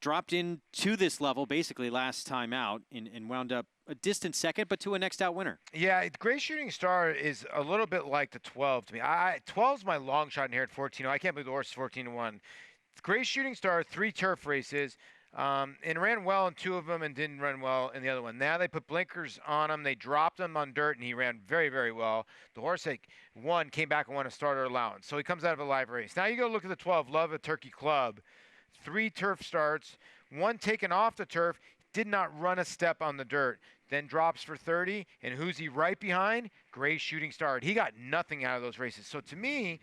Dropped into this level basically last time out and wound up a distant second, but to a next out winner. Yeah, Gray Shooting Star is a little bit like the 12 to me. 12's my long shot in here at 14. I can't believe the horse is 14-1. Gray Shooting Star, 3 turf races, and ran well in 2 of them and didn't run well in the other one. Now they put blinkers on him. They dropped him on dirt, and he ran very, very well. The horse that won came back and won a starter allowance. So he comes out of a live race. Now you go look at the 12, Love a Turkey Club. 3 turf starts, 1 taken off the turf, did not run a step on the dirt, then drops for 30, and who's he right behind? Gray Shooting Star. He got nothing out of those races. So to me,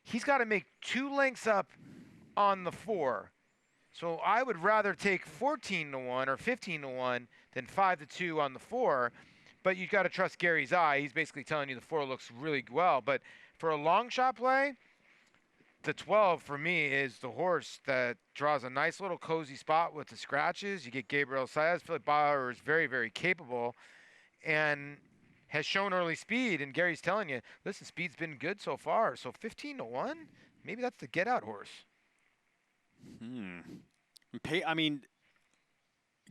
he's got to make 2 lengths up on the 4. So I would rather take 14-1 or 15-1 than 5-2 on the 4. But you've got to trust Gary's eye. He's basically telling you the 4 looks really well. But for a long shot play, the 12 for me is the horse that draws a nice little cozy spot with the scratches. You get Gabriel Saez. Philip Bauer is very, very capable and has shown early speed. And Gary's telling you, listen, speed's been good so far. So 15-1, maybe that's the get-out horse. I mean,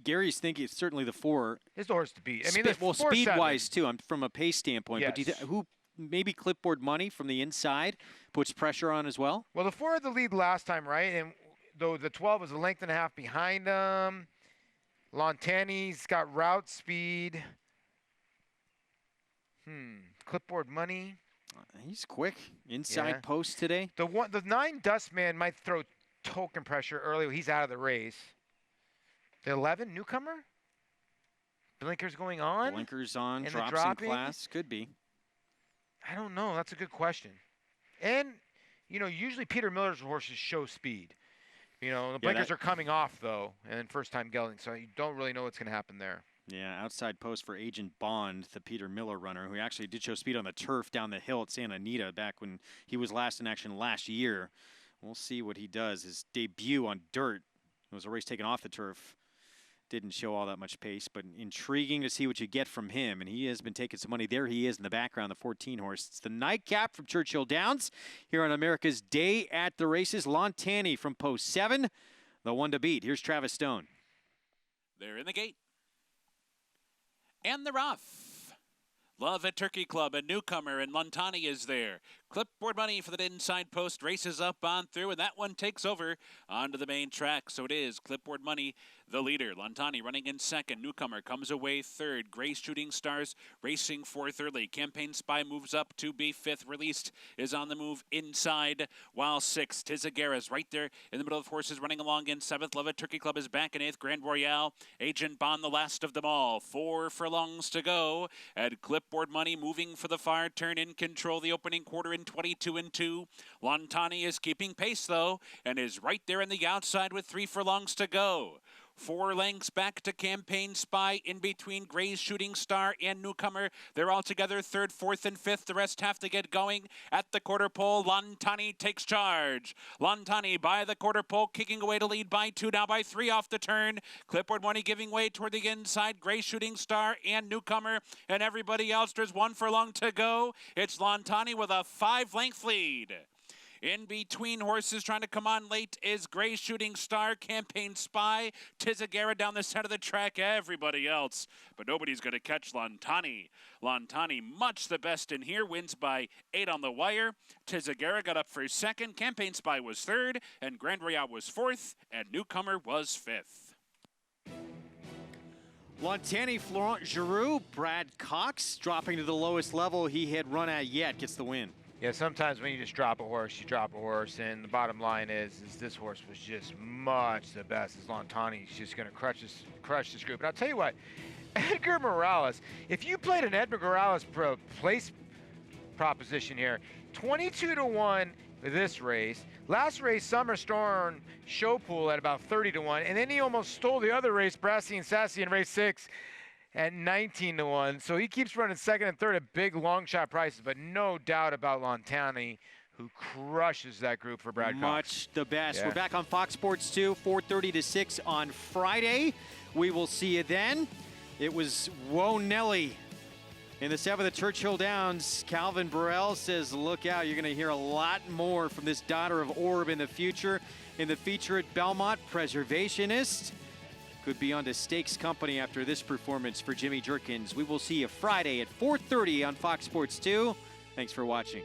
Gary's thinking it's certainly the 4. It's the horse to beat. I mean, well, speed-wise too. I'm from a pace standpoint. Yes. But do you who maybe Clipboard Money from the inside puts pressure on as well? Well, the 4 had the lead last time, right? And though the 12 was a length and a half behind him. Lontani's got route speed. Clipboard Money. He's quick. Inside post today. The 9 Dustman might throw token pressure early. He's out of the race. The 11 Newcomer. Blinkers going on. Blinkers on. And drops the dropping? in class. Could be. I don't know. That's a good question. And, usually Peter Miller's horses show speed. The blinkers are coming off, though, and first time gelding, so you don't really know what's going to happen there. Yeah, outside post for Agent Bond, the Peter Miller runner, who actually did show speed on the turf down the hill at Santa Anita back when he was last in action last year. We'll see what he does. His debut on dirt, it was a race taken off the turf. Didn't show all that much pace, but intriguing to see what you get from him. And he has been taking some money. There he is in the background, the 14 horse. It's the Nightcap from Churchill Downs here on America's Day at the Races. Lontani from post 7, the 1 to beat. Here's Travis Stone. They're in the gate. And the rough. Love at Turkey Club, a newcomer, and Lontani is there. Clipboard Money for the inside post, races up on through, and that one takes over onto the main track. So it is Clipboard Money, the leader. Lontani running in second. Newcomer comes away third. Gray Shooting Stars racing fourth early. Campaign Spy moves up to be fifth. Released is on the move inside, while sixth. Tizagara's right there in the middle of horses running along in seventh. Love at Turkey Club is back in eighth. Grand Royale, Agent Bond, the last of them all. 4 furlongs to go. And Clipboard Money moving for the far turn in control. The opening quarter in 22-2. Lontani is keeping pace though, and is right there in the outside with 3 furlongs to go. 4 lengths back to Campaign Spy in between Gray's Shooting Star and Newcomer. They're all together third, fourth, and fifth. The rest have to get going at the quarter pole. Lontani takes charge. Lontani by the quarter pole, kicking away to lead by 2, now by 3 off the turn. Clipboard Money giving way toward the inside. Gray's Shooting Star and Newcomer and everybody else. There's 1 furlong to go. It's Lontani with a 5-length lead. In between horses trying to come on late is Gray Shooting Star, Campaign Spy, Tizagara down the center of the track, everybody else. But nobody's going to catch Lontani. Lontani, much the best in here, wins by 8 on the wire. Tizagara got up for second, Campaign Spy was third, and Grand Royale was fourth, and Newcomer was fifth. Lontani, Florent Giroux, Brad Cox dropping to the lowest level he had run at yet, gets the win. Yeah, sometimes when you just drop a horse, you drop a horse, and the bottom line is this horse was just much the best. As Lontani's just going to crush this group. And I'll tell you what, Edgar Morales, if you played an Edgar Morales place proposition here, 22-1 for this race. Last race, Summer Storm show pool at about 30-1, and then he almost stole the other race, Brassy and Sassy, in race 6 at 19-1. So he keeps running second and third at big long shot prices, but no doubt about Lontani, who crushes that group for Brad Cox. Much the best. Yeah. We're back on Fox Sports 2, 4:30 to 6 on Friday. We will see you then. It was Whoa Nelly in the 7th at Churchill Downs. Calvin Burrell says, look out, you're going to hear a lot more from this daughter of Orb in the future. In the feature at Belmont, Preservationist could be on to Stakes Company after this performance for Jimmy Jerkins. We will see you Friday at 4:30 on Fox Sports 2. Thanks for watching.